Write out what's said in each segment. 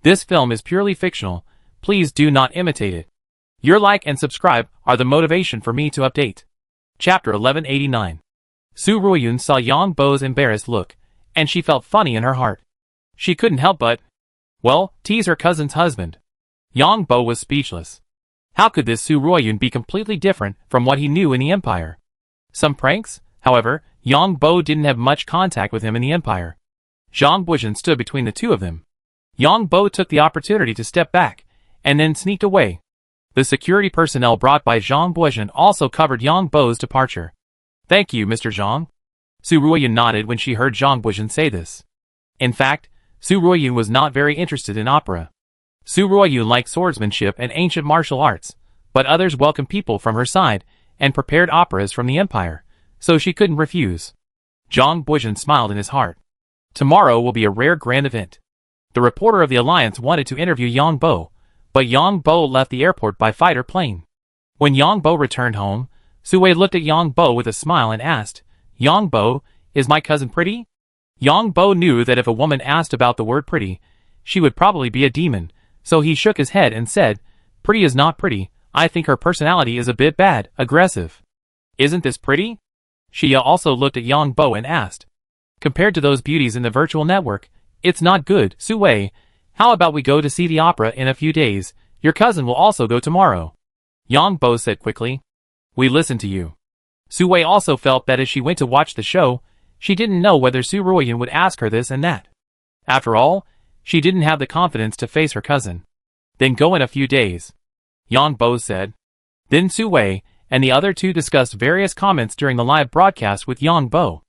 This film is purely fictional. Please do not imitate it. Your like and subscribe are the motivation for me to update. Chapter 1189. Su Ruoyun saw Yang Bo's embarrassed look, and she felt funny in her heart. She couldn't help but, well, tease her cousin's husband. Yang Bo was speechless. How could this Su Ruoyun be completely different from what he knew in the Empire? Some pranks? However, Yang Bo didn't have much contact with him in the Empire. Zhang Buizhen stood between the two of them. Yang Bo took the opportunity to step back, and then sneaked away. The security personnel brought by Zhang Buizhen also covered Yang Bo's departure. Thank you, Mr. Zhang. Su Ruoyun nodded when she heard Zhang Buizhen say this. In fact, Su Ruoyun was not very interested in opera. Su Ruoyun liked swordsmanship and ancient martial arts, but others welcomed people from her side and prepared operas from the Empire, so she couldn't refuse. Zhang Buizhen smiled in his heart. Tomorrow will be a rare grand event. The reporter of the Alliance wanted to interview Yang Bo, but Yang Bo left the airport by fighter plane. When Yang Bo returned home, Su Wei looked at Yang Bo with a smile and asked, Yang Bo, is my cousin pretty? Yang Bo knew that if a woman asked about the word pretty, she would probably be a demon, so he shook his head and said, pretty is not pretty, I think her personality is a bit bad, aggressive. Isn't this pretty? Xia also looked at Yang Bo and asked. Compared to those beauties in the virtual network, it's not good. Su Wei, how about we go to see the opera in a few days? Your cousin will also go tomorrow. Yang Bo said quickly. We listen to you. Su Wei also felt that as she went to watch the show, she didn't know whether Su Ruoyun would ask her this and that. After all, she didn't have the confidence to face her cousin. Then go in a few days. Yang Bo said. Then Su Wei and the other two discussed various comments during the live broadcast with Yang Bo.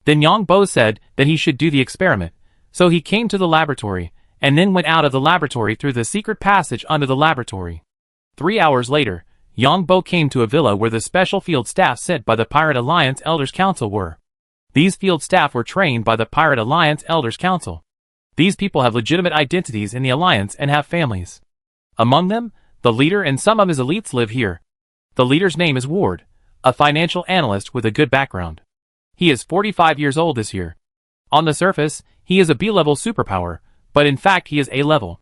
Then Yang Bo said that he should do the experiment, so he came to the laboratory, and then went out of the laboratory through the secret passage under the laboratory. 3 hours later, Yang Bo came to a villa where the special field staff sent by the Pirate Alliance Elders Council were. These field staff were trained by the Pirate Alliance Elders Council. These people have legitimate identities in the Alliance and have families. Among them, the leader and some of his elites live here. The leader's name is Ward, a financial analyst with a good background. He is 45 years old this year. On the surface, he is a B-level superpower, but in fact he is A-level.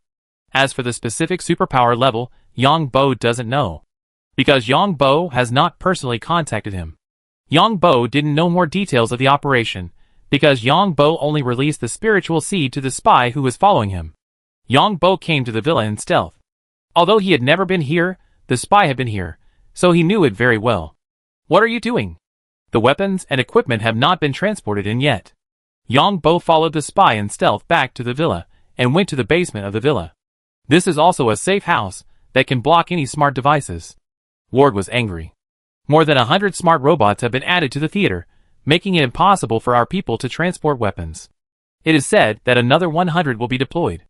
As for the specific superpower level, Yang Bo doesn't know. Because Yang Bo has not personally contacted him. Yang Bo didn't know more details of the operation, because Yang Bo only released the spiritual seed to the spy who was following him. Yang Bo came to the villa in stealth. Although he had never been here, the spy had been here, so he knew it very well. What are you doing? The weapons and equipment have not been transported in yet. Yang Bo followed the spy in stealth back to the villa, and went to the basement of the villa. This is also a safe house that can block any smart devices. Ward was angry. More than 100 smart robots have been added to the theater, making it impossible for our people to transport weapons. It is said that another 100 will be deployed.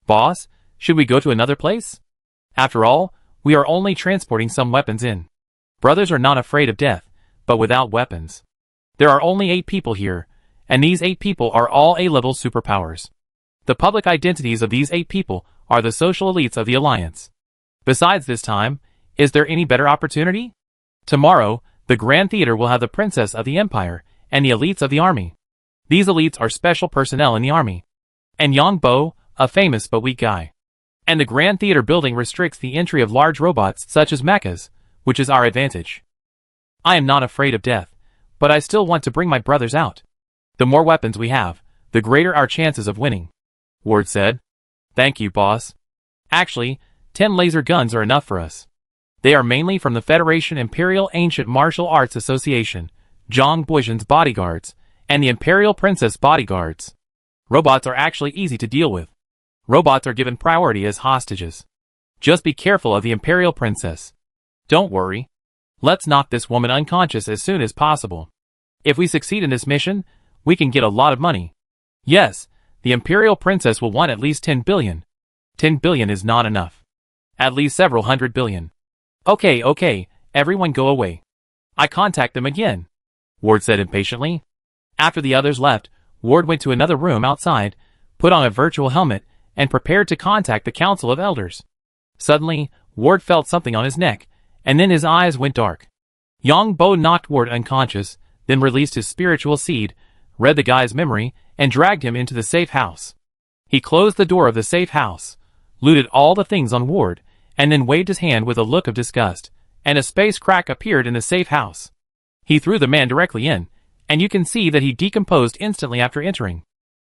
Boss, should we go to another place? After all, we are only transporting some weapons in. Brothers are not afraid of death, but without weapons. There are only 8 people here, and these 8 people are all A-level superpowers. The public identities of these 8 people are the social elites of the Alliance. Besides this time, is there any better opportunity? Tomorrow, the Grand Theater will have the Princess of the Empire and the elites of the army. These elites are special personnel in the army. And Yang Bo, a famous but weak guy. And the Grand Theater building restricts the entry of large robots such as mechas, which is our advantage. I am not afraid of death, but I still want to bring my brothers out. The more weapons we have, the greater our chances of winning. Ward said. Thank you, boss. Actually, 10 laser guns are enough for us. They are mainly from the Federation Imperial Ancient Martial Arts Association, Zhang Buizhen's bodyguards, and the Imperial Princess bodyguards. Robots are actually easy to deal with. Robots are given priority as hostages. Just be careful of the Imperial Princess. Don't worry. Let's knock this woman unconscious as soon as possible. If we succeed in this mission, we can get a lot of money. Yes, the Imperial Princess will want at least 10 billion. 10 billion is not enough. At least several hundred billion. Okay, everyone go away. I contact them again, Ward said impatiently. After the others left, Ward went to another room outside, put on a virtual helmet, and prepared to contact the Council of Elders. Suddenly, Ward felt something on his neck, and then his eyes went dark. Yang Bo knocked Ward unconscious, then released his spiritual seed, read the guy's memory, and dragged him into the safe house. He closed the door of the safe house, looted all the things on Ward, and then waved his hand with a look of disgust, and a space crack appeared in the safe house. He threw the man directly in, and you can see that he decomposed instantly after entering.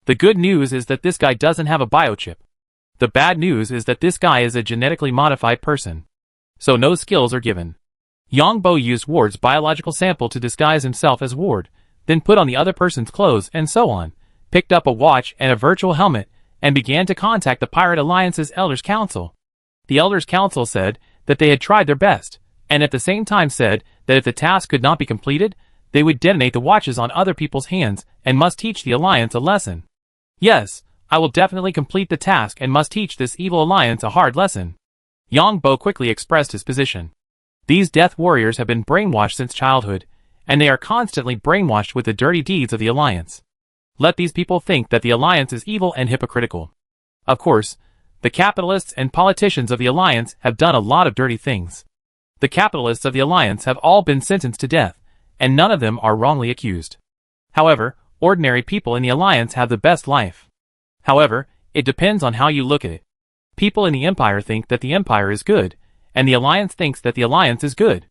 The good news is that this guy doesn't have a biochip. The bad news is that this guy is a genetically modified person. So no skills are given. Yongbo used Ward's biological sample to disguise himself as Ward, then put on the other person's clothes and so on, picked up a watch and a virtual helmet, and began to contact the Pirate Alliance's Elders Council. The Elders Council said that they had tried their best, and at the same time said that if the task could not be completed, they would detonate the watches on other people's hands and must teach the Alliance a lesson. Yes, I will definitely complete the task and must teach this evil Alliance a hard lesson. Yongbo quickly expressed his position. These death warriors have been brainwashed since childhood, and they are constantly brainwashed with the dirty deeds of the Alliance. Let these people think that the Alliance is evil and hypocritical. Of course, the capitalists and politicians of the Alliance have done a lot of dirty things. The capitalists of the Alliance have all been sentenced to death, and none of them are wrongly accused. However, ordinary people in the Alliance have the best life. However, it depends on how you look at it. People in the Empire think that the Empire is good, and the Alliance thinks that the Alliance is good.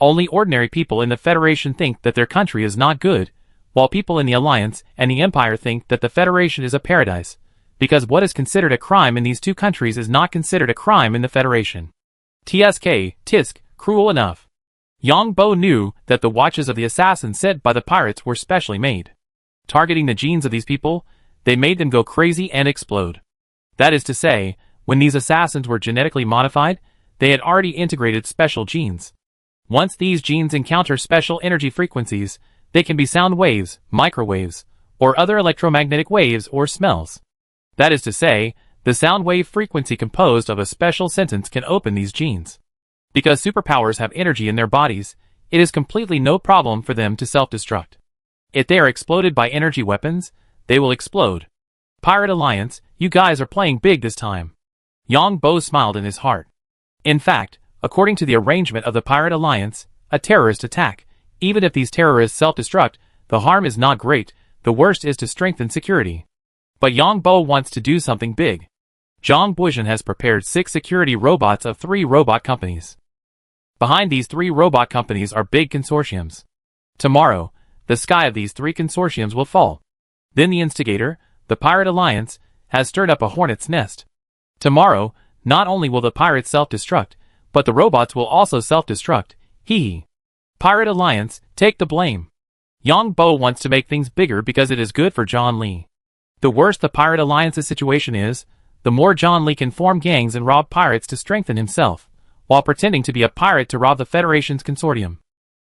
Only ordinary people in the Federation think that their country is not good, while people in the Alliance and the Empire think that the Federation is a paradise, because what is considered a crime in these two countries is not considered a crime in the Federation. Tisk, cruel enough. Yongbo knew that the watches of the assassins sent by the pirates were specially made. Targeting the genes of these people, they made them go crazy and explode. That is to say, when these assassins were genetically modified, they had already integrated special genes. Once these genes encounter special energy frequencies, they can be sound waves, microwaves, or other electromagnetic waves or smells. That is to say, the sound wave frequency composed of a special sentence can open these genes. Because superpowers have energy in their bodies, it is completely no problem for them to self-destruct. If they are exploded by energy weapons, they will explode. Pirate Alliance, you guys are playing big this time. Yongbo smiled in his heart. In fact, according to the arrangement of the Pirate Alliance, a terrorist attack, even if these terrorists self-destruct, the harm is not great, the worst is to strengthen security. But Yongbo wants to do something big. Zhang Buizhen has prepared 6 security robots of 3 robot companies. Behind these 3 robot companies are big consortiums. Tomorrow, the sky of these 3 consortiums will fall. Then the instigator, the Pirate Alliance, has stirred up a hornet's nest. Tomorrow, not only will the pirates self-destruct, but the robots will also self-destruct. Hee. Pirate Alliance, take the blame. Yongbo wants to make things bigger because it is good for John Lee. The worse the Pirate Alliance's situation is, the more John Lee can form gangs and rob pirates to strengthen himself, while pretending to be a pirate to rob the Federation's consortium.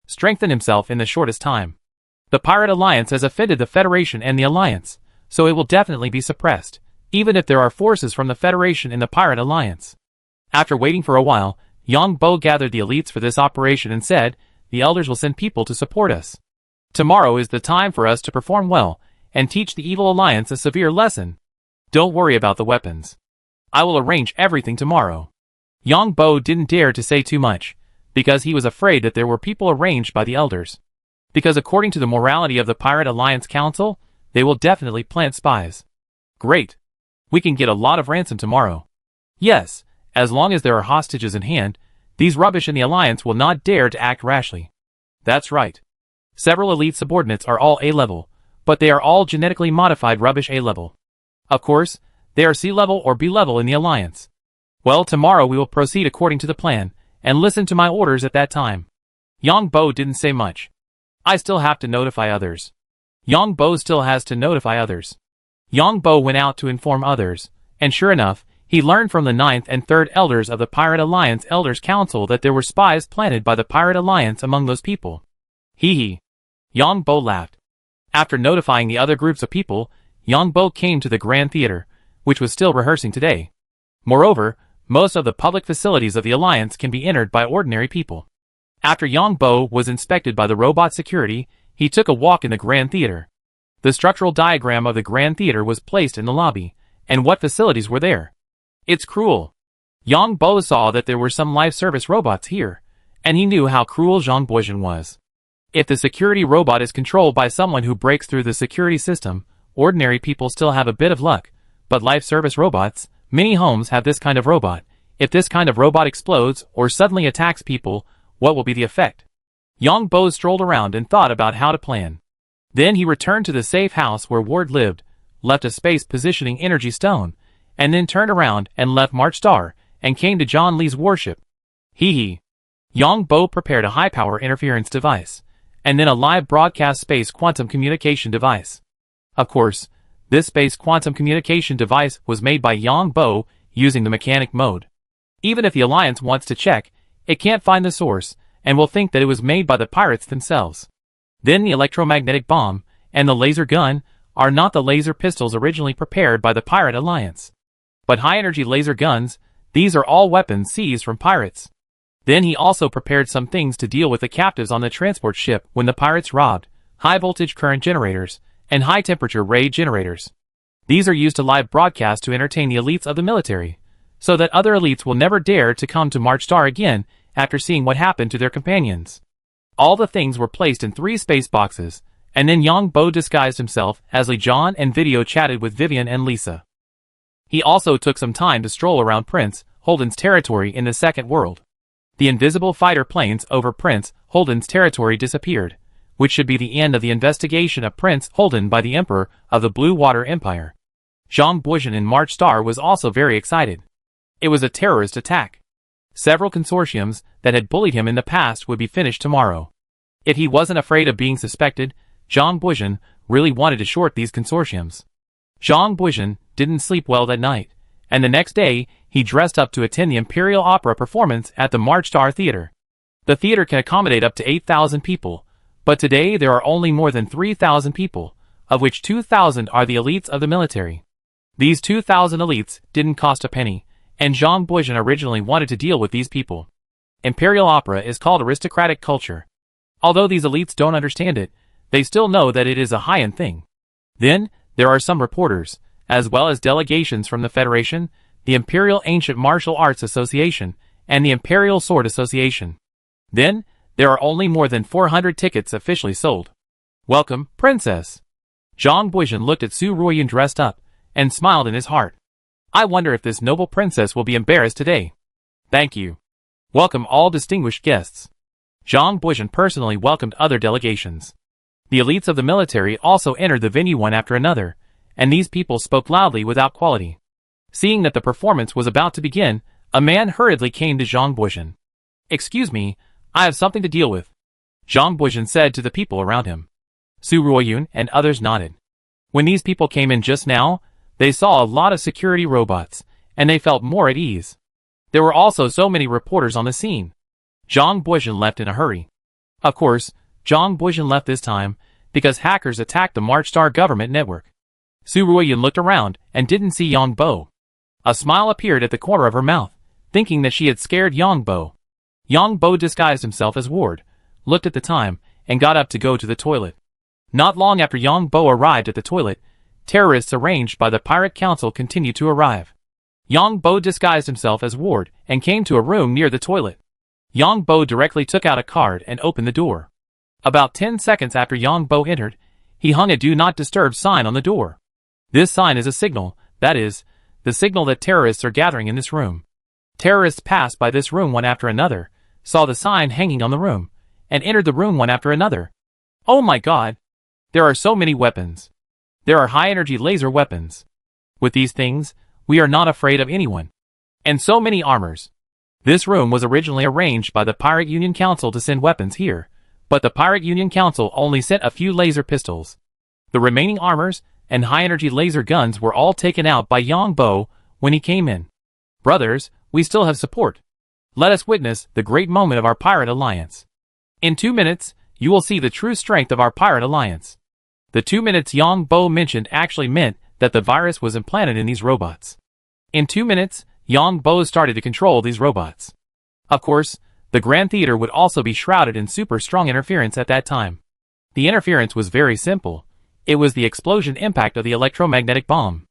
Strengthen himself in the shortest time. The Pirate Alliance has offended the Federation and the Alliance, so it will definitely be suppressed, even if there are forces from the Federation in the Pirate Alliance. After waiting for a while, Yongbo gathered the elites for this operation and said, the elders will send people to support us. Tomorrow is the time for us to perform well, and teach the evil Alliance a severe lesson. Don't worry about the weapons. I will arrange everything tomorrow. Yongbo didn't dare to say too much, because he was afraid that there were people arranged by the elders. Because according to the morality of the Pirate Alliance Council, they will definitely plant spies. Great. We can get a lot of ransom tomorrow. Yes, as long as there are hostages in hand, these rubbish in the Alliance will not dare to act rashly. That's right. Several elite subordinates are all A-level, but they are all genetically modified rubbish A-level. Of course, they are C-level or B-level in the Alliance. Well, tomorrow we will proceed according to the plan, and listen to my orders at that time. Yongbo didn't say much. I still have to notify others. Yongbo still has to notify others. Yongbo went out to inform others, and sure enough, he learned from the 9th and 3rd elders of the Pirate Alliance Elders Council that there were spies planted by the Pirate Alliance among those people. Hee hee. Yongbo laughed. After notifying the other groups of people, Yongbo came to the Grand Theater, which was still rehearsing today. Moreover, most of the public facilities of the Alliance can be entered by ordinary people. After Yongbo was inspected by the robot security, he took a walk in the Grand Theater. The structural diagram of the Grand Theater was placed in the lobby, and what facilities were there. It's cruel. Yongbo saw that there were some life service robots here, and he knew how cruel Zhang Buizhen was. If the security robot is controlled by someone who breaks through the security system, ordinary people still have a bit of luck, but life service robots, Many homes have this kind of robot. If this kind of robot explodes or suddenly attacks people, what will be the effect? Yang Bo strolled around and thought about how to plan. Then he returned to the safe house where Ward lived, left a space positioning energy stone, and then turned around and left March Star, and came to John Lee's warship. Hee. Yang Bo prepared a high-power interference device, and then a live broadcast space quantum communication device. Of course, this space quantum communication device was made by Yang Bo using the mechanic mode. Even if the Alliance wants to check, it can't find the source, and will think that it was made by the pirates themselves. Then the electromagnetic bomb and the laser gun are not the laser pistols originally prepared by the Pirate Alliance, but high-energy laser guns. These are all weapons seized from pirates. Then he also prepared some things to deal with the captives on the transport ship when the pirates robbed: high-voltage current generators and high-temperature ray generators. These are used to live broadcast to entertain the elites of the military, so that other elites will never dare to come to March Star again after seeing what happened to their companions. All the things were placed in 3 space boxes, and then Yang Bo disguised himself as Lee John and video chatted with Vivian and Lisa. He also took some time to stroll around Prince Holden's territory in the second world. The invisible fighter planes over Prince Holden's territory disappeared, which should be the end of the investigation of Prince Holden by the Emperor of the Blue Water Empire. Zhang Buizhen in March Star was also very excited. It was a terrorist attack. Several consortiums that had bullied him in the past would be finished tomorrow. If he wasn't afraid of being suspected, Zhang Buizhen really wanted to short these consortiums. Zhang Buizhen didn't sleep well that night, and the next day he dressed up to attend the Imperial Opera performance at the March Star Theater. The theater can accommodate up to 8,000 people, but today there are only more than 3,000 people, of which 2,000 are the elites of the military. These 2,000 elites didn't cost a penny, and Zhang Buizhen originally wanted to deal with these people. Imperial Opera is called aristocratic culture. Although these elites don't understand it, they still know that it is a high-end thing. Then, there are some reporters, as well as delegations from the Federation, the Imperial Ancient Martial Arts Association, and the Imperial Sword Association. Then, there are only more than 400 tickets officially sold. Welcome, Princess. Zhang Buizhen looked at Su Ruoyun dressed up, and smiled in his heart. I wonder if this noble princess will be embarrassed today. Thank you. Welcome all distinguished guests. Zhang Buizhen personally welcomed other delegations. The elites of the military also entered the venue one after another, and these people spoke loudly without quality. Seeing that the performance was about to begin, a man hurriedly came to Zhang Buizhen. Excuse me, I have something to deal with, Zhang Buizhen said to the people around him. Su Ruoyun and others nodded. When these people came in just now, they saw a lot of security robots, and they felt more at ease. There were also so many reporters on the scene. Zhang Buizhen left in a hurry. Of course, Zhang Buizhen left this time because hackers attacked the March Star government network. Su Ruoyun looked around and didn't see Yang Bo. A smile appeared at the corner of her mouth, thinking that she had scared Yang Bo. Yang Bo disguised himself as Ward, looked at the time, and got up to go to the toilet. Not long after Yang Bo arrived at the toilet, terrorists arranged by the Pirate Council continued to arrive. Yang Bo disguised himself as Ward and came to a room near the toilet. Yang Bo directly took out a card and opened the door. About 10 seconds after Yang Bo entered, he hung a Do Not Disturb sign on the door. This sign is a signal, that is, the signal that terrorists are gathering in this room. Terrorists passed by this room one after another, saw the sign hanging on the room, and entered the room one after another. Oh my god! There are so many weapons. There are high-energy laser weapons. With these things, we are not afraid of anyone. And so many armors. This room was originally arranged by the Pirate Union Council to send weapons here, but the Pirate Union Council only sent a few laser pistols. The remaining armors and high-energy laser guns were all taken out by Yang Bo when he came in. Brothers, we still have support. Let us witness the great moment of our Pirate Alliance. In 2 minutes, you will see the true strength of our Pirate Alliance. The 2 minutes Yang Bo mentioned actually meant that the virus was implanted in these robots. In 2 minutes, Yang Bo started to control these robots. Of course, the Grand Theater would also be shrouded in super strong interference at that time. The interference was very simple. It was the explosion impact of the electromagnetic bomb.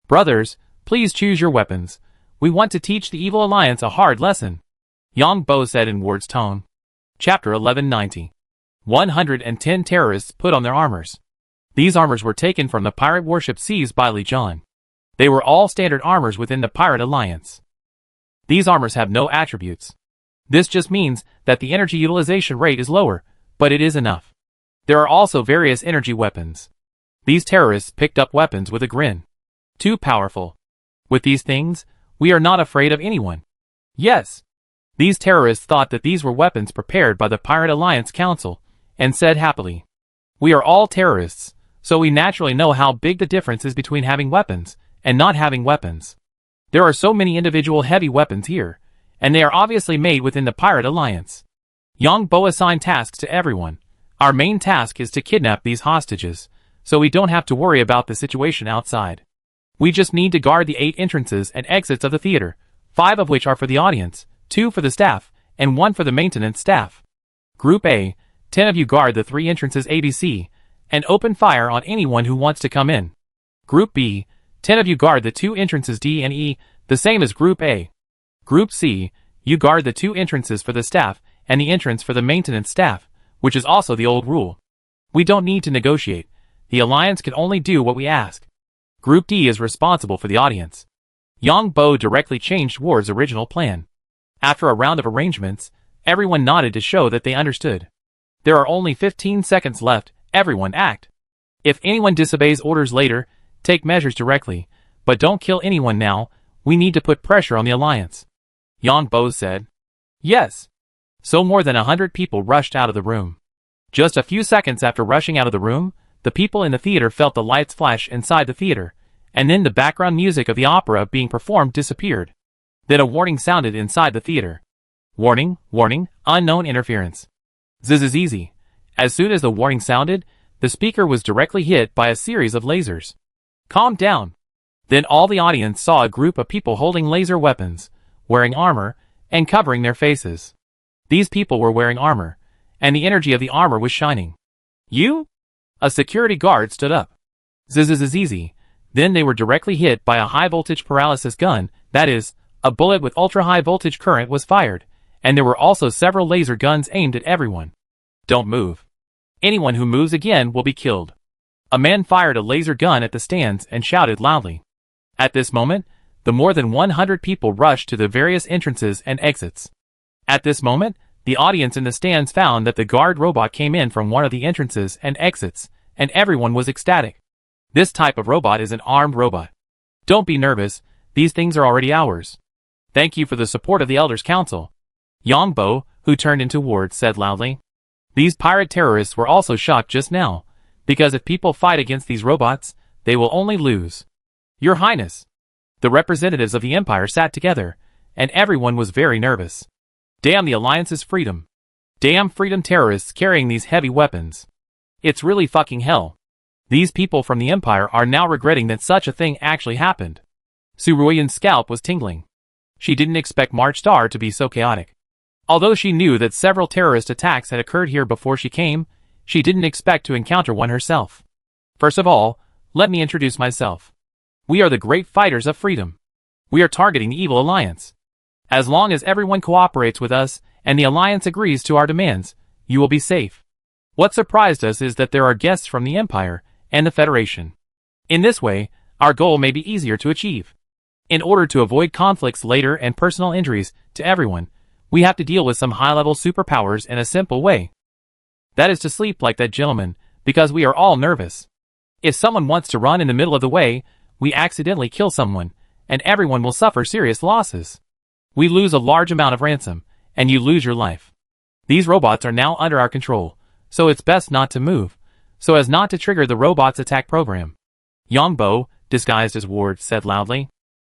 Brothers, please choose your weapons. We want to teach the Evil Alliance a hard lesson, Yang Bo said in Ward's tone. Chapter 1190. 110 terrorists put on their armors. These armors were taken from the pirate warship seized by Lee John. They were all standard armors within the Pirate Alliance. These armors have no attributes. This just means that the energy utilization rate is lower, but it is enough. There are also various energy weapons. These terrorists picked up weapons with a grin. Too powerful. With these things, we are not afraid of anyone. Yes. These terrorists thought that these were weapons prepared by the Pirate Alliance Council, and said happily, "We are all terrorists, so we naturally know how big the difference is between having weapons and not having weapons. There are so many individual heavy weapons here, and they are obviously made within the Pirate Alliance." Yang Bo assigned tasks to everyone. Our main task is to kidnap these hostages, so we don't have to worry about the situation outside. We just need to guard the 8 entrances and exits of the theater, 5 of which are for the audience, 2 for the staff, and 1 for the maintenance staff. Group A, 10 of you guard the 3 entrances ABC, and open fire on anyone who wants to come in. Group B, 10 of you guard the 2 entrances D and E, the same as Group A. Group C, you guard the 2 entrances for the staff and the entrance for the maintenance staff, which is also the old rule. We don't need to negotiate. The Alliance can only do what we ask. Group D is responsible for the audience. Yang Bo directly changed Ward's original plan. After a round of arrangements, everyone nodded to show that they understood. There are only 15 seconds left, everyone act. If anyone disobeys orders later, take measures directly, but don't kill anyone now, we need to put pressure on the Alliance. Yang Bo said. Yes. So more than 100 people rushed out of the room. Just a few seconds after rushing out of the room, the people in the theater felt the lights flash inside the theater, and then the background music of the opera being performed disappeared. Then a warning sounded inside the theater. Warning, warning, unknown interference. This is easy. As soon as the warning sounded, the speaker was directly hit by a series of lasers. Calm down. Then all the audience saw a group of people holding laser weapons, wearing armor, and covering their faces. These people were wearing armor, and the energy of the armor was shining. You? A security guard stood up. This is easy. Then they were directly hit by a high-voltage paralysis gun, that is, a bullet with ultra-high voltage current was fired, and there were also several laser guns aimed at everyone. Don't move. Anyone who moves again will be killed. A man fired a laser gun at the stands and shouted loudly. At this moment, the more than 100 people rushed to the various entrances and exits. At this moment, the audience in the stands found that the guard robot came in from one of the entrances and exits, and everyone was ecstatic. This type of robot is an armed robot. Don't be nervous, these things are already ours. Thank you for the support of the Elders Council. Yang Bo, who turned into Ward, said loudly. These pirate terrorists were also shocked just now, because if people fight against these robots, they will only lose. Your Highness. The representatives of the Empire sat together, and everyone was very nervous. Damn the Alliance's freedom. Damn freedom terrorists carrying these heavy weapons. It's really fucking hell. These people from the Empire are now regretting that such a thing actually happened. Su Ruoyun's scalp was tingling. She didn't expect March Star to be so chaotic. Although she knew that several terrorist attacks had occurred here before she came, she didn't expect to encounter one herself. First of all, let me introduce myself. We are the great fighters of freedom. We are targeting the evil Alliance. As long as everyone cooperates with us, and the Alliance agrees to our demands, you will be safe. What surprised us is that there are guests from the Empire and the Federation. In this way, our goal may be easier to achieve. In order to avoid conflicts later and personal injuries to everyone, we have to deal with some high-level superpowers in a simple way. That is to sleep like that gentleman, because we are all nervous. If someone wants to run in the middle of the way, we accidentally kill someone, and everyone will suffer serious losses. We lose a large amount of ransom, and you lose your life. These robots are now under our control, so it's best not to move, so as not to trigger the robot's attack program. Yang Bo, disguised as Ward, said loudly.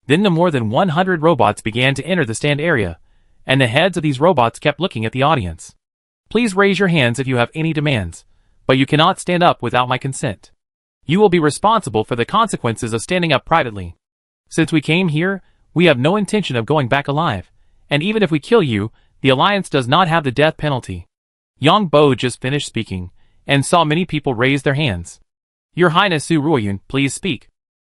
Then the more than 100 robots began to enter the stand area, and the heads of these robots kept looking at the audience. Please raise your hands if you have any demands, but you cannot stand up without my consent. You will be responsible for the consequences of standing up privately. Since we came here, we have no intention of going back alive, and even if we kill you, the Alliance does not have the death penalty. Yang Bo just finished speaking, and saw many people raise their hands. Your Highness Su Ruoyun, please speak.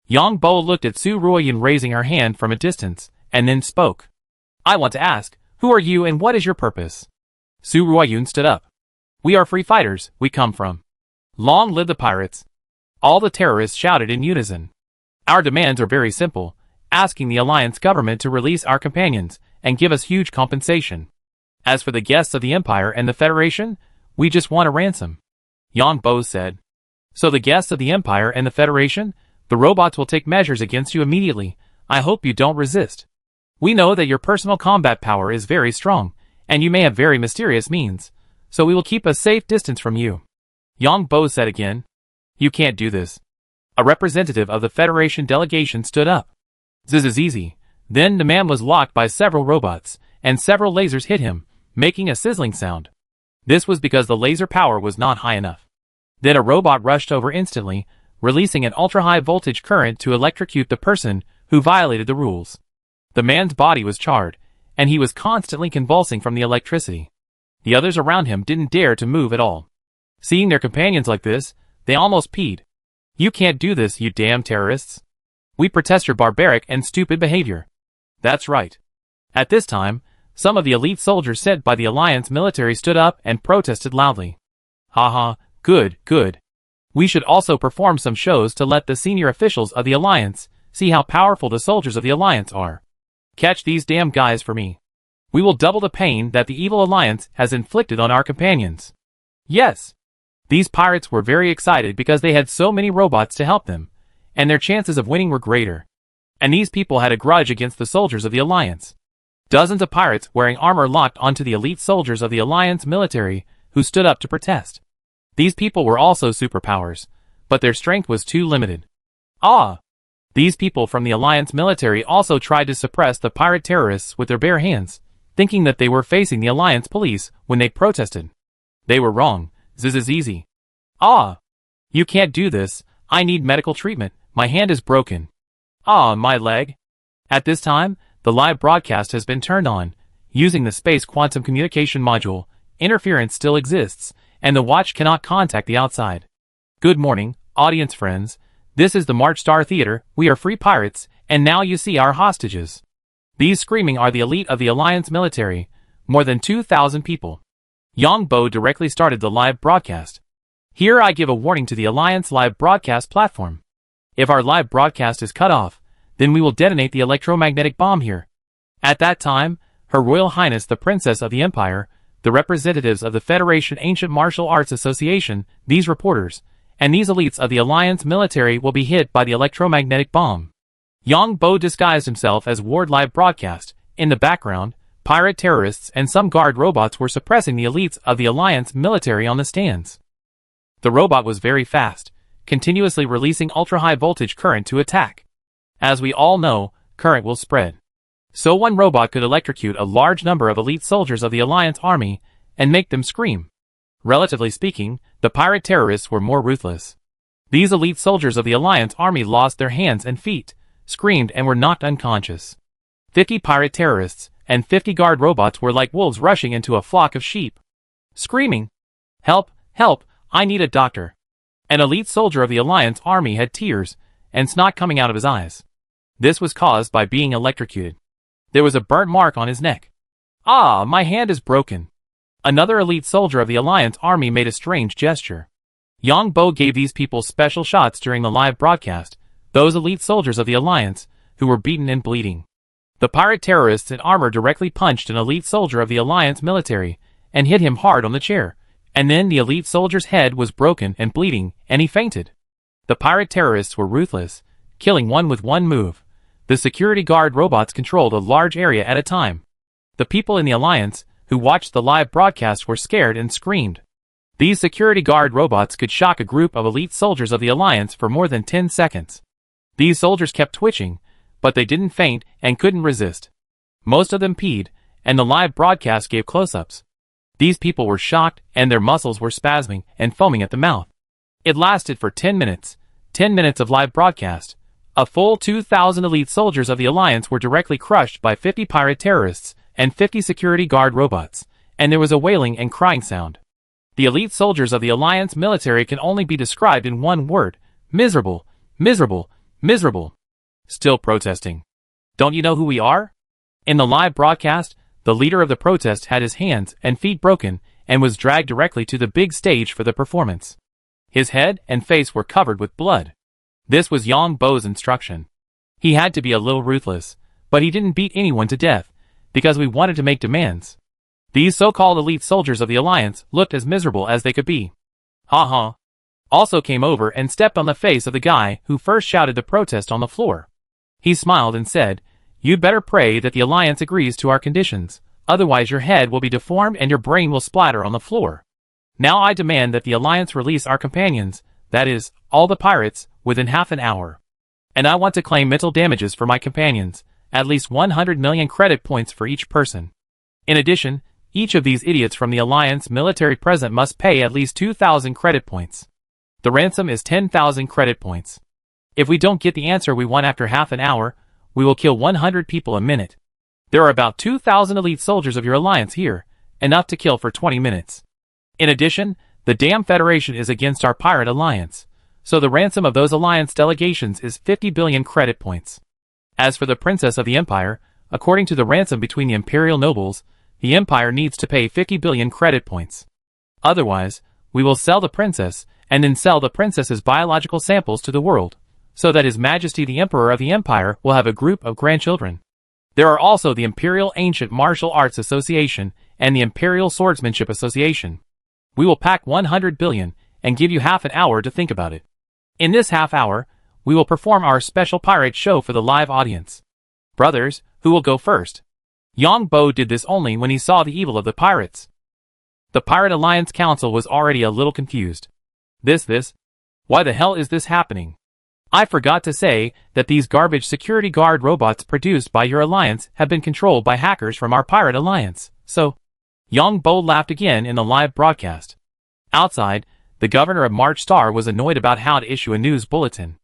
Yang Bo looked at Su Ruoyun raising her hand from a distance, and then spoke. I want to ask, who are you and what is your purpose? Su Ruoyun stood up. We are free fighters, we come from. Long live the pirates. All the terrorists shouted in unison. Our demands are very simple, asking the Alliance government to release our companions and give us huge compensation. As for the guests of the Empire and the Federation, we just want a ransom. Yang Bo said. So the guests of the Empire and the Federation, the robots will take measures against you immediately. I hope you don't resist. We know that your personal combat power is very strong, and you may have very mysterious means, so we will keep a safe distance from you. Yang Bo said again. You can't do this. A representative of the Federation delegation stood up. This is easy. Then the man was locked by several robots, and several lasers hit him, making a sizzling sound. This was because the laser power was not high enough. Then a robot rushed over instantly, releasing an ultra-high voltage current to electrocute the person who violated the rules. The man's body was charred, and he was constantly convulsing from the electricity. The others around him didn't dare to move at all. Seeing their companions like this, they almost peed. You can't do this, you damn terrorists. We protest your barbaric and stupid behavior. That's right. At this time, some of the elite soldiers sent by the Alliance military stood up and protested loudly. Haha, good, good. We should also perform some shows to let the senior officials of the Alliance see how powerful the soldiers of the Alliance are. Catch these damn guys for me. We will double the pain that the evil Alliance has inflicted on our companions. Yes. These pirates were very excited because they had so many robots to help them, and their chances of winning were greater. And these people had a grudge against the soldiers of the Alliance. Dozens of pirates wearing armor locked onto the elite soldiers of the Alliance military who stood up to protest. These people were also superpowers, but their strength was too limited. These people from the Alliance military also tried to suppress the pirate terrorists with their bare hands, thinking that they were facing the Alliance police when they protested. They were wrong. This is easy. You can't do this. I need medical treatment. My hand is broken. My leg. At this time, the live broadcast has been turned on. Using the space quantum communication module, interference still exists, and the watch cannot contact the outside. Good morning, audience friends. This is the March Star Theater. We are free pirates, and now you see our hostages. These screaming are the elite of the Alliance military, more than 2,000 people. Yang Bo directly started the live broadcast. Here I give a warning to the Alliance live broadcast platform. If our live broadcast is cut off, then we will detonate the electromagnetic bomb here. At that time, Her Royal Highness the Princess of the Empire, the representatives of the Federation Ancient Martial Arts Association, these reporters, and these elites of the Alliance military will be hit by the electromagnetic bomb. Yang Bo disguised himself as Ward live broadcast. In the background, pirate terrorists and some guard robots were suppressing the elites of the Alliance military on the stands. The robot was very fast, continuously releasing ultra-high voltage current to attack. As we all know, current will spread. So one robot could electrocute a large number of elite soldiers of the Alliance army and make them scream. Relatively speaking, the pirate terrorists were more ruthless. These elite soldiers of the Alliance army lost their hands and feet, screamed and were knocked unconscious. 50 pirate terrorists and 50 guard robots were like wolves rushing into a flock of sheep, screaming, "Help, help, I need a doctor." An elite soldier of the Alliance army had tears and snot coming out of his eyes. This was caused by being electrocuted. There was a burnt mark on his neck. My hand is broken. Another elite soldier of the Alliance army made a strange gesture. Yang Bo gave these people special shots during the live broadcast, those elite soldiers of the Alliance, who were beaten and bleeding. The pirate terrorists in armor directly punched an elite soldier of the Alliance military and hit him hard on the chair, and then the elite soldier's head was broken and bleeding, and he fainted. The pirate terrorists were ruthless, killing one with one move. The security guard robots controlled a large area at a time. The people in the Alliance, who watched the live broadcast, were scared and screamed. These security guard robots could shock a group of elite soldiers of the Alliance for more than 10 seconds. These soldiers kept twitching, but they didn't faint and couldn't resist. Most of them peed, and the live broadcast gave close-ups. These people were shocked, and their muscles were spasming and foaming at the mouth. It lasted for 10 minutes. 10 minutes of live broadcast. A full 2,000 elite soldiers of the Alliance were directly crushed by 50 pirate terrorists and 50 security guard robots, and there was a wailing and crying sound. The elite soldiers of the Alliance military can only be described in one word: miserable, miserable, miserable. Still protesting. Don't you know who we are? In the live broadcast, the leader of the protest had his hands and feet broken and was dragged directly to the big stage for the performance. His head and face were covered with blood. This was Yang Bo's instruction. He had to be a little ruthless, but he didn't beat anyone to death, because we wanted to make demands. These so-called elite soldiers of the Alliance looked as miserable as they could be. Ha also came over and stepped on the face of the guy who first shouted the protest on the floor. He smiled and said, "You'd better pray that the Alliance agrees to our conditions, otherwise your head will be deformed and your brain will splatter on the floor. Now I demand that the Alliance release our companions, that is, all the pirates, within half an hour. And I want to claim mental damages for my companions, at least 100 million credit points for each person. In addition, each of these idiots from the Alliance military present must pay at least 2,000 credit points. The ransom is 10,000 credit points. If we don't get the answer we want after half an hour, we will kill 100 people a minute. There are about 2,000 elite soldiers of your Alliance here, enough to kill for 20 minutes. In addition, the damn Federation is against our pirate alliance, so the ransom of those Alliance delegations is 50 billion credit points. As for the Princess of the Empire, according to the ransom between the Imperial nobles, the Empire needs to pay 50 billion credit points. Otherwise, we will sell the Princess, and then sell the Princess's biological samples to the world, so that His Majesty the Emperor of the Empire will have a group of grandchildren. There are also the Imperial Ancient Martial Arts Association and the Imperial Swordsmanship Association. We will pack 100 billion and give you half an hour to think about it. In this half hour, we will perform our special pirate show for the live audience. Brothers, who will go first?" Yang Bo did this only when he saw the evil of the pirates. The Pirate Alliance Council was already a little confused. Why the hell is this happening? I forgot to say that these garbage security guard robots produced by your alliance have been controlled by hackers from our Pirate Alliance, so... Yang Bo laughed again in the live broadcast. Outside, the governor of March Star was annoyed about how to issue a news bulletin.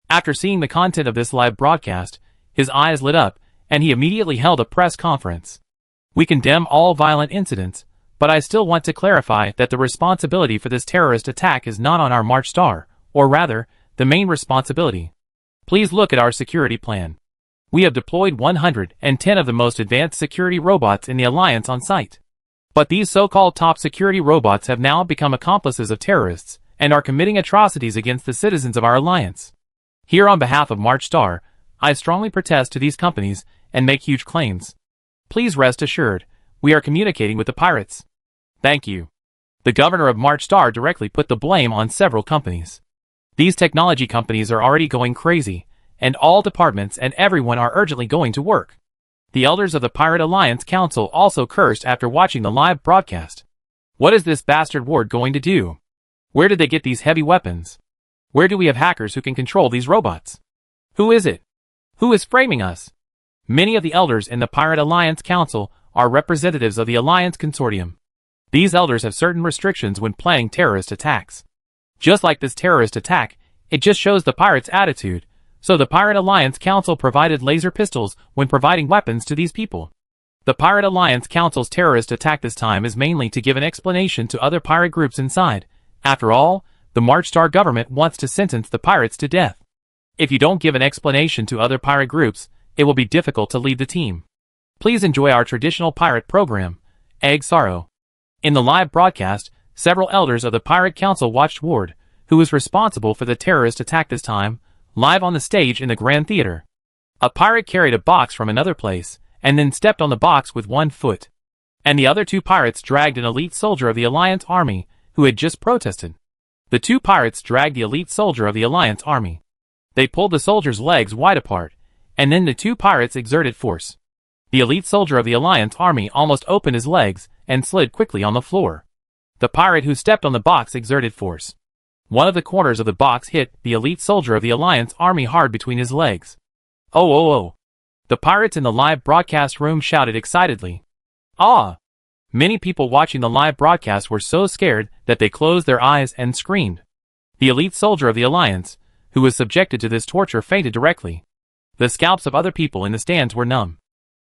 After seeing the content of this live broadcast, his eyes lit up, and he immediately held a press conference. "We condemn all violent incidents, but I still want to clarify that the responsibility for this terrorist attack is not on our March Star, or rather, the main responsibility. Please look at our security plan. We have deployed 110 of the most advanced security robots in the Alliance on site. But these so-called top security robots have now become accomplices of terrorists, and are committing atrocities against the citizens of our Alliance. Here on behalf of March Star, I strongly protest to these companies, and make huge claims. Please rest assured, we are communicating with the pirates. Thank you." The governor of March Star directly put the blame on several companies. These technology companies are already going crazy, and all departments and everyone are urgently going to work. The elders of the Pirate Alliance Council also cursed after watching the live broadcast. What is this bastard ward going to do? Where did they get these heavy weapons? Where do we have hackers who can control these robots? Who is it? Who is framing us? Many of the elders in the Pirate Alliance Council are representatives of the Alliance Consortium. These elders have certain restrictions when planning terrorist attacks. Just like this terrorist attack, it just shows the pirates' attitude. So the Pirate Alliance Council provided laser pistols when providing weapons to these people. The Pirate Alliance Council's terrorist attack this time is mainly to give an explanation to other pirate groups inside. After all, the March Star government wants to sentence the pirates to death. If you don't give an explanation to other pirate groups, it will be difficult to lead the team. Please enjoy our traditional pirate program, Egg Sorrow. In the live broadcast, several elders of the Pirate Council watched Ward, who was responsible for the terrorist attack this time, live on the stage in the Grand Theater. A pirate carried a box from another place, and then stepped on the box with one foot. And the other two pirates dragged an elite soldier of the Alliance Army, who had just protested. The two pirates dragged the elite soldier of the Alliance Army. They pulled the soldier's legs wide apart, and then the two pirates exerted force. The elite soldier of the Alliance Army almost opened his legs, and slid quickly on the floor. The pirate who stepped on the box exerted force. One of the corners of the box hit the elite soldier of the Alliance Army hard between his legs. Oh. The pirates in the live broadcast room shouted excitedly. Ah! Many people watching the live broadcast were so scared that they closed their eyes and screamed. The elite soldier of the Alliance, who was subjected to this torture, fainted directly. The scalps of other people in the stands were numb.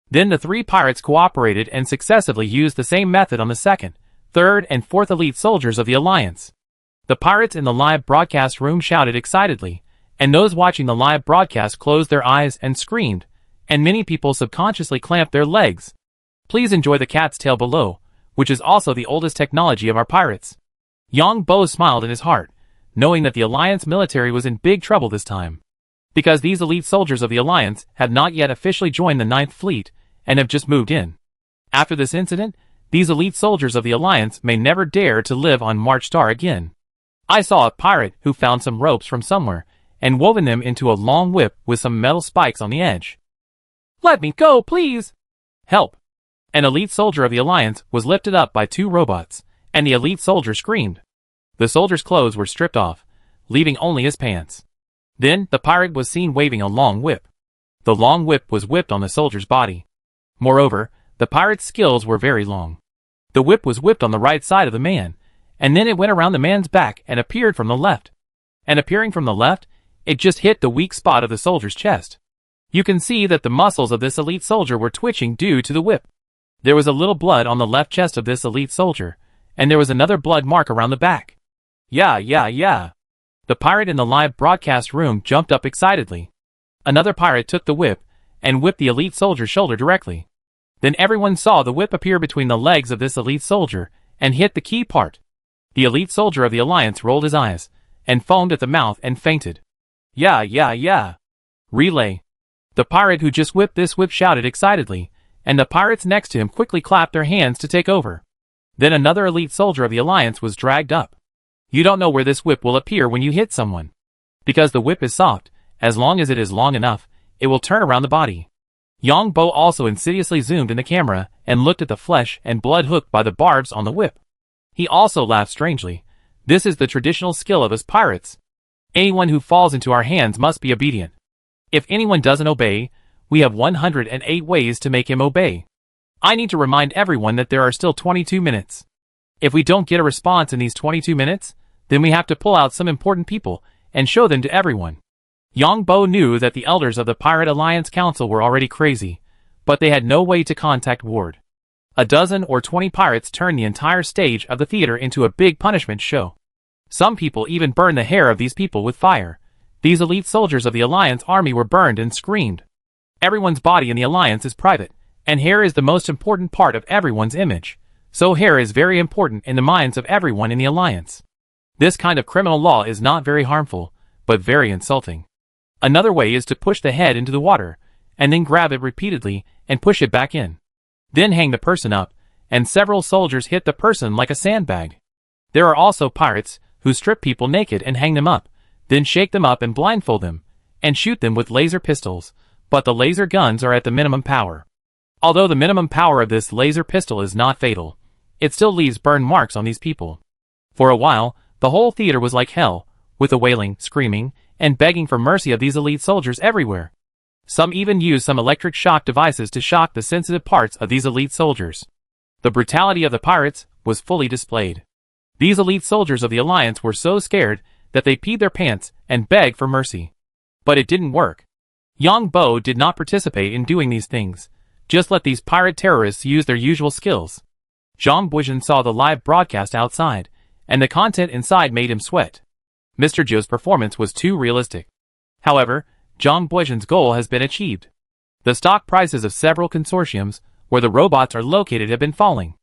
Then the three pirates cooperated and successively used the same method on the second, third, and fourth elite soldiers of the Alliance. The pirates in the live broadcast room shouted excitedly, and those watching the live broadcast closed their eyes and screamed, and many people subconsciously clamped their legs. Please enjoy the cat's tail below, which is also the oldest technology of our pirates. Yang Bo smiled in his heart, knowing that the Alliance military was in big trouble this time. Because these elite soldiers of the Alliance had not yet officially joined the Ninth Fleet, and have just moved in. After this incident, these elite soldiers of the Alliance may never dare to live on March Star again. I saw a pirate who found some ropes from somewhere, and woven them into a long whip with some metal spikes on the edge. "Let me go, please! Help!" An elite soldier of the Alliance was lifted up by two robots, and the elite soldier screamed. The soldier's clothes were stripped off, leaving only his pants. Then the pirate was seen waving a long whip. The long whip was whipped on the soldier's body. Moreover, the pirate's skills were very long. The whip was whipped on the right side of the man, and then it went around the man's back and appeared from the left. And appearing from the left, it just hit the weak spot of the soldier's chest. You can see that the muscles of this elite soldier were twitching due to the whip. There was a little blood on the left chest of this elite soldier, and there was another blood mark around the back. Yeah. The pirate in the live broadcast room jumped up excitedly. Another pirate took the whip and whipped the elite soldier's shoulder directly. Then everyone saw the whip appear between the legs of this elite soldier and hit the key part. The elite soldier of the Alliance rolled his eyes and foamed at the mouth and fainted. Yeah. Relay. The pirate who just whipped this whip shouted excitedly, and the pirates next to him quickly clapped their hands to take over. Then another elite soldier of the Alliance was dragged up. You don't know where this whip will appear when you hit someone. Because the whip is soft, as long as it is long enough, it will turn around the body. Yang Bo also insidiously zoomed in the camera and looked at the flesh and blood hooked by the barbs on the whip. He also laughed strangely. This is the traditional skill of us pirates. Anyone who falls into our hands must be obedient. If anyone doesn't obey, we have 108 ways to make him obey. I need to remind everyone that there are still 22 minutes. If we don't get a response in these 22 minutes, then we have to pull out some important people and show them to everyone. Yang Bo knew that the elders of the Pirate Alliance Council were already crazy, but they had no way to contact Ward. A dozen or 20 pirates turned the entire stage of the theater into a big punishment show. Some people even burned the hair of these people with fire. These elite soldiers of the Alliance army were burned and screamed. Everyone's body in the Alliance is private, and hair is the most important part of everyone's image, so hair is very important in the minds of everyone in the Alliance. This kind of criminal law is not very harmful, but very insulting. Another way is to push the head into the water, and then grab it repeatedly and push it back in. Then hang the person up, and several soldiers hit the person like a sandbag. There are also pirates who strip people naked and hang them up, then shake them up and blindfold them, and shoot them with laser pistols, but the laser guns are at the minimum power. Although the minimum power of this laser pistol is not fatal, it still leaves burn marks on these people. For a while, the whole theater was like hell, with the wailing, screaming, and begging for mercy of these elite soldiers everywhere. Some even used some electric shock devices to shock the sensitive parts of these elite soldiers. The brutality of the pirates was fully displayed. These elite soldiers of the Alliance were so scared that they peed their pants and begged for mercy. But it didn't work. Yang Bo did not participate in doing these things. Just let these pirate terrorists use their usual skills. Zhang Buizhen saw the live broadcast outside, and the content inside made him sweat. Mr. Zhou's performance was too realistic. However, Zhang Buizhen's goal has been achieved. The stock prices of several consortiums, where the robots are located, have been falling.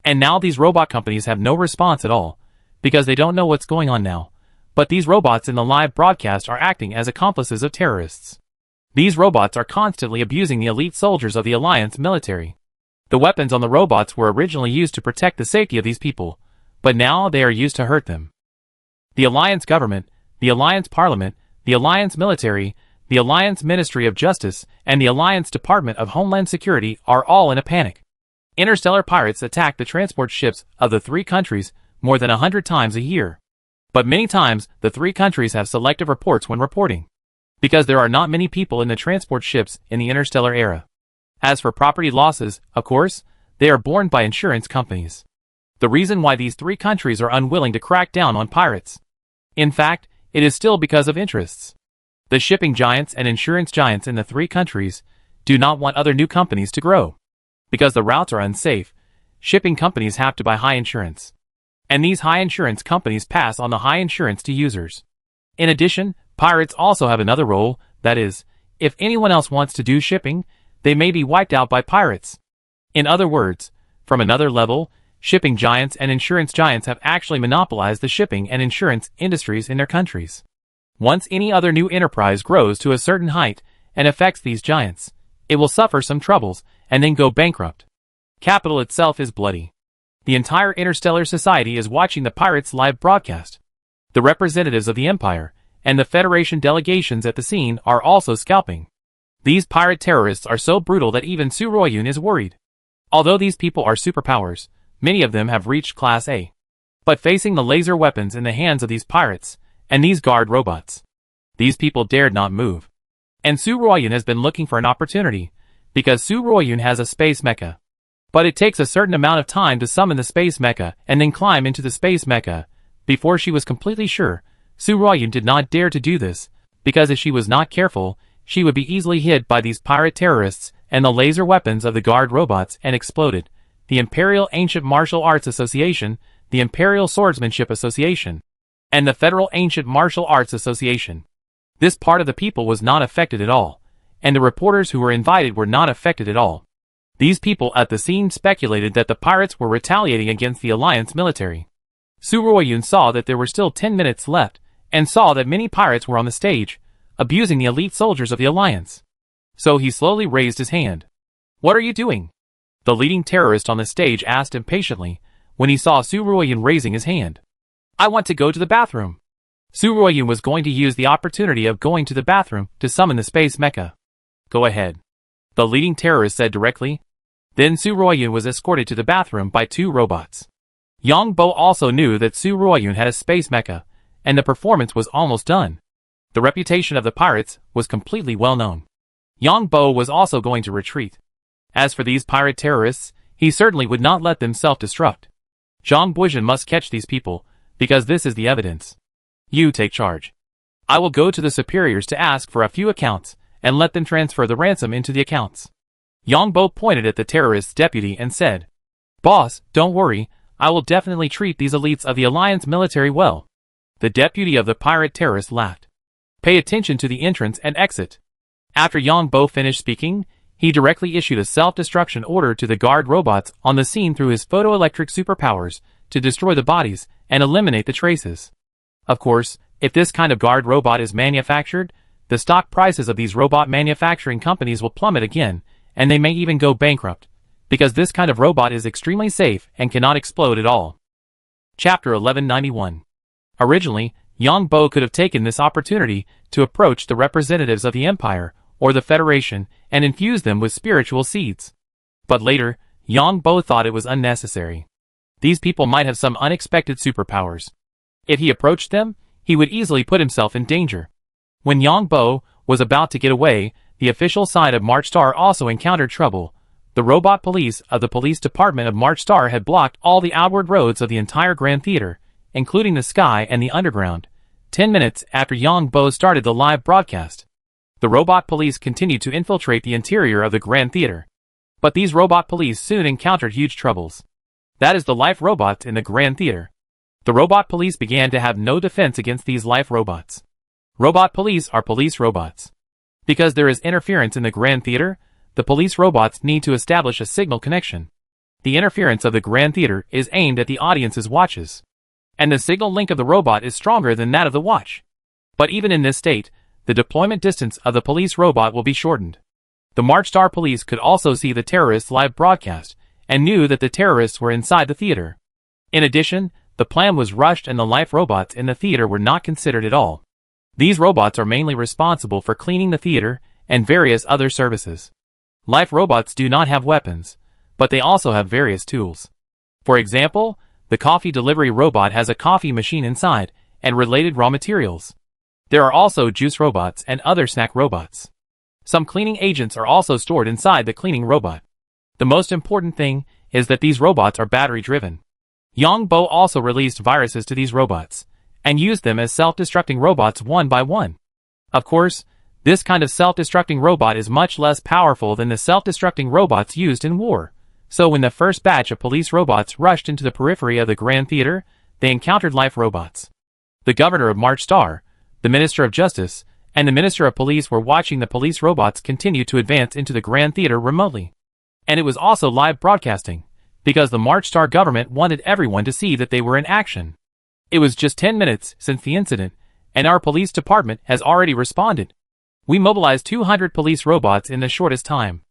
And now these robot companies have no response at all, because they don't know what's going on now. But these robots in the live broadcast are acting as accomplices of terrorists. These robots are constantly abusing the elite soldiers of the Alliance military. The weapons on the robots were originally used to protect the safety of these people, but now they are used to hurt them. The Alliance government, the Alliance Parliament, the Alliance military, the Alliance Ministry of Justice, and the Alliance Department of Homeland Security are all in a panic. Interstellar pirates attack the transport ships of the three countries more than 100 times a year. But many times, the three countries have selective reports when reporting, because there are not many people in the transport ships in the interstellar era. As for property losses, of course, they are borne by insurance companies. The reason why these three countries are unwilling to crack down on pirates. In fact, it is still because of interests. The shipping giants and insurance giants in the three countries do not want other new companies to grow. Because the routes are unsafe, shipping companies have to buy high insurance. And these high insurance companies pass on the high insurance to users. In addition, pirates also have another role, that is, if anyone else wants to do shipping, they may be wiped out by pirates. In other words, from another level, shipping giants and insurance giants have actually monopolized the shipping and insurance industries in their countries. Once any other new enterprise grows to a certain height and affects these giants, it will suffer some troubles and then go bankrupt. Capital itself is bloody. The entire interstellar society is watching the pirates' live broadcast. The representatives of the Empire and the Federation delegations at the scene are also scalping. These pirate terrorists are so brutal that even Su Royun is worried. Although these people are superpowers, many of them have reached Class A. But facing the laser weapons in the hands of these pirates and these guard robots, these people dared not move. And Su Royun has been looking for an opportunity, because Su Royun has a space mecha. But it takes a certain amount of time to summon the space mecha and then climb into the space mecha. Before she was completely sure, Su Royun did not dare to do this, because if she was not careful, she would be easily hit by these pirate terrorists and the laser weapons of the guard robots and exploded. The Imperial Ancient Martial Arts Association, the Imperial Swordsmanship Association, and the Federal Ancient Martial Arts Association. This part of the people was not affected at all, and the reporters who were invited were not affected at all. These people at the scene speculated that the pirates were retaliating against the Alliance military. Su Royun saw that there were still 10 minutes left, and saw that many pirates were on the stage, abusing the elite soldiers of the Alliance. So he slowly raised his hand. "What are you doing?" the leading terrorist on the stage asked impatiently, when he saw Su Royun raising his hand. "I want to go to the bathroom." Su Royun was going to use the opportunity of going to the bathroom to summon the space mecha. "Go ahead," the leading terrorist said directly. Then Su Royun was escorted to the bathroom by 2 robots. Yang Bo also knew that Su Royun had a space mecha, and the performance was almost done. The reputation of the pirates was completely well known. Yang Bo was also going to retreat. As for these pirate terrorists, he certainly would not let them self-destruct. Zhang Buizhen must catch these people, because this is the evidence. You take charge. I will go to the superiors to ask for a few accounts, and let them transfer the ransom into the accounts. Yang Bo pointed at the terrorist's deputy and said, "Boss, don't worry, I will definitely treat these elites of the Alliance military well." The deputy of the pirate terrorist laughed. "Pay attention to the entrance and exit." After Yang Bo finished speaking, he directly issued a self-destruction order to the guard robots on the scene through his photoelectric superpowers to destroy the bodies and eliminate the traces. Of course, if this kind of guard robot is manufactured, the stock prices of these robot manufacturing companies will plummet again, and they may even go bankrupt, because this kind of robot is extremely safe and cannot explode at all. Chapter 1191. Originally, Yang Bo could have taken this opportunity to approach the representatives of the Empire or the Federation and infuse them with spiritual seeds. But later, Yang Bo thought it was unnecessary. These people might have some unexpected superpowers. If he approached them, he would easily put himself in danger. When Yang Bo was about to get away, the official side of March Star also encountered trouble. The robot police of the police department of March Star had blocked all the outward roads of the entire Grand Theater, including the sky and the underground. 10 minutes after Yang Bo started the live broadcast, the robot police continued to infiltrate the interior of the Grand Theater. But these robot police soon encountered huge troubles. That is the life robots in the Grand Theater. The robot police began to have no defense against these life robots. Robot police are police robots. Because there is interference in the Grand Theater, the police robots need to establish a signal connection. The interference of the Grand Theater is aimed at the audience's watches, and the signal link of the robot is stronger than that of the watch. But even in this state, the deployment distance of the police robot will be shortened. The March Star police could also see the terrorists' live broadcast, and knew that the terrorists were inside the theater. In addition, the plan was rushed and the life robots in the theater were not considered at all. These robots are mainly responsible for cleaning the theater and various other services. Life robots do not have weapons, but they also have various tools. For example, the coffee delivery robot has a coffee machine inside and related raw materials. There are also juice robots and other snack robots. Some cleaning agents are also stored inside the cleaning robot. The most important thing is that these robots are battery-driven. Yang Bo also released viruses to these robots, and used them as self-destructing robots one by one. Of course, this kind of self-destructing robot is much less powerful than the self-destructing robots used in war. So when the first batch of police robots rushed into the periphery of the Grand Theater, they encountered life robots. The governor of March Star, the Minister of Justice, and the Minister of Police were watching the police robots continue to advance into the Grand Theater remotely. And it was also live broadcasting, because the March Star government wanted everyone to see that they were in action. It was just 10 minutes since the incident, and our police department has already responded. We mobilized 200 police robots in the shortest time.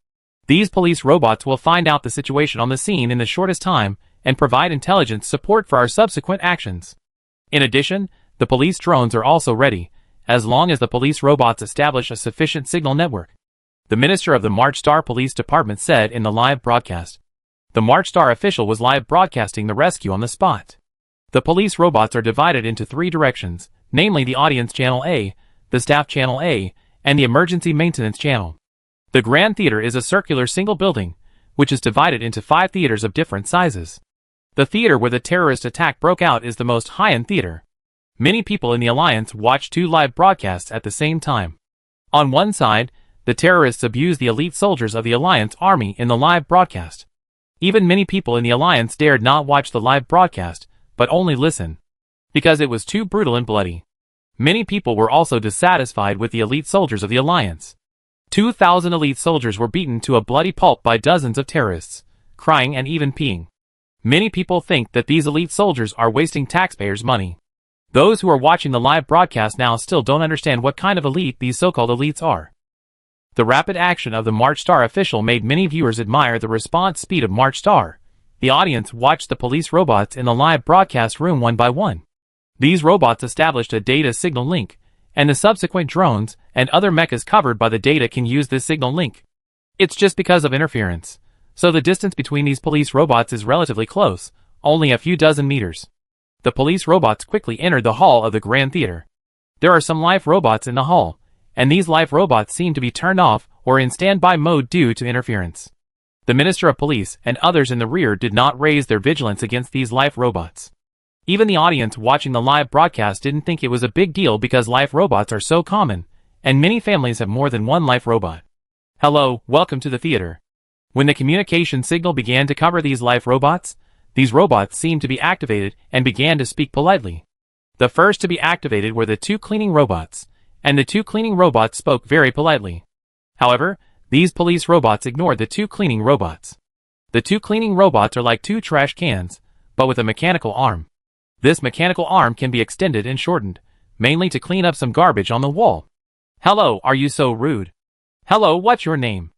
These police robots will find out the situation on the scene in the shortest time and provide intelligence support for our subsequent actions. In addition, the police drones are also ready, as long as the police robots establish a sufficient signal network. The minister of the March Star Police Department said in the live broadcast. The March Star official was live broadcasting the rescue on the spot. The police robots are divided into 3 directions, namely the audience channel A, the staff channel A, and the emergency maintenance channel. The Grand Theater is a circular single building, which is divided into 5 theaters of different sizes. The theater where the terrorist attack broke out is the most high-end theater. Many people in the Alliance watched 2 live broadcasts at the same time. On one side, the terrorists abused the elite soldiers of the Alliance army in the live broadcast. Even many people in the Alliance dared not watch the live broadcast, but only listen, because it was too brutal and bloody. Many people were also dissatisfied with the elite soldiers of the Alliance. 2,000 elite soldiers were beaten to a bloody pulp by dozens of terrorists, crying and even peeing. Many people think that these elite soldiers are wasting taxpayers' money. Those who are watching the live broadcast now still don't understand what kind of elite these so-called elites are. The rapid action of the March Star official made many viewers admire the response speed of March Star. The audience watched the police robots in the live broadcast room one by one. These robots established a data signal link, and the subsequent drones and other mechas covered by the data can use this signal link. It's just because of interference, so the distance between these police robots is relatively close, only a few dozen meters. The police robots quickly entered the hall of the Grand Theater. There are some live robots in the hall, and these live robots seem to be turned off or in standby mode due to interference. The Minister of Police and others in the rear did not raise their vigilance against these live robots. Even the audience watching the live broadcast didn't think it was a big deal because live robots are so common, and many families have more than one live robot. Hello, welcome to the theater. When the communication signal began to cover these live robots, these robots seemed to be activated and began to speak politely. The first to be activated were the 2 cleaning robots, and the 2 cleaning robots spoke very politely. However, these police robots ignored the 2 cleaning robots. The 2 cleaning robots are like 2 trash cans, but with a mechanical arm. This mechanical arm can be extended and shortened, mainly to clean up some garbage on the wall. Hello, are you so rude? Hello, what's your name?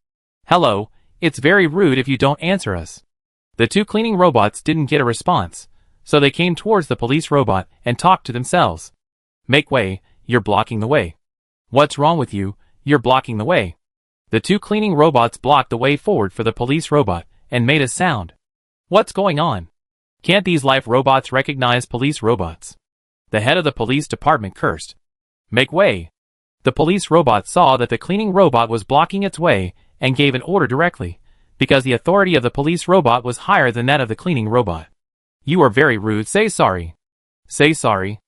Hello, it's very rude if you don't answer us. The 2 cleaning robots didn't get a response, so they came towards the police robot and talked to themselves. Make way, you're blocking the way. What's wrong with you, you're blocking the way. The 2 cleaning robots blocked the way forward for the police robot and made a sound. What's going on? Can't these live robots recognize police robots? The head of the police department cursed. Make way. The police robot saw that the cleaning robot was blocking its way and gave an order directly, because the authority of the police robot was higher than that of the cleaning robot. You are very rude, say sorry. Say sorry.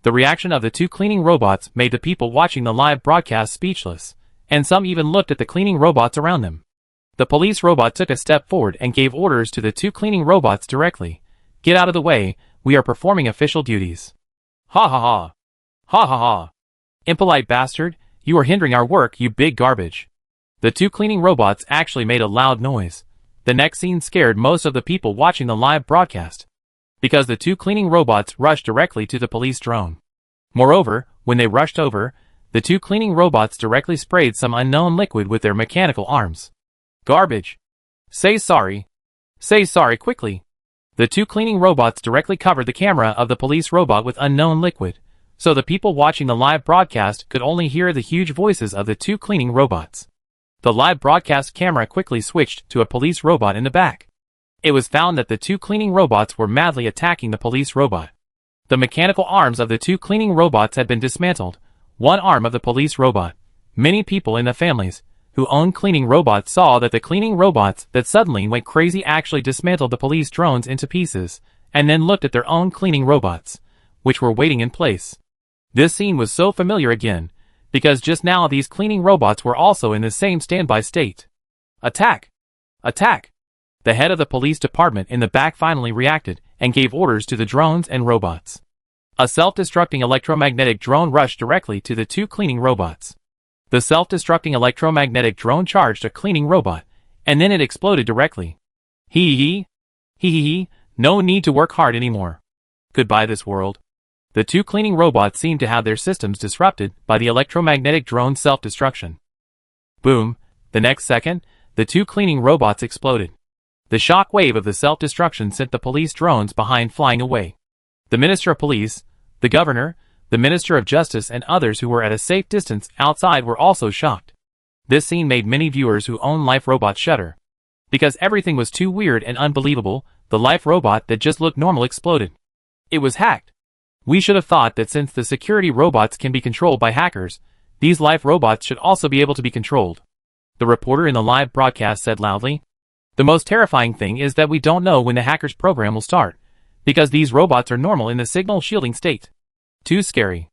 The reaction of the 2 cleaning robots made the people watching the live broadcast speechless, and some even looked at the cleaning robots around them. The police robot took a step forward and gave orders to the 2 cleaning robots directly. Get out of the way, we are performing official duties. Ha ha ha. Ha ha ha. Impolite bastard, you are hindering our work, you big garbage. The 2 cleaning robots actually made a loud noise. The next scene scared most of the people watching the live broadcast, because the 2 cleaning robots rushed directly to the police drone. Moreover, when they rushed over, the 2 cleaning robots directly sprayed some unknown liquid with their mechanical arms. Garbage. Say sorry. Say sorry quickly. The 2 cleaning robots directly covered the camera of the police robot with unknown liquid, so the people watching the live broadcast could only hear the huge voices of the 2 cleaning robots. The live broadcast camera quickly switched to a police robot in the back. It was found that the 2 cleaning robots were madly attacking the police robot. The mechanical arms of the 2 cleaning robots had been dismantled. One arm of the police robot. Many people in the families who own cleaning robots saw that the cleaning robots that suddenly went crazy actually dismantled the police drones into pieces, and then looked at their own cleaning robots, which were waiting in place. This scene was so familiar again, because just now these cleaning robots were also in the same standby state. Attack! Attack! The head of the police department in the back finally reacted and gave orders to the drones and robots. A self-destructing electromagnetic drone rushed directly to the 2 cleaning robots. The self-destructing electromagnetic drone charged a cleaning robot, and then it exploded directly. Hee hee! Hee hee hee, no need to work hard anymore. Goodbye this world. The two cleaning robots seemed to have their systems disrupted by the electromagnetic drone's self-destruction. Boom, the next second, the two cleaning robots exploded. The shock wave of the self-destruction sent the police drones behind flying away. The Minister of Police, the Governor, the Minister of Justice and others who were at a safe distance outside were also shocked. This scene made many viewers who own life robots shudder. Because everything was too weird and unbelievable, the life robot that just looked normal exploded. It was hacked. We should have thought that since the security robots can be controlled by hackers, these life robots should also be able to be controlled. The reporter in the live broadcast said loudly. The most terrifying thing is that we don't know when the hacker's program will start, because these robots are normal in the signal shielding state. Too scary.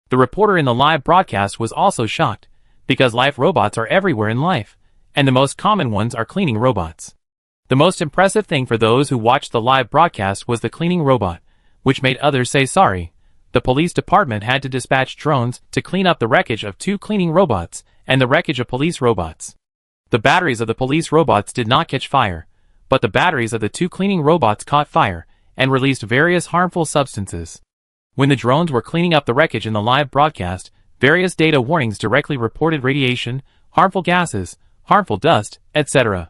The reporter in the live broadcast was also shocked, because life robots are everywhere in life, and the most common ones are cleaning robots. The most impressive thing for those who watched the live broadcast was the cleaning robot, which made others say sorry. The police department had to dispatch drones to clean up the wreckage of two cleaning robots and the wreckage of police robots. The batteries of the police robots did not catch fire, but the batteries of the two cleaning robots caught fire and released various harmful substances. When the drones were cleaning up the wreckage in the live broadcast, various data warnings directly reported radiation, harmful gases, harmful dust, etc.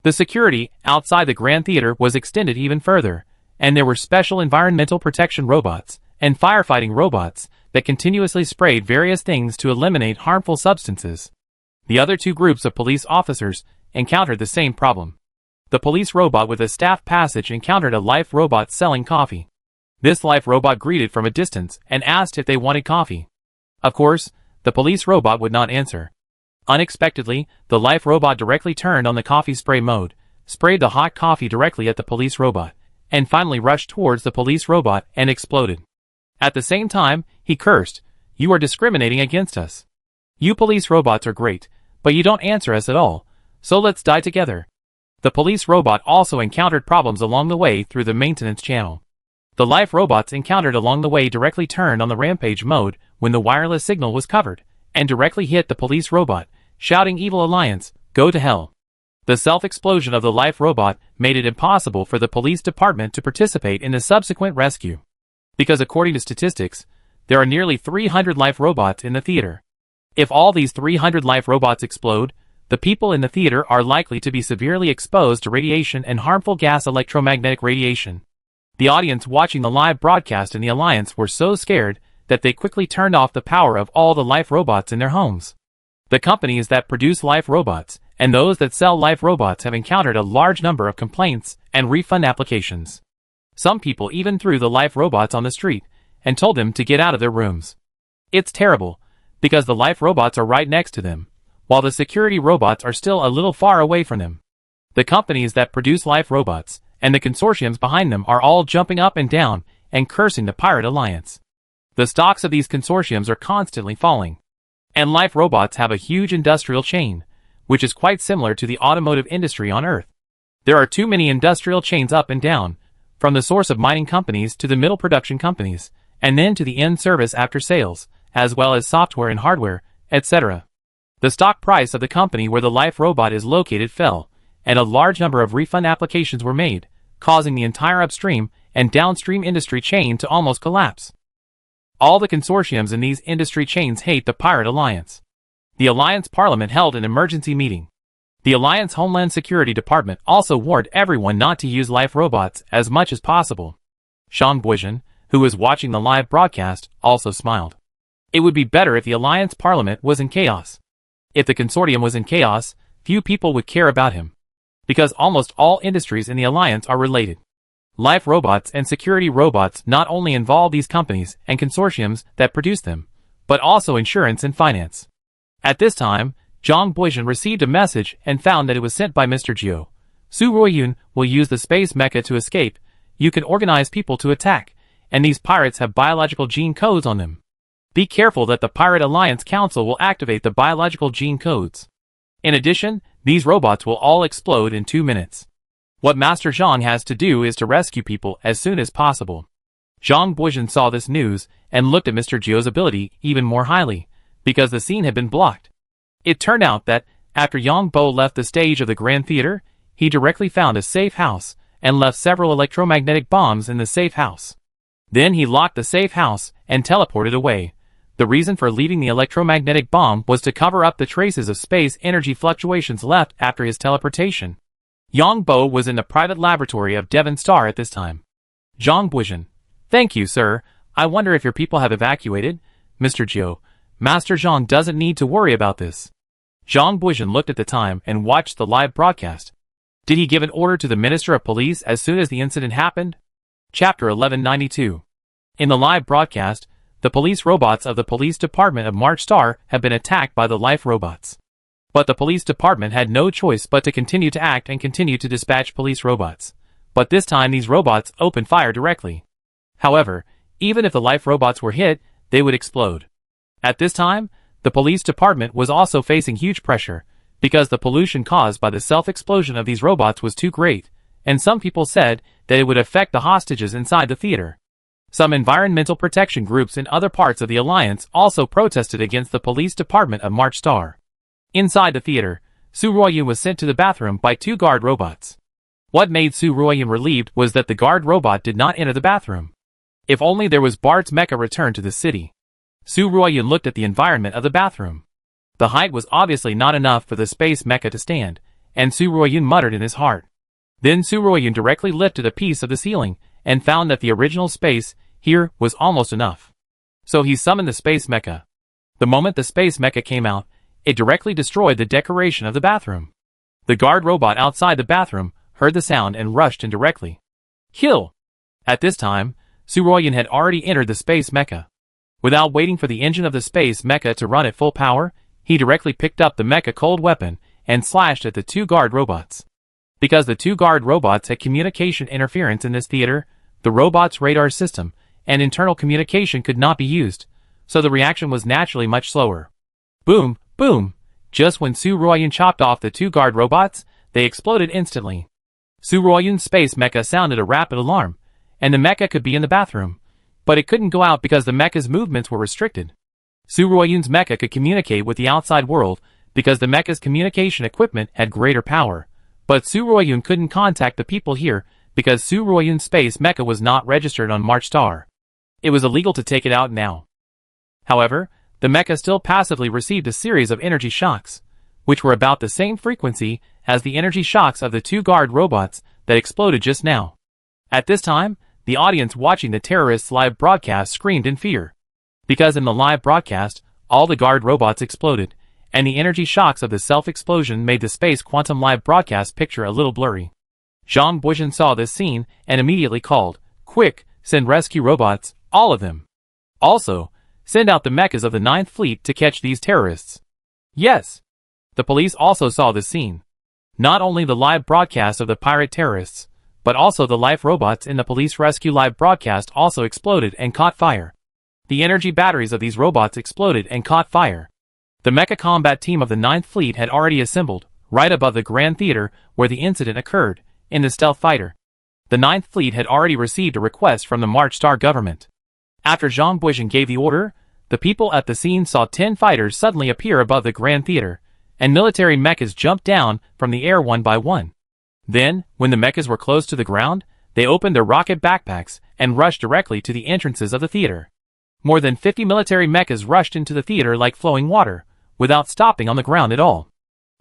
The security outside the Grand Theater was extended even further, and there were special environmental protection robots and firefighting robots that continuously sprayed various things to eliminate harmful substances. The other two groups of police officers encountered the same problem. The police robot with a staff passage encountered a life robot selling coffee. This life robot greeted from a distance and asked if they wanted coffee. Of course, the police robot would not answer. Unexpectedly, the life robot directly turned on the coffee spray mode, sprayed the hot coffee directly at the police robot, and finally rushed towards the police robot and exploded. At the same time, he cursed, "You are discriminating against us. You police robots are great, but you don't answer us at all, so let's die together." The police robot also encountered problems along the way through the maintenance channel. The life robots encountered along the way directly turned on the rampage mode when the wireless signal was covered, and directly hit the police robot, shouting "Evil Alliance, go to hell." The self-explosion of the life robot made it impossible for the police department to participate in the subsequent rescue. Because according to statistics, there are nearly 300 life robots in the theater. If all these 300 life robots explode, the people in the theater are likely to be severely exposed to radiation and harmful gas electromagnetic radiation. The audience watching the live broadcast in the Alliance were so scared that they quickly turned off the power of all the life robots in their homes. The companies that produce life robots and those that sell life robots have encountered a large number of complaints and refund applications. Some people even threw the life robots on the street and told them to get out of their rooms. It's terrible, because the life robots are right next to them, while the security robots are still a little far away from them. The companies that produce life robots and the consortiums behind them are all jumping up and down and cursing the Pirate Alliance. The stocks of these consortiums are constantly falling. And life robots have a huge industrial chain, which is quite similar to the automotive industry on Earth. There are too many industrial chains up and down, from the source of mining companies to the middle production companies, and then to the end service after sales, as well as software and hardware, etc. The stock price of the company where the life robot is located fell, and a large number of refund applications were made, causing the entire upstream and downstream industry chain to almost collapse. All the consortiums in these industry chains hate the Pirate Alliance. The Alliance Parliament held an emergency meeting. The Alliance Homeland Security Department also warned everyone not to use life robots as much as possible. Jean Boygen, who was watching the live broadcast, also smiled. It would be better if the Alliance Parliament was in chaos. If the consortium was in chaos, few people would care about him. Because almost all industries in the Alliance are related. Life robots and security robots not only involve these companies and consortiums that produce them, but also insurance and finance. At this time, Zhang Boyjan received a message and found that it was sent by Mr. Jiu. Su Ruoyun will use the space mecha to escape. You can organize people to attack, and these pirates have biological gene codes on them. Be careful that the Pirate Alliance Council will activate the biological gene codes. In addition, these robots will all explode in 2 minutes. What Master Zhang has to do is to rescue people as soon as possible. Zhang Boyjan saw this news and looked at Mr. Jiu's ability even more highly, because the scene had been blocked. It turned out that, after Yang Bo left the stage of the Grand Theater, he directly found a safe house and left several electromagnetic bombs in the safe house. Then he locked the safe house and teleported away. The reason for leaving the electromagnetic bomb was to cover up the traces of space energy fluctuations left after his teleportation. Yang Bo was in the private laboratory of Devon Star at this time. Zhang Buizhen. Thank you, sir. I wonder if your people have evacuated? Mr. Jiu, Master Zhang doesn't need to worry about this. Zhang Buizhen looked at the time and watched the live broadcast. Did he give an order to the Minister of Police as soon as the incident happened? Chapter 1192. In the live broadcast, the police robots of the police department of March Star have been attacked by the life robots. But the police department had no choice but to continue to act and continue to dispatch police robots. But this time these robots opened fire directly. However, even if the life robots were hit, they would explode. At this time, the police department was also facing huge pressure, because the pollution caused by the self-explosion of these robots was too great, and some people said that it would affect the hostages inside the theater. Some environmental protection groups in other parts of the Alliance also protested against the police department of March Star. Inside the theater, Su Ruoyun was sent to the bathroom by 2 guard robots. What made Su Ruoyun relieved was that the guard robot did not enter the bathroom. If only there was Bart's mecha returned to the city. Su Ruoyun looked at the environment of the bathroom. The height was obviously not enough for the space mecha to stand, and Su Ruoyun muttered in his heart. Then Su Ruoyun directly lifted a piece of the ceiling, and found that the original space here was almost enough. So he summoned the space mecha. The moment the space mecha came out, it directly destroyed the decoration of the bathroom. The guard robot outside the bathroom heard the sound and rushed in directly. Kill! At this time, Su Ruoyun had already entered the space mecha. Without waiting for the engine of the space mecha to run at full power, he directly picked up the mecha cold weapon and slashed at the 2 guard robots. Because the 2 guard robots had communication interference in this theater, the robot's radar system and internal communication could not be used, so the reaction was naturally much slower. Boom, boom! Just when Su Ruoyun chopped off the 2 guard robots, they exploded instantly. Su Ruoyun's space mecha sounded a rapid alarm, and the mecha could be in the bathroom, but it couldn't go out because the mecha's movements were restricted. Su Ruoyun's mecha could communicate with the outside world because the mecha's communication equipment had greater power, but Su Ruoyun couldn't contact the people here because Su Ruoyun's space mecha was not registered on March Star. It was illegal to take it out now. However, the mecha still passively received a series of energy shocks, which were about the same frequency as the energy shocks of the 2 guard robots that exploded just now. At this time, the audience watching the terrorists' live broadcast screamed in fear. Because in the live broadcast, all the guard robots exploded, and the energy shocks of the self-explosion made the space quantum live broadcast picture a little blurry. Zhang Buizhen saw this scene and immediately called, "Quick, send rescue robots, all of them. Also, send out the mechas of the 9th Fleet to catch these terrorists." Yes. The police also saw this scene. Not only the live broadcast of the pirate terrorists, but also the life robots in the police rescue live broadcast also exploded and caught fire. The energy batteries of these robots exploded and caught fire. The mecha combat team of the 9th Fleet had already assembled, right above the Grand Theater where the incident occurred, in the stealth fighter. The 9th Fleet had already received a request from the March Star government. After Zhang Buizhen gave the order, the people at the scene saw 10 fighters suddenly appear above the Grand Theater, and military mechas jumped down from the air one by one. Then, when the mechas were close to the ground, they opened their rocket backpacks and rushed directly to the entrances of the theater. More than 50 military mechas rushed into the theater like flowing water, without stopping on the ground at all.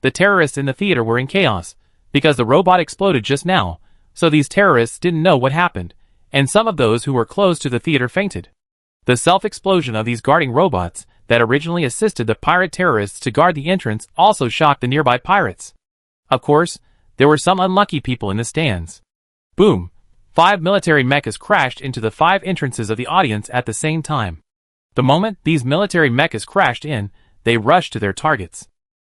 The terrorists in the theater were in chaos, because the robot exploded just now, so these terrorists didn't know what happened, and some of those who were close to the theater fainted. The self-explosion of these guarding robots that originally assisted the pirate terrorists to guard the entrance also shocked the nearby pirates. Of course, there were some unlucky people in the stands. Boom! 5 military mechas crashed into the 5 entrances of the audience at the same time. The moment these military mechas crashed in, they rushed to their targets.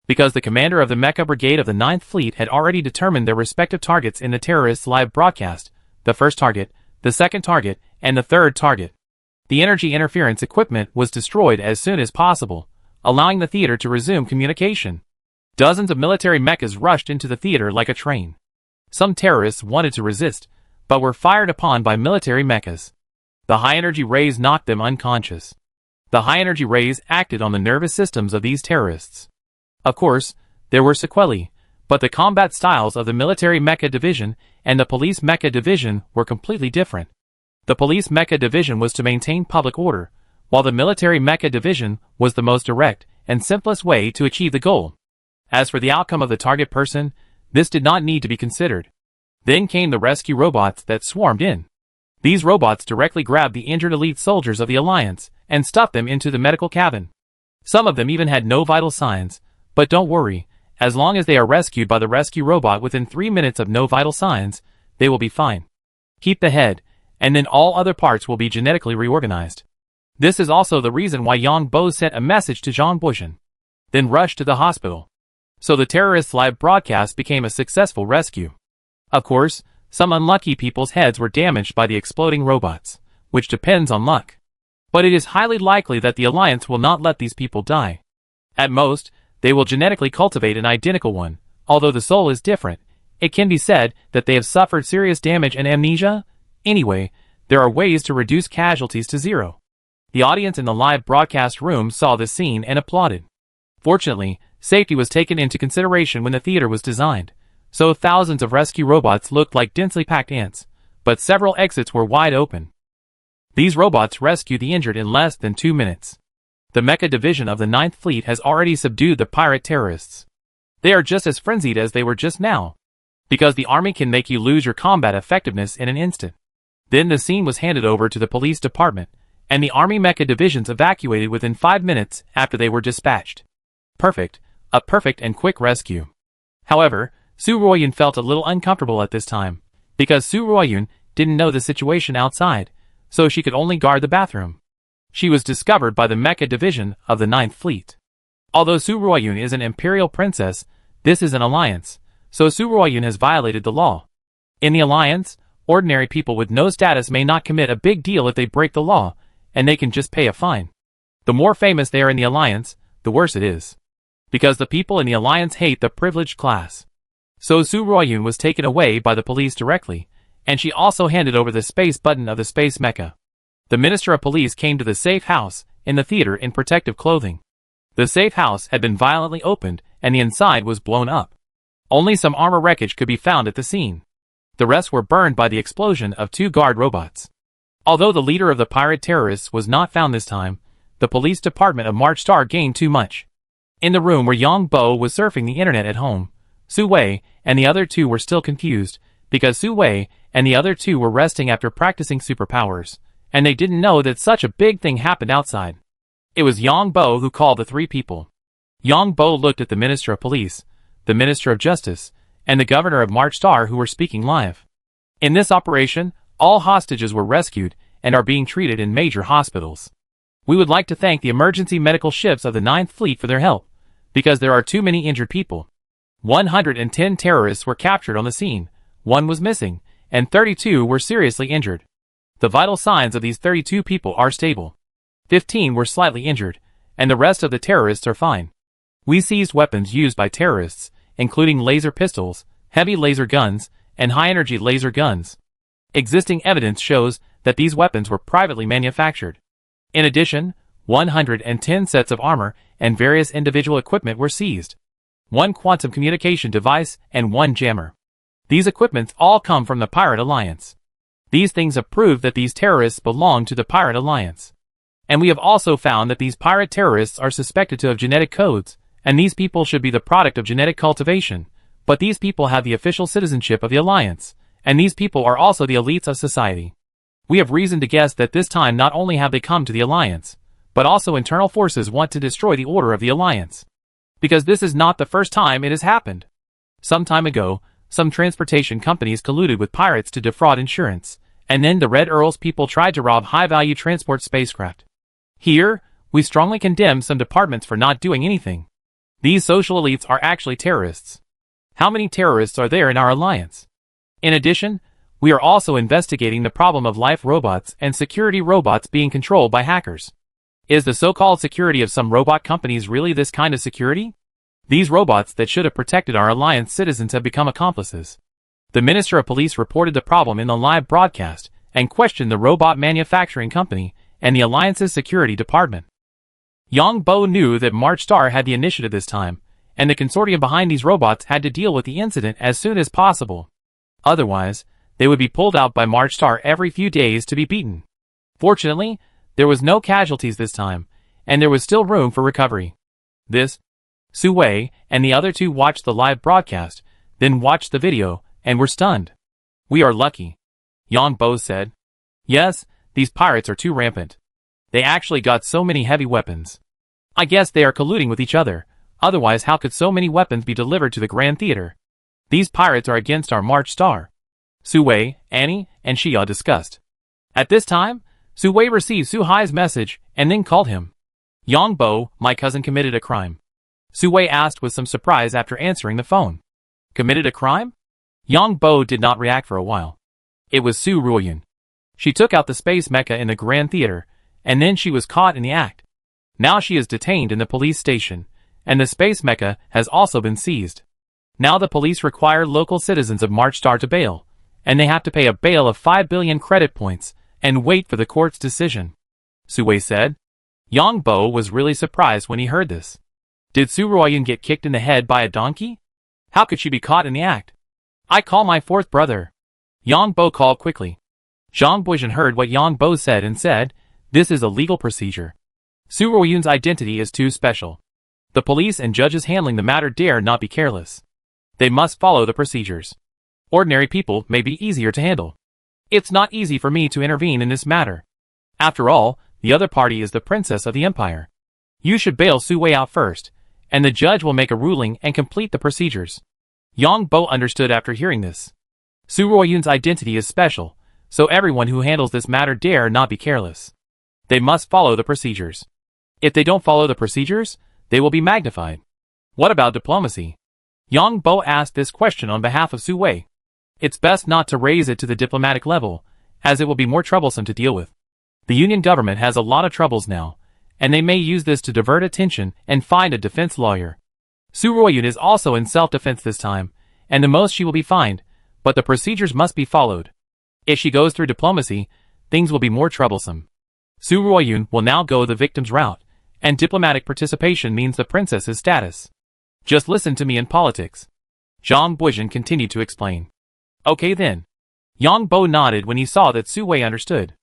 Because the commander of the Mecha Brigade of the 9th Fleet had already determined their respective targets in the terrorists' live broadcast, the first target, the second target, and the third target. The energy interference equipment was destroyed as soon as possible, allowing the theater to resume communication. Dozens of military mechas rushed into the theater like a train. Some terrorists wanted to resist, but were fired upon by military mechas. The high-energy rays knocked them unconscious. The high-energy rays acted on the nervous systems of these terrorists. Of course, there were sequelae, But the combat styles of the military mecha division and the police mecha division were completely different. The police mecha division was to maintain public order, while the military mecha division was the most direct and simplest way to achieve the goal. As for the outcome of the target person, this did not need to be considered. Then came the rescue robots that swarmed in. These robots directly grabbed the injured elite soldiers of the Alliance and stuffed them into the medical cabin. Some of them even had no vital signs, but don't worry, as long as they are rescued by the rescue robot within 3 minutes of no vital signs, they will be fine. Keep the head, and then all other parts will be genetically reorganized. This is also the reason why Yang Bo sent a message to Zhang Buishan, then rushed to the hospital. So the terrorists' live broadcast became a successful rescue. Of course, some unlucky people's heads were damaged by the exploding robots, which depends on luck. But it is highly likely that the Alliance will not let these people die. At most, they will genetically cultivate an identical one. Although the soul is different, it can be said that they have suffered serious damage and amnesia. Anyway, there are ways to reduce casualties to zero. The audience in the live broadcast room saw this scene and applauded. Fortunately, safety was taken into consideration when the theater was designed, so thousands of rescue robots looked like densely packed ants, but several exits were wide open. These robots rescued the injured in less than 2 minutes. The mecha division of the 9th Fleet has already subdued the pirate terrorists. They are just as frenzied as they were just now, because the army can make you lose your combat effectiveness in an instant. Then the scene was handed over to the police department, and the army mecha divisions evacuated within 5 minutes after they were dispatched. Perfect, a perfect and quick rescue. However, Su Ruoyun felt a little uncomfortable at this time, because Su Ruoyun didn't know the situation outside, so she could only guard the bathroom. She was discovered by the mecha division of the 9th Fleet. Although Su Ruoyun is an imperial princess, this is an alliance, so Su Ruoyun has violated the law. In the alliance, ordinary people with no status may not commit a big deal if they break the law, and they can just pay a fine. The more famous they are in the alliance, the worse it is, because the people in the alliance hate the privileged class. So Su Ruoyun was taken away by the police directly, and she also handed over the space button of the space mecha. The Minister of Police came to the safe house in the theater in protective clothing. The safe house had been violently opened and the inside was blown up. Only some armor wreckage could be found at the scene. The rest were burned by the explosion of 2 guard robots. Although the leader of the pirate terrorists was not found this time, the police department of March Star gained too much. In the room where Yang Bo was surfing the internet at home, Su Wei and the other 2 were still confused, because Su Wei and the other 2 were resting after practicing superpowers, and they didn't know that such a big thing happened outside. It was Yang Bo who called the 3 people. Yang Bo looked at the Minister of Police, the Minister of Justice, and the Governor of March Star who were speaking live. In this operation, all hostages were rescued and are being treated in major hospitals. We would like to thank the emergency medical ships of the 9th Fleet for their help, because there are too many injured people. 110 terrorists were captured on the scene, 1 was missing, and 32 were seriously injured. The vital signs of these 32 people are stable. 15 were slightly injured, and the rest of the terrorists are fine. We seized weapons used by terrorists, including laser pistols, heavy laser guns, and high-energy laser guns. Existing evidence shows that these weapons were privately manufactured. In addition, 110 sets of armor and various individual equipment were seized. 1 quantum communication device and 1 jammer. These equipments all come from the Pirate Alliance. These things have proved that these terrorists belong to the Pirate Alliance. And we have also found that these pirate terrorists are suspected to have genetic codes, and these people should be the product of genetic cultivation, but these people have the official citizenship of the Alliance, and these people are also the elites of society. We have reason to guess that this time not only have they come to the Alliance, but also internal forces want to destroy the order of the Alliance. Because this is not the first time it has happened. Some time ago, some transportation companies colluded with pirates to defraud insurance, and then the Red Earl's people tried to rob high-value transport spacecraft. Here, we strongly condemn some departments for not doing anything. These social elites are actually terrorists. How many terrorists are there in our alliance? In addition, we are also investigating the problem of life robots and security robots being controlled by hackers. Is the so-called security of some robot companies really this kind of security? These robots that should have protected our alliance citizens have become accomplices. The Minister of Police reported the problem in the live broadcast and questioned the robot manufacturing company and the alliance's security department. Yang Bo knew that March Star had the initiative this time, and the consortium behind these robots had to deal with the incident as soon as possible. Otherwise, they would be pulled out by March Star every few days to be beaten. Fortunately, there was no casualties this time, and there was still room for recovery. Su Wei and the other two watched the live broadcast, then watched the video, and were stunned. "We are lucky," Yang Bo said. "Yes, these pirates are too rampant. They actually got so many heavy weapons. I guess they are colluding with each other, otherwise how could so many weapons be delivered to the Grand Theater? These pirates are against our March Star." Su Wei, Annie, and Xia discussed. At this time, Su Wei received Su Hai's message and then called him. "Yang Bo, my cousin committed a crime," Su Wei asked with some surprise after answering the phone. "Committed a crime?" Yang Bo did not react for a while. It was Su Ruoyun. She took out the space mecha in the Grand Theater, and then she was caught in the act. Now she is detained in the police station, and the space mecha has also been seized. Now the police require local citizens of March Star to bail, and they have to pay a bail of 5 billion credit points, and wait for the court's decision, Su Wei said. Yang Bo was really surprised when he heard this. Did Su Ruoyun get kicked in the head by a donkey? How could she be caught in the act? "I call my fourth brother," Yang Bo called quickly. Zhang Buizhen heard what Yang Bo said and said, "This is a legal procedure. Su Ruoyun's identity is too special. The police and judges handling the matter dare not be careless. They must follow the procedures. Ordinary people may be easier to handle. It's not easy for me to intervene in this matter. After all, the other party is the princess of the empire. You should bail Su Wei out first, and the judge will make a ruling and complete the procedures." Yang Bo understood after hearing this. Su Ruoyun's identity is special, so everyone who handles this matter dare not be careless. They must follow the procedures. If they don't follow the procedures, they will be magnified. What about diplomacy? Yang Bo asked this question on behalf of Su Wei. It's best not to raise it to the diplomatic level, as it will be more troublesome to deal with. The Union government has a lot of troubles now, and they may use this to divert attention and find a defense lawyer. Su Ruoyun is also in self-defense this time, and the most she will be fined, but the procedures must be followed. If she goes through diplomacy, things will be more troublesome. Su Ruoyun will now go the victim's route, and diplomatic participation means the princess's status. Just listen to me in politics. Zhang Buizhen continued to explain. Okay then. Yang Bo nodded when he saw that Su Wei understood.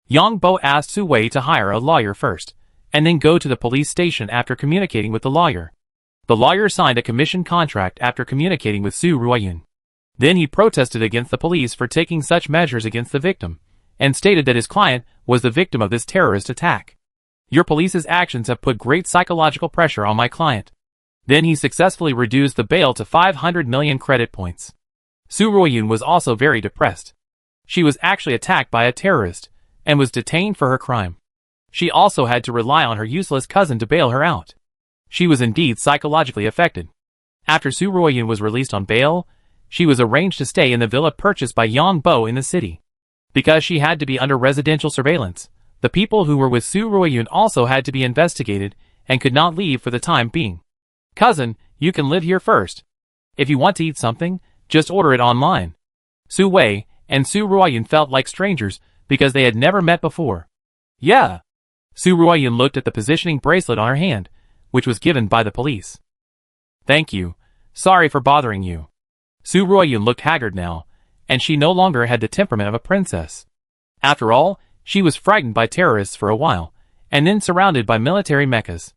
Yang Bo asked Su Wei to hire a lawyer first, and then go to the police station after communicating with the lawyer. The lawyer signed a commission contract after communicating with Su Ruoyun. Then he protested against the police for taking such measures against the victim, and stated that his client was the victim of this terrorist attack. Your police's actions have put great psychological pressure on my client. Then he successfully reduced the bail to 500 million credit points. Su Ruoyun was also very depressed. She was actually attacked by a terrorist, and was detained for her crime. She also had to rely on her useless cousin to bail her out. She was indeed psychologically affected. After Su Ruoyun was released on bail, she was arranged to stay in the villa purchased by Yang Bo in the city. Because she had to be under residential surveillance, the people who were with Su Ruoyun also had to be investigated and could not leave for the time being. Cousin, you can live here first. If you want to eat something, just order it online. Su Wei and Su Ruoyun felt like strangers because they had never met before. Yeah. Su Ruoyun looked at the positioning bracelet on her hand, which was given by the police. Thank you. Sorry for bothering you. Su Ruoyun looked haggard now, and she no longer had the temperament of a princess. After all, she was frightened by terrorists for a while, and then surrounded by military mechas.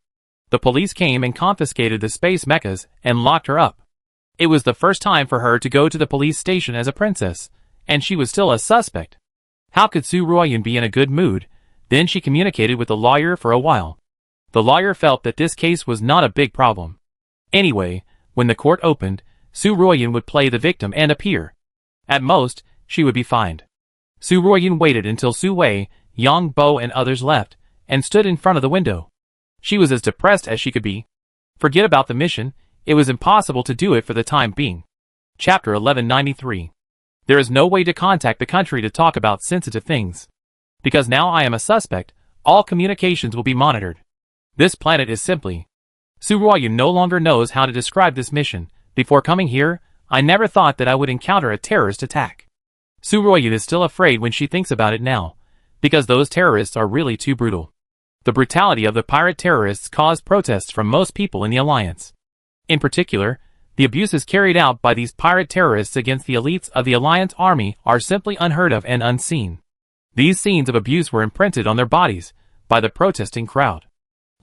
The police came and confiscated the space mechas and locked her up. It was the first time for her to go to the police station as a princess, and she was still a suspect. How could Su Ruoyun be in a good mood? Then she communicated with the lawyer for a while. The lawyer felt that this case was not a big problem. Anyway, when the court opened, Su Ruoyun would play the victim and appear. At most, she would be fined. Su Ruoyun waited until Su Wei, Yang Bo and others left, and stood in front of the window. She was as depressed as she could be. Forget about the mission, it was impossible to do it for the time being. Chapter 1193. There is no way to contact the country to talk about sensitive things. Because now I am a suspect, all communications will be monitored. This planet is simply... Su Ruoyun no longer knows how to describe this mission. Before coming here, I never thought that I would encounter a terrorist attack. Su Ruoyun is still afraid when she thinks about it now, because those terrorists are really too brutal. The brutality of the pirate terrorists caused protests from most people in the alliance. In particular, the abuses carried out by these pirate terrorists against the elites of the Alliance Army are simply unheard of and unseen. These scenes of abuse were imprinted on their bodies by the protesting crowd.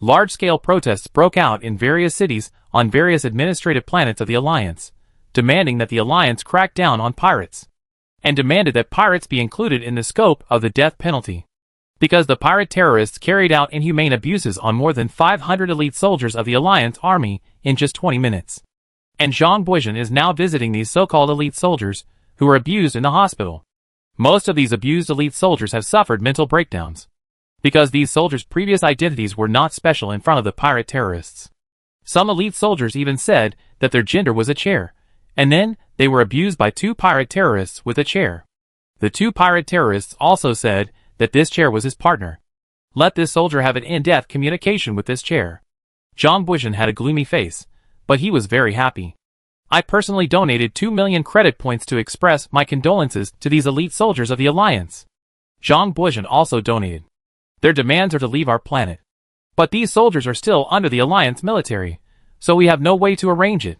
Large-scale protests broke out in various cities on various administrative planets of the Alliance, demanding that the Alliance crack down on pirates, and demanded that pirates be included in the scope of the death penalty. Because the pirate terrorists carried out inhumane abuses on more than 500 elite soldiers of the Alliance Army in just 20 minutes. And Zhang Buizhen is now visiting these so-called elite soldiers who were abused in the hospital. Most of these abused elite soldiers have suffered mental breakdowns, because these soldiers' previous identities were not special in front of the pirate terrorists. Some elite soldiers even said that their gender was a chair, and then they were abused by 2 pirate terrorists with a chair. The 2 pirate terrorists also said that this chair was his partner. Let this soldier have an in-depth communication with this chair. Zhang Buizhen had a gloomy face, but he was very happy. I personally donated 2 million credit points to express my condolences to these elite soldiers of the Alliance. Zhang Buizhen also donated. Their demands are to leave our planet. But these soldiers are still under the Alliance military, so we have no way to arrange it.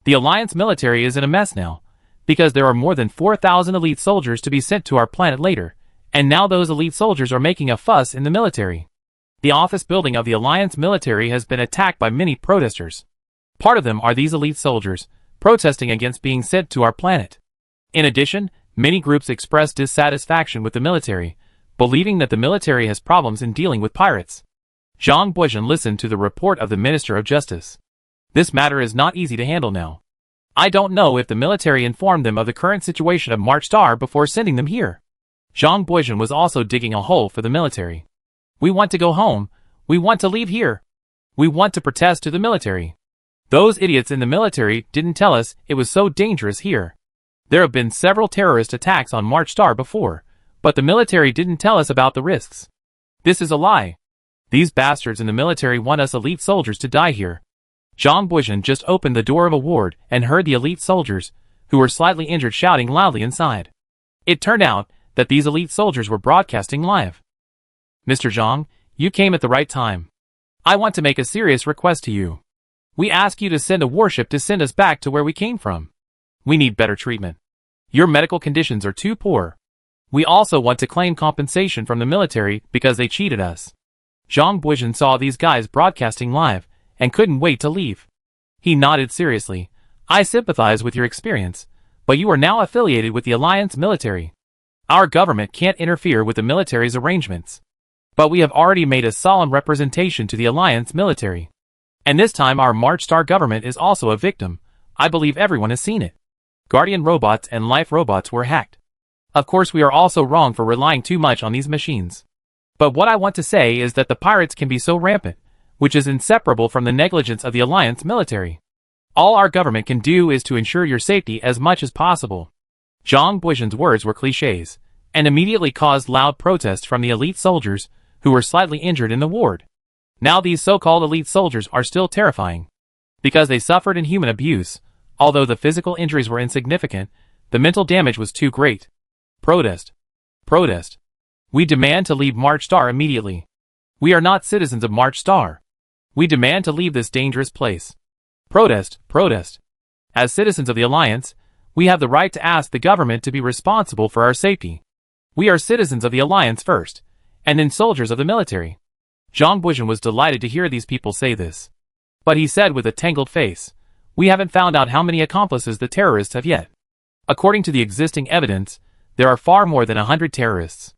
The Alliance military is in a mess now, because there are more than 4,000 elite soldiers to be sent to our planet later, and now those elite soldiers are making a fuss in the military. The office building of the Alliance military has been attacked by many protesters. Part of them are these elite soldiers, protesting against being sent to our planet. In addition, many groups express dissatisfaction with the military, believing that the military has problems in dealing with pirates. Zhang Buizhen listened to the report of the Minister of Justice. This matter is not easy to handle now. I don't know if the military informed them of the current situation of March Star before sending them here. Zhang Buizhen was also digging a hole for the military. We want to go home. We want to leave here. We want to protest to the military. Those idiots in the military didn't tell us it was so dangerous here. There have been several terrorist attacks on March Star before, but the military didn't tell us about the risks. This is a lie. These bastards in the military want us elite soldiers to die here. Zhang Buizhen just opened the door of a ward and heard the elite soldiers, who were slightly injured, shouting loudly inside. It turned out that these elite soldiers were broadcasting live. Mr. Zhang, you came at the right time. I want to make a serious request to you. We ask you to send a warship to send us back to where we came from. We need better treatment. Your medical conditions are too poor. We also want to claim compensation from the military because they cheated us. Zhang Buizhen saw these guys broadcasting live and couldn't wait to leave. He nodded seriously. I sympathize with your experience, but you are now affiliated with the Alliance military. Our government can't interfere with the military's arrangements. But we have already made a solemn representation to the Alliance military. And this time our March Star government is also a victim. I believe everyone has seen it. Guardian robots and life robots were hacked. Of course, we are also wrong for relying too much on these machines. But what I want to say is that the pirates can be so rampant, which is inseparable from the negligence of the Alliance military. All our government can do is to ensure your safety as much as possible. Zhang Buizhen's words were cliches, and immediately caused loud protests from the elite soldiers, who were slightly injured in the ward. Now these so-called elite soldiers are still terrifying. Because they suffered inhuman abuse, although the physical injuries were insignificant, the mental damage was too great. Protest. Protest. We demand to leave March Star immediately. We are not citizens of March Star. We demand to leave this dangerous place. Protest. Protest. As citizens of the Alliance, we have the right to ask the government to be responsible for our safety. We are citizens of the Alliance first, and then soldiers of the military. Zhang Buizhen was delighted to hear these people say this. But he said with a tangled face, we haven't found out how many accomplices the terrorists have yet. According to the existing evidence, there are far more than 100 terrorists.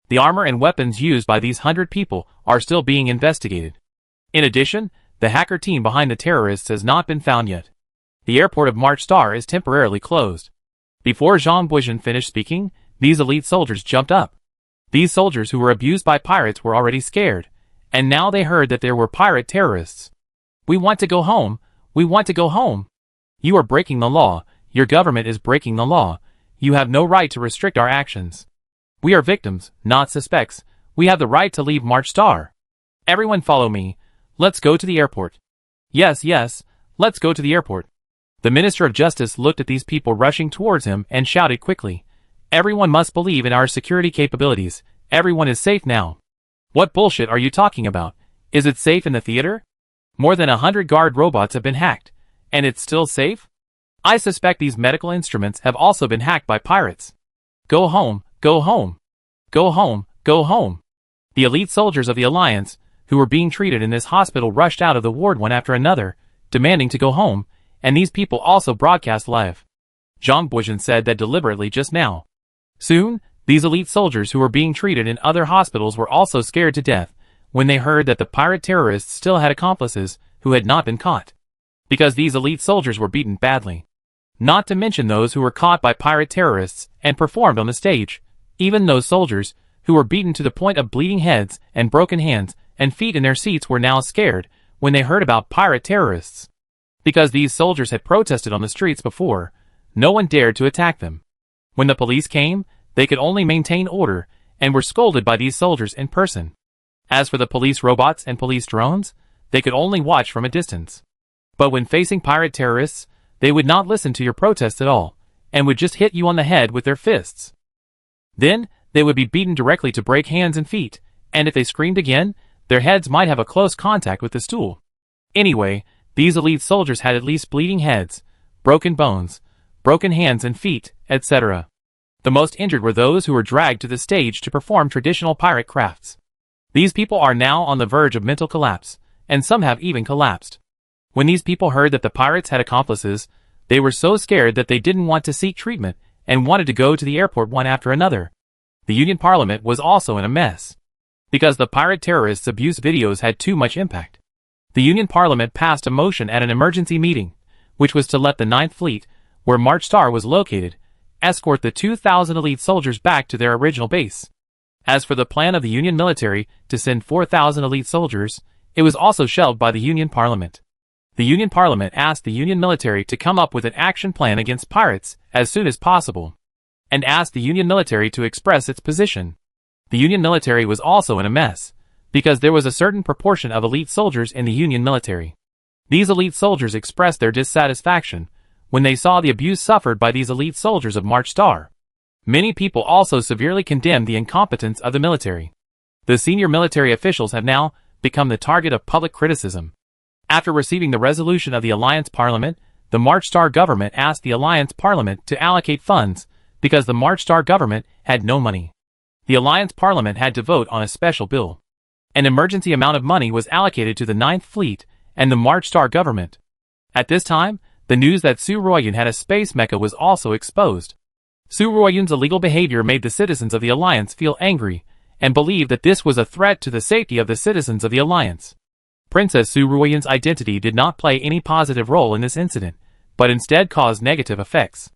The armor and weapons used by these 100 people are still being investigated. In addition, the hacker team behind the terrorists has not been found yet. The airport of March Star is temporarily closed. Before Zhang Buizhen finished speaking, these elite soldiers jumped up. These soldiers who were abused by pirates were already scared, and now they heard that there were pirate terrorists. We want to go home. We want to go home. You are breaking the law. Your government is breaking the law. You have no right to restrict our actions. We are victims, not suspects. We have the right to leave March Star. Everyone follow me. Let's go to the airport. Yes, yes, let's go to the airport. The Minister of Justice looked at these people rushing towards him and shouted quickly. Everyone must believe in our security capabilities. Everyone is safe now. What bullshit are you talking about? Is it safe in the theater? More than 100 guard robots have been hacked, And it's still safe? I suspect these medical instruments have also been hacked by pirates. Go home, go home. Go home, go home. The elite soldiers of the Alliance, who were being treated in this hospital, rushed out of the ward one after another, demanding to go home, and these people also broadcast live. Zhang Buizhen said that deliberately just now. Soon, these elite soldiers who were being treated in other hospitals were also scared to death when they heard that the pirate terrorists still had accomplices who had not been caught. Because these elite soldiers were beaten badly. Not to mention those who were caught by pirate terrorists and performed on the stage. Even those soldiers who were beaten to the point of bleeding heads and broken hands and feet in their seats were now scared when they heard about pirate terrorists. Because these soldiers had protested on the streets before, no one dared to attack them. When the police came, they could only maintain order and were scolded by these soldiers in person. As for the police robots and police drones, they could only watch from a distance. But when facing pirate terrorists, they would not listen to your protests at all, and would just hit you on the head with their fists. Then, they would be beaten directly to break hands and feet, and if they screamed again, their heads might have a close contact with the stool. Anyway, these elite soldiers had at least bleeding heads, broken bones, broken hands and feet, etc. The most injured were those who were dragged to the stage to perform traditional pirate crafts. These people are now on the verge of mental collapse, and some have even collapsed. When these people heard that the pirates had accomplices, they were so scared that they didn't want to seek treatment and wanted to go to the airport one after another. The Union Parliament was also in a mess. Because the pirate terrorists' abuse videos had too much impact. The Union Parliament passed a motion at an emergency meeting, which was to let the 9th Fleet, where March Star was located, escort the 2,000 elite soldiers back to their original base. As for the plan of the Union military to send 4,000 elite soldiers, it was also shelved by the Union Parliament. The Union Parliament asked the Union military to come up with an action plan against pirates as soon as possible, and asked the Union military to express its position. The Union military was also in a mess, because there was a certain proportion of elite soldiers in the Union military. These elite soldiers expressed their dissatisfaction when they saw the abuse suffered by these elite soldiers of March Star. Many people also severely condemned the incompetence of the military. The senior military officials have now become the target of public criticism. After receiving the resolution of the Alliance Parliament, the March Star government asked the Alliance Parliament to allocate funds because the March Star government had no money. The Alliance Parliament had to vote on a special bill. An emergency amount of money was allocated to the 9th Fleet and the March Star government. At this time, the news that Su Ruoyun had a space mecha was also exposed. Su Ruoyun's illegal behavior made the citizens of the Alliance feel angry and believed that this was a threat to the safety of the citizens of the Alliance. Princess Su Ruoyun's identity did not play any positive role in this incident, but instead caused negative effects.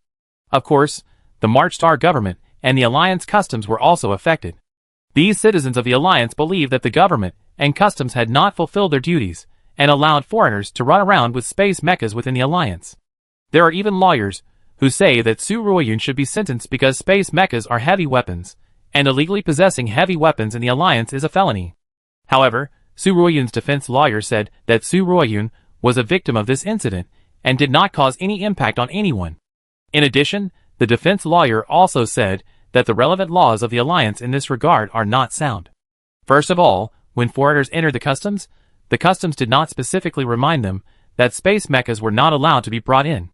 Of course, the March Star government and the Alliance customs were also affected. These citizens of the Alliance believed that the government and customs had not fulfilled their duties and allowed foreigners to run around with space mechas within the Alliance. There are even lawyers who say that Su Ruoyun should be sentenced because space mechas are heavy weapons, and illegally possessing heavy weapons in the Alliance is a felony. However, Su Ruoyun's defense lawyer said that Su Ruoyun was a victim of this incident and did not cause any impact on anyone. In addition, the defense lawyer also said that the relevant laws of the Alliance in this regard are not sound. First of all, when foreigners entered the customs did not specifically remind them that space mechas were not allowed to be brought in.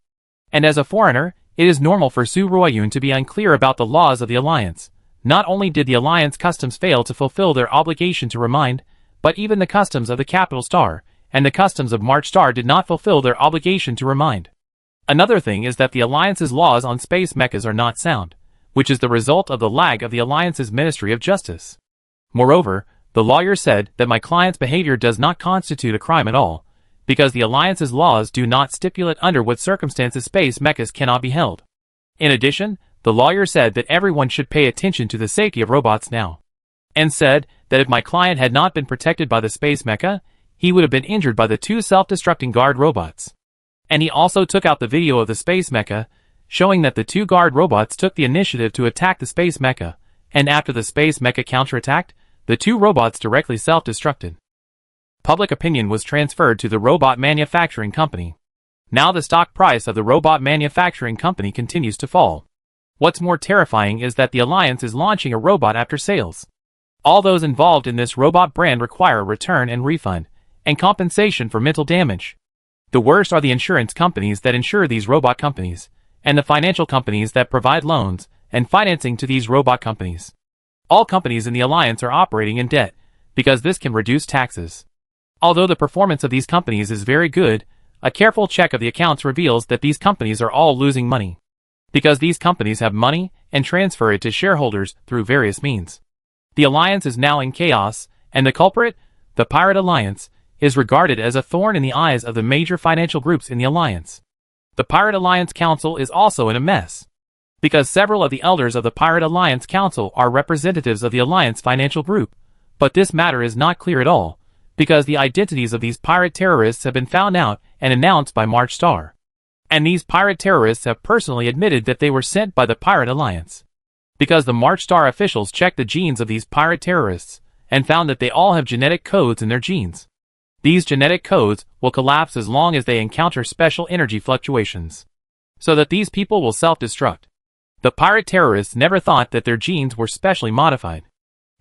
And as a foreigner, it is normal for Su Ruoyun to be unclear about the laws of the Alliance. Not only did the Alliance customs fail to fulfill their obligation to remind, but even the customs of the Capital Star and the customs of March Star did not fulfill their obligation to remind. Another thing is that the Alliance's laws on space mechas are not sound, which is the result of the lag of the Alliance's Ministry of Justice. Moreover, the lawyer said that my client's behavior does not constitute a crime at all, because the Alliance's laws do not stipulate under what circumstances space mechas cannot be held. In addition, the lawyer said that everyone should pay attention to the safety of robots now, and said that if my client had not been protected by the space mecha, he would have been injured by the 2 self-destructing guard robots. And he also took out the video of the space mecha, showing that the 2 guard robots took the initiative to attack the space mecha, and after the space mecha counterattacked, the 2 robots directly self-destructed. Public opinion was transferred to the robot manufacturing company. Now the stock price of the robot manufacturing company continues to fall. What's more terrifying is that the Alliance is launching a robot after sales. All those involved in this robot brand require a return and refund, and compensation for mental damage. The worst are the insurance companies that insure these robot companies, and the financial companies that provide loans and financing to these robot companies. All companies in the alliance are operating in debt, because this can reduce taxes. Although the performance of these companies is very good, a careful check of the accounts reveals that these companies are all losing money. Because these companies have money and transfer it to shareholders through various means. The alliance is now in chaos, and the culprit, the Pirate Alliance, is regarded as a thorn in the eyes of the major financial groups in the alliance. The Pirate Alliance Council is also in a mess. Because several of the elders of the Pirate Alliance Council are representatives of the alliance financial group, but this matter is not clear at all, because the identities of these pirate terrorists have been found out and announced by March Star. And these pirate terrorists have personally admitted that they were sent by the Pirate Alliance. Because the March Star officials checked the genes of these pirate terrorists, and found that they all have genetic codes in their genes. These genetic codes will collapse as long as they encounter special energy fluctuations. So that these people will self-destruct. The pirate terrorists never thought that their genes were specially modified.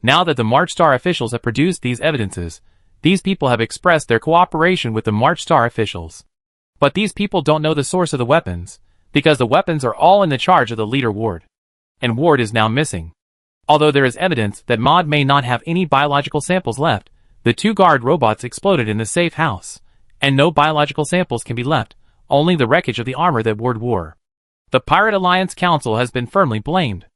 Now that the March Star officials have produced these evidences, these people have expressed their cooperation with the March Star officials. But these people don't know the source of the weapons, because the weapons are all in the charge of the leader Ward. And Ward is now missing. Although there is evidence that Maud may not have any biological samples left, the two guard robots exploded in the safe house, and no biological samples can be left, only the wreckage of the armor that Ward wore. The Pirate Alliance Council has been firmly blamed.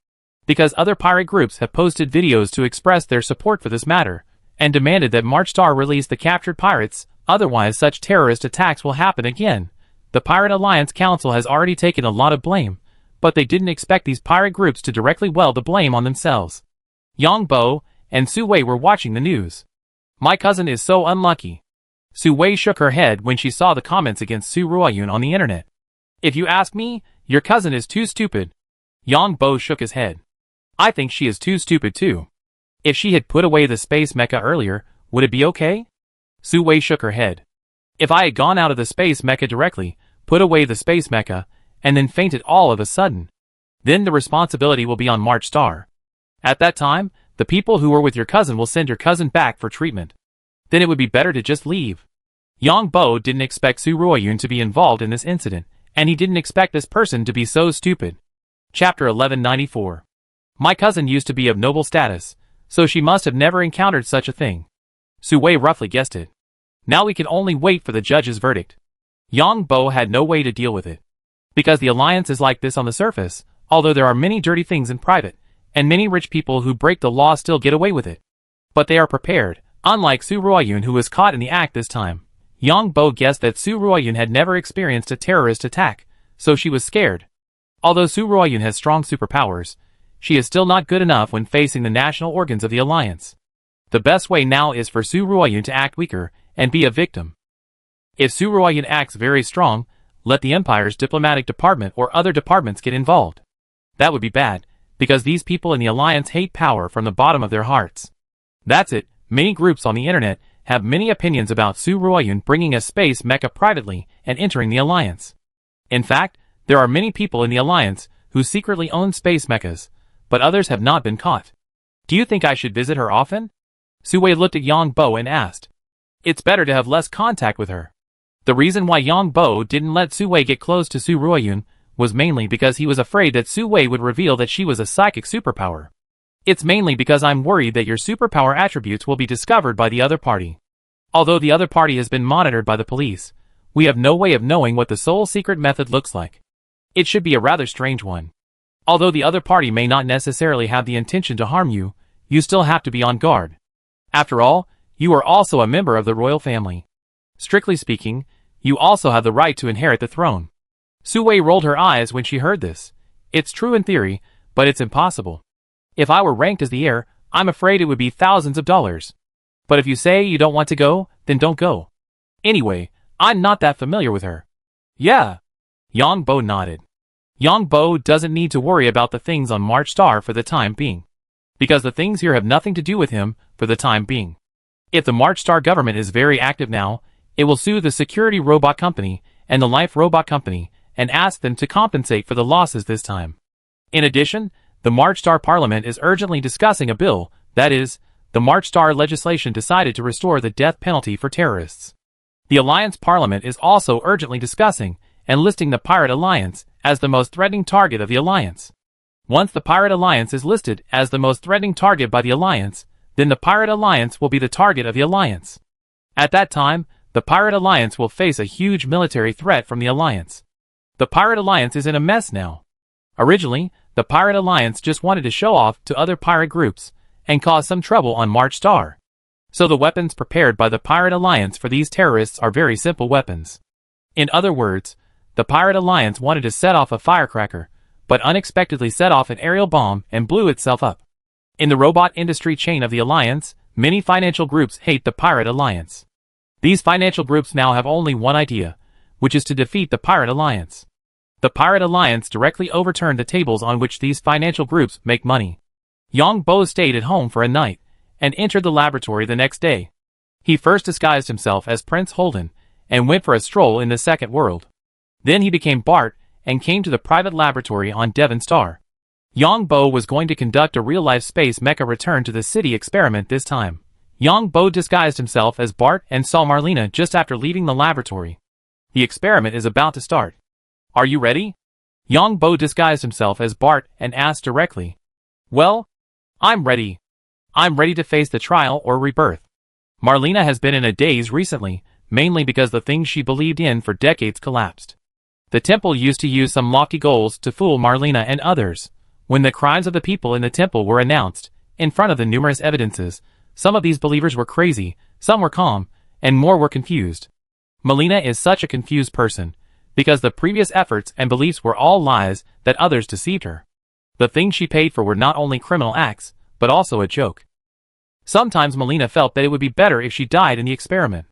Because other pirate groups have posted videos to express their support for this matter, and demanded that March Star release the captured pirates, otherwise such terrorist attacks will happen again. The Pirate Alliance Council has already taken a lot of blame, but they didn't expect these pirate groups to directly weld the blame on themselves. Yang Bo and Su Wei were watching the news. My cousin is so unlucky. Su Wei shook her head when she saw the comments against Su Ruoyun on the internet. If you ask me, your cousin is too stupid. Yang Bo shook his head. I think she is too stupid too. If she had put away the space mecha earlier, would it be okay? Su Wei shook her head. If I had gone out of the space mecha directly, put away the space mecha, and then fainted all of a sudden, then the responsibility will be on March Star. At that time, the people who were with your cousin will send your cousin back for treatment. Then it would be better to just leave. Yang Bo didn't expect Su Ruoyun to be involved in this incident, and he didn't expect this person to be so stupid. Chapter 1194. My cousin used to be of noble status, so she must have never encountered such a thing. Su Wei roughly guessed it. Now we can only wait for the judge's verdict. Yang Bo had no way to deal with it. Because the alliance is like this on the surface, although there are many dirty things in private, and many rich people who break the law still get away with it. But they are prepared, unlike Su Ruoyun who was caught in the act this time. Yang Bo guessed that Su Ruoyun had never experienced a terrorist attack, so she was scared. Although Su Ruoyun has strong superpowers, she is still not good enough when facing the national organs of the alliance. The best way now is for Su Ruoyun to act weaker and be a victim. If Su Ruoyun acts very strong, let the Empire's diplomatic department or other departments get involved. That would be bad, because these people in the alliance hate power from the bottom of their hearts. That's it. Many groups on the internet have many opinions about Su Ruoyun bringing a space mecha privately and entering the alliance. In fact, there are many people in the alliance who secretly own space mechas, but others have not been caught. Do you think I should visit her often? Su Wei looked at Yang Bo and asked. It's better to have less contact with her. The reason why Yang Bo didn't let Su Wei get close to Su Ruoyun was mainly because he was afraid that Su Wei would reveal that she was a psychic superpower. It's mainly because I'm worried that your superpower attributes will be discovered by the other party. Although the other party has been monitored by the police, we have no way of knowing what the soul secret method looks like. It should be a rather strange one. Although the other party may not necessarily have the intention to harm you, you still have to be on guard. After all, you are also a member of the royal family. Strictly speaking, you also have the right to inherit the throne. Su Wei rolled her eyes when she heard this. It's true in theory, but it's impossible. If I were ranked as the heir, I'm afraid it would be thousands of dollars. But if you say you don't want to go, then don't go. Anyway, I'm not that familiar with her. Yeah. Yang Bo nodded. Yang Bo doesn't need to worry about the things on March Star for the time being. Because the things here have nothing to do with him for the time being. If the March Star government is very active now, it will sue the Security Robot Company and the Life Robot Company and ask them to compensate for the losses this time. In addition, the March Star Parliament is urgently discussing a bill, that is, the March Star legislation decided to restore the death penalty for terrorists. The Alliance Parliament is also urgently discussing and listing the Pirate Alliance as the most threatening target of the Alliance. Once the Pirate Alliance is listed as the most threatening target by the Alliance, then the Pirate Alliance will be the target of the Alliance. At that time, the Pirate Alliance will face a huge military threat from the Alliance. The Pirate Alliance is in a mess now. Originally, the Pirate Alliance just wanted to show off to other pirate groups and cause some trouble on March Star. So the weapons prepared by the Pirate Alliance for these terrorists are very simple weapons. In other words, the Pirate Alliance wanted to set off a firecracker, but unexpectedly set off an aerial bomb and blew itself up. In the robot industry chain of the Alliance, many financial groups hate the Pirate Alliance. These financial groups now have only one idea, which is to defeat the Pirate Alliance. The Pirate Alliance directly overturned the tables on which these financial groups make money. Yang Bo stayed at home for a night, and entered the laboratory the next day. He first disguised himself as Prince Holden, and went for a stroll in the second world. Then he became Bart, and came to the private laboratory on Devon Star. Yang Bo was going to conduct a real-life space mecha return to the city experiment this time. Yang Bo disguised himself as Bart and saw Marlena just after leaving the laboratory. The experiment is about to start. Are you ready? Yang Bo disguised himself as Bart and asked directly. Well, I'm ready. I'm ready to face the trial or rebirth. Marlena has been in a daze recently, mainly because the things she believed in for decades collapsed. The temple used to use some lofty goals to fool Marlena and others. When the crimes of the people in the temple were announced, in front of the numerous evidences, some of these believers were crazy, some were calm, and more were confused. Marlena is such a confused person, because the previous efforts and beliefs were all lies that others deceived her. The things she paid for were not only criminal acts, but also a joke. Sometimes Marlena felt that it would be better if she died in the experiment.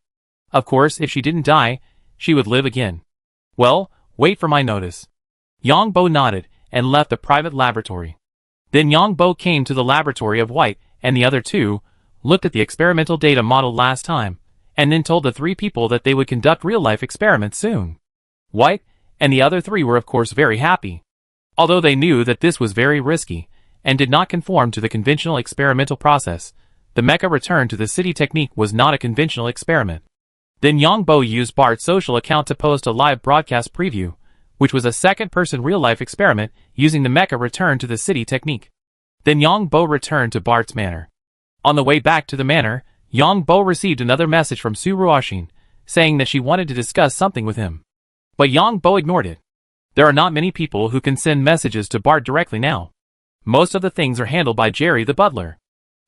Of course, if she didn't die, she would live again. Well, wait for my notice. Yang Bo nodded and left the private laboratory. Then Yang Bo came to the laboratory of White and the other two, looked at the experimental data model last time, and then told the three people that they would conduct real-life experiments soon. White and the other three were of course very happy. Although they knew that this was very risky, and did not conform to the conventional experimental process, the mecha return to the city technique was not a conventional experiment. Then Yang Bo used Bart's social account to post a live broadcast preview, which was a second-person real-life experiment using the mecha return to the city technique. Then Yang Bo returned to Bart's manor. On the way back to the manor, Yang Bo received another message from Su Ruoxin, saying that she wanted to discuss something with him. But Yang Bo ignored it. There are not many people who can send messages to Bart directly now. Most of the things are handled by Jerry the butler.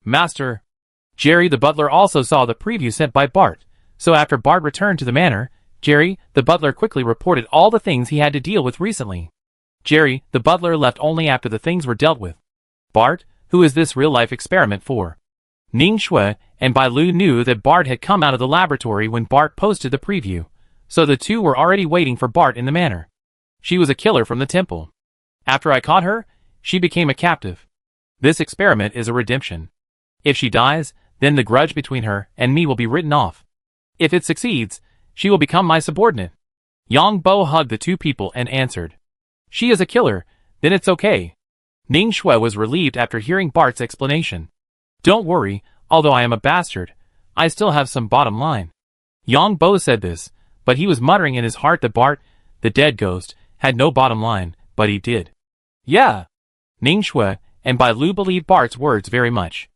Master. Jerry the butler also saw the preview sent by Bart. So after Bart returned to the manor, Jerry, the butler quickly reported all the things he had to deal with recently. Jerry, the butler left only after the things were dealt with. Bart, who is this real-life experiment for? Ning Shui and Bai Lu knew that Bart had come out of the laboratory when Bart posted the preview, so the two were already waiting for Bart in the manor. She was a killer from the temple. After I caught her, she became a captive. This experiment is a redemption. If she dies, then the grudge between her and me will be written off. If it succeeds, she will become my subordinate. Yang Bo hugged the two people and answered. She is a killer, then it's okay. Ning Shui was relieved after hearing Bart's explanation. Don't worry, although I am a bastard, I still have some bottom line. Yang Bo said this, but he was muttering in his heart that Bart, the dead ghost, had no bottom line, but he did. Yeah. Ning Shui and Bai Lu believed Bart's words very much,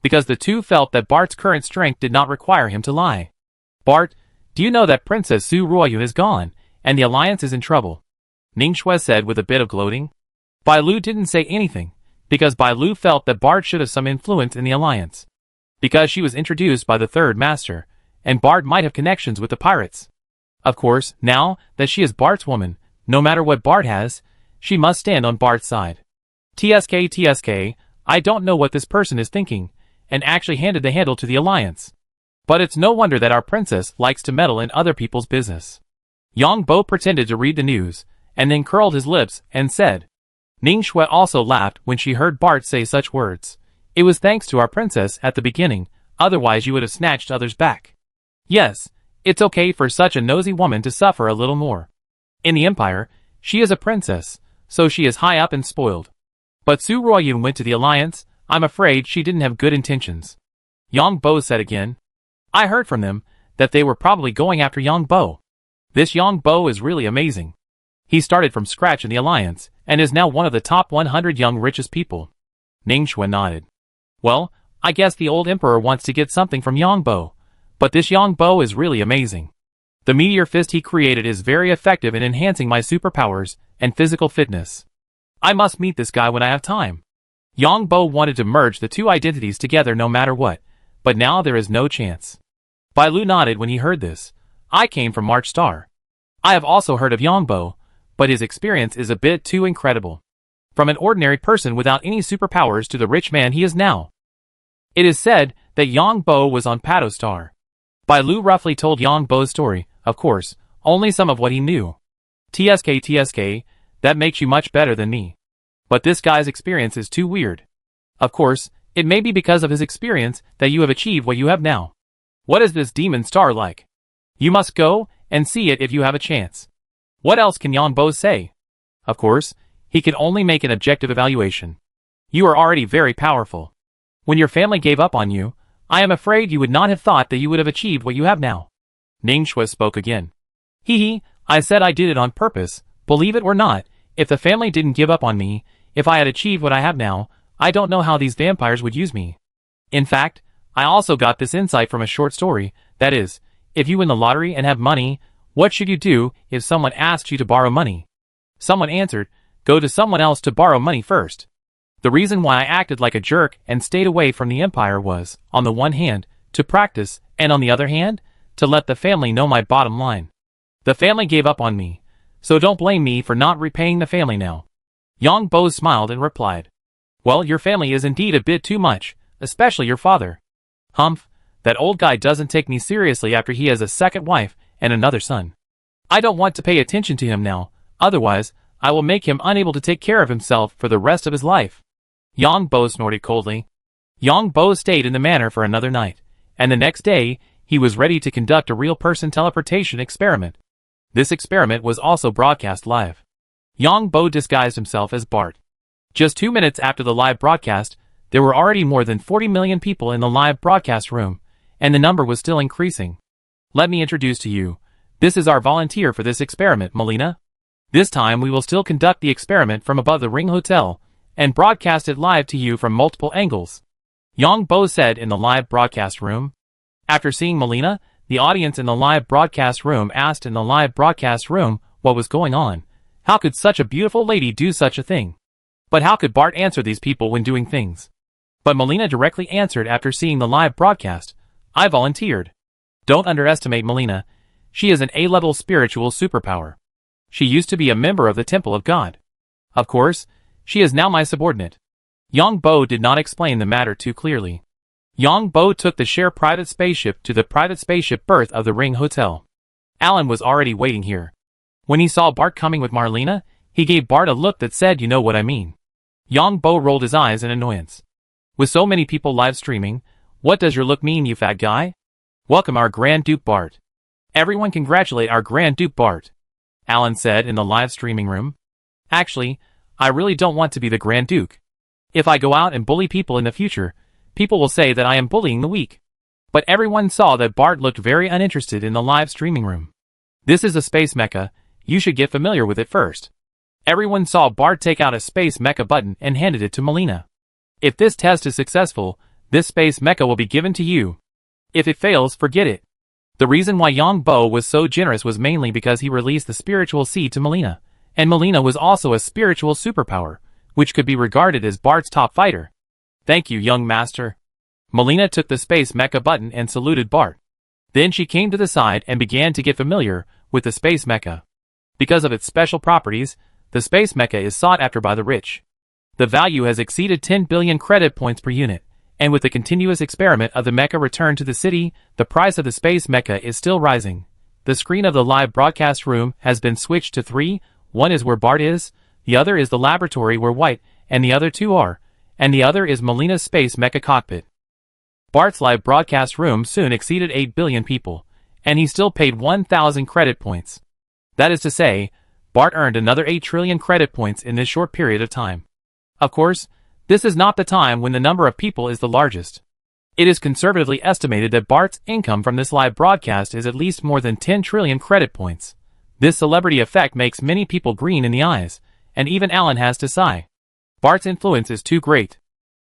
because the two felt that Bart's current strength did not require him to lie. Bart, do you know that Princess Su Ruoyu is gone, and the Alliance is in trouble? Ning Shui said with a bit of gloating. Bai Lu didn't say anything, because Bai Lu felt that Bart should have some influence in the Alliance. Because she was introduced by the third master, and Bart might have connections with the pirates. Of course, now that she is Bart's woman, no matter what Bart has, she must stand on Bart's side. TSK, I don't know what this person is thinking, and actually handed the handle to the Alliance. But it's no wonder that our princess likes to meddle in other people's business. Yang Bo pretended to read the news, and then curled his lips and said. Ning Shui also laughed when she heard Bart say such words. It was thanks to our princess at the beginning, otherwise you would have snatched others back. Yes, it's okay for such a nosy woman to suffer a little more. In the Empire, she is a princess, so she is high up and spoiled. But Su Ruoyun went to the Alliance, I'm afraid she didn't have good intentions. Yang Bo said again. I heard from them that they were probably going after Yang Bo. This Yang Bo is really amazing. He started from scratch in the alliance, and is now one of the top 100 young richest people. Ningxue nodded. Well, I guess the old emperor wants to get something from Yang Bo, but this Yang Bo is really amazing. The meteor fist he created is very effective in enhancing my superpowers and physical fitness. I must meet this guy when I have time. Yang Bo wanted to merge the two identities together no matter what, but now there is no chance. Bai Lu nodded when he heard this. I came from March Star. I have also heard of Yang Bo, but his experience is a bit too incredible. From an ordinary person without any superpowers to the rich man he is now. It is said that Yang Bo was on Pato Star. Bai Lu roughly told Yang Bo's story, of course, only some of what he knew. TSK, that makes you much better than me. But this guy's experience is too weird. Of course, it may be because of his experience that you have achieved what you have now. What is this demon star like? You must go and see it if you have a chance. What else can Yang Bo say? Of course, he can only make an objective evaluation. You are already very powerful. When your family gave up on you, I am afraid you would not have thought that you would have achieved what you have now. Ningxue spoke again. I said I did it on purpose, believe it or not, if the family didn't give up on me, if I had achieved what I have now, I don't know how these vampires would use me. In fact, I also got this insight from a short story, that is, if you win the lottery and have money, what should you do if someone asks you to borrow money? Someone answered, go to someone else to borrow money first. The reason why I acted like a jerk and stayed away from the empire was, on the one hand, to practice, and on the other hand, to let the family know my bottom line. The family gave up on me, so don't blame me for not repaying the family now. Yang Bo smiled and replied. Well, your family is indeed a bit too much, especially your father. Humph, that old guy doesn't take me seriously after he has a second wife and another son. I don't want to pay attention to him now, otherwise, I will make him unable to take care of himself for the rest of his life. Yang Bo snorted coldly. Yang Bo stayed in the manor for another night, and the next day, he was ready to conduct a real-person teleportation experiment. This experiment was also broadcast live. Yang Bo disguised himself as Bart. Just 2 minutes after the live broadcast, there were already more than 40 million people in the live broadcast room, and the number was still increasing. Let me introduce to you. This is our volunteer for this experiment, Melina. This time we will still conduct the experiment from above the Ring Hotel, and broadcast it live to you from multiple angles. Yang Bo said in the live broadcast room. After seeing Melina, the audience in the live broadcast room asked in the live broadcast room what was going on. How could such a beautiful lady do such a thing? But how could Bart answer these people when doing things? But Melina directly answered after seeing the live broadcast. I volunteered. Don't underestimate Melina. She is an A-level spiritual superpower. She used to be a member of the Temple of God. Of course, she is now my subordinate. Yang Bo did not explain the matter too clearly. Yang Bo took the share private spaceship to the private spaceship berth of the Ring Hotel. Alan was already waiting here. When he saw Bart coming with Marlena, he gave Bart a look that said, you know what I mean. Yang Bo rolled his eyes in annoyance. With so many people live streaming, what does your look mean, you fat guy? Welcome our Grand Duke Bart. Everyone congratulate our Grand Duke Bart. Alan said in the live streaming room. Actually, I really don't want to be the Grand Duke. If I go out and bully people in the future, people will say that I am bullying the weak. But everyone saw that Bart looked very uninterested in the live streaming room. This is a space mecha, you should get familiar with it first. Everyone saw Bart take out a space mecha button and handed it to Melina. If this test is successful, this space mecha will be given to you. If it fails, forget it. The reason why Yang Bo was so generous was mainly because he released the spiritual seed to Melina, and Melina was also a spiritual superpower, which could be regarded as Bart's top fighter. Thank you, young master. Melina took the space mecha button and saluted Bart. Then she came to the side and began to get familiar with the space mecha. Because of its special properties, the space mecha is sought after by the rich. The value has exceeded 10 billion credit points per unit, and with the continuous experiment of the mecha returned to the city, the price of the space mecha is still rising. The screen of the live broadcast room has been switched to 3, one is where Bart is, the other is the laboratory where White and the other two are, and the other is Melina's space mecha cockpit. Bart's live broadcast room soon exceeded 8 billion people, and he still paid 1,000 credit points. That is to say, Bart earned another 8 trillion credit points in this short period of time. Of course, this is not the time when the number of people is the largest. It is conservatively estimated that Bart's income from this live broadcast is at least more than 10 trillion credit points. This celebrity effect makes many people green in the eyes, and even Alan has to sigh. Bart's influence is too great.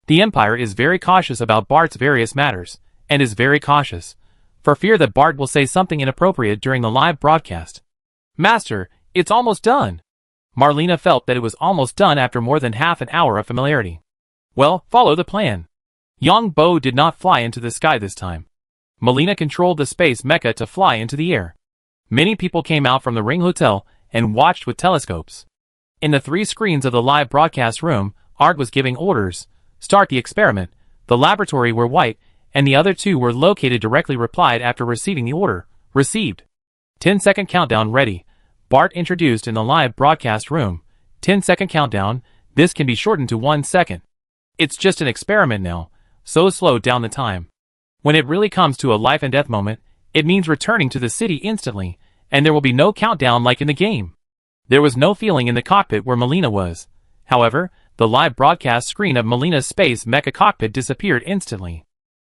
The Empire is very cautious about Bart's various matters, and is very cautious, for fear that Bart will say something inappropriate during the live broadcast. Master, it's almost done. Marlena felt that it was almost done after more than half an hour of familiarity. Well, follow the plan. Young Bo did not fly into the sky this time. Melina controlled the space mecha to fly into the air. Many people came out from the Ring Hotel and watched with telescopes. In the 3 screens of the live broadcast room, Art was giving orders. Start the experiment. The laboratory were white, and the other 2 were located directly replied after receiving the order. Received. 10-second countdown ready. Bart introduced in the live broadcast room. 10-second countdown. This can be shortened to 1 second. It's just an experiment now, so slow down the time. When it really comes to a life and death moment, it means returning to the city instantly, and there will be no countdown like in the game. There was no feeling in the cockpit where Melina was. However, the live broadcast screen of Melina's space mecha cockpit disappeared instantly.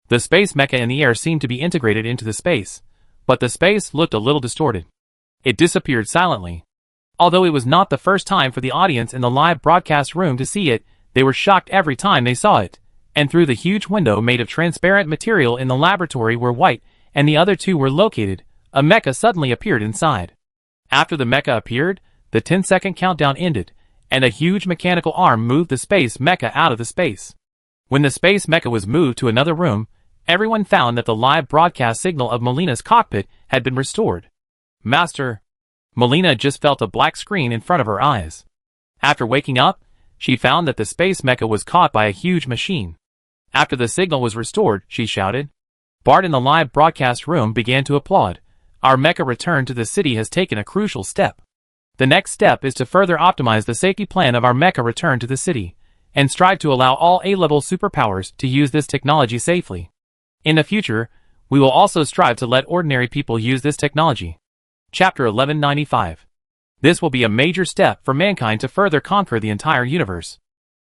The space mecha in the air seemed to be integrated into the space, but the space looked a little distorted. It disappeared silently. Although it was not the first time for the audience in the live broadcast room to see it, they were shocked every time they saw it, and through the huge window made of transparent material in the laboratory where White and the other 2 were located, a mecha suddenly appeared inside. After the mecha appeared, the 10-second countdown ended, and a huge mechanical arm moved the space mecha out of the space. When the space mecha was moved to another room, everyone found that the live broadcast signal of Melina's cockpit had been restored. Master. Melina just felt a black screen in front of her eyes. After waking up, she found that the space mecha was caught by a huge machine. After the signal was restored, she shouted. Bart in the live broadcast room began to applaud. Our mecha return to the city has taken a crucial step. The next step is to further optimize the safety plan of our mecha return to the city, and strive to allow all A-level superpowers to use this technology safely. In the future, we will also strive to let ordinary people use this technology. Chapter 1195. This will be a major step for mankind to further conquer the entire universe.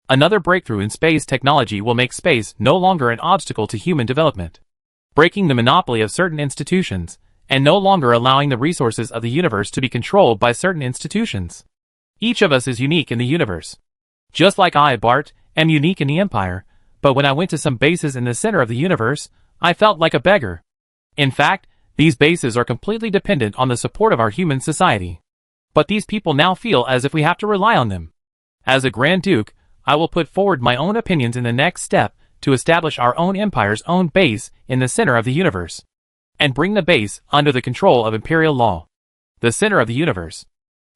Another breakthrough in space technology will make space no longer an obstacle to human development, breaking the monopoly of certain institutions, and no longer allowing the resources of the universe to be controlled by certain institutions. Each of us is unique in the universe. Just like I, Bart, am unique in the Empire, but when I went to some bases in the center of the universe, I felt like a beggar. In fact, these bases are completely dependent on the support of our human society. But these people now feel as if we have to rely on them. As a Grand Duke, I will put forward my own opinions in the next step to establish our own empire's own base in the center of the universe, and bring the base under the control of imperial law. The center of the universe.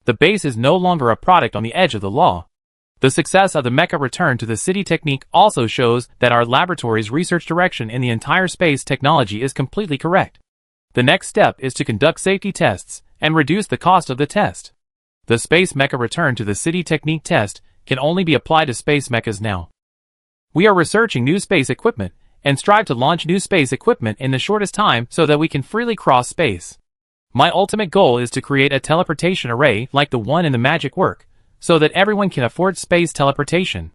The base is no longer a product on the edge of the law. The success of the mecha return to the city technique also shows that our laboratory's research direction in the entire space technology is completely correct. The next step is to conduct safety tests and reduce the cost of the test. The space mecha return to the city technique test can only be applied to space mechas now. We are researching new space equipment and strive to launch new space equipment in the shortest time so that we can freely cross space. My ultimate goal is to create a teleportation array like the one in the magic work, so that everyone can afford space teleportation.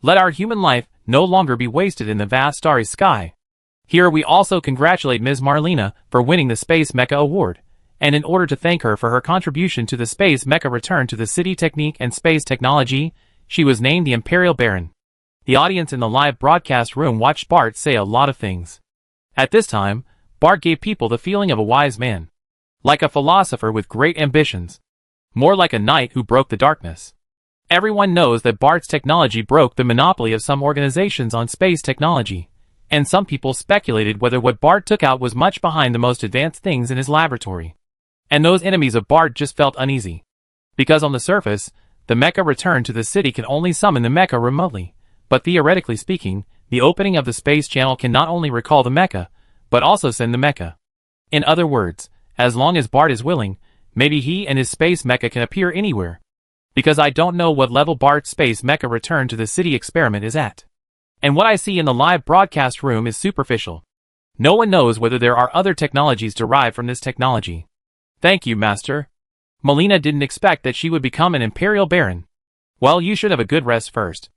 Let our human life no longer be wasted in the vast starry sky. Here we also congratulate Ms. Marlena for winning the Space Mecha Award, and in order to thank her for her contribution to the Space Mecha return to the city technique and space technology, she was named the Imperial Baron. The audience in the live broadcast room watched Bart say a lot of things. At this time, Bart gave people the feeling of a wise man. Like a philosopher with great ambitions. More like a knight who broke the darkness. Everyone knows that Bart's technology broke the monopoly of some organizations on space technology, and some people speculated whether what Bart took out was much behind the most advanced things in his laboratory. And those enemies of Bart just felt uneasy. Because on the surface, the mecha return to the city can only summon the mecha remotely, but theoretically speaking, the opening of the space channel can not only recall the mecha, but also send the mecha. In other words, as long as Bart is willing, maybe he and his space mecha can appear anywhere. Because I don't know what level Bart's space mecha return to the city experiment is at. And what I see in the live broadcast room is superficial. No one knows whether there are other technologies derived from this technology. Thank you, Master. Melina didn't expect that she would become an Imperial Baron. Well, you should have a good rest first.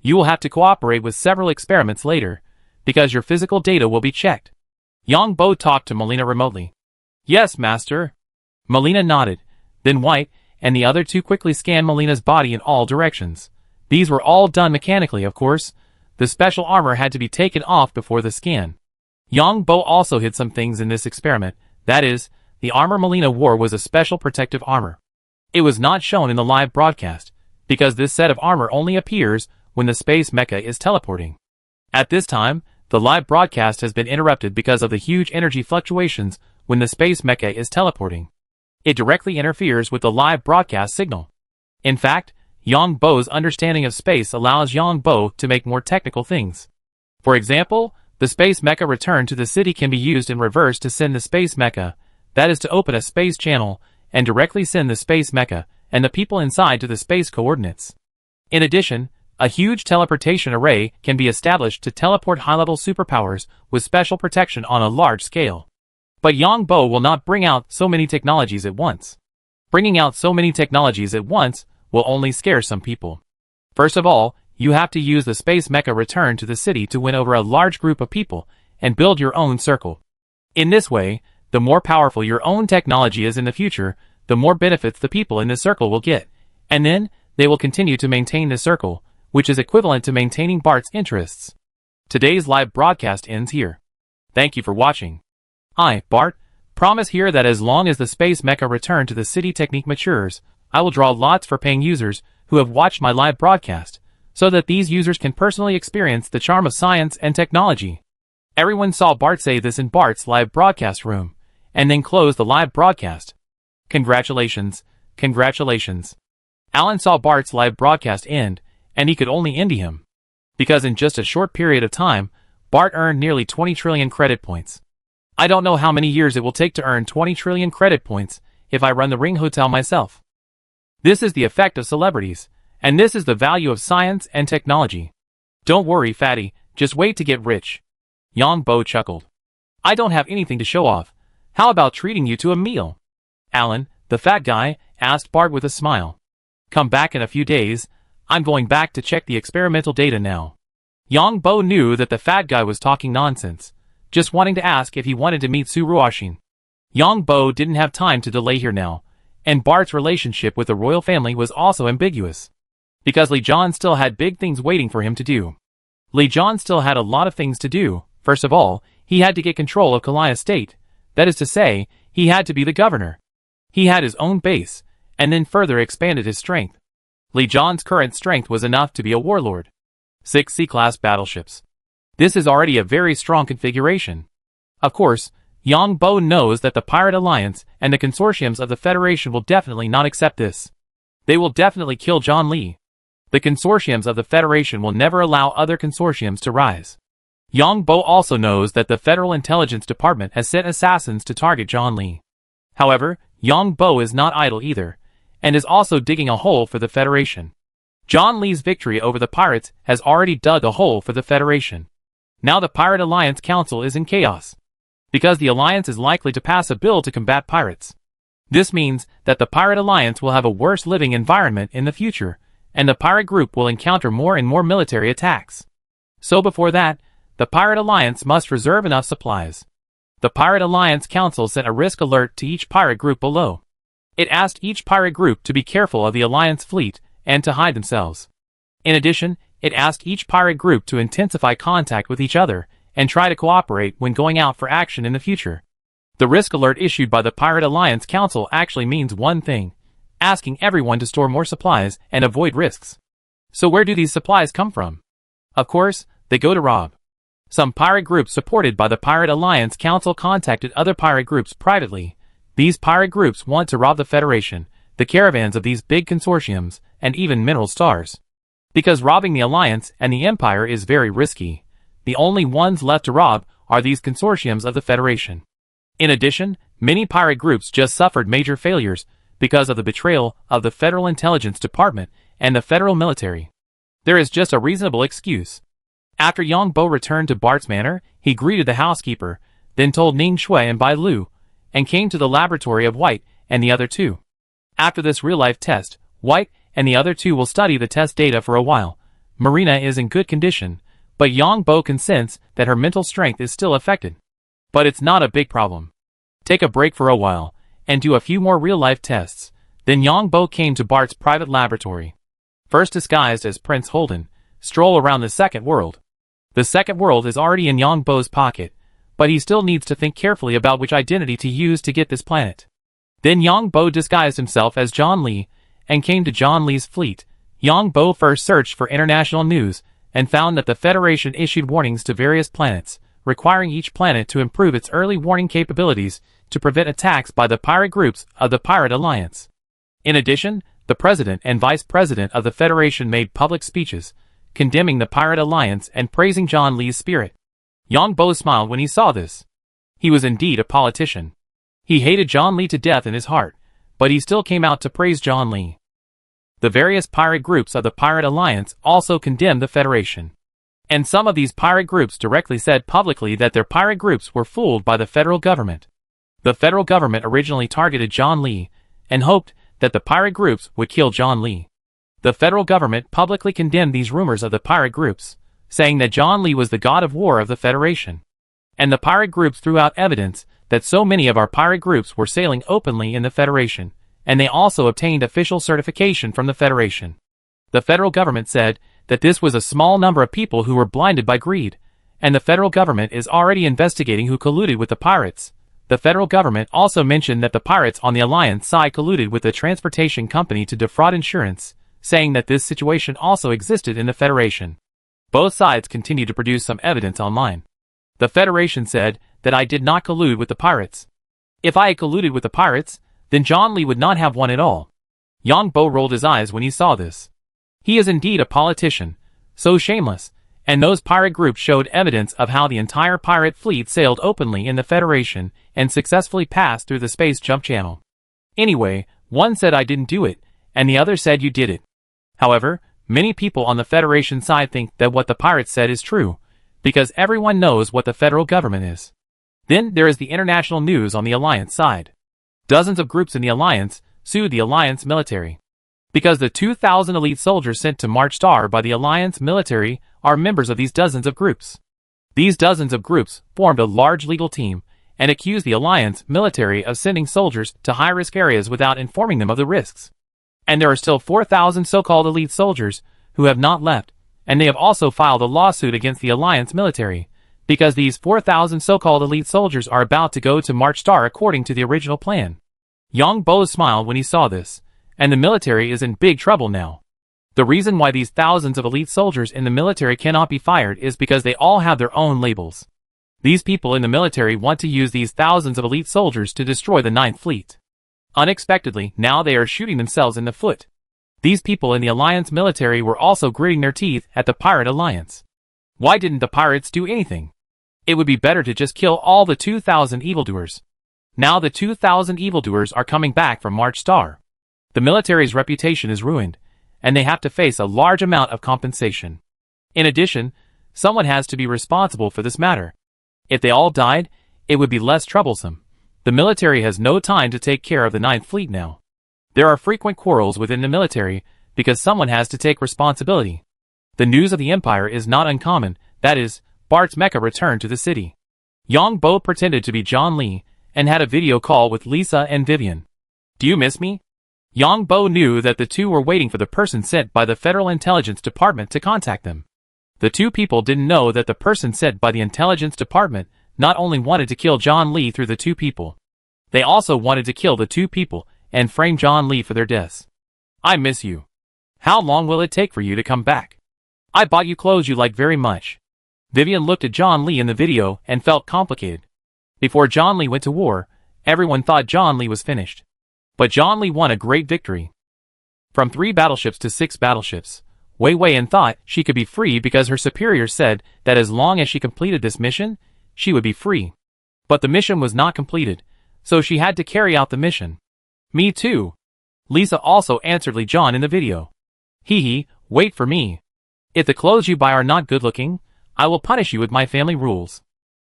You will have to cooperate with several experiments later, because your physical data will be checked. Yang Bo talked to Melina remotely. Yes, master. Melina nodded. Then White and the other two quickly scanned Melina's body in all directions. These were all done mechanically, of course. The special armor had to be taken off before the scan. Yang Bo also hid some things in this experiment. That is, the armor Melina wore was a special protective armor. It was not shown in the live broadcast, because this set of armor only appears when the space mecha is teleporting. At this time, the live broadcast has been interrupted because of the huge energy fluctuations when the space mecha is teleporting. It directly interferes with the live broadcast signal. In fact, Yang Bo's understanding of space allows Yang Bo to make more technical things. For example, the space mecha return to the city can be used in reverse to send the space mecha, that is to open a space channel, and directly send the space mecha and the people inside to the space coordinates. In addition, a huge teleportation array can be established to teleport high-level superpowers with special protection on a large scale. But Yang Bo will not bring out so many technologies at once. Bringing out so many technologies at once will only scare some people. First of all, you have to use the space mecha return to the city to win over a large group of people and build your own circle. In this way, the more powerful your own technology is in the future, the more benefits the people in this circle will get, and then they will continue to maintain this circle, which is equivalent to maintaining Bart's interests. Today's live broadcast ends here. Thank you for watching. I, Bart, promise here that as long as the space mecha return to the city technique matures, I will draw lots for paying users who have watched my live broadcast, so that these users can personally experience the charm of science and technology. Everyone saw Bart say this in Bart's live broadcast room, and then close the live broadcast. Congratulations, congratulations. Alan saw Bart's live broadcast end, and he could only envy him. Because in just a short period of time, Bart earned nearly 20 trillion credit points. I don't know how many years it will take to earn 20 trillion credit points if I run the Ring Hotel myself. This is the effect of celebrities, and this is the value of science and technology. Don't worry, fatty, just wait to get rich. Yang Bo chuckled. I don't have anything to show off. How about treating you to a meal? Alan, the fat guy, asked Bart with a smile. Come back in a few days. I'm going back to check the experimental data now. Yang Bo knew that the fat guy was talking nonsense, just wanting to ask if he wanted to meet Su Ruoxin. Yang Bo didn't have time to delay here now, and Bart's relationship with the royal family was also ambiguous. Because Li John still had big things waiting for him to do. Li John still had a lot of things to do. First of all, he had to get control of Kalaya State. That is to say, he had to be the governor. He had his own base, and then further expanded his strength. Li John's current strength was enough to be a warlord. 6 C-class battleships. This is already a very strong configuration. Of course, Yang Bo knows that the Pirate Alliance and the consortiums of the Federation will definitely not accept this. They will definitely kill John Lee. The consortiums of the Federation will never allow other consortiums to rise. Yang Bo also knows that the Federal Intelligence Department has sent assassins to target John Lee. However, Yang Bo is not idle either, and is also digging a hole for the Federation. John Lee's victory over the pirates has already dug a hole for the Federation. Now the Pirate Alliance Council is in chaos, because the Alliance is likely to pass a bill to combat pirates. This means that the Pirate Alliance will have a worse living environment in the future, and the pirate group will encounter more and more military attacks. So before that, the Pirate Alliance must reserve enough supplies. The Pirate Alliance Council sent a risk alert to each pirate group below. It asked each pirate group to be careful of the Alliance fleet and to hide themselves. In addition, it asked each pirate group to intensify contact with each other and try to cooperate when going out for action in the future. The risk alert issued by the Pirate Alliance Council actually means one thing: asking everyone to store more supplies and avoid risks. So where do these supplies come from? Of course, they go to rob. Some pirate groups supported by the Pirate Alliance Council contacted other pirate groups privately. These pirate groups want to rob the Federation, the caravans of these big consortiums, and even mineral stars. Because robbing the Alliance and the Empire is very risky, the only ones left to rob are these consortiums of the Federation. In addition, many pirate groups just suffered major failures because of the betrayal of the Federal Intelligence Department and the Federal Military. There is just a reasonable excuse. After Yang Bo returned to Bart's manor, he greeted the housekeeper, then told Ning Shui and Bai Lu, and came to the laboratory of White and the other two. After this real-life test, White and the other two will study the test data for a while. Marina is in good condition, but Yang Bo can sense that her mental strength is still affected. But it's not a big problem. Take a break for a while, and do a few more real-life tests. Then Yang Bo came to Bart's private laboratory. First disguised as Prince Holden, stroll around the second world. The second world is already in Yang Bo's pocket, but he still needs to think carefully about which identity to use to get this planet. Then Yang Bo disguised himself as John Lee, and came to John Lee's fleet. Yang Bo first searched for international news, and found that the Federation issued warnings to various planets, requiring each planet to improve its early warning capabilities to prevent attacks by the pirate groups of the Pirate Alliance. In addition, the President and Vice President of the Federation made public speeches, condemning the Pirate Alliance and praising John Lee's spirit. Yang Bo smiled when he saw this. He was indeed a politician. He hated John Lee to death in his heart, but he still came out to praise John Lee. The various pirate groups of the Pirate Alliance also condemned the Federation. And some of these pirate groups directly said publicly that their pirate groups were fooled by the federal government. The federal government originally targeted John Lee, and hoped that the pirate groups would kill John Lee. The federal government publicly condemned these rumors of the pirate groups, saying that John Lee was the god of war of the Federation. And the pirate groups threw out evidence that so many of our pirate groups were sailing openly in the Federation, and they also obtained official certification from the Federation. The federal government said that this was a small number of people who were blinded by greed, and the federal government is already investigating who colluded with the pirates. The federal government also mentioned that the pirates on the Alliance side colluded with the transportation company to defraud insurance, saying that this situation also existed in the Federation. Both sides continued to produce some evidence online. The Federation said that I did not collude with the pirates. If I had colluded with the pirates, then John Lee would not have won at all. Yang Bo rolled his eyes when he saw this. He is indeed a politician, so shameless, and those pirate groups showed evidence of how the entire pirate fleet sailed openly in the Federation and successfully passed through the space jump channel. Anyway, one said I didn't do it, and the other said you did it. However, many people on the Federation side think that what the pirates said is true, because everyone knows what the federal government is. Then there is the international news on the Alliance side. Dozens of groups in the Alliance sued the Alliance military. Because the 2,000 elite soldiers sent to March Star by the Alliance military are members of these dozens of groups. These dozens of groups formed a large legal team and accused the Alliance military of sending soldiers to high-risk areas without informing them of the risks. And there are still 4,000 so-called elite soldiers who have not left, and they have also filed a lawsuit against the Alliance military, because these 4,000 so-called elite soldiers are about to go to March Star according to the original plan. Yang Bo smiled when he saw this, and the military is in big trouble now. The reason why these thousands of elite soldiers in the military cannot be fired is because they all have their own labels. These people in the military want to use these thousands of elite soldiers to destroy the Ninth Fleet. Unexpectedly, now they are shooting themselves in the foot. These people in the Alliance military were also gritting their teeth at the Pirate Alliance. Why didn't the pirates do anything? It would be better to just kill all the 2,000 evildoers. Now the 2,000 evildoers are coming back from March Star. The military's reputation is ruined, and they have to face a large amount of compensation. In addition, someone has to be responsible for this matter. If they all died, it would be less troublesome. The military has no time to take care of the Ninth Fleet now. There are frequent quarrels within the military because someone has to take responsibility. The news of the Empire is not uncommon, that is, Bart's mecha returned to the city. Yang Bo pretended to be John Lee and had a video call with Lisa and Vivian. Do you miss me? Yang Bo knew that the two were waiting for the person sent by the Federal Intelligence Department to contact them. The two people didn't know that the person sent by the Intelligence Department not only wanted to kill John Lee through the two people. They also wanted to kill the two people and frame John Lee for their deaths. I miss you. How long will it take for you to come back? I bought you clothes you like very much. Vivian looked at John Lee in the video and felt complicated. Before John Lee went to war, everyone thought John Lee was finished. But John Lee won a great victory. From 3 battleships to 6 battleships, Wei Weian thought she could be free because her superior said that as long as she completed this mission, she would be free. But the mission was not completed, so she had to carry out the mission. Me too. Lisa also answered Li John in the video. Hee hee, wait for me. If the clothes you buy are not good looking, I will punish you with my family rules.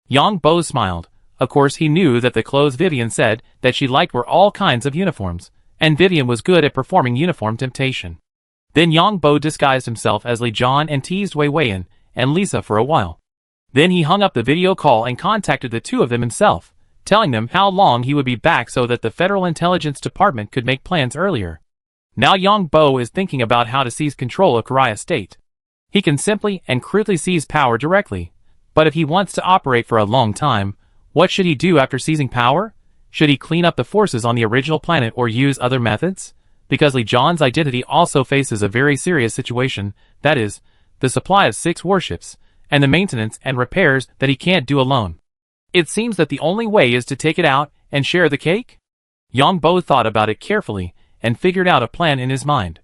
Yang Bo smiled. Of course he knew that the clothes Vivian said that she liked were all kinds of uniforms, and Vivian was good at performing uniform temptation. Then Yang Bo disguised himself as Li John and teased Wei Weian, and Lisa for a while. Then he hung up the video call and contacted the two of them himself, telling them how long he would be back so that the Federal Intelligence Department could make plans earlier. Now Yang Bo is thinking about how to seize control of Korea State. He can simply and crudely seize power directly, but if he wants to operate for a long time, what should he do after seizing power? Should he clean up the forces on the original planet or use other methods? Because Lee John's identity also faces a very serious situation, that is, the supply of 6 warships, and the maintenance and repairs that he can't do alone. It seems that the only way is to take it out and share the cake? Yang Bo thought about it carefully and figured out a plan in his mind.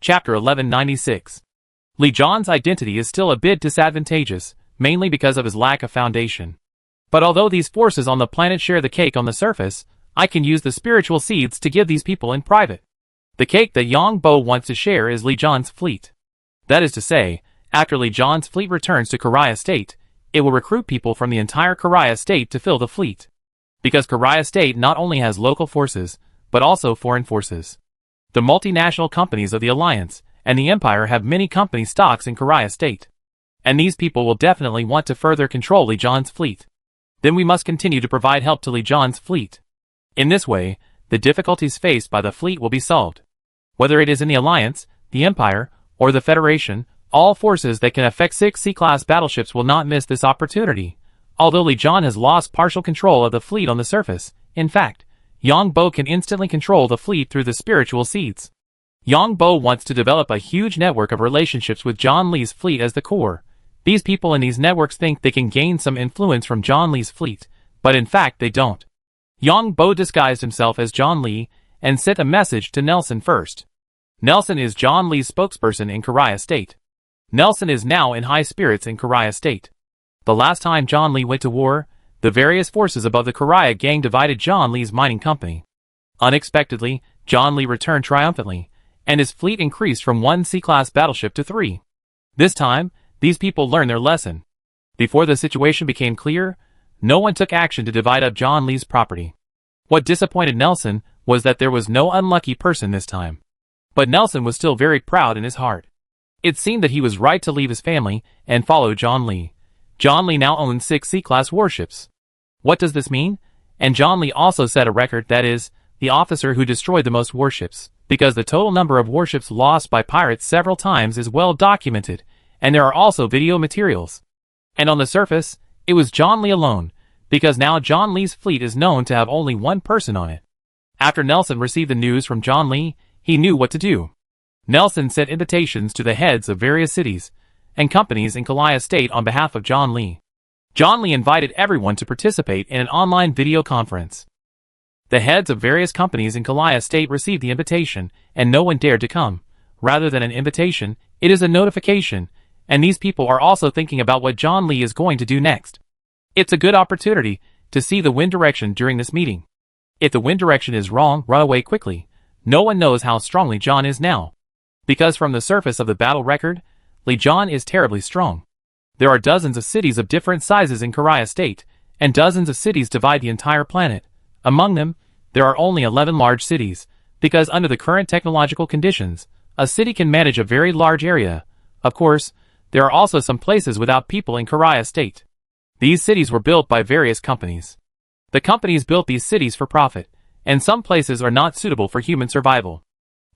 Chapter 1196. Lee John's identity is still a bit disadvantageous, mainly because of his lack of foundation. But although these forces on the planet share the cake on the surface, I can use the spiritual seeds to give these people in private. The cake that Yang Bo wants to share is Lee John's fleet. That is to say, after Lee John's fleet returns to Korea State, it will recruit people from the entire Korea State to fill the fleet. Because Korea State not only has local forces, but also foreign forces. The multinational companies of the Alliance and the Empire have many company stocks in Korea State. And these people will definitely want to further control Lee John's fleet. Then we must continue to provide help to Lee John's fleet. In this way, the difficulties faced by the fleet will be solved. Whether it is in the Alliance, the Empire, or the Federation, all forces that can affect 6 C-class battleships will not miss this opportunity. Although Lee John has lost partial control of the fleet on the surface, in fact, Yang Bo can instantly control the fleet through the spiritual seeds. Yang Bo wants to develop a huge network of relationships with John Lee's fleet as the core. These people in these networks think they can gain some influence from John Lee's fleet, but in fact they don't. Yang Bo disguised himself as John Lee and sent a message to Nelson first. Nelson is John Lee's spokesperson in Korea State. Nelson is now in high spirits in Korea State. The last time John Lee went to war, the various forces above the Korea gang divided John Lee's mining company. Unexpectedly, John Lee returned triumphantly, and his fleet increased from 1 C-class battleship to 3. This time, these people learned their lesson. Before the situation became clear, no one took action to divide up John Lee's property. What disappointed Nelson was that there was no unlucky person this time. But Nelson was still very proud in his heart. It seemed that he was right to leave his family and follow John Lee. John Lee now owns 6 C-class warships. What does this mean? And John Lee also set a record, that is, the officer who destroyed the most warships, because the total number of warships lost by pirates several times is well documented, and there are also video materials. And on the surface, it was John Lee alone, because now John Lee's fleet is known to have only one person on it. After Nelson received the news from John Lee, he knew what to do. Nelson sent invitations to the heads of various cities and companies in Korea State on behalf of John Lee. John Lee invited everyone to participate in an online video conference. The heads of various companies in Korea State received the invitation, and no one dared to come. Rather than an invitation, it is a notification, and these people are also thinking about what John Lee is going to do next. It's a good opportunity to see the wind direction during this meeting. If the wind direction is wrong, run away quickly. No one knows how strongly John is now. Because from the surface of the battle record, Lee John is terribly strong. There are dozens of cities of different sizes in Korea State, and dozens of cities divide the entire planet. Among them, there are only 11 large cities, because under the current technological conditions, a city can manage a very large area. Of course, there are also some places without people in Korea State. These cities were built by various companies. The companies built these cities for profit, and some places are not suitable for human survival.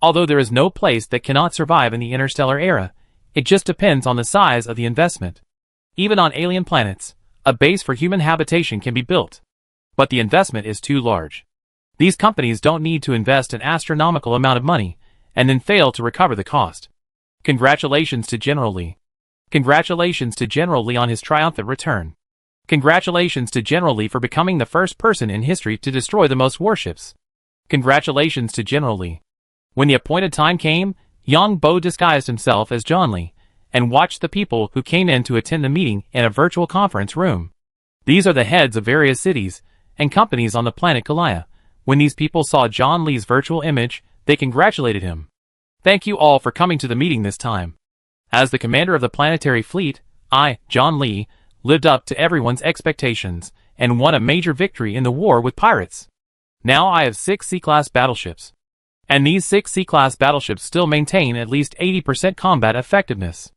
Although there is no place that cannot survive in the interstellar era, it just depends on the size of the investment. Even on alien planets, a base for human habitation can be built. But the investment is too large. These companies don't need to invest an astronomical amount of money, and then fail to recover the cost. Congratulations to General Lee. Congratulations to General Lee on his triumphant return. Congratulations to General Lee for becoming the first person in history to destroy the most warships. Congratulations to General Lee. When the appointed time came, Yang Bo disguised himself as John Lee, and watched the people who came in to attend the meeting in a virtual conference room. These are the heads of various cities and companies on the planet Korea. When these people saw John Lee's virtual image, they congratulated him. Thank you all for coming to the meeting this time. As the commander of the planetary fleet, I, John Lee, lived up to everyone's expectations and won a major victory in the war with pirates. Now I have 6 C-class battleships. And these 6 C-class battleships still maintain at least 80% combat effectiveness.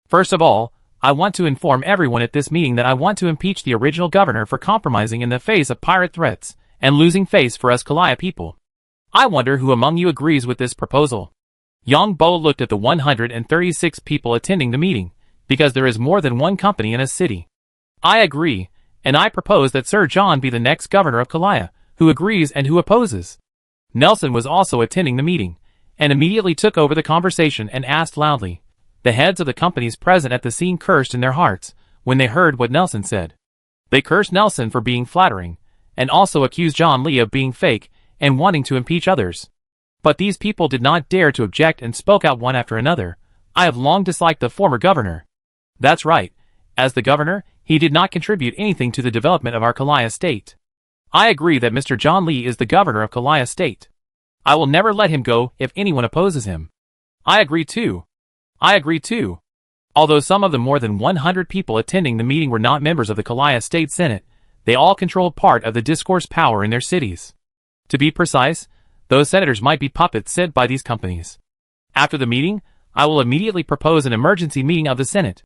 First of all, I want to inform everyone at this meeting that I want to impeach the original governor for compromising in the face of pirate threats and losing face for us Kalaya people. I wonder who among you agrees with this proposal. Yang Bo looked at the 136 people attending the meeting, because there is more than one company in a city. I agree, and I propose that Sir John be the next governor of Kalaya. Who agrees and who opposes? Nelson was also attending the meeting, and immediately took over the conversation and asked loudly. The heads of the companies present at the scene cursed in their hearts when they heard what Nelson said. They cursed Nelson for being flattering, and also accused John Lee of being fake and wanting to impeach others. But these people did not dare to object and spoke out one after another. I have long disliked the former governor. That's right. As the governor, he did not contribute anything to the development of our Kalaya state. I agree that Mr. John Lee is the governor of Kalaya state. I will never let him go if anyone opposes him. I agree too. I agree too. Although some of the more than 100 people attending the meeting were not members of the Kalaya State Senate, they all controlled part of the discourse power in their cities. To be precise, those senators might be puppets sent by these companies. After the meeting, I will immediately propose an emergency meeting of the Senate.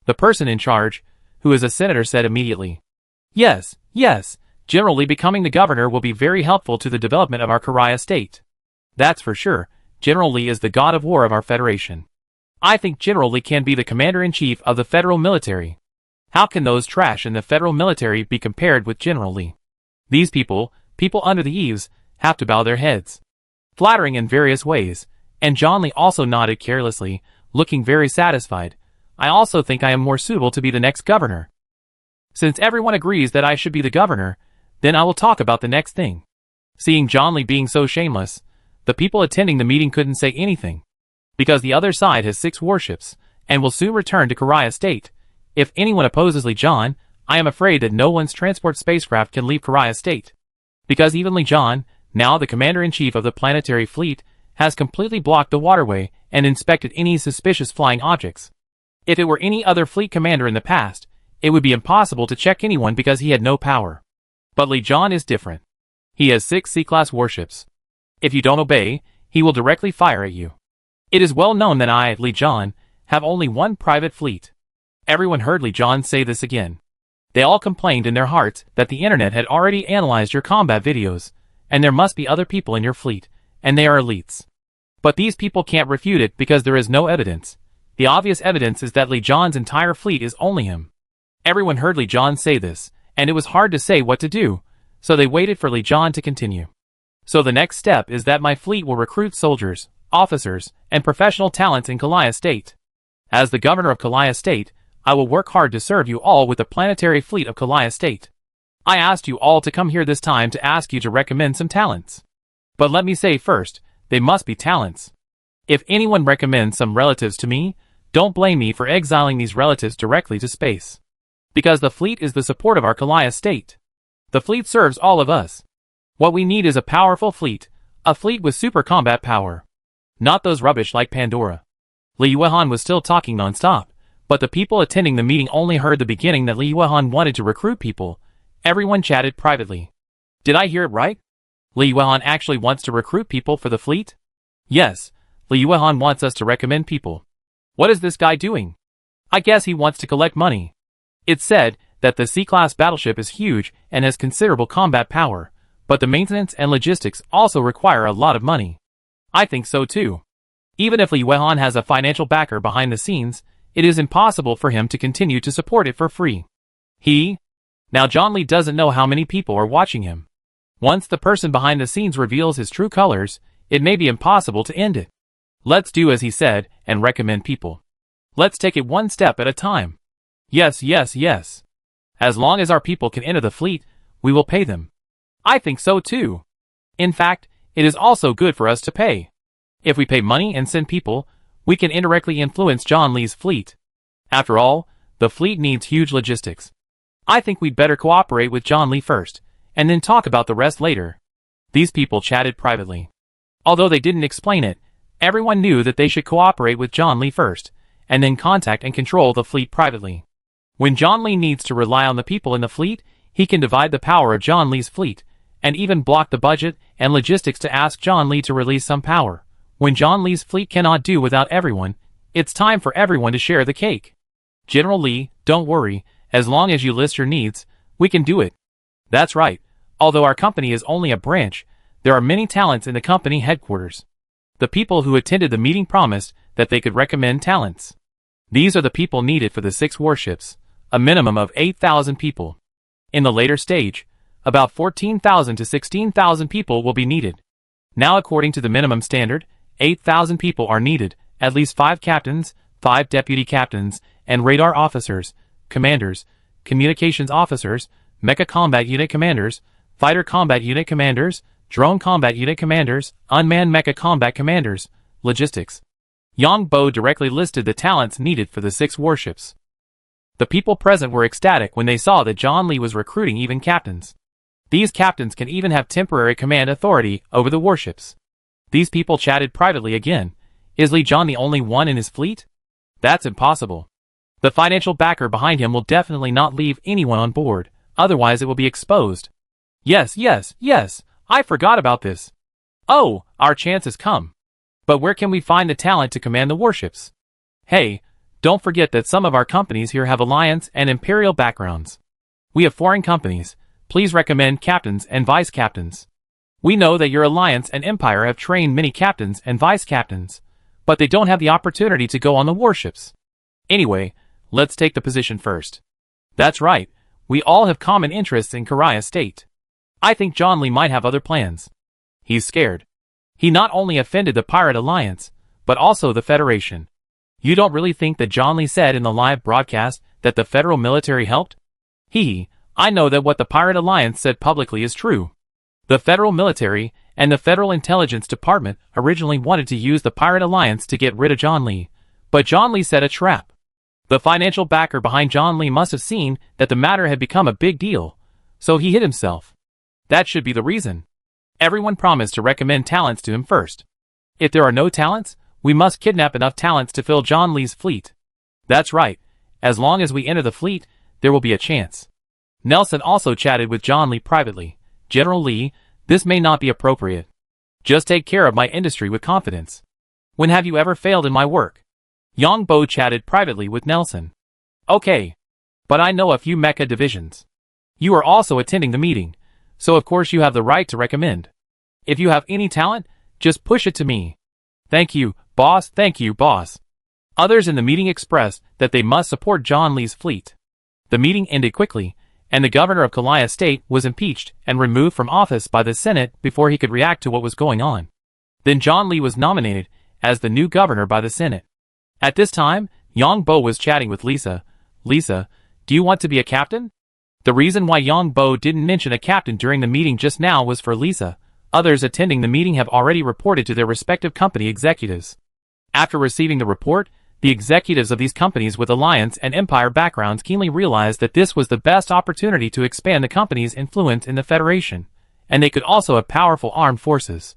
The person in charge, who is a senator, said immediately. Yes, General Lee becoming the governor will be very helpful to the development of our Kalaya state. That's for sure. General Lee is the god of war of our federation. I think General Lee can be the commander-in-chief of the federal military. How can those trash in the federal military be compared with General Lee? These people under the eaves, have to bow their heads. Flattering in various ways, and John Lee also nodded carelessly, looking very satisfied. I also think I am more suitable to be the next governor. Since everyone agrees that I should be the governor, then I will talk about the next thing. Seeing John Lee being so shameless, the people attending the meeting couldn't say anything. Because the other side has 6 warships, and will soon return to Kalaya State. If anyone opposes Lee John, I am afraid that no one's transport spacecraft can leave Kalaya State. Because even Lee John, now the commander-in-chief of the planetary fleet, has completely blocked the waterway and inspected any suspicious flying objects. If it were any other fleet commander in the past, it would be impossible to check anyone because he had no power. But Lee John is different. He has 6 C-class warships. If you don't obey, he will directly fire at you. It is well known that I, Lee John, have only one private fleet. Everyone heard Lee John say this again. They all complained in their hearts that the internet had already analyzed your combat videos, and there must be other people in your fleet, and they are elites. But these people can't refute it because there is no evidence. The obvious evidence is that Lee John's entire fleet is only him. Everyone heard Lee John say this, and it was hard to say what to do, so they waited for Lee John to continue. So the next step is that my fleet will recruit soldiers, officers, and professional talents in Kalaya State. As the governor of Kalaya State, I will work hard to serve you all with the planetary fleet of Kalaya State. I asked you all to come here this time to ask you to recommend some talents. But let me say first, they must be talents. If anyone recommends some relatives to me, don't blame me for exiling these relatives directly to space. Because the fleet is the support of our Kalaya State. The fleet serves all of us. What we need is a powerful fleet, a fleet with super combat power. Not those rubbish like Pandora. Li Yuehan was still talking non-stop, but the people attending the meeting only heard the beginning that Li Yuehan wanted to recruit people. Everyone chatted privately. Did I hear it right? Li Yuehan actually wants to recruit people for the fleet? Yes, Li Yuehan wants us to recommend people. What is this guy doing? I guess he wants to collect money. It's said that the C-class battleship is huge and has considerable combat power, but the maintenance and logistics also require a lot of money. I think so too. Even if Li Yuehan has a financial backer behind the scenes, it is impossible for him to continue to support it for free. Now John Lee doesn't know how many people are watching him. Once the person behind the scenes reveals his true colors, it may be impossible to end it. Let's do as he said and recommend people. Let's take it one step at a time. Yes. As long as our people can enter the fleet, we will pay them. I think so too. In fact, it is also good for us to pay. If we pay money and send people, we can indirectly influence John Lee's fleet. After all, the fleet needs huge logistics. I think we'd better cooperate with John Lee first, and then talk about the rest later. These people chatted privately. Although they didn't explain it, everyone knew that they should cooperate with John Lee first, and then contact and control the fleet privately. When John Lee needs to rely on the people in the fleet, he can divide the power of John Lee's fleet, and even block the budget and logistics to ask John Lee to release some power. When John Lee's fleet cannot do without everyone, it's time for everyone to share the cake. General Lee, don't worry, as long as you list your needs, we can do it. That's right. Although our company is only a branch, there are many talents in the company headquarters. The people who attended the meeting promised that they could recommend talents. These are the people needed for the 6 warships, a minimum of 8,000 people. In the later stage, about 14,000 to 16,000 people will be needed. Now according to the minimum standard, 8,000 people are needed, at least 5 captains, 5 deputy captains, and radar officers, commanders, communications officers, mecha combat unit commanders, fighter combat unit commanders, drone combat unit commanders, unmanned mecha combat commanders, logistics. Yang Bo directly listed the talents needed for the 6 warships. The people present were ecstatic when they saw that John Lee was recruiting even captains. These captains can even have temporary command authority over the warships. These people chatted privately again. Is Lee John the only one in his fleet? That's impossible. The financial backer behind him will definitely not leave anyone on board, otherwise it will be exposed. Yes, I forgot about this. Oh, our chance has come. But where can we find the talent to command the warships? Hey, don't forget that some of our companies here have alliance and imperial backgrounds. We have foreign companies. Please recommend captains and vice captains. We know that your alliance and empire have trained many captains and vice captains, but they don't have the opportunity to go on the warships. Anyway, let's take the position first. That's right, we all have common interests in Korea State. I think John Lee might have other plans. He's scared. He not only offended the Pirate Alliance, but also the Federation. You don't really think that John Lee said in the live broadcast that the federal military helped? I know that what the Pirate Alliance said publicly is true. The federal military and the Federal Intelligence Department originally wanted to use the Pirate Alliance to get rid of John Lee, but John Lee set a trap. The financial backer behind John Lee must have seen that the matter had become a big deal, so he hid himself. That should be the reason. Everyone promised to recommend talents to him first. If there are no talents, we must kidnap enough talents to fill John Lee's fleet. That's right. As long as we enter the fleet, there will be a chance. Nelson also chatted with John Lee privately. General Lee, this may not be appropriate. Just take care of my industry with confidence. When have you ever failed in my work? Yang Bo chatted privately with Nelson. Okay. But I know a few mecha divisions. You are also attending the meeting, so of course you have the right to recommend. If you have any talent, just push it to me. Thank you, boss. Thank you, boss. Others in the meeting expressed that they must support John Lee's fleet. The meeting ended quickly, and the governor of Korea State was impeached and removed from office by the Senate before he could react to what was going on. Then John Lee was nominated as the new governor by the Senate. At this time, Yang Bo was chatting with Lisa. Lisa, do you want to be a captain? The reason why Yang Bo didn't mention a captain during the meeting just now was for Lisa. Others attending the meeting have already reported to their respective company executives. After receiving the report, the executives of these companies with alliance and empire backgrounds keenly realized that this was the best opportunity to expand the company's influence in the Federation, and they could also have powerful armed forces.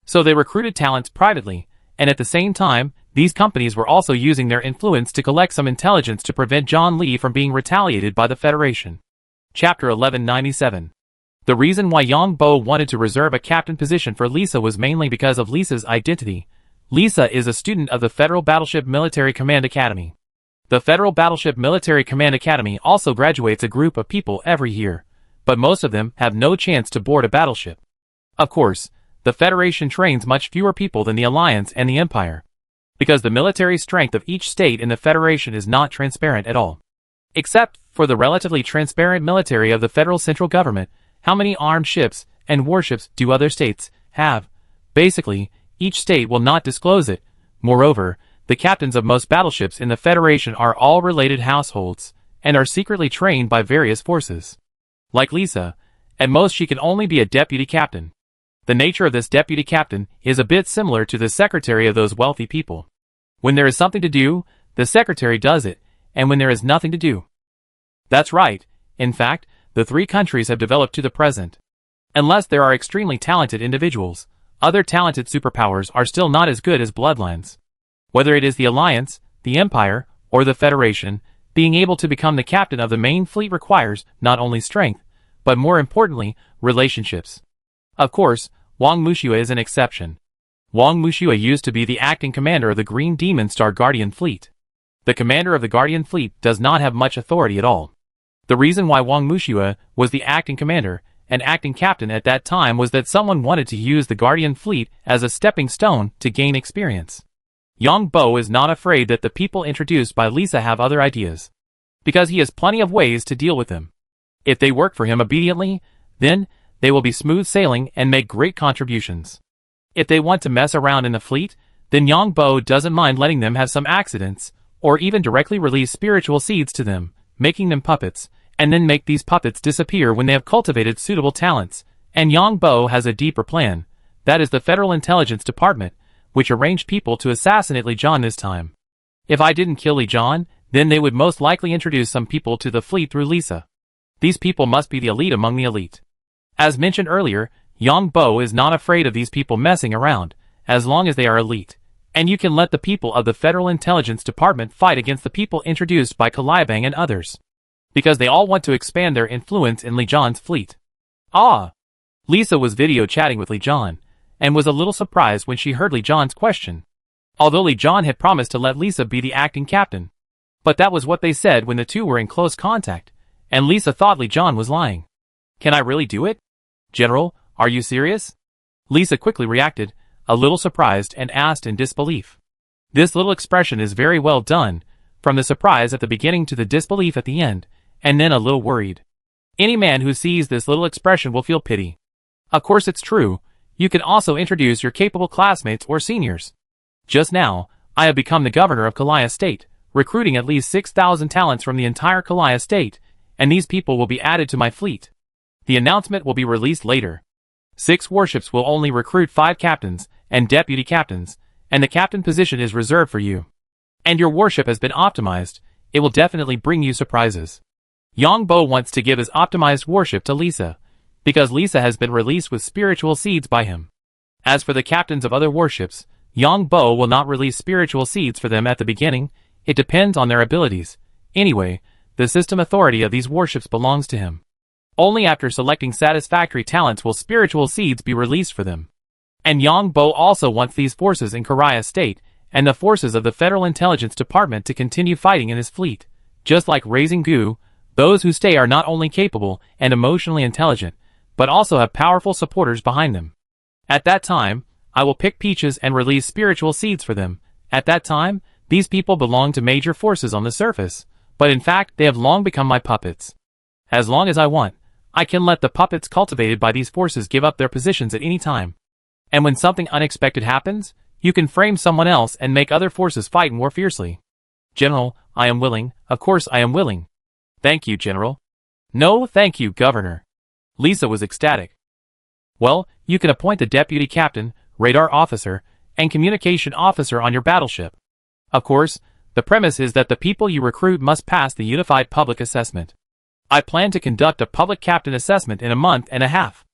So they recruited talents privately, and at the same time, these companies were also using their influence to collect some intelligence to prevent John Lee from being retaliated by the Federation. Chapter 1197. The reason why Yang Bo wanted to reserve a captain position for Lisa was mainly because of Lisa's identity. Lisa is a student of the Federal Battleship Military Command Academy. The Federal Battleship Military Command Academy also graduates a group of people every year, but most of them have no chance to board a battleship. Of course, the Federation trains much fewer people than the Alliance and the Empire, because the military strength of each state in the Federation is not transparent at all. Except for the relatively transparent military of the federal central government, how many armed ships and warships do other states have? Basically, each state will not disclose it. Moreover, the captains of most battleships in the Federation are all related households, and are secretly trained by various forces. Like Lisa, at most she can only be a deputy captain. The nature of this deputy captain is a bit similar to the secretary of those wealthy people. When there is something to do, the secretary does it, and when there is nothing to do. That's right. In fact, the 3 countries have developed to the present. Unless there are extremely talented individuals, other talented superpowers are still not as good as bloodlines. Whether it is the Alliance, the Empire, or the Federation, being able to become the captain of the main fleet requires not only strength, but more importantly, relationships. Of course, Wang Mushua is an exception. Wang Mushua used to be the acting commander of the Green Demon Star Guardian fleet. The commander of the Guardian Fleet does not have much authority at all. The reason why Wang Mushua was the acting commander and acting captain at that time was that someone wanted to use the Guardian Fleet as a stepping stone to gain experience. Yang Bo is not afraid that the people introduced by Lisa have other ideas, because he has plenty of ways to deal with them. If they work for him obediently, then they will be smooth sailing and make great contributions. If they want to mess around in the fleet, then Yang Bo doesn't mind letting them have some accidents, or even directly release spiritual seeds to them, making them puppets, and then make these puppets disappear when they have cultivated suitable talents. And Yang Bo has a deeper plan. That is the Federal Intelligence Department, which arranged people to assassinate Li Jian this time. If I didn't kill Li Jian, then they would most likely introduce some people to the fleet through Lisa. These people must be the elite among the elite. As mentioned earlier, Yang Bo is not afraid of these people messing around, as long as they are elite. And you can let the people of the Federal Intelligence Department fight against the people introduced by Kalibang and others, because they all want to expand their influence in Li Jian's fleet. Ah! Lisa was video chatting with Li Jian, and was a little surprised when she heard Li Jian's question. Although Li Jian had promised to let Lisa be the acting captain. But that was what they said when the two were in close contact, and Lisa thought Li Jian was lying. Can I really do it? General, are you serious? Lisa quickly reacted, a little surprised, and asked in disbelief. This little expression is very well done, from the surprise at the beginning to the disbelief at the end, and then a little worried. Any man who sees this little expression will feel pity. Of course it's true, you can also introduce your capable classmates or seniors. Just now, I have become the governor of Kalaya State, recruiting at least 6,000 talents from the entire Kalaya State, and these people will be added to my fleet. The announcement will be released later. 6 warships will only recruit 5 captains and deputy captains, and the captain position is reserved for you. And your warship has been optimized, it will definitely bring you surprises. Yang Bo wants to give his optimized warship to Lisa, because Lisa has been released with spiritual seeds by him. As for the captains of other warships, Yang Bo will not release spiritual seeds for them at the beginning, it depends on their abilities. Anyway, the system authority of these warships belongs to him. Only after selecting satisfactory talents will spiritual seeds be released for them. And Yang Bo also wants these forces in Kalaya State, and the forces of the Federal Intelligence Department to continue fighting in his fleet. Just like raising Gu, those who stay are not only capable and emotionally intelligent, but also have powerful supporters behind them. At that time, I will pick peaches and release spiritual seeds for them. At that time, these people belong to major forces on the surface, but in fact they have long become my puppets. As long as I want, I can let the puppets cultivated by these forces give up their positions at any time. And when something unexpected happens, you can frame someone else and make other forces fight more fiercely. General, I am willing, of course I am willing. Thank you, General. No, thank you, Governor. Lisa was ecstatic. Well, you can appoint the deputy captain, radar officer, and communication officer on your battleship. Of course, the premise is that the people you recruit must pass the Unified Public Assessment. I plan to conduct a public captain assessment in a month and a half.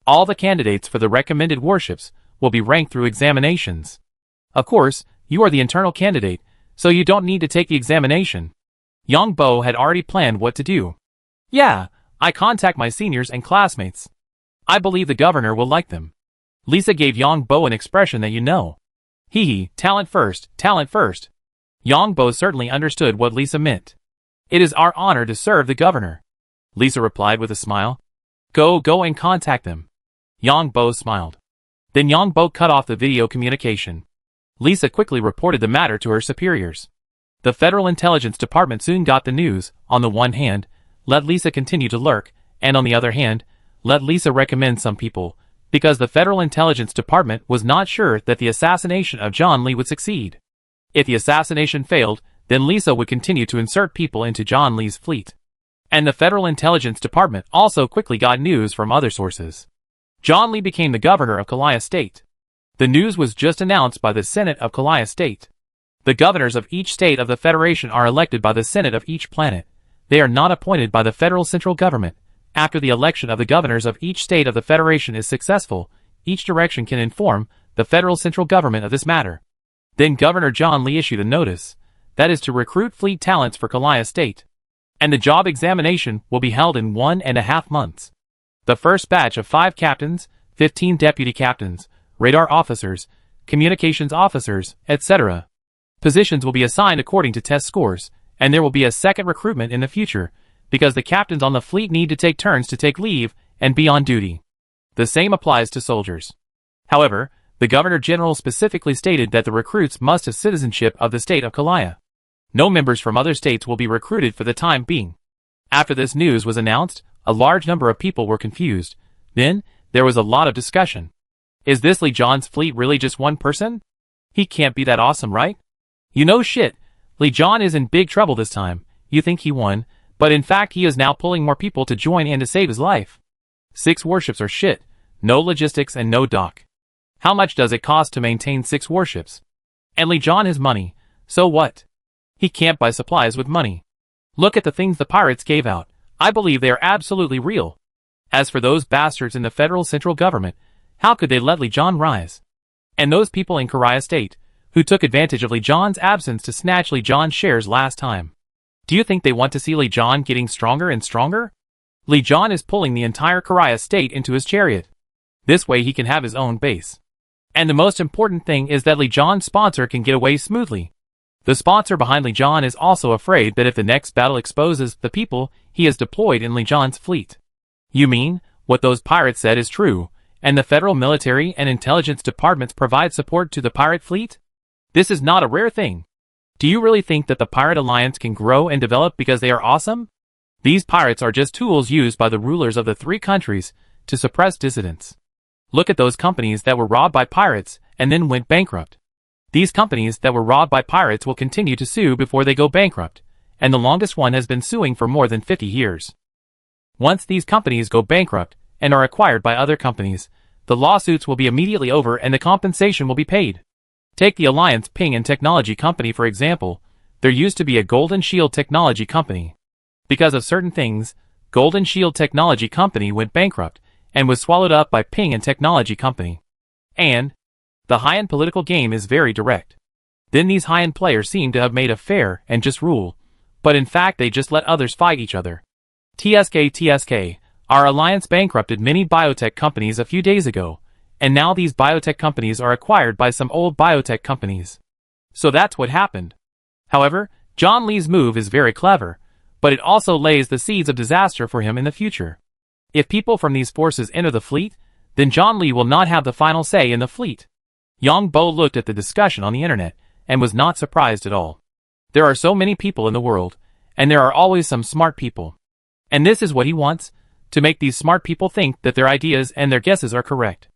All the candidates for the recommended warships will be ranked through examinations. Of course, you are the internal candidate, so you don't need to take the examination. Yang Bo had already planned what to do. Yeah, I contact my seniors and classmates. I believe the governor will like them. Lisa gave Yang Bo an expression that you know. Hee, talent first, talent first. Yang Bo certainly understood what Lisa meant. It is our honor to serve the governor. Lisa replied with a smile. Go and contact them. Yang Bo smiled. Then Yang Bo cut off the video communication. Lisa quickly reported the matter to her superiors. The Federal Intelligence Department soon got the news. On the one hand, let Lisa continue to lurk, and on the other hand, let Lisa recommend some people, because the Federal Intelligence Department was not sure that the assassination of John Lee would succeed. If the assassination failed, then Lisa would continue to insert people into John Lee's fleet. And the Federal Intelligence Department also quickly got news from other sources. John Lee became the governor of Kalaya State. The news was just announced by the Senate of Kalaya State. The governors of each state of the Federation are elected by the Senate of each planet. They are not appointed by the federal central government. After the election of the governors of each state of the Federation is successful, each direction can inform the federal central government of this matter. Then Governor John Lee issued a notice, that is to recruit fleet talents for Kalaya State. And the job examination will be held in 1.5 months. The first batch of 5 captains, 15 deputy captains, radar officers, communications officers, etc. Positions will be assigned according to test scores, and there will be a second recruitment in the future, because the captains on the fleet need to take turns to take leave and be on duty. The same applies to soldiers. However, the Governor General specifically stated that the recruits must have citizenship of the state of Kalaya. No members from other states will be recruited for the time being. After this news was announced, a large number of people were confused. Then, there was a lot of discussion. Is this Lee John's fleet really just one person? He can't be that awesome, right? You know shit, Lee John is in big trouble this time. You think he won, but in fact he is now pulling more people to join in to save his life. 6 warships are shit, no logistics and no dock. How much does it cost to maintain 6 warships? And Lee John has money, so what? He can't buy supplies with money. Look at the things the pirates gave out. I believe they are absolutely real. As for those bastards in the federal central government, how could they let Lee John rise? And those people in Karaya State, who took advantage of Lee John's absence to snatch Lee John's shares last time. Do you think they want to see Lee John getting stronger and stronger? Lee John is pulling the entire Karaya State into his chariot. This way he can have his own base. And the most important thing is that Lee John's sponsor can get away smoothly. The sponsor behind Lee John is also afraid that if the next battle exposes the people he has deployed in Lee John's fleet. You mean, what those pirates said is true, and the federal military and intelligence departments provide support to the pirate fleet? This is not a rare thing. Do you really think that the Pirate Alliance can grow and develop because they are awesome? These pirates are just tools used by the rulers of the 3 countries to suppress dissidents. Look at those companies that were robbed by pirates and then went bankrupt. These companies that were robbed by pirates will continue to sue before they go bankrupt, and the longest one has been suing for more than 50 years. Once these companies go bankrupt and are acquired by other companies, the lawsuits will be immediately over and the compensation will be paid. Take the Alliance Ping and Technology Company for example. There used to be a Golden Shield Technology Company. Because of certain things, Golden Shield Technology Company went bankrupt and was swallowed up by Ping and Technology Company. And the high-end political game is very direct. Then these high-end players seem to have made a fair and just rule, but in fact they just let others fight each other. TSK, our alliance bankrupted many biotech companies a few days ago, and now these biotech companies are acquired by some old biotech companies. So that's what happened. However, John Lee's move is very clever, but it also lays the seeds of disaster for him in the future. If people from these forces enter the fleet, then John Lee will not have the final say in the fleet. Yang Bo looked at the discussion on the internet and was not surprised at all. There are so many people in the world, and there are always some smart people. And this is what he wants, to make these smart people think that their ideas and their guesses are correct.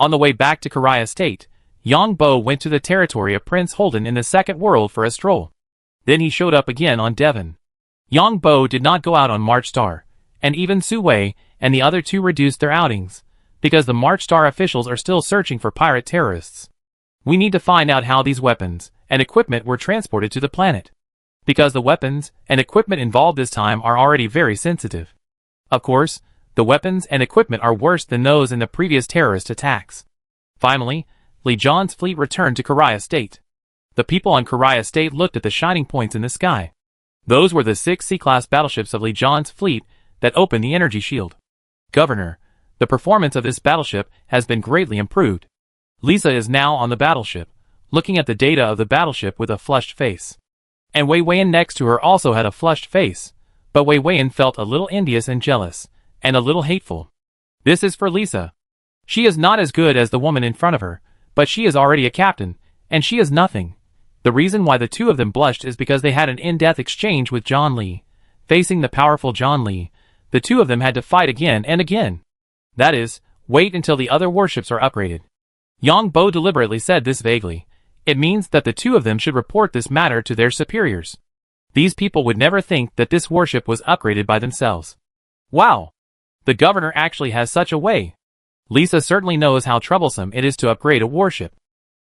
On the way back to Karaya State, Yang Bo went to the territory of Prince Holden in the Second World for a stroll. Then he showed up again on Devon. Yang Bo did not go out on March Star, and even Su Wei and the other 2 reduced their outings, because the March Star officials are still searching for pirate terrorists. We need to find out how these weapons and equipment were transported to the planet. Because the weapons and equipment involved this time are already very sensitive. Of course, the weapons and equipment are worse than those in the previous terrorist attacks. Finally, Lee John's fleet returned to Karaya State. The people on Karaya State looked at the shining points in the sky. Those were the 6 C-class battleships of Lee John's fleet that opened the energy shield. Governor, the performance of this battleship has been greatly improved. Lisa is now on the battleship, looking at the data of the battleship with a flushed face. And Wei Weiyan next to her also had a flushed face, but Wei Weiyan felt a little envious and jealous, and a little hateful. This is for Lisa. She is not as good as the woman in front of her, but she is already a captain, and she is nothing. The reason why the 2 of them blushed is because they had an in-depth exchange with John Lee. Facing the powerful John Lee, the 2 of them had to fight again and again. That is, wait until the other warships are upgraded. Yang Bo deliberately said this vaguely. It means that the 2 of them should report this matter to their superiors. These people would never think that this warship was upgraded by themselves. Wow! The governor actually has such a way. Lisa certainly knows how troublesome it is to upgrade a warship.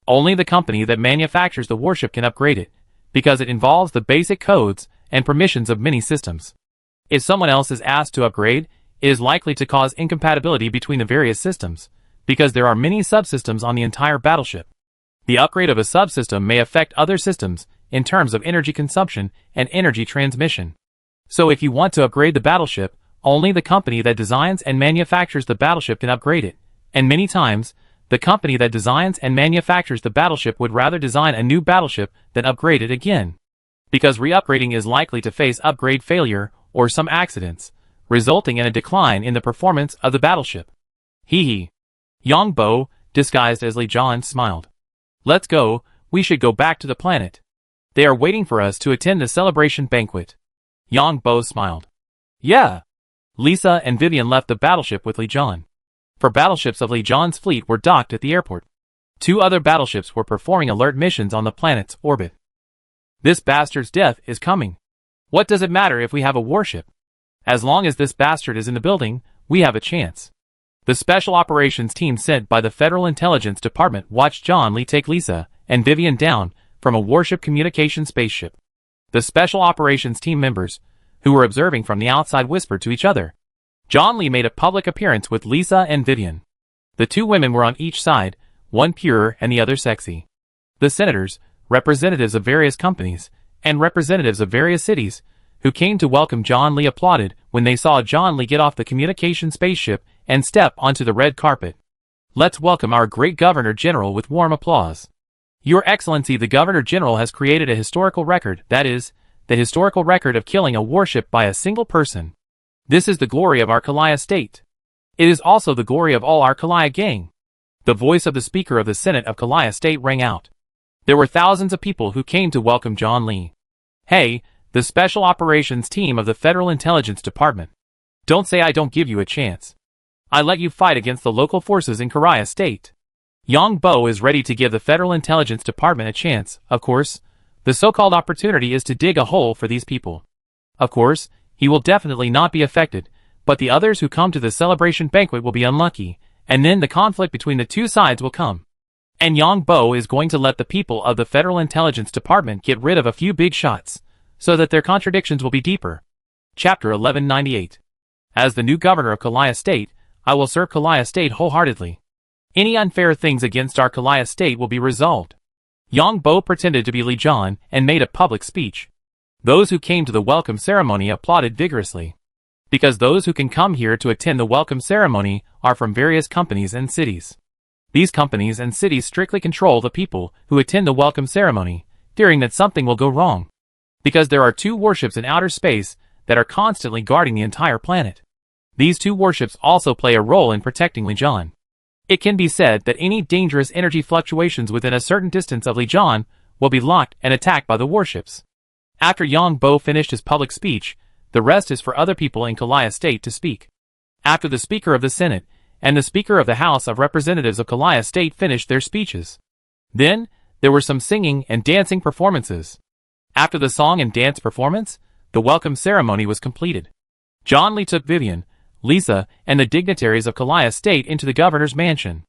Only the company that manufactures the warship can upgrade it, because it involves the basic codes and permissions of many systems. If someone else is asked to upgrade, it is likely to cause incompatibility between the various systems, because there are many subsystems on the entire battleship. The upgrade of a subsystem may affect other systems in terms of energy consumption and energy transmission. So if you want to upgrade the battleship, only the company that designs and manufactures the battleship can upgrade it, and many times, the company that designs and manufactures the battleship would rather design a new battleship than upgrade it again. Because re-upgrading is likely to face upgrade failure or some accidents, resulting in a decline in the performance of the battleship. Hee hee. Yang Bo, disguised as Li Jian, smiled. Let's go, we should go back to the planet. They are waiting for us to attend the celebration banquet. Yang Bo smiled. Yeah. Lisa and Vivian left the battleship with Li Jian. For battleships of Li Jian's fleet were docked at the airport. 2 other battleships were performing alert missions on the planet's orbit. This bastard's death is coming. What does it matter if we have a warship? As long as this bastard is in the building, we have a chance. The special operations team sent by the Federal Intelligence Department watched John Lee take Lisa and Vivian down from a warship communication spaceship. The special operations team members, who were observing from the outside, whispered to each other. John Lee made a public appearance with Lisa and Vivian. The 2 women were on each side, one pure and the other sexy. The senators, representatives of various companies, and representatives of various cities, who came to welcome John Lee applauded when they saw John Lee get off the communication spaceship and step onto the red carpet. Let's welcome our great Governor General with warm applause. Your Excellency, the Governor General has created a historical record, that is, the historical record of killing a warship by a single person. This is the glory of our Kalaya state. It is also the glory of all our Kalaya gang. The voice of the Speaker of the Senate of Kalaya state rang out. There were thousands of people who came to welcome John Lee. Hey, the Special Operations team of the Federal Intelligence Department. Don't say I don't give you a chance. I let you fight against the local forces in Kalaya state. Yang Bo is ready to give the Federal Intelligence Department a chance, of course. The so-called opportunity is to dig a hole for these people. Of course, he will definitely not be affected, but the others who come to the celebration banquet will be unlucky, and then the conflict between the 2 sides will come. And Yang Bo is going to let the people of the Federal Intelligence Department get rid of a few big shots, so that their contradictions will be deeper. Chapter 1198. As the new governor of Kalaya State, I will serve Kalaya State wholeheartedly. Any unfair things against our Kalaya State will be resolved. Yang Bo pretended to be Li Jian and made a public speech. Those who came to the welcome ceremony applauded vigorously. Because those who can come here to attend the welcome ceremony are from various companies and cities. These companies and cities strictly control the people who attend the welcome ceremony, fearing that something will go wrong. Because there are 2 warships in outer space that are constantly guarding the entire planet. These 2 warships also play a role in protecting Li Jian. It can be said that any dangerous energy fluctuations within a certain distance of Li Jian will be locked and attacked by the warships. After Yang Bo finished his public speech, the rest is for other people in Kalaya State to speak. After the Speaker of the Senate and the Speaker of the House of Representatives of Kalaya State finished their speeches. Then, there were some singing and dancing performances. After the song and dance performance, the welcome ceremony was completed. John Lee took Vivian, Lisa, and the dignitaries of Kalaya State into the governor's mansion.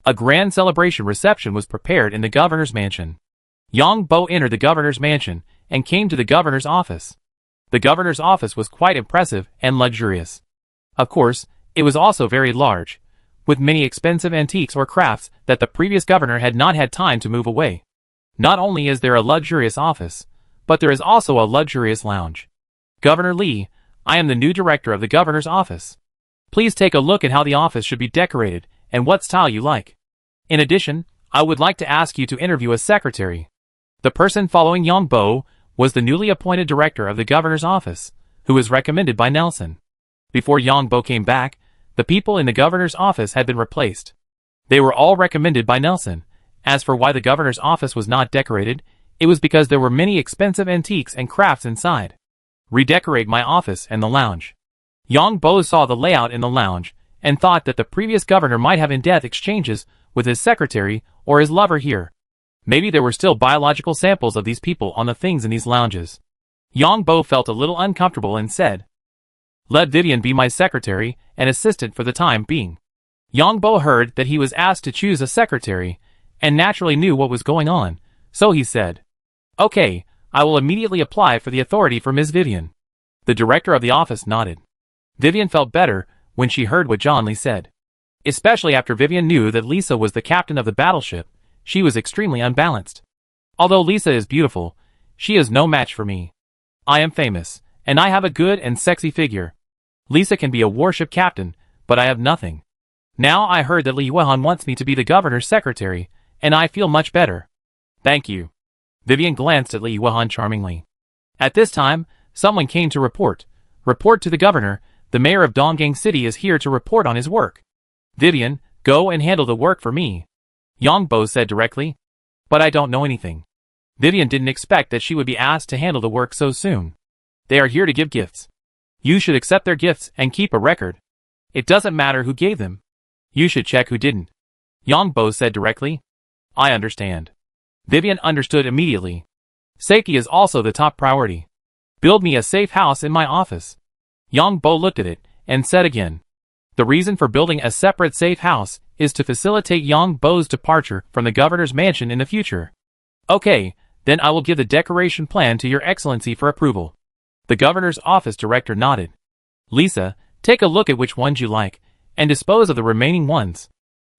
A grand celebration reception was prepared in the governor's mansion. Yang Bo entered the governor's mansion and came to the governor's office. The governor's office was quite impressive and luxurious. Of course, it was also very large, with many expensive antiques or crafts that the previous governor had not had time to move away. Not only is there a luxurious office, but there is also a luxurious lounge. Governor Lee, I am the new director of the governor's office. Please take a look at how the office should be decorated and what style you like. In addition, I would like to ask you to interview a secretary. The person following Yang Bo was the newly appointed director of the governor's office, who was recommended by Nelson. Before Yang Bo came back, the people in the governor's office had been replaced. They were all recommended by Nelson. As for why the governor's office was not decorated, it was because there were many expensive antiques and crafts inside. Redecorate my office and the lounge. Yang Bo saw the layout in the lounge and thought that the previous governor might have in-depth exchanges with his secretary or his lover here. Maybe there were still biological samples of these people on the things in these lounges. Yang Bo felt a little uncomfortable and said, "Let Vivian be my secretary and assistant for the time being." Yang Bo heard that he was asked to choose a secretary, and naturally knew what was going on, so he said, "Okay, I will immediately apply for the authority for Ms. Vivian." The director of the office nodded. Vivian felt better when she heard what John Lee said. Especially after Vivian knew that Lisa was the captain of the battleship, she was extremely unbalanced. Although Lisa is beautiful, she is no match for me. I am famous, and I have a good and sexy figure. Lisa can be a warship captain, but I have nothing. Now I heard that Li Yuehan wants me to be the governor's secretary, and I feel much better. Thank you. Vivian glanced at Li Yuehan charmingly. At this time, someone came to report. Report to the governor, the mayor of Donggang City is here to report on his work. Vivian, go and handle the work for me. Yang Bo said directly. But I don't know anything. Vivian didn't expect that she would be asked to handle the work so soon. They are here to give gifts. You should accept their gifts and keep a record. It doesn't matter who gave them. You should check who didn't. Yang Bo said directly. I understand. Vivian understood immediately. Safety is also the top priority. Build me a safe house in my office. Yang Bo looked at it and said again. The reason for building a separate safe house is to facilitate Yang Bo's departure from the governor's mansion in the future. Okay, then I will give the decoration plan to Your Excellency for approval. The governor's office director nodded. Lisa, take a look at which ones you like, and dispose of the remaining ones.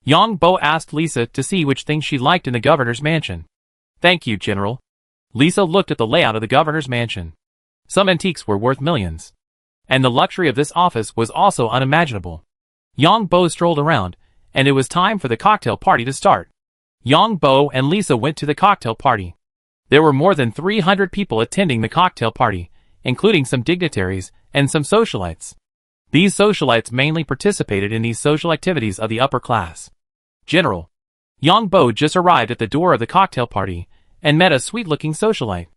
Yang Bo asked Lisa to see which things she liked in the governor's mansion. Thank you, General. Lisa looked at the layout of the governor's mansion. Some antiques were worth millions. And the luxury of this office was also unimaginable. Yang Bo strolled around, and it was time for the cocktail party to start. Yang Bo and Lisa went to the cocktail party. There were more than 300 people attending the cocktail party, including some dignitaries and some socialites. These socialites mainly participated in these social activities of the upper class. General. Yang Bo just arrived at the door of the cocktail party and met a sweet-looking socialite.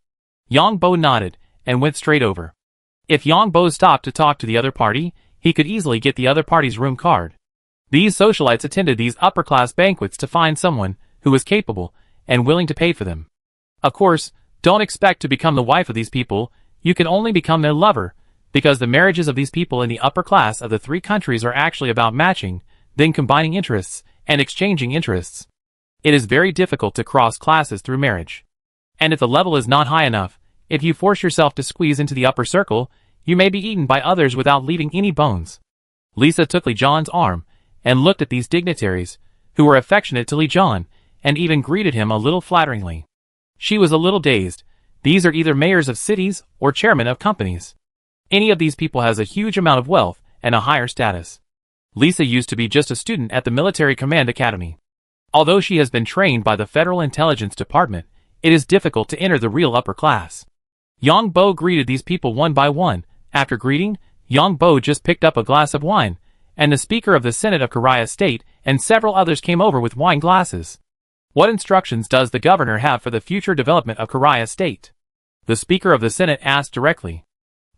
Yang Bo nodded and went straight over. If Yang Bo stopped to talk to the other party, he could easily get the other party's room card. These socialites attended these upper-class banquets to find someone who was capable and willing to pay for them. Of course, don't expect to become the wife of these people. You can only become their lover, because the marriages of these people in the upper class of the three countries are actually about matching, then combining interests, and exchanging interests. It is very difficult to cross classes through marriage. And if the level is not high enough, if you force yourself to squeeze into the upper circle, you may be eaten by others without leaving any bones. Lisa took Li Zhan's arm and looked at these dignitaries, who were affectionate to Li Zhan, and even greeted him a little flatteringly. She was a little dazed. These are either mayors of cities or chairmen of companies. Any of these people has a huge amount of wealth and a higher status. Lisa used to be just a student at the Military Command Academy. Although she has been trained by the Federal Intelligence Department, it is difficult to enter the real upper class. Yang Bo greeted these people one by one. After greeting, Yang Bo just picked up a glass of wine, and the Speaker of the Senate of Korea State and several others came over with wine glasses. What instructions does the governor have for the future development of Korea State? The Speaker of the Senate asked directly.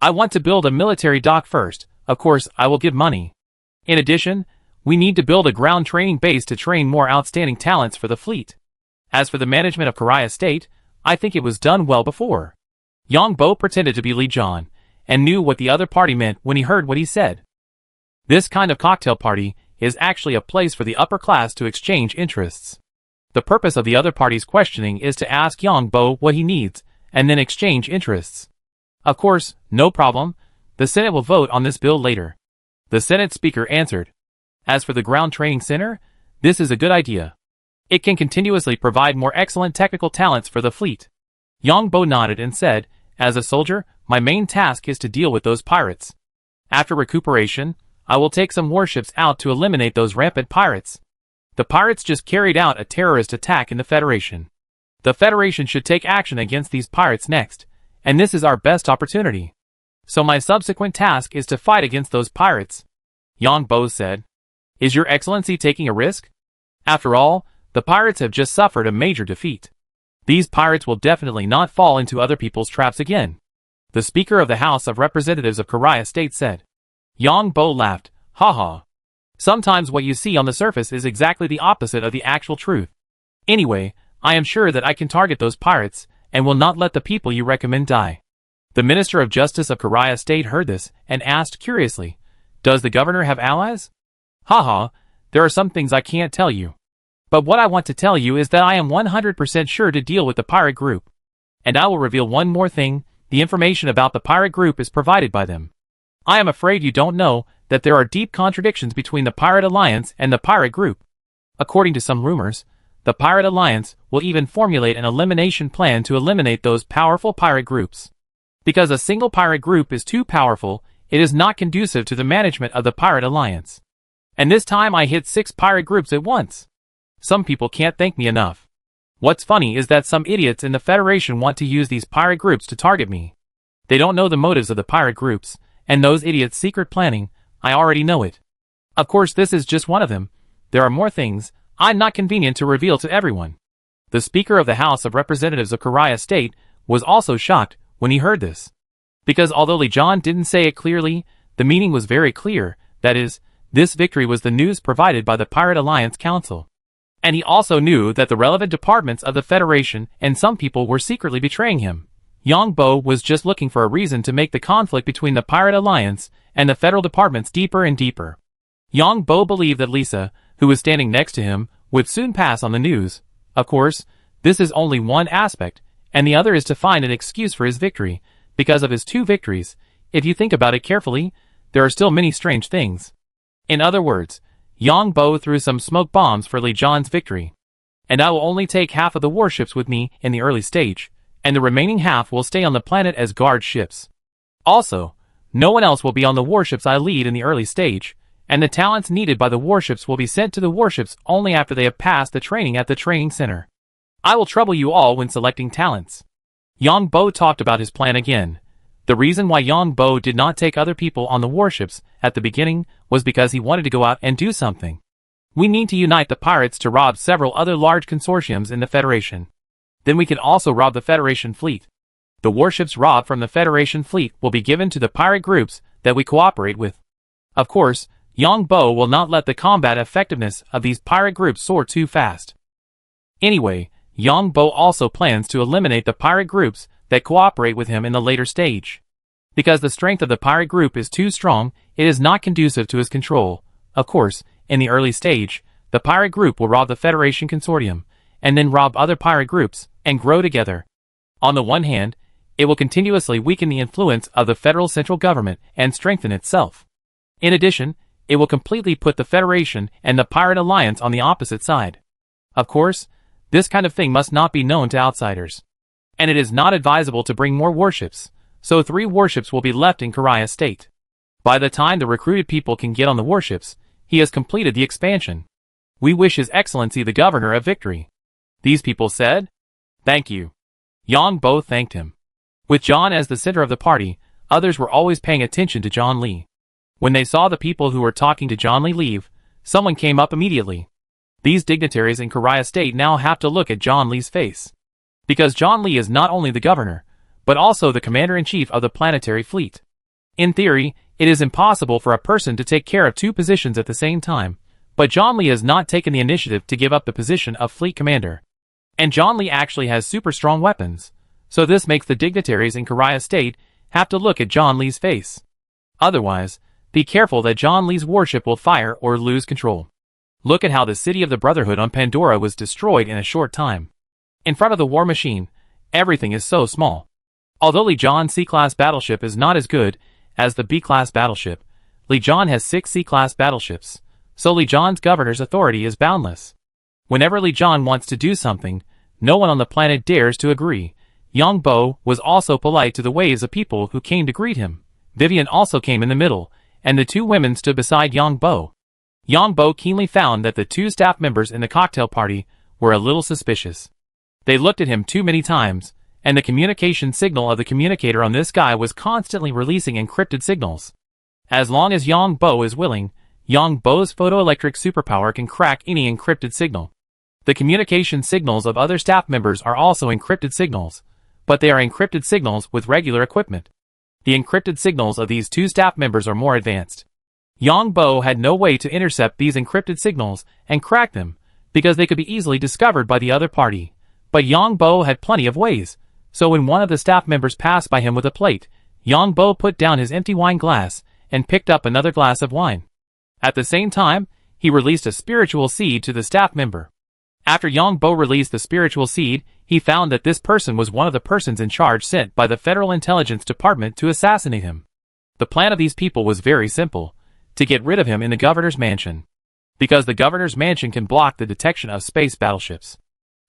I want to build a military dock first. Of course, I will give money. In addition, we need to build a ground training base to train more outstanding talents for the fleet. As for the management of Korea State, I think it was done well before. Yang Bo pretended to be Li Zhan, and knew what the other party meant when he heard what he said. This kind of cocktail party is actually a place for the upper class to exchange interests. The purpose of the other party's questioning is to ask Yang Bo what he needs, and then exchange interests. Of course, no problem. The Senate will vote on this bill later. The Senate Speaker answered. As for the ground training center, this is a good idea. It can continuously provide more excellent technical talents for the fleet. Yang Bo nodded and said, as a soldier, my main task is to deal with those pirates. After recuperation, I will take some warships out to eliminate those rampant pirates. The pirates just carried out a terrorist attack in the Federation. The Federation should take action against these pirates next, and this is our best opportunity. So my subsequent task is to fight against those pirates. Yang Bo said. Is Your Excellency taking a risk? After all, the pirates have just suffered a major defeat. These pirates will definitely not fall into other people's traps again. The Speaker of the House of Representatives of Korea State said. Yang Bo laughed. Ha ha. Sometimes what you see on the surface is exactly the opposite of the actual truth. Anyway, I am sure that I can target those pirates, and will not let the people you recommend die. The Minister of Justice of Korea State heard this, and asked curiously, does the governor have allies? Haha, there are some things I can't tell you. But what I want to tell you is that I am 100% sure to deal with the pirate group. And I will reveal one more thing, the information about the pirate group is provided by them. I am afraid you don't know that there are deep contradictions between the Pirate Alliance and the pirate group. According to some rumors, the Pirate Alliance will even formulate an elimination plan to eliminate those powerful pirate groups. Because a single pirate group is too powerful, it is not conducive to the management of the Pirate Alliance. And this time I hit 6 pirate groups at once. Some people can't thank me enough. What's funny is that some idiots in the Federation want to use these pirate groups to target me. They don't know the motives of the pirate groups, and those idiots' secret planning, I already know it. Of course this is just one of them. There are more things I'm not convenient to reveal to everyone. The Speaker of the House of Representatives of Korea State was also shocked when he heard this. Because although Lee John didn't say it clearly, the meaning was very clear, that is, this victory was the news provided by the Pirate Alliance Council. And he also knew that the relevant departments of the Federation and some people were secretly betraying him. Yang Bo was just looking for a reason to make the conflict between the Pirate Alliance and the federal departments deeper and deeper. Yang Bo believed that Lisa, who was standing next to him, would soon pass on the news. Of course, this is only one aspect, and the other is to find an excuse for his victory. Because of his 2 victories, if you think about it carefully, there are still many strange things. In other words, Yang Bo threw some smoke bombs for Lee John's victory. And I will only take half of the warships with me in the early stage, and the remaining half will stay on the planet as guard ships. Also, no one else will be on the warships I lead in the early stage, and the talents needed by the warships will be sent to the warships only after they have passed the training at the training center. I will trouble you all when selecting talents. Yang Bo talked about his plan again. The reason why Yang Bo did not take other people on the warships at the beginning was because he wanted to go out and do something. We need to unite the pirates to rob several other large consortiums in the Federation. Then we can also rob the Federation fleet. The warships robbed from the Federation fleet will be given to the pirate groups that we cooperate with. Of course, Yang Bo will not let the combat effectiveness of these pirate groups soar too fast. Anyway, Yang Bo also plans to eliminate the pirate groups that cooperate with him in the later stage. Because the strength of the pirate group is too strong, it is not conducive to his control. Of course, in the early stage, the pirate group will rob the Federation Consortium, and then rob other pirate groups, and grow together. On the one hand, it will continuously weaken the influence of the federal central government and strengthen itself. In addition, it will completely put the Federation and the Pirate Alliance on the opposite side. Of course, this kind of thing must not be known to outsiders. And it is not advisable to bring more warships, so 3 warships will be left in Korea State. By the time the recruited people can get on the warships, he has completed the expansion. We wish His Excellency the Governor a victory. These people said, "Thank you." Yang Bo thanked him. With John as the center of the party, others were always paying attention to John Lee. When they saw the people who were talking to John Lee leave, someone came up immediately. These dignitaries in Korea State now have to look at John Lee's face. Because John Lee is not only the governor, but also the commander-in-chief of the planetary fleet. In theory, it is impossible for a person to take care of 2 positions at the same time, but John Lee has not taken the initiative to give up the position of fleet commander. And John Lee actually has super strong weapons, so this makes the dignitaries in Korea State have to look at John Lee's face. Otherwise, be careful that John Lee's warship will fire or lose control. Look at how the city of the Brotherhood on Pandora was destroyed in a short time. In front of the war machine, everything is so small. Although Lee John's C-class battleship is not as good as the B-class battleship, Lee John has 6 C-class battleships, so Lee John's governor's authority is boundless. Whenever Lee John wants to do something, no one on the planet dares to agree. Yang Bo was also polite to the waves of people who came to greet him. Vivian also came in the middle, and the 2 women stood beside Yang Bo. Yang Bo keenly found that the 2 staff members in the cocktail party were a little suspicious. They looked at him too many times, and the communication signal of the communicator on this guy was constantly releasing encrypted signals. As long as Yang Bo is willing, Yang Bo's photoelectric superpower can crack any encrypted signal. The communication signals of other staff members are also encrypted signals, but they are encrypted signals with regular equipment. The encrypted signals of these 2 staff members are more advanced. Yang Bo had no way to intercept these encrypted signals and crack them, because they could be easily discovered by the other party. But Yang Bo had plenty of ways, so when one of the staff members passed by him with a plate, Yang Bo put down his empty wine glass and picked up another glass of wine. At the same time, he released a spiritual seed to the staff member. After Yang Bo released the spiritual seed, he found that this person was one of the persons in charge sent by the Federal Intelligence Department to assassinate him. The plan of these people was very simple, to get rid of him in the governor's mansion. Because the governor's mansion can block the detection of space battleships.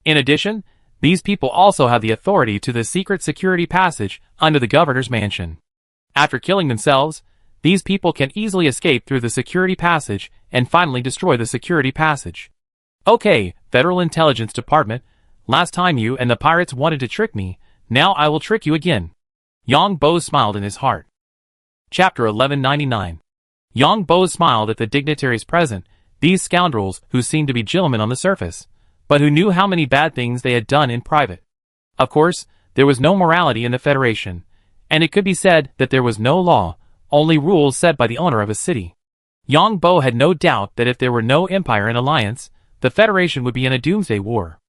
In addition, these people also have the authority to the secret security passage under the governor's mansion. After killing themselves, These people can easily escape through the security passage and finally destroy the security passage. Okay, Federal Intelligence Department, last time you and the pirates wanted to trick me, now I will trick you again. Yang Bo smiled in his heart. Chapter 1199. Yang Bo smiled at the dignitaries present, these scoundrels who seemed to be gentlemen on the surface, but who knew how many bad things they had done in private. Of course, there was no morality in the Federation, and it could be said that there was no law, only rules set by the owner of a city. Yang Bo had no doubt that if there were no empire in alliance, the Federation would be in a doomsday war.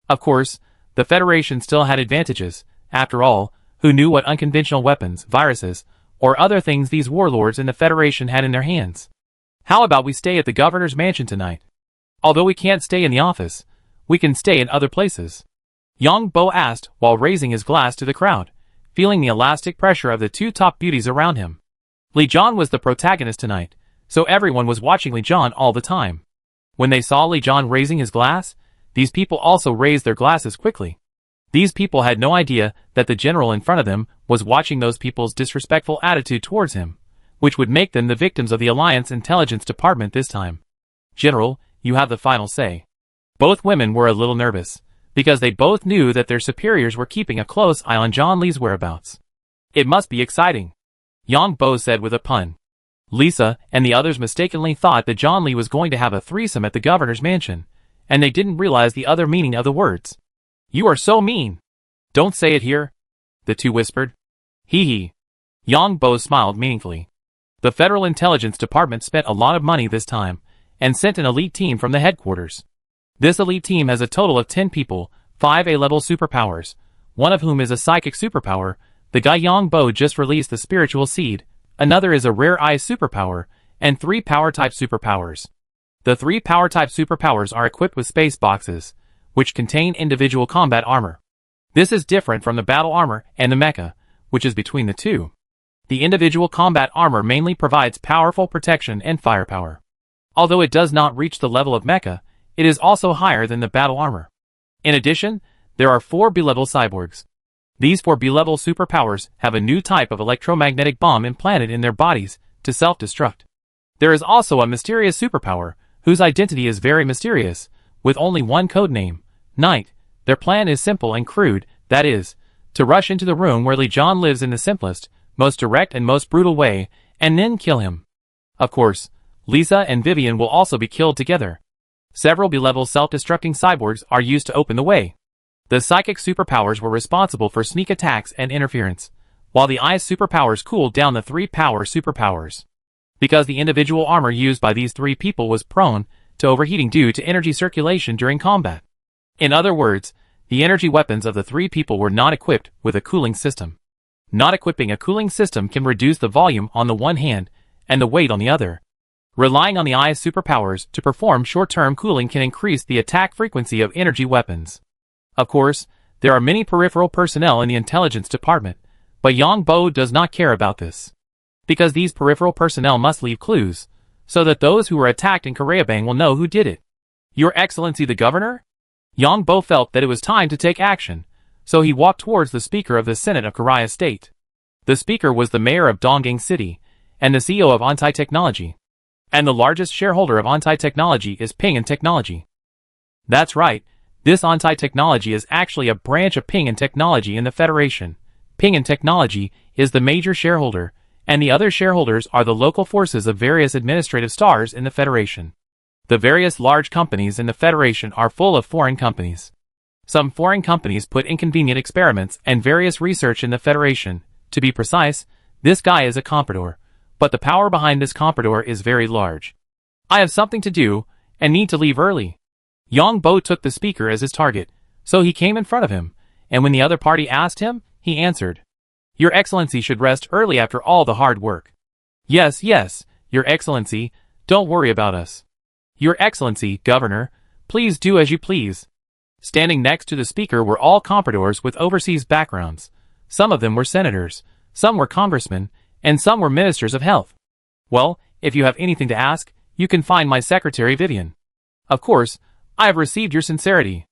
Of course, the Federation still had advantages, after all, who knew what unconventional weapons, viruses, or other things these warlords in the Federation had in their hands. How about we stay at the governor's mansion tonight? Although we can't stay in the office, we can stay in other places. Yang Bo asked while raising his glass to the crowd, feeling the elastic pressure of the two top beauties around him. Li Jian was the protagonist tonight, so everyone was watching Li Jian all the time. When they saw Li Jian raising his glass, these people also raised their glasses quickly. These people had no idea that the general in front of them was watching those people's disrespectful attitude towards him, which would make them the victims of the Alliance Intelligence Department this time. General, you have the final say. Both women were a little nervous, because they both knew that their superiors were keeping a close eye on John Li's whereabouts. It must be exciting, Yang Bo said with a pun. Lisa and the others mistakenly thought that John Li was going to have a threesome at the governor's mansion, and they didn't realize the other meaning of the words. You are so mean. Don't say it here, the two whispered. Hee hee. Yang Bo smiled meaningfully. The Federal Intelligence Department spent a lot of money this time, and sent an elite team from the headquarters. This elite team has a total of 10 people, 5 A-level superpowers, one of whom is a psychic superpower, the guy Yang Bo just released the spiritual seed, another is a rare eye superpower, and 3 power-type superpowers. The 3 power-type superpowers are equipped with space boxes, which contain individual combat armor. This is different from the battle armor and the mecha, which is between the two. The individual combat armor mainly provides powerful protection and firepower. Although it does not reach the level of mecha, it is also higher than the battle armor. In addition, there are 4 B-level cyborgs. These 4 B-level superpowers have a new type of electromagnetic bomb implanted in their bodies to self-destruct. There is also a mysterious superpower, whose identity is very mysterious, with only one codename, Night. Their plan is simple and crude, that is, to rush into the room where Li Jian lives in the simplest, most direct and most brutal way, and then kill him. Of course, Lisa and Vivian will also be killed together. Several B-level self-destructing cyborgs are used to open the way. The psychic superpowers were responsible for sneak attacks and interference, while the ice superpowers cooled down the 3 power superpowers. Because the individual armor used by these 3 people was prone to overheating due to energy circulation during combat. In other words, the energy weapons of the 3 people were not equipped with a cooling system. Not equipping a cooling system can reduce the volume on the one hand and the weight on the other. Relying on the ice superpowers to perform short-term cooling can increase the attack frequency of energy weapons. Of course, there are many peripheral personnel in the intelligence department, but Yang Bo does not care about this. Because these peripheral personnel must leave clues, so that those who were attacked in Koreabang will know who did it. Your Excellency the Governor? Yang Bo felt that it was time to take action, so he walked towards the Speaker of the Senate of Korea State. The Speaker was the Mayor of Donggang City, and the CEO of Ontai Technology. And the largest shareholder of Ontai Technology is Ping Technology. That's right, this Ontai Technology is actually a branch of Ping Technology in the Federation. Ping Technology is the major shareholder, and the other shareholders are the local forces of various administrative stars in the Federation. The various large companies in the Federation are full of foreign companies. Some foreign companies put inconvenient experiments and various research in the Federation. To be precise, this guy is a comprador, but the power behind this comprador is very large. I have something to do, and need to leave early. Yang Bo took the Speaker as his target, so he came in front of him, and when the other party asked him, he answered, Your Excellency should rest early after all the hard work. Yes, Your Excellency, don't worry about us. Your Excellency, Governor, please do as you please. Standing next to the Speaker were all compradors with overseas backgrounds. Some of them were senators, some were congressmen, and some were ministers of health. Well, if you have anything to ask, you can find my secretary Vivian. Of course, I have received your sincerity.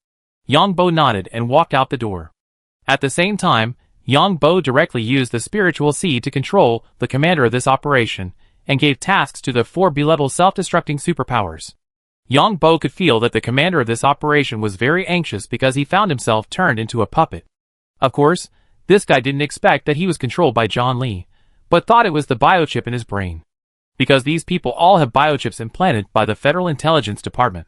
Yang Bo nodded and walked out the door. At the same time, Yang Bo directly used the spiritual seed to control the commander of this operation, and gave tasks to the 4 B-level self-destructing superpowers. Yang Bo could feel that the commander of this operation was very anxious because he found himself turned into a puppet. Of course, this guy didn't expect that he was controlled by John Lee, but thought it was the biochip in his brain. Because these people all have biochips implanted by the Federal Intelligence Department.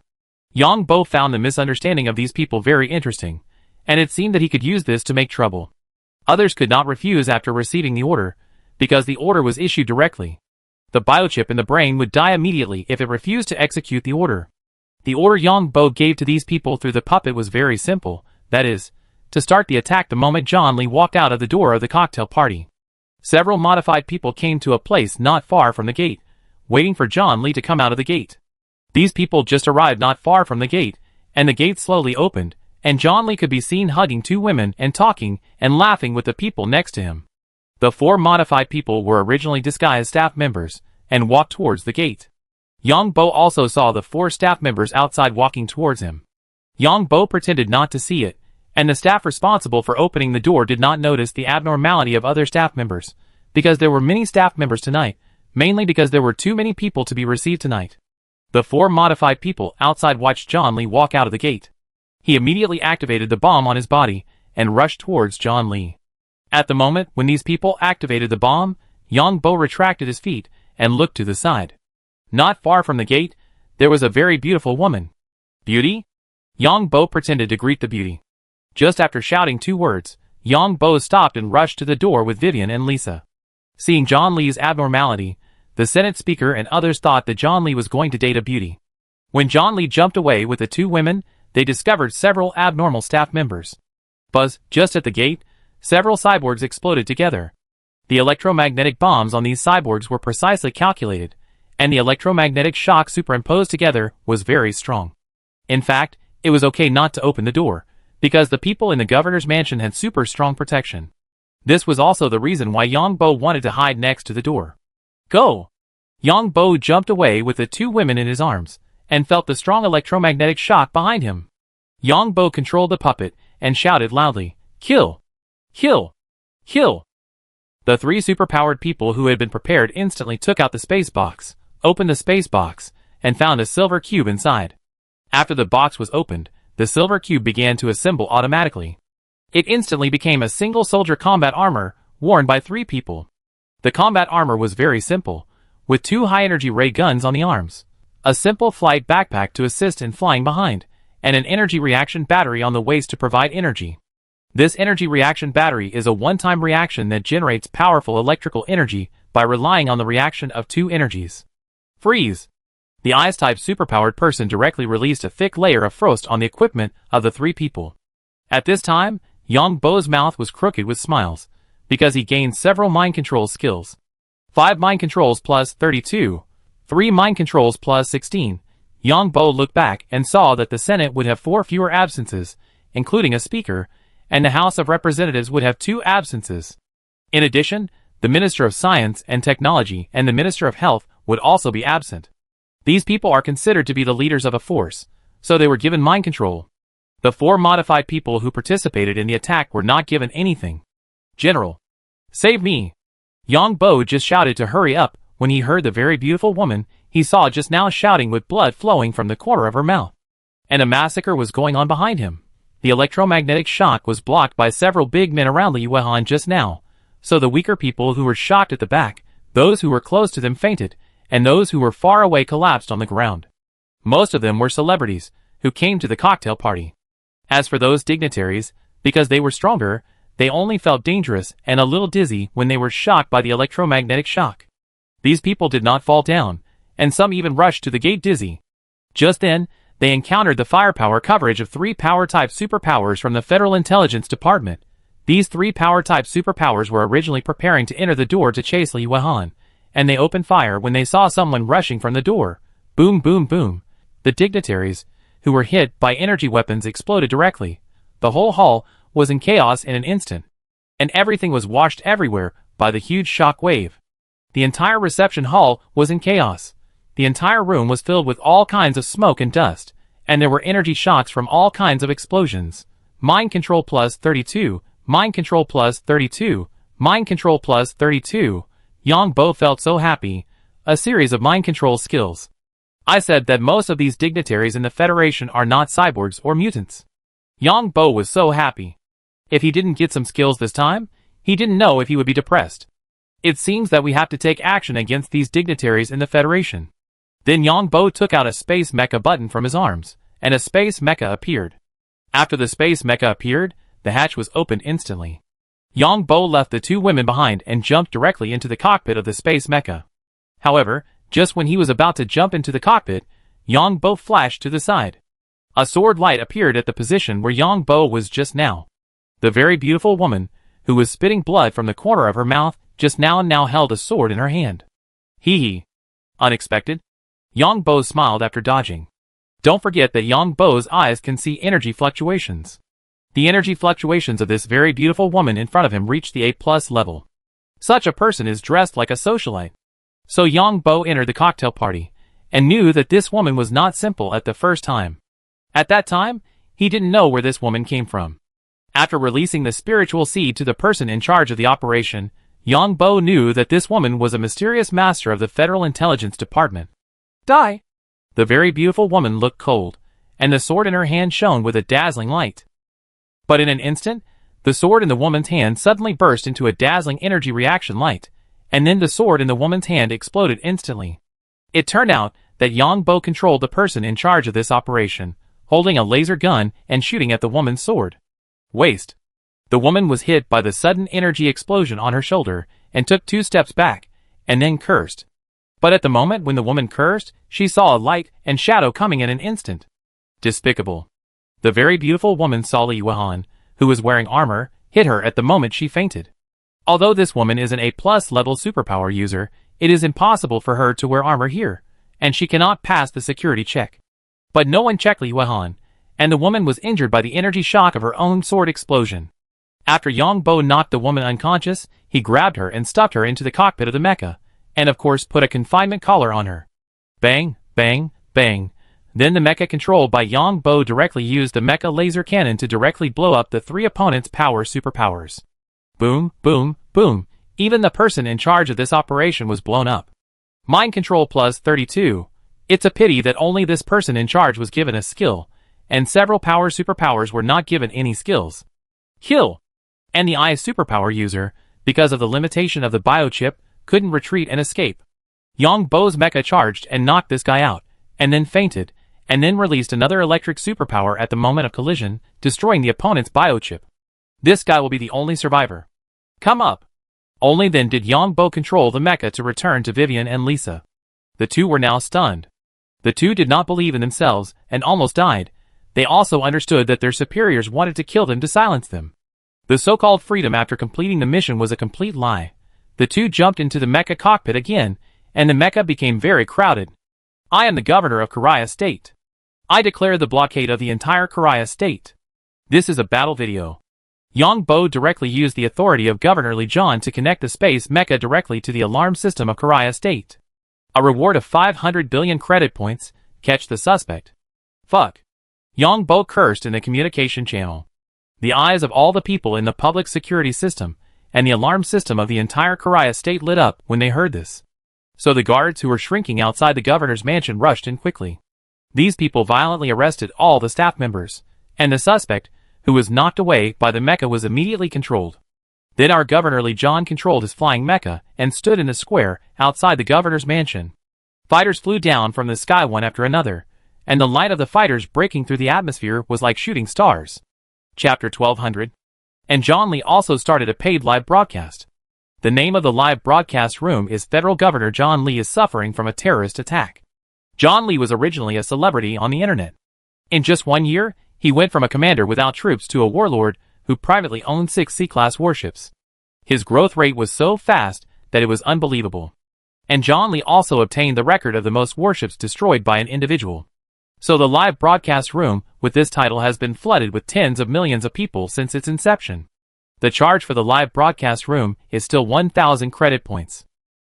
Yang Bo found the misunderstanding of these people very interesting, and it seemed that he could use this to make trouble. Others could not refuse after receiving the order, because the order was issued directly. The biochip in the brain would die immediately if it refused to execute the order. The order Yang Bo gave to these people through the puppet was very simple, that is, to start the attack the moment John Lee walked out of the door of the cocktail party. Several modified people came to a place not far from the gate, waiting for John Lee to come out of the gate. These people just arrived not far from the gate, and the gate slowly opened, and John Lee could be seen hugging 2 women and talking and laughing with the people next to him. The 4 modified people were originally disguised staff members, and walked towards the gate. Yang Bo also saw the 4 staff members outside walking towards him. Yang Bo pretended not to see it, and the staff responsible for opening the door did not notice the abnormality of other staff members, because there were many staff members tonight, mainly because there were too many people to be received tonight. The 4 modified people outside watched John Lee walk out of the gate. He immediately activated the bomb on his body, and rushed towards John Lee. At the moment when these people activated the bomb, Yang Bo retracted his feet, and looked to the side. Not far from the gate, there was a very beautiful woman. Beauty? Yang Bo pretended to greet the beauty. Just after shouting 2 words, Yang Bo stopped and rushed to the door with Vivian and Lisa. Seeing John Lee's abnormality, the Senate Speaker and others thought that John Lee was going to date a beauty. When John Lee jumped away with the 2 women, they discovered several abnormal staff members. Buzz, just at the gate, several cyborgs exploded together. The electromagnetic bombs on these cyborgs were precisely calculated, and the electromagnetic shock superimposed together was very strong. In fact, it was okay not to open the door, because the people in the governor's mansion had super strong protection. This was also the reason why Yang Bo wanted to hide next to the door. Go! Yang Bo jumped away with the 2 women in his arms, and felt the strong electromagnetic shock behind him. Yang Bo controlled the puppet, and shouted loudly, "Kill! Kill! Kill!" The 3 superpowered people who had been prepared instantly took out the space box, opened the space box, and found a silver cube inside. After the box was opened, the silver cube began to assemble automatically. It instantly became a single soldier combat armor, worn by 3 people. The combat armor was very simple, with 2 high-energy ray guns on the arms, a simple flight backpack to assist in flying behind, and an energy reaction battery on the waist to provide energy. This energy reaction battery is a one-time reaction that generates powerful electrical energy by relying on the reaction of 2 energies. Freeze! The ice-type superpowered person directly released a thick layer of frost on the equipment of the 3 people. At this time, Yang Bo's mouth was crooked with smiles, because he gained several mind control skills. 5 mind controls plus 32, 3 mind controls plus 16. Yang Bo looked back and saw that the Senate would have 4 fewer absences, including a speaker, and the House of Representatives would have 2 absences. In addition, the Minister of Science and Technology and the Minister of Health would also be absent. These people are considered to be the leaders of a force, so they were given mind control. The 4 modified people who participated in the attack were not given anything. General, save me! Yang Bo just shouted to hurry up when he heard the very beautiful woman he saw just now shouting with blood flowing from the corner of her mouth. And a massacre was going on behind him. The electromagnetic shock was blocked by several big men around Li Yuehan just now, so the weaker people who were shocked at the back, those who were close to them fainted, and those who were far away collapsed on the ground. Most of them were celebrities, who came to the cocktail party. As for those dignitaries, because they were stronger, they only felt dangerous and a little dizzy when they were shocked by the electromagnetic shock. These people did not fall down, and some even rushed to the gate dizzy. Just then, they encountered the firepower coverage of 3 power-type superpowers from the Federal Intelligence Department. These 3 power-type superpowers were originally preparing to enter the door to chase Li Yuehan, and they opened fire when they saw someone rushing from the door. Boom, boom, boom. The dignitaries, who were hit by energy weapons, exploded directly. The whole hall was in chaos in an instant, and everything was washed everywhere by the huge shock wave. The entire reception hall was in chaos. The entire room was filled with all kinds of smoke and dust, and there were energy shocks from all kinds of explosions. Mind control plus 32, Mind Control Plus 32, Mind Control Plus 32. Yang Bo felt so happy. A series of mind control skills. I said that most of these dignitaries in the Federation are not cyborgs or mutants. Yang Bo was so happy. If he didn't get some skills this time, he didn't know if he would be depressed. It seems that we have to take action against these dignitaries in the Federation. Then Yang Bo took out a space mecha button from his arms, and a space mecha appeared. After the space mecha appeared, the hatch was opened instantly. Yang Bo left the two women behind and jumped directly into the cockpit of the space mecha. However, just when he was about to jump into the cockpit, Yang Bo flashed to the side. A sword light appeared at the position where Yang Bo was just now. The very beautiful woman, who was spitting blood from the corner of her mouth, just now held a sword in her hand. Hee. Unexpected? Yang Bo smiled after dodging. Don't forget that Yang Bo's eyes can see energy fluctuations. The energy fluctuations of this very beautiful woman in front of him reached the A+ level. Such a person is dressed like a socialite. So Yang Bo entered the cocktail party, and knew that this woman was not simple at the first time. At that time, he didn't know where this woman came from. After releasing the spiritual seed to the person in charge of the operation, Yang Bo knew that this woman was a mysterious master of the Federal Intelligence Department. Die! The very beautiful woman looked cold, and the sword in her hand shone with a dazzling light. But in an instant, the sword in the woman's hand suddenly burst into a dazzling energy reaction light, and then the sword in the woman's hand exploded instantly. It turned out that Yang Bo controlled the person in charge of this operation, holding a laser gun and shooting at the woman's sword. Waste. The woman was hit by the sudden energy explosion on her shoulder, and took 2 steps back, and then cursed. But at the moment when the woman cursed, she saw a light and shadow coming in an instant. Despicable. The very beautiful woman saw Li Yuan, who was wearing armor, hit her at the moment she fainted. Although this woman is an A+ level superpower user, it is impossible for her to wear armor here, and she cannot pass the security check. But no one checked Li Yuan, and the woman was injured by the energy shock of her own sword explosion. After Yang Bo knocked the woman unconscious, he grabbed her and stuffed her into the cockpit of the mecha, and of course put a confinement collar on her. Bang, bang, bang. Then the mecha controlled by Yang Bo directly used the mecha laser cannon to directly blow up the 3 opponents' power superpowers. Boom, boom, boom. Even the person in charge of this operation was blown up. Mind Control Plus 32. It's a pity that only this person in charge was given a skill, and several power superpowers were not given any skills. Kill! And the Eye superpower user, because of the limitation of the biochip, couldn't retreat and escape. Yang Bo's mecha charged and knocked this guy out, and then fainted, and then released another electric superpower at the moment of collision, destroying the opponent's biochip. This guy will be the only survivor. Come up! Only then did Yang Bo control the mecha to return to Vivian and Lisa. The two were now stunned. The two did not believe in themselves, and almost died. They also understood that their superiors wanted to kill them to silence them. The so-called freedom after completing the mission was a complete lie. The two jumped into the mecha cockpit again, and the mecha became very crowded. I am the governor of Korea State. I declare the blockade of the entire Korea State. This is a battle video. Yang Bo directly used the authority of Governor Lee John to connect the space mecha directly to the alarm system of Korea State. A reward of 500 billion credit points. Catch the suspect. Fuck. Yang Bo cursed in the communication channel. The eyes of all the people in the public security system, and the alarm system of the entire Korea State lit up when they heard this. So the guards who were shrinking outside the governor's mansion rushed in quickly. These people violently arrested all the staff members, and the suspect, who was knocked away by the mecha, was immediately controlled. Then our Governor Lee John controlled his flying mecha and stood in the square outside the governor's mansion. Fighters flew down from the sky one after another, and the light of the fighters breaking through the atmosphere was like shooting stars. Chapter 1200. And John Lee also started a paid live broadcast. The name of the live broadcast room is Federal Governor John Lee is suffering from a terrorist attack. John Lee was originally a celebrity on the internet. In just 1 year, he went from a commander without troops to a warlord who privately owned 6 C-class warships. His growth rate was so fast that it was unbelievable. And John Lee also obtained the record of the most warships destroyed by an individual. So the live broadcast room with this title has been flooded with tens of millions of people since its inception. The charge for the live broadcast room is still 1,000 credit points.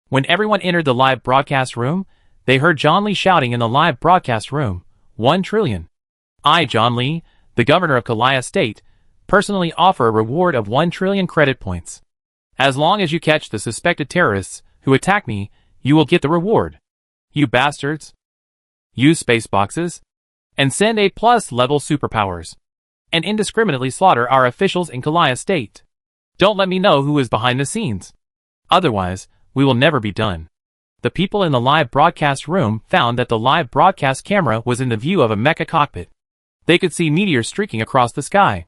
When everyone entered the live broadcast room, they heard John Lee shouting in the live broadcast room, 1 trillion. I, John Lee, the governor of Korea State, personally offer a reward of 1 trillion credit points. As long as you catch the suspected terrorists who attack me, you will get the reward. You bastards. Use space boxes and send A+ level superpowers and indiscriminately slaughter our officials in Kalaya State. Don't let me know who is behind the scenes. Otherwise, we will never be done. The people in the live broadcast room found that the live broadcast camera was in the view of a mecha cockpit. They could see meteors streaking across the sky.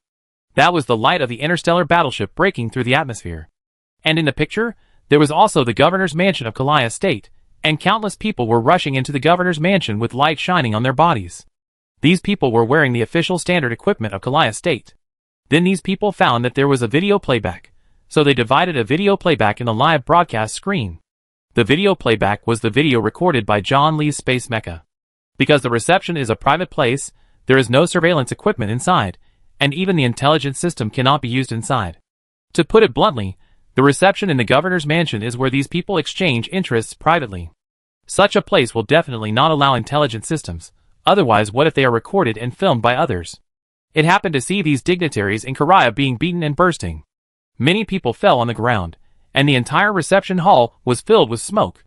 That was the light of the interstellar battleship breaking through the atmosphere. And in the picture, there was also the governor's mansion of Kalaya State, and countless people were rushing into the governor's mansion with light shining on their bodies. These people were wearing the official standard equipment of Kalaya State. Then these people found that there was a video playback, so they divided a video playback in the live broadcast screen. The video playback was the video recorded by John Lee's space mecha. Because the reception is a private place, there is no surveillance equipment inside, and even the intelligence system cannot be used inside. To put it bluntly, the reception in the governor's mansion is where these people exchange interests privately. Such a place will definitely not allow intelligence systems, otherwise what if they are recorded and filmed by others? It happened to see these dignitaries in Korea being beaten and bursting. Many people fell on the ground, and the entire reception hall was filled with smoke.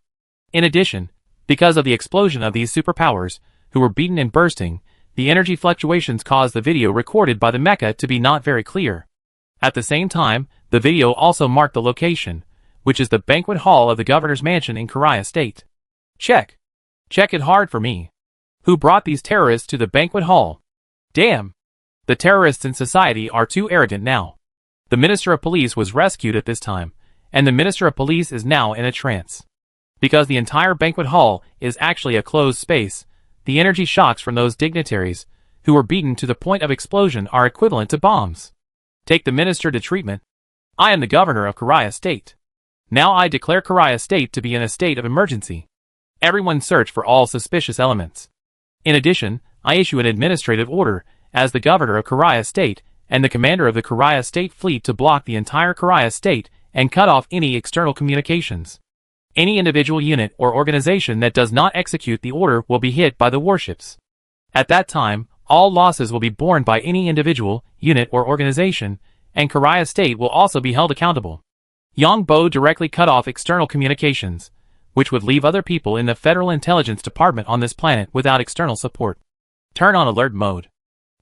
In addition, because of the explosion of these superpowers, who were beaten and bursting, the energy fluctuations caused the video recorded by the mecha to be not very clear. At the same time, the video also marked the location, which is the banquet hall of the governor's mansion in Korea State. Check. Check it hard for me. Who brought these terrorists to the banquet hall? Damn. The terrorists in society are too arrogant now. The Minister of Police was rescued at this time, and the Minister of Police is now in a trance. Because the entire banquet hall is actually a closed space, the energy shocks from those dignitaries, who were beaten to the point of explosion, are equivalent to bombs. Take the minister to treatment. I am the governor of Korea State. Now I declare Korea State to be in a state of emergency. Everyone search for all suspicious elements. In addition, I issue an administrative order, as the governor of Korea State, and the commander of the Korea State Fleet, to block the entire Korea State and cut off any external communications. Any individual unit or organization that does not execute the order will be hit by the warships. At that time, all losses will be borne by any individual, unit or organization, and Korea State will also be held accountable. Yang Bo directly cut off external communications, which would leave other people in the Federal Intelligence Department on this planet without external support. Turn on alert mode.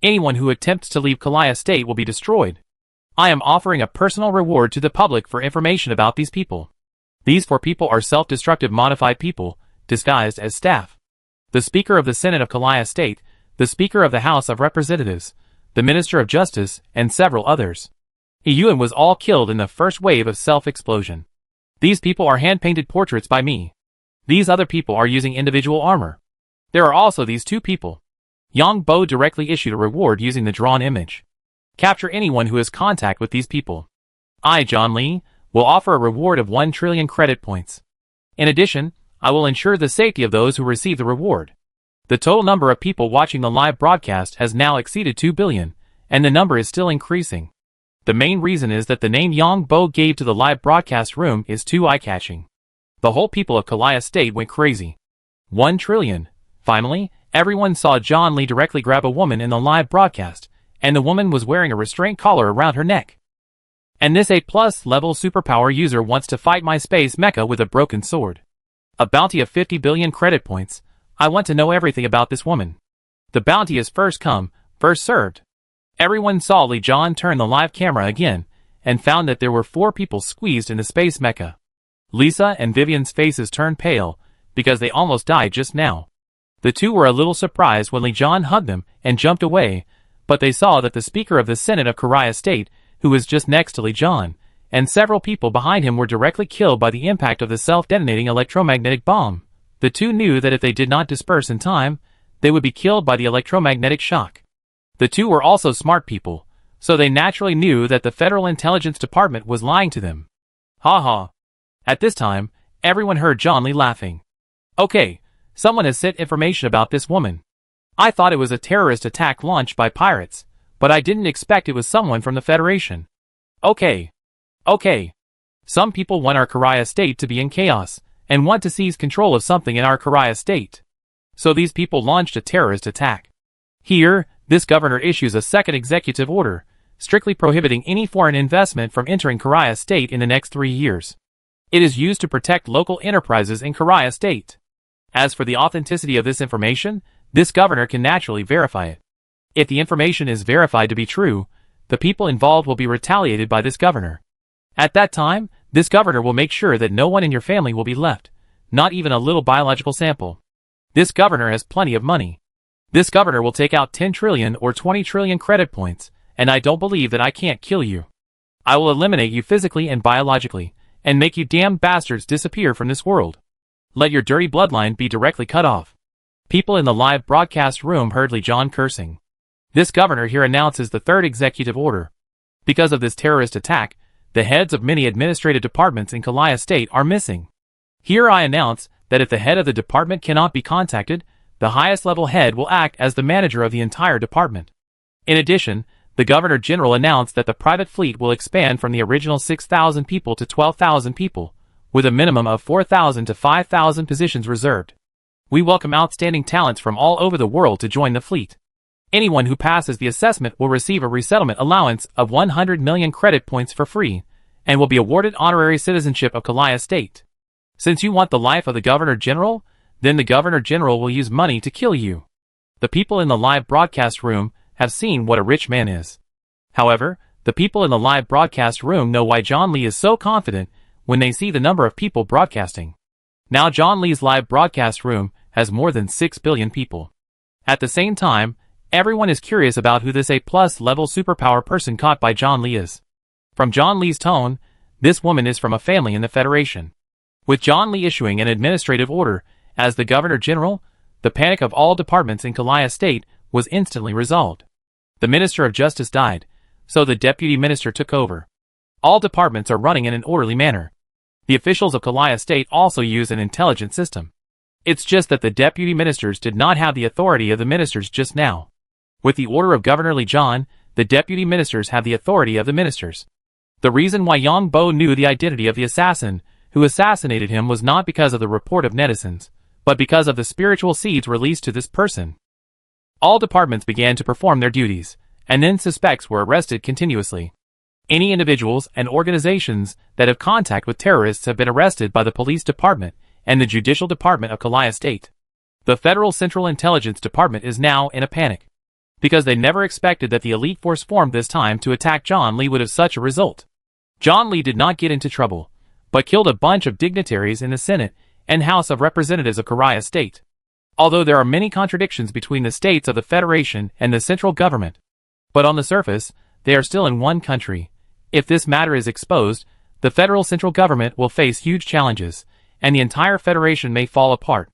Anyone who attempts to leave Kalaya State will be destroyed. I am offering a personal reward to the public for information about these people. These 4 people are self-destructive modified people, disguised as staff. The Speaker of the Senate of Kalaya State, the Speaker of the House of Representatives, the Minister of Justice, and several others. Yuan was all killed in the first wave of self-explosion. These people are hand-painted portraits by me. These other people are using individual armor. There are also these 2 people. Yang Bo directly issued a reward using the drawn image. Capture anyone who has contact with these people. I, John Lee, will offer a reward of 1 trillion credit points. In addition, I will ensure the safety of those who receive the reward. The total number of people watching the live broadcast has now exceeded 2 billion, and the number is still increasing. The main reason is that the name Yang Bo gave to the live broadcast room is too eye-catching. The whole people of Kalaya State went crazy. 1 trillion. Finally, everyone saw John Lee directly grab a woman in the live broadcast, and the woman was wearing a restraint collar around her neck. And this A+ level superpower user wants to fight my space mecha with a broken sword. A bounty of 50 billion credit points. I want to know everything about this woman. The bounty is first come, first served. Everyone saw Lee John turn the live camera again, and found that there were 4 people squeezed in the space mecha. Lisa and Vivian's faces turned pale, because they almost died just now. The 2 were a little surprised when Lee John hugged them and jumped away, but they saw that the Speaker of the Senate of Korea State, who was just next to Lee John, and several people behind him were directly killed by the impact of the self-detonating electromagnetic bomb. The 2 knew that if they did not disperse in time, they would be killed by the electromagnetic shock. The 2 were also smart people, so they naturally knew that the Federal Intelligence Department was lying to them. Ha ha. At this time, everyone heard John Lee laughing. Okay, someone has sent information about this woman. I thought it was a terrorist attack launched by pirates, but I didn't expect it was someone from the Federation. Okay. Some people want our Korea State to be in chaos, and want to seize control of something in our Korea State. So these people launched a terrorist attack. Here, this governor issues a second executive order, strictly prohibiting any foreign investment from entering Korea State in the next 3 years. It is used to protect local enterprises in Korea State. As for the authenticity of this information, this governor can naturally verify it. If the information is verified to be true, the people involved will be retaliated by this governor. At that time, this governor will make sure that no one in your family will be left, not even a little biological sample. This governor has plenty of money. This governor will take out 10 trillion or 20 trillion credit points, and I don't believe that I can't kill you. I will eliminate you physically and biologically, and make you damn bastards disappear from this world. Let your dirty bloodline be directly cut off. People in the live broadcast room heard Lee John cursing. This governor here announces the third executive order. Because of this terrorist attack, the heads of many administrative departments in Korea State are missing. Here I announce that if the head of the department cannot be contacted, the highest level head will act as the manager of the entire department. In addition, the Governor General announced that the private fleet will expand from the original 6,000 people to 12,000 people, with a minimum of 4,000 to 5,000 positions reserved. We welcome outstanding talents from all over the world to join the fleet. Anyone who passes the assessment will receive a resettlement allowance of 100 million credit points for free, and will be awarded honorary citizenship of Korea State. Since you want the life of the Governor General, then the Governor General will use money to kill you. The people in the live broadcast room have seen what a rich man is. However, the people in the live broadcast room know why John Lee is so confident when they see the number of people broadcasting. Now John Lee's live broadcast room has more than 6 billion people. At the same time, everyone is curious about who this A+ level superpower person caught by John Lee is. From John Lee's tone, this woman is from a family in the Federation. With John Lee issuing an administrative order as the Governor General, the panic of all departments in Korea State was instantly resolved. The Minister of Justice died, so the Deputy Minister took over. All departments are running in an orderly manner. The officials of Korea State also use an intelligent system. It's just that the Deputy Ministers did not have the authority of the Ministers just now. With the order of Governor Lee John, the Deputy Ministers have the authority of the Ministers. The reason why Yang Bo knew the identity of the assassin who assassinated him was not because of the report of netizens, but because of the spiritual seeds released to this person. All departments began to perform their duties, and then suspects were arrested continuously. Any individuals and organizations that have contact with terrorists have been arrested by the Police Department and the Judicial Department of Korea State. The Federal Central Intelligence Department is now in a panic, because they never expected that the elite force formed this time to attack John Lee would have such a result. John Lee did not get into trouble, but killed a bunch of dignitaries in the Senate and House of Representatives of Korea State. Although there are many contradictions between the states of the Federation and the central government, but on the surface, they are still in one country. If this matter is exposed, the federal central government will face huge challenges, and the entire Federation may fall apart.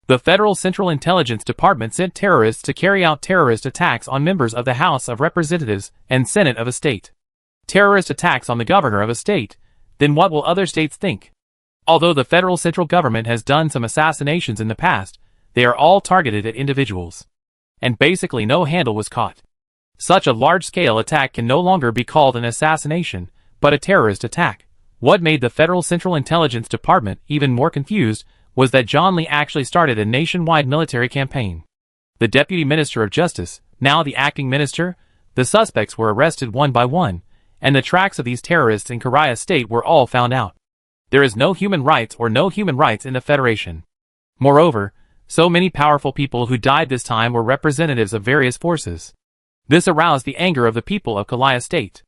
The Federal Central Intelligence Department sent terrorists to carry out terrorist attacks on members of the House of Representatives and Senate of a state. Terrorist attacks on the governor of a state, then what will other states think? Although the federal central government has done some assassinations in the past, they are all targeted at individuals. And basically no handle was caught. Such a large-scale attack can no longer be called an assassination, but a terrorist attack. What made the Federal Central Intelligence Department even more confused was that John Lee actually started a nationwide military campaign. The Deputy Minister of Justice, now the acting minister, the suspects were arrested one by one, and the tracks of these terrorists in Korea State were all found out. There is no human rights or no human rights in the Federation. Moreover, so many powerful people who died this time were representatives of various forces. This aroused the anger of the people of Korea State.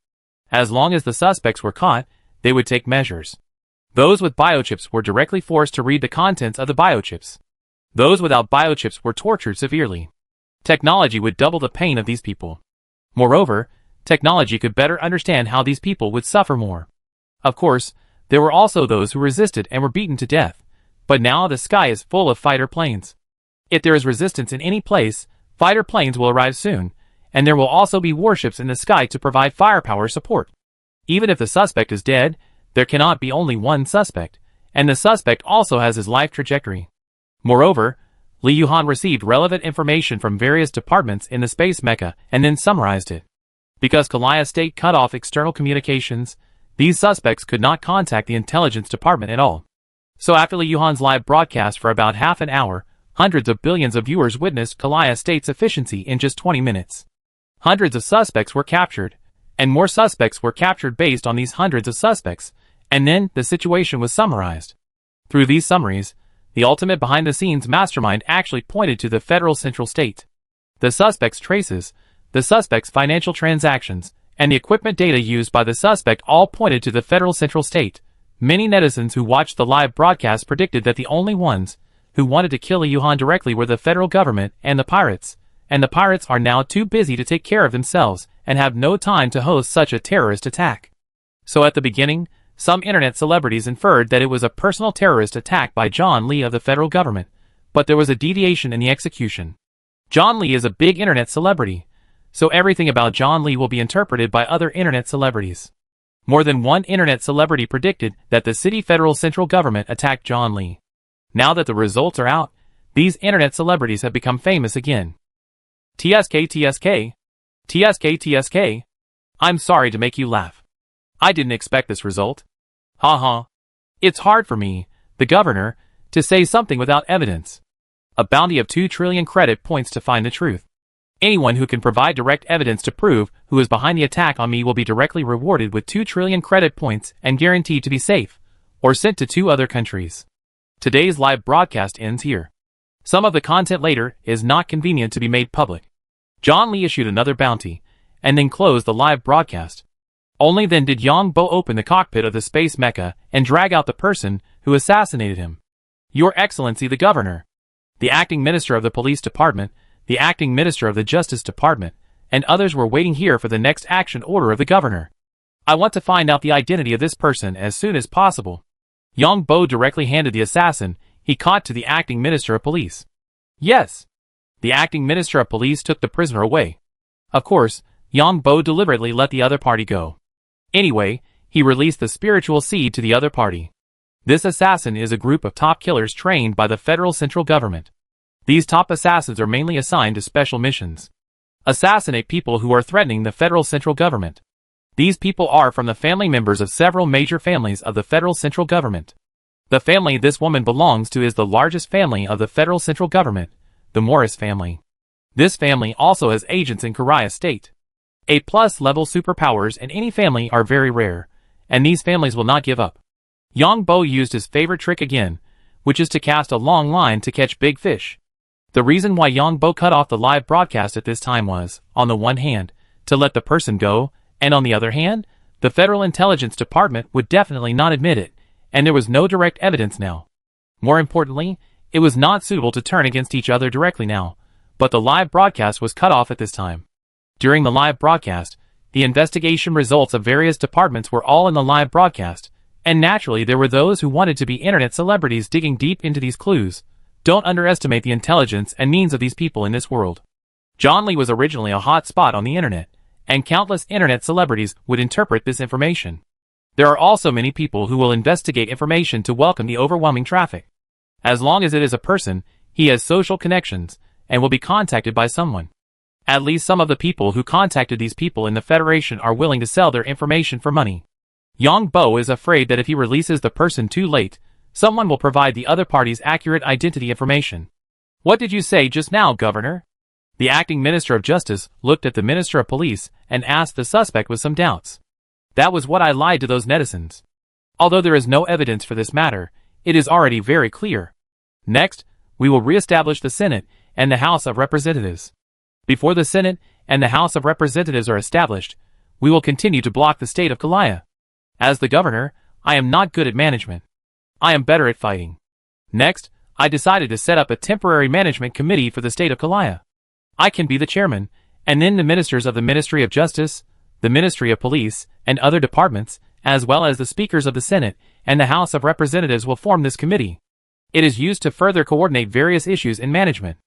As long as the suspects were caught, they would take measures. Those with biochips were directly forced to read the contents of the biochips. Those without biochips were tortured severely. Technology would double the pain of these people. Moreover, technology could better understand how these people would suffer more. Of course, there were also those who resisted and were beaten to death. But now the sky is full of fighter planes. If there is resistance in any place, fighter planes will arrive soon, and there will also be warships in the sky to provide firepower support. Even if the suspect is dead, there cannot be only one suspect, and the suspect also has his life trajectory. Moreover, Lee Yuhan received relevant information from various departments in the space mecha and then summarized it. Because Korea State cut off external communications, these suspects could not contact the intelligence department at all. So after Lee Yuhan's live broadcast for about half an hour, hundreds of billions of viewers witnessed Korea State's efficiency in just 20 minutes. Hundreds of suspects were captured, and more suspects were captured based on these hundreds of suspects, and then the situation was summarized. Through these summaries, the ultimate behind-the-scenes mastermind actually pointed to the federal central state. The suspect's traces, the suspect's financial transactions, and the equipment data used by the suspect all pointed to the federal central state. Many netizens who watched the live broadcast predicted that the only ones who wanted to kill Yuhan directly were the federal government and the pirates are now too busy to take care of themselves and have no time to host such a terrorist attack. So at the beginning, some internet celebrities inferred that it was a personal terrorist attack by John Lee of the federal government, but there was a deviation in the execution. John Lee is a big internet celebrity, so everything about John Lee will be interpreted by other internet celebrities. More than one internet celebrity predicted that the city federal central government attacked John Lee. Now that the results are out, these internet celebrities have become famous again. TSK. I'm sorry to make you laugh. I didn't expect this result. Haha. It's hard for me, the governor, to say something without evidence. A bounty of 2 trillion credit points to find the truth. Anyone who can provide direct evidence to prove who is behind the attack on me will be directly rewarded with 2 trillion credit points and guaranteed to be safe, or sent to 2 other countries. Today's live broadcast ends here. Some of the content later is not convenient to be made public. John Lee issued another bounty, and then closed the live broadcast. Only then did Yang Bo open the cockpit of the space mecha and drag out the person who assassinated him. Your Excellency the Governor, the acting minister of the police department, the acting minister of the justice department, and others were waiting here for the next action order of the governor. I want to find out the identity of this person as soon as possible. Yang Bo directly handed the assassin he caught to the acting minister of police. Yes. The acting minister of police took the prisoner away. Of course, Yang Bo deliberately let the other party go. Anyway, he released the spiritual seed to the other party. This assassin is a group of top killers trained by the federal central government. These top assassins are mainly assigned to special missions. Assassinate people who are threatening the federal central government. These people are from the family members of several major families of the federal central government. The family this woman belongs to is the largest family of the federal central government, the Morris family. This family also has agents in Korea State. A+ level superpowers in any family are very rare, and these families will not give up. Yang Bo used his favorite trick again, which is to cast a long line to catch big fish. The reason why Yang Bo cut off the live broadcast at this time was, on the one hand, to let the person go, and on the other hand, the Federal Intelligence Department would definitely not admit it, and there was no direct evidence now. More importantly, it was not suitable to turn against each other directly now, but the live broadcast was cut off at this time. During the live broadcast, the investigation results of various departments were all in the live broadcast, and naturally there were those who wanted to be internet celebrities digging deep into these clues. Don't underestimate the intelligence and means of these people in this world. John Lee was originally a hot spot on the internet, and countless internet celebrities would interpret this information. There are also many people who will investigate information to welcome the overwhelming traffic. As long as it is a person, he has social connections, and will be contacted by someone. At least some of the people who contacted these people in the Federation are willing to sell their information for money. Yang Bo is afraid that if he releases the person too late, someone will provide the other party's accurate identity information. What did you say just now, Governor? The acting Minister of Justice looked at the Minister of Police and asked the suspect with some doubts. That was what I lied to those netizens. Although there is no evidence for this matter, it is already very clear. Next, we will re-establish the Senate and the House of Representatives. Before the Senate and the House of Representatives are established, we will continue to block the state of Korea. As the governor, I am not good at management. I am better at fighting. Next, I decided to set up a temporary management committee for the state of Korea. I can be the chairman, and then the ministers of the Ministry of Justice, the Ministry of Police, and other departments, as well as the speakers of the Senate and the House of Representatives will form this committee. It is used to further coordinate various issues in management.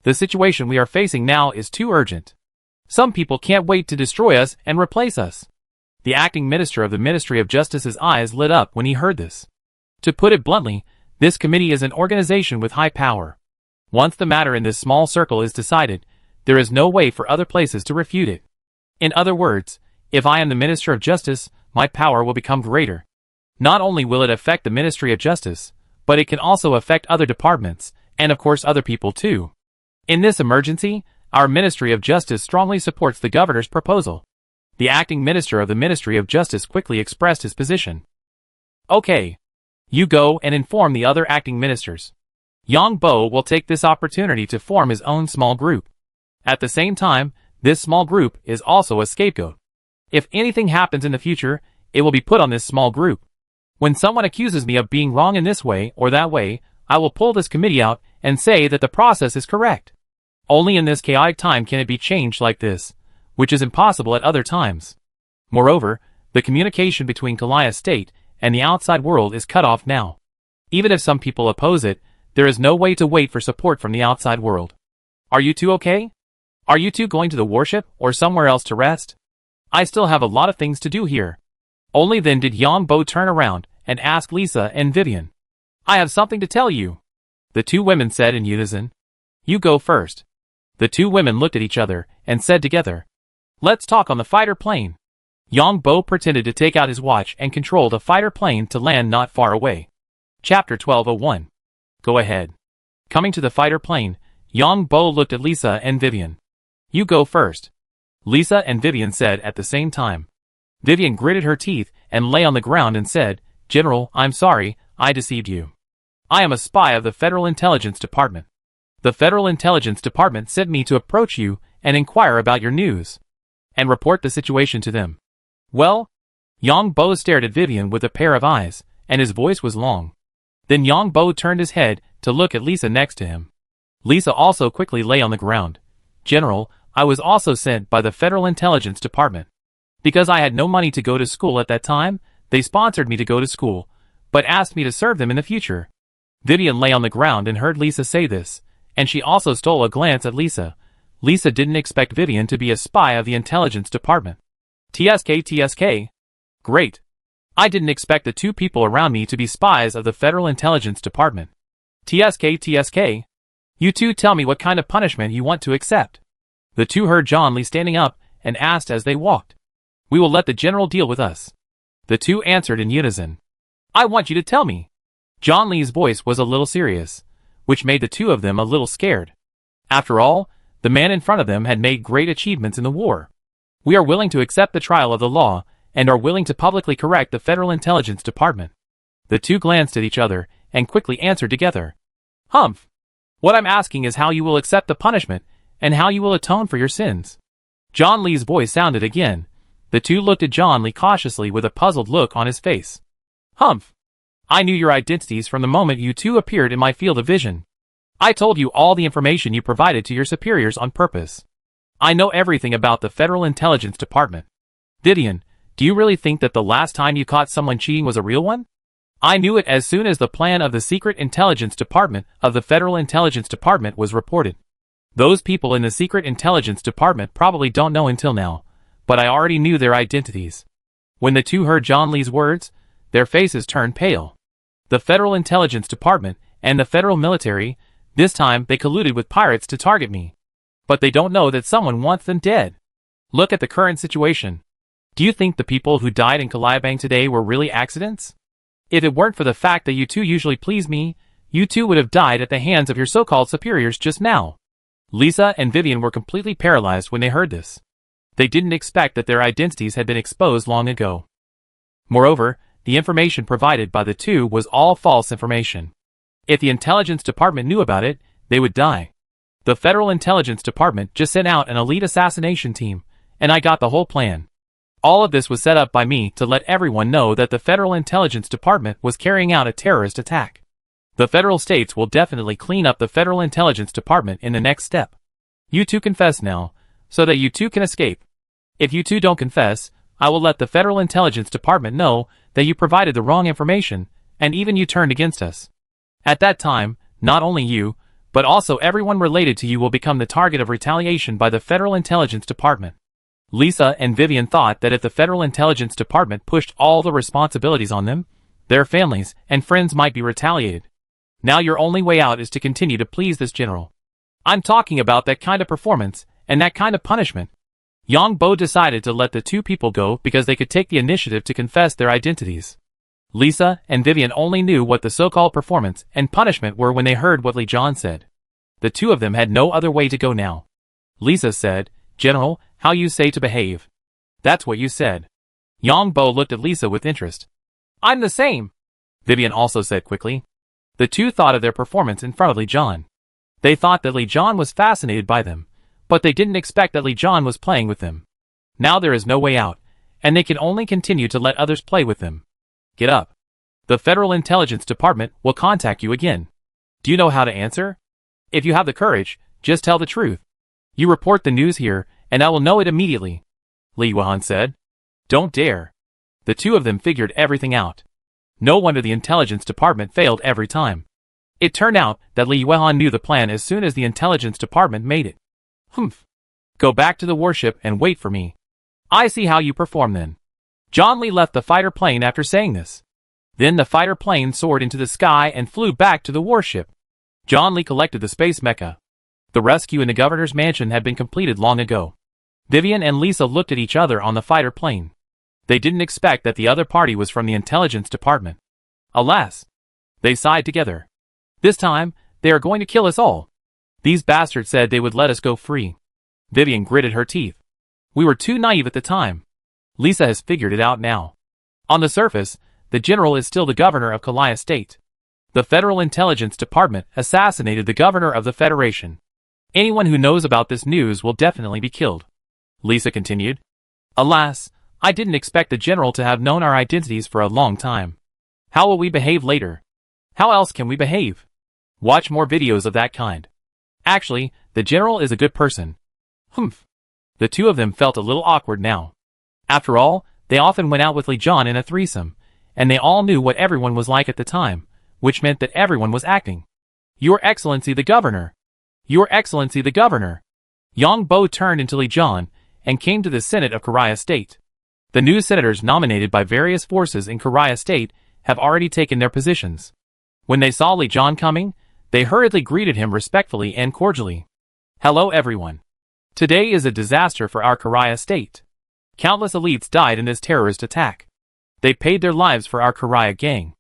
The situation we are facing now is too urgent. Some people can't wait to destroy us and replace us. The acting minister of the Ministry of Justice's eyes lit up when he heard this. To put it bluntly, this committee is an organization with high power. Once the matter in this small circle is decided, there is no way for other places to refute it. In other words, if I am the Minister of Justice, my power will become greater. Not only will it affect the Ministry of Justice, but it can also affect other departments, and of course other people too. In this emergency, our Ministry of Justice strongly supports the governor's proposal. The acting minister of the Ministry of Justice quickly expressed his position. Okay. You go and inform the other acting ministers. Yang Bo will take this opportunity to form his own small group. At the same time, this small group is also a scapegoat. If anything happens in the future, it will be put on this small group. When someone accuses me of being wrong in this way or that way, I will pull this committee out and say that the process is correct. Only in this chaotic time can it be changed like this, which is impossible at other times. Moreover, the communication between Kalaya State and the outside world is cut off now. Even if some people oppose it, there is no way to wait for support from the outside world. Are you two okay? Are you two going to the worship or somewhere else to rest? I still have a lot of things to do here. Only then did Yang Bo turn around and ask Lisa and Vivian. I have something to tell you. The two women said in unison. You go first. The two women looked at each other and said together. Let's talk on the fighter plane. Yang Bo pretended to take out his watch and controlled a fighter plane to land not far away. Chapter 1201. Go ahead. Coming to the fighter plane, Yang Bo looked at Lisa and Vivian. You go first. Lisa and Vivian said at the same time. Vivian gritted her teeth and lay on the ground and said, General, I'm sorry, I deceived you. I am a spy of the Federal Intelligence Department. The Federal Intelligence Department sent me to approach you and inquire about your news, and report the situation to them. Well? Yang Bo stared at Vivian with a pair of eyes, and his voice was long. Then Yang Bo turned his head to look at Lisa next to him. Lisa also quickly lay on the ground. General, I was also sent by the Federal Intelligence Department. Because I had no money to go to school at that time, they sponsored me to go to school, but asked me to serve them in the future. Vivian lay on the ground and heard Lisa say this, and she also stole a glance at Lisa. Lisa didn't expect Vivian to be a spy of the Intelligence Department. TSK. Great. I didn't expect the two people around me to be spies of the Federal Intelligence Department. TSK. You two tell me what kind of punishment you want to accept. The two heard John Lee standing up and asked as they walked. We will let the general deal with us. The two answered in unison. I want you to tell me. John Lee's voice was a little serious, which made the two of them a little scared. After all, the man in front of them had made great achievements in the war. We are willing to accept the trial of the law, and are willing to publicly correct the Federal Intelligence Department. The two glanced at each other, and quickly answered together. Humph! What I'm asking is how you will accept the punishment, and how you will atone for your sins. John Lee's voice sounded again. The two looked at John Lee cautiously with a puzzled look on his face. Humph! I knew your identities from the moment you two appeared in my field of vision. I told you all the information you provided to your superiors on purpose. I know everything about the Federal Intelligence Department. Vivian, do you really think that the last time you caught someone cheating was a real one? I knew it as soon as the plan of the Secret Intelligence Department of the Federal Intelligence Department was reported. Those people in the Secret Intelligence Department probably don't know until now, but I already knew their identities. When the two heard John Lee's words, their faces turned pale. The Federal Intelligence Department and the Federal Military, this time they colluded with pirates to target me. But they don't know that someone wants them dead. Look at the current situation. Do you think the people who died in Caliabang today were really accidents? If it weren't for the fact that you two usually please me, you two would have died at the hands of your so-called superiors just now. Lisa and Vivian were completely paralyzed when they heard this. They didn't expect that their identities had been exposed long ago. Moreover, the information provided by the two was all false information. If the Intelligence Department knew about it, they would die. The Federal Intelligence Department just sent out an elite assassination team, and I got the whole plan. All of this was set up by me to let everyone know that the Federal Intelligence Department was carrying out a terrorist attack. The federal states will definitely clean up the Federal Intelligence Department in the next step. You two confess now, so that you two can escape. If you two don't confess, I will let the Federal Intelligence Department know that you provided the wrong information, and even you turned against us. At that time, not only you, but also everyone related to you will become the target of retaliation by the Federal Intelligence Department. Lisa and Vivian thought that if the Federal Intelligence Department pushed all the responsibilities on them, their families and friends might be retaliated. Now your only way out is to continue to please this general. I'm talking about that kind of performance, and that kind of punishment. Yang Bo decided to let the two people go because they could take the initiative to confess their identities. Lisa and Vivian only knew what the so-called performance and punishment were when they heard what Li John said. The two of them had no other way to go now. Lisa said, General, how you say to behave. That's what you said. Yang Bo looked at Lisa with interest. I'm the same, Vivian also said quickly. The two thought of their performance in front of Li Jian. They thought that Li Jian was fascinated by them, but they didn't expect that Li Jian was playing with them. Now there is no way out, and they can only continue to let others play with them. Get up. The Federal Intelligence Department will contact you again. Do you know how to answer? If you have the courage, just tell the truth. You report the news here, and I will know it immediately, Li Yuan said. Don't dare. The two of them figured everything out. No wonder the Intelligence Department failed every time. It turned out that Li Yuan knew the plan as soon as the Intelligence Department made it. Humph. Go back to the warship and wait for me. I see how you perform then. John Lee left the fighter plane after saying this. Then the fighter plane soared into the sky and flew back to the warship. John Lee collected the space mecha. The rescue in the governor's mansion had been completed long ago. Vivian and Lisa looked at each other on the fighter plane. They didn't expect that the other party was from the Intelligence Department. Alas! They sighed together. This time, they are going to kill us all. These bastards said they would let us go free. Vivian gritted her teeth. We were too naive at the time. Lisa has figured it out now. On the surface, the general is still the governor of Kalaya State. The Federal Intelligence Department assassinated the governor of the Federation. Anyone who knows about this news will definitely be killed. Lisa continued. Alas, I didn't expect the general to have known our identities for a long time. How will we behave later? How else can we behave? Watch more videos of that kind. Actually, the general is a good person. Humph. The two of them felt a little awkward now. After all, they often went out with Li Jian in a threesome, and they all knew what everyone was like at the time, which meant that everyone was acting. Your Excellency the Governor! Your Excellency the Governor! Yang Bo turned into Li Jian and came to the Senate of Kalaya State. The new senators nominated by various forces in Kalaya State have already taken their positions. When they saw Li Jian coming, they hurriedly greeted him respectfully and cordially. Hello everyone. Today is a disaster for our Kalaya State. Countless elites died in this terrorist attack. They paid their lives for our Kalaya gang.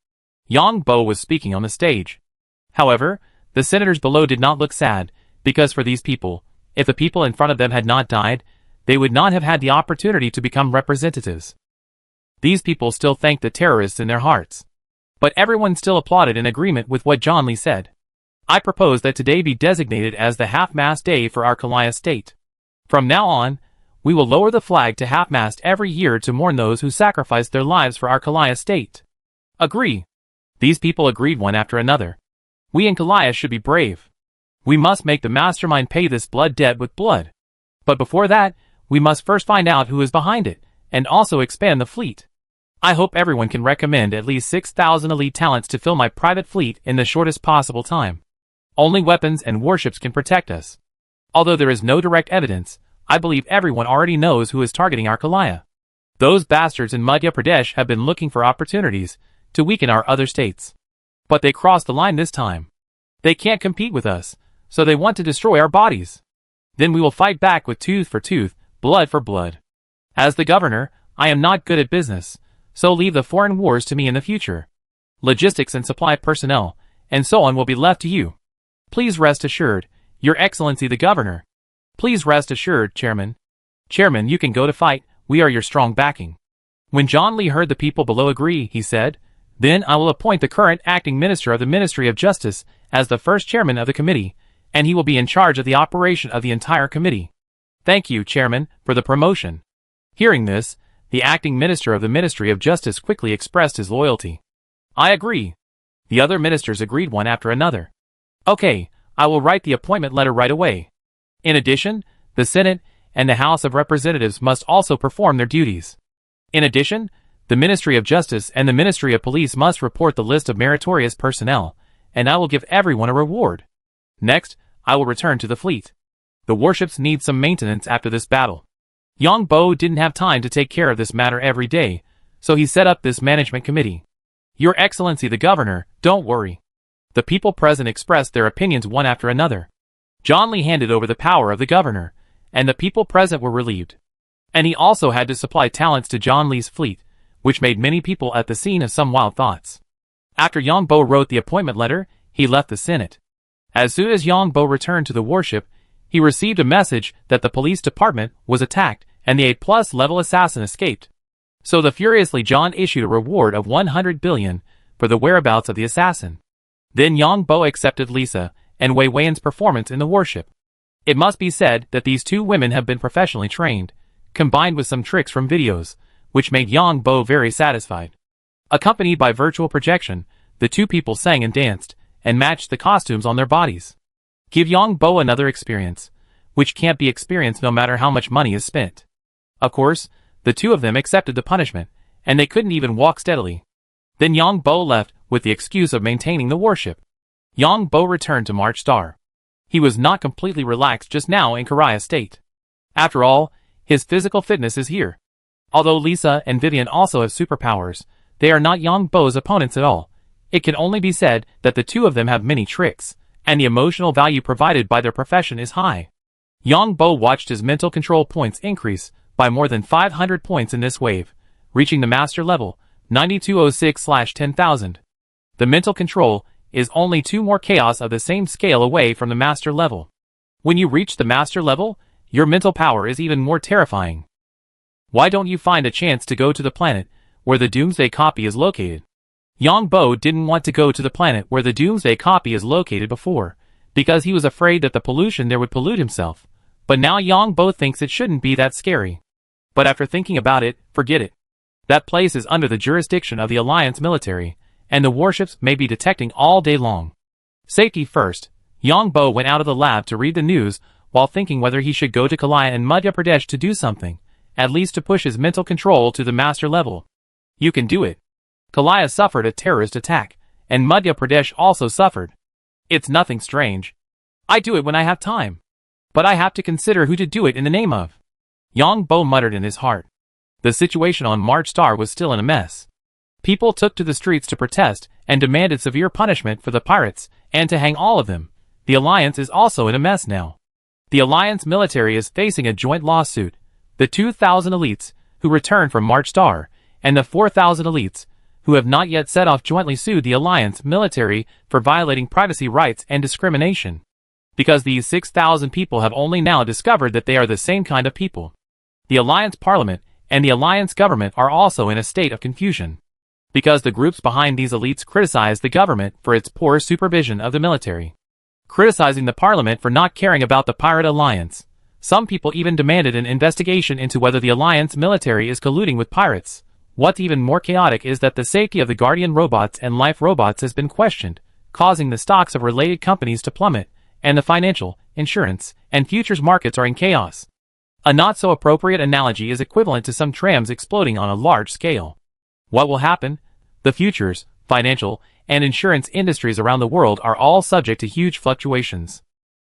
Yang Bo was speaking on the stage. However, the senators below did not look sad, because for these people, if the people in front of them had not died, they would not have had the opportunity to become representatives. These people still thanked the terrorists in their hearts. But everyone still applauded in agreement with what John Lee said. I propose that today be designated as the half-mast day for our Kalaya State. From now on, we will lower the flag to half-mast every year to mourn those who sacrificed their lives for our Kalaya State. Agree. These people agreed one after another. We in Kalaya should be brave. We must make the mastermind pay this blood debt with blood. But before that, we must first find out who is behind it, and also expand the fleet. I hope everyone can recommend at least 6,000 elite talents to fill my private fleet in the shortest possible time. Only weapons and warships can protect us. Although there is no direct evidence, I believe everyone already knows who is targeting our Kalaya. Those bastards in Madhya Pradesh have been looking for opportunities to weaken our other states. But they crossed the line this time. They can't compete with us, so they want to destroy our bodies. Then we will fight back with tooth for tooth, blood for blood. As the governor, I am not good at business, so leave the foreign wars to me in the future. Logistics and supply personnel, and so on will be left to you. Please rest assured, Your Excellency the Governor. Please rest assured, Chairman. Chairman, you can go to fight, we are your strong backing. When John Lee heard the people below agree, he said, Then I will appoint the current acting minister of the Ministry of Justice as the first chairman of the committee, and he will be in charge of the operation of the entire committee. Thank you, Chairman, for the promotion. Hearing this, the acting minister of the Ministry of Justice quickly expressed his loyalty. I agree. The other ministers agreed one after another. Okay, I will write the appointment letter right away. In addition, the Senate and the House of Representatives must also perform their duties. In addition, the Ministry of Justice and the Ministry of Police must report the list of meritorious personnel, and I will give everyone a reward. Next, I will return to the fleet. The warships need some maintenance after this battle. Yang Bo didn't have time to take care of this matter every day, so he set up this management committee. Your Excellency the Governor, don't worry. The people present expressed their opinions one after another. John Lee handed over the power of the governor, and the people present were relieved. And he also had to supply talents to John Lee's fleet, which made many people at the scene have some wild thoughts. After Yang Bo wrote the appointment letter, he left the Senate. As soon as Yang Bo returned to the warship, he received a message that the police department was attacked and the A+ level assassin escaped. So the furiously John issued a reward of 100 billion for the whereabouts of the assassin. Then Yang Bo accepted Lisa and Wei Weiyan's performance in the warship. It must be said that these two women have been professionally trained, combined with some tricks from videos, which made Yang Bo very satisfied. Accompanied by virtual projection, the two people sang and danced, and matched the costumes on their bodies. Give Yang Bo another experience, which can't be experienced no matter how much money is spent. Of course, the two of them accepted the punishment, and they couldn't even walk steadily. Then Yang Bo left with the excuse of maintaining the warship. Yang Bo returned to March Star. He was not completely relaxed just now in Korea State. After all, his physical fitness is here. Although Lisa and Vivian also have superpowers, they are not Yang Bo's opponents at all. It can only be said that the two of them have many tricks, and the emotional value provided by their profession is high. Yang Bo watched his mental control points increase by more than 500 points in this wave, reaching the master level, 9206/10,000. The mental control is only 2 more chaos of the same scale away from the master level. When you reach the master level, your mental power is even more terrifying. Why don't you find a chance to go to the planet where the Doomsday copy is located? Yang Bo didn't want to go to the planet where the Doomsday copy is located before, because he was afraid that the pollution there would pollute himself. But now Yang Bo thinks it shouldn't be that scary. But after thinking about it, forget it. That place is under the jurisdiction of the Alliance military, and the warships may be detecting all day long. Safety first. Yang Bo went out of the lab to read the news while thinking whether he should go to Kalaya and Madhya Pradesh to do something, at least to push his mental control to the master level. You can do it. Kalaya suffered a terrorist attack, and Madhya Pradesh also suffered. It's nothing strange. I do it when I have time. But I have to consider who to do it in the name of. Yang Bo muttered in his heart. The situation on March Star was still in a mess. People took to the streets to protest and demanded severe punishment for the pirates and to hang all of them. The Alliance is also in a mess now. The Alliance military is facing a joint lawsuit. The 2,000 elites who returned from March Star and the 4,000 elites who have not yet set off jointly sued the Alliance military for violating privacy rights and discrimination. Because these 6,000 people have only now discovered that they are the same kind of people. The Alliance Parliament and the Alliance government are also in a state of confusion. Because the groups behind these elites criticize the government for its poor supervision of the military. Criticizing the Parliament for not caring about the pirate alliance. Some people even demanded an investigation into whether the Alliance military is colluding with pirates. What's even more chaotic is that the safety of the Guardian robots and Life robots has been questioned, causing the stocks of related companies to plummet, and the financial, insurance, and futures markets are in chaos. A not-so-appropriate analogy is equivalent to some trams exploding on a large scale. What will happen? The futures, financial, and insurance industries around the world are all subject to huge fluctuations.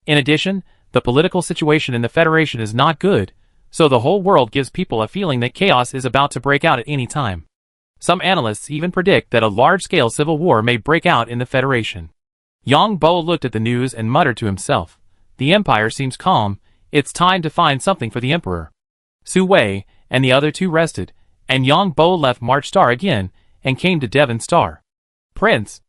In addition, the political situation in the Federation is not good, so the whole world gives people a feeling that chaos is about to break out at any time. Some analysts even predict that a large-scale civil war may break out in the Federation. Yang Bo looked at the news and muttered to himself, "The Empire seems calm, it's time to find something for the Emperor." Su Wei and the other two rested, and Yang Bo left March Star again and came to Devon Star. Prince.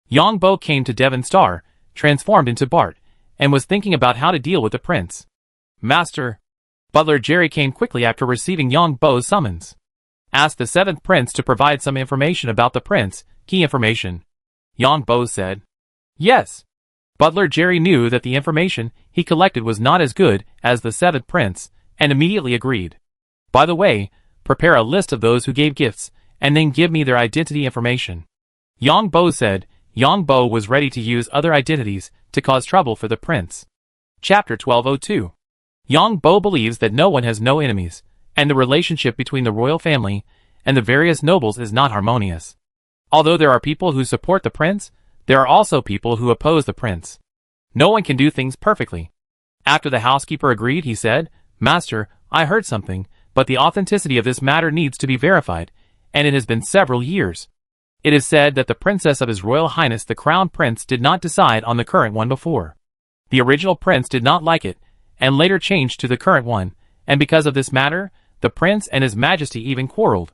Yang Bo came to Devon Star, transformed into Bart, and was thinking about how to deal with the prince. Master. Butler Jerry came quickly after receiving Yang Bo's summons. Asked the 7th prince to provide some information about the prince, key information. Yang Bo said. Yes. Butler Jerry knew that the information he collected was not as good as the 7th prince, and immediately agreed. By the way, prepare a list of those who gave gifts, and then give me their identity information. Yang Bo said. Yang Bo was ready to use other identities to cause trouble for the prince. Chapter 1202. Yang Bo believes that no one has no enemies, and the relationship between the royal family and the various nobles is not harmonious. Although there are people who support the prince, there are also people who oppose the prince. No one can do things perfectly. After the housekeeper agreed, he said, "Master, I heard something, but the authenticity of this matter needs to be verified, and it has been several years. It is said that the princess of His Royal Highness the Crown Prince did not decide on the current one before. The original prince did not like it, and later changed to the current one, and because of this matter, the prince and His Majesty even quarreled."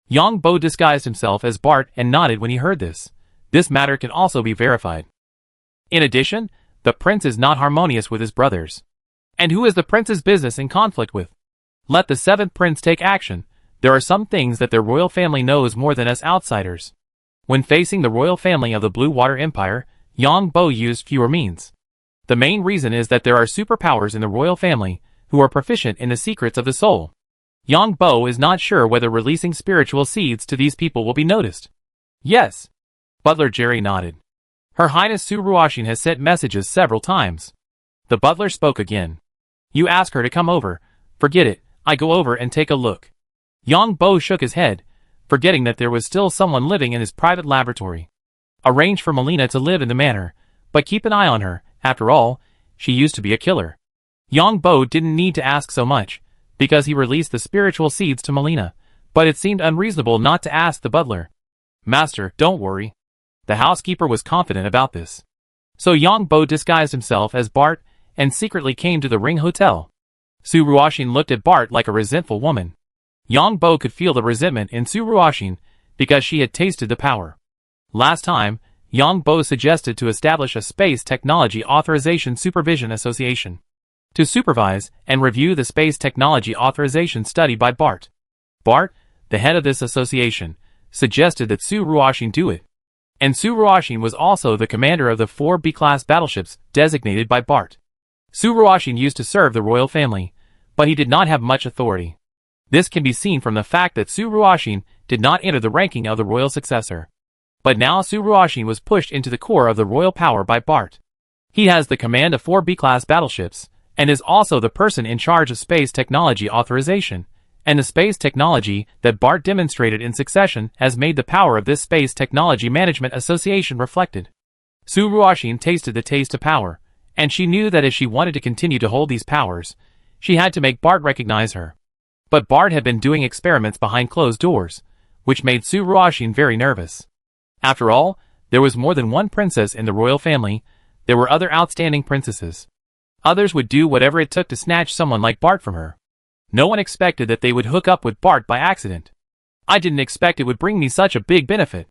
Yang Bo disguised himself as Bart and nodded when he heard this. This matter can also be verified. In addition, the prince is not harmonious with his brothers. And who is the prince's business in conflict with? Let the seventh prince take action. There are some things that their royal family knows more than us outsiders. When facing the royal family of the Blue Water Empire, Yang Bo used fewer means. The main reason is that there are superpowers in the royal family who are proficient in the secrets of the soul. Yang Bo is not sure whether releasing spiritual seeds to these people will be noticed. Yes. Butler Jerry nodded. Her Highness Su Ruoxin has sent messages several times. The butler spoke again. You ask her to come over. Forget it, I go over and take a look. Yang Bo shook his head, forgetting that there was still someone living in his private laboratory. Arrange for Melina to live in the manor, but keep an eye on her. After all, she used to be a killer. Yang Bo didn't need to ask so much, because he released the spiritual seeds to Melina, but it seemed unreasonable not to ask the butler. Master, don't worry. The housekeeper was confident about this. So Yang Bo disguised himself as Bart and secretly came to the Ring Hotel. Su Ruoxin looked at Bart like a resentful woman. Yang Bo could feel the resentment in Su Ruoxin because she had tasted the power. Last time, Yang Bo suggested to establish a Space Technology Authorization Supervision Association to supervise and review the Space Technology Authorization study by Bart. Bart, the head of this association, suggested that Su Ruoxin do it. And Su Ruoxin was also the commander of the 4 B-class battleships designated by Bart. Su Ruoxin used to serve the royal family, but he did not have much authority. This can be seen from the fact that Su Ruoxin did not enter the ranking of the royal successor. But now Su Ruoxin was pushed into the core of the royal power by Bart. He has the command of 4 B-class battleships, and is also the person in charge of space technology authorization, and the space technology that Bart demonstrated in succession has made the power of this Space Technology Management Association reflected. Su Ruoxin tasted the taste of power, and she knew that if she wanted to continue to hold these powers, she had to make Bart recognize her. But Bart had been doing experiments behind closed doors, which made Su Ruoxin very nervous. After all, there was more than one princess in the royal family. There were other outstanding princesses. Others would do whatever it took to snatch someone like Bart from her. No one expected that they would hook up with Bart by accident. I didn't expect it would bring me such a big benefit.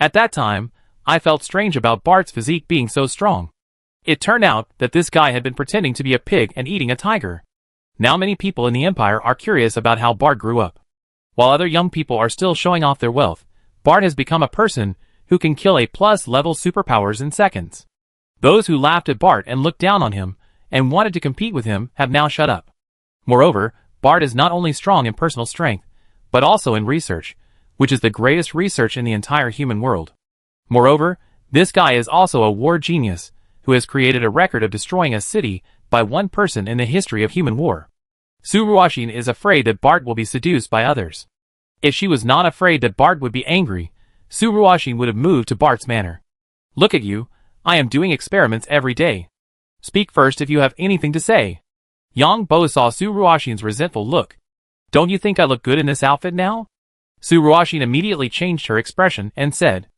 At that time, I felt strange about Bart's physique being so strong. It turned out that this guy had been pretending to be a pig and eating a tiger. Now many people in the empire are curious about how Bart grew up. While other young people are still showing off their wealth, Bart has become a person who can kill A+ level superpowers in seconds. Those who laughed at Bart and looked down on him and wanted to compete with him have now shut up. Moreover, Bart is not only strong in personal strength, but also in research, which is the greatest research in the entire human world. Moreover, this guy is also a war genius, who has created a record of destroying a city by one person in the history of human war. Su Ruoxin is afraid that Bart will be seduced by others. If she was not afraid that Bart would be angry, Su Ruoxin would have moved to Bart's manor. Look at you, I am doing experiments every day. Speak first if you have anything to say. Yang Bo saw Su Ruoxin's resentful look. Don't you think I look good in this outfit now? Su Ruoxin immediately changed her expression and said,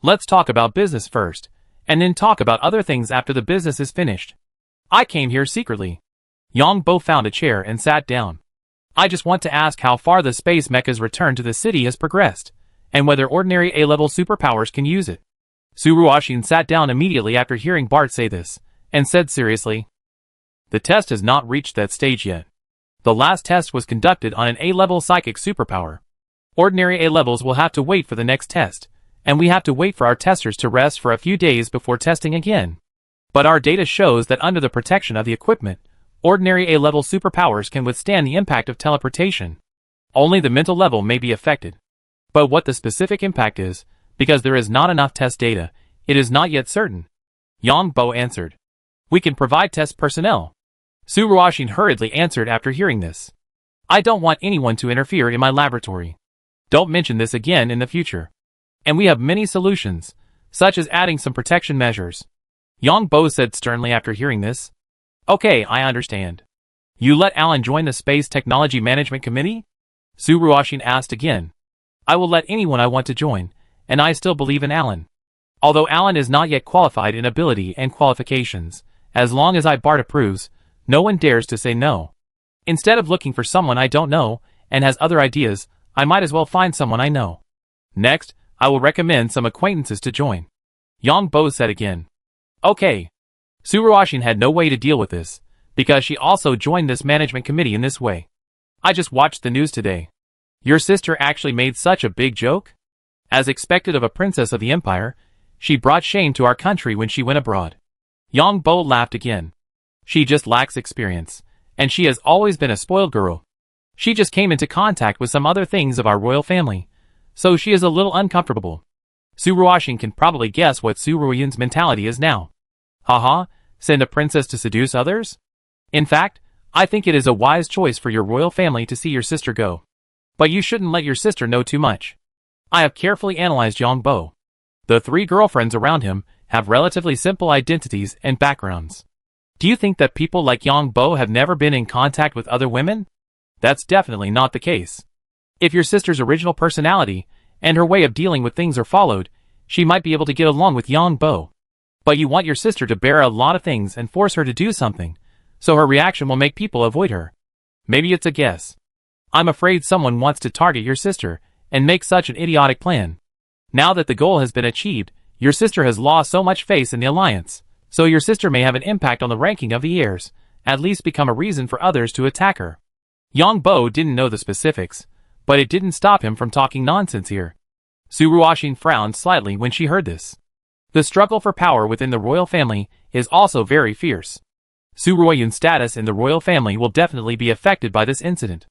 Let's talk about business first, and then talk about other things after the business is finished. I came here secretly. Yang Bo found a chair and sat down. I just want to ask how far the space mecha's return to the city has progressed, and whether ordinary A-level superpowers can use it. Su Ruoxin sat down immediately after hearing Bart say this, and said seriously, The test has not reached that stage yet. The last test was conducted on an A-level psychic superpower. Ordinary A-levels will have to wait for the next test, and we have to wait for our testers to rest for a few days before testing again. But our data shows that under the protection of the equipment, ordinary A-level superpowers can withstand the impact of teleportation. Only the mental level may be affected. But what the specific impact is, because there is not enough test data, it is not yet certain. Yang Bo answered. We can provide test personnel. Su Ruoxin hurriedly answered after hearing this. I don't want anyone to interfere in my laboratory. Don't mention this again in the future. And we have many solutions, such as adding some protection measures. Yang Bo said sternly after hearing this. Okay, I understand. You let Alan join the Space Technology Management Committee? Su Ruoxin asked again. I will let anyone I want to join, and I still believe in Alan. Although Alan is not yet qualified in ability and qualifications, as long as Bart approves, no one dares to say no. Instead of looking for someone I don't know, and has other ideas, I might as well find someone I know. Next, I will recommend some acquaintances to join. Yang Bo said again. Okay. Su Ruoxin had no way to deal with this, because she also joined this management committee in this way. I just watched the news today. Your sister actually made such a big joke? As expected of a princess of the empire, she brought shame to our country when she went abroad. Yang Bo laughed again. She just lacks experience, and she has always been a spoiled girl. She just came into contact with some other things of our royal family, so she is a little uncomfortable. Su Ruoxin can probably guess what Su Ruoyun's mentality is now. Haha, send a princess to seduce others? In fact, I think it is a wise choice for your royal family to see your sister go. But you shouldn't let your sister know too much. I have carefully analyzed Yang Bo. The 3 girlfriends around him have relatively simple identities and backgrounds. Do you think that people like Yang Bo have never been in contact with other women? That's definitely not the case. If your sister's original personality and her way of dealing with things are followed, she might be able to get along with Yang Bo. But you want your sister to bear a lot of things and force her to do something, so her reaction will make people avoid her. Maybe it's a guess. I'm afraid someone wants to target your sister and make such an idiotic plan. Now that the goal has been achieved, your sister has lost so much face in the alliance, so your sister may have an impact on the ranking of the heirs, at least become a reason for others to attack her. Yang Bo didn't know the specifics, but it didn't stop him from talking nonsense here. Su Ruoxin frowned slightly when she heard this. The struggle for power within the royal family is also very fierce. Su Ruoyun's status in the royal family will definitely be affected by this incident.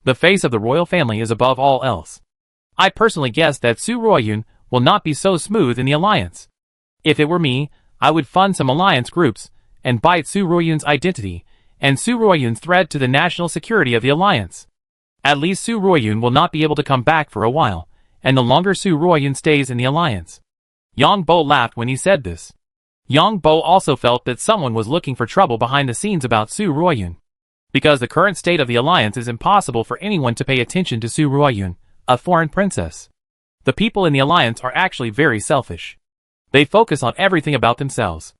The face of the royal family is above all else. I personally guess that Su Ruoyun will not be so smooth in the alliance. If it were me, I would fund some alliance groups and bite Su Ruoyun's identity and Su Ruoyun's threat to the national security of the alliance. At least Su Ruoyun will not be able to come back for a while, and the longer Su Ruoyun stays in the alliance. Yang Bo laughed when he said this. Yang Bo also felt that someone was looking for trouble behind the scenes about Su Ruoyun. Because the current state of the alliance is impossible for anyone to pay attention to Su Ruoyun, a foreign princess. The people in the alliance are actually very selfish. They focus on everything about themselves.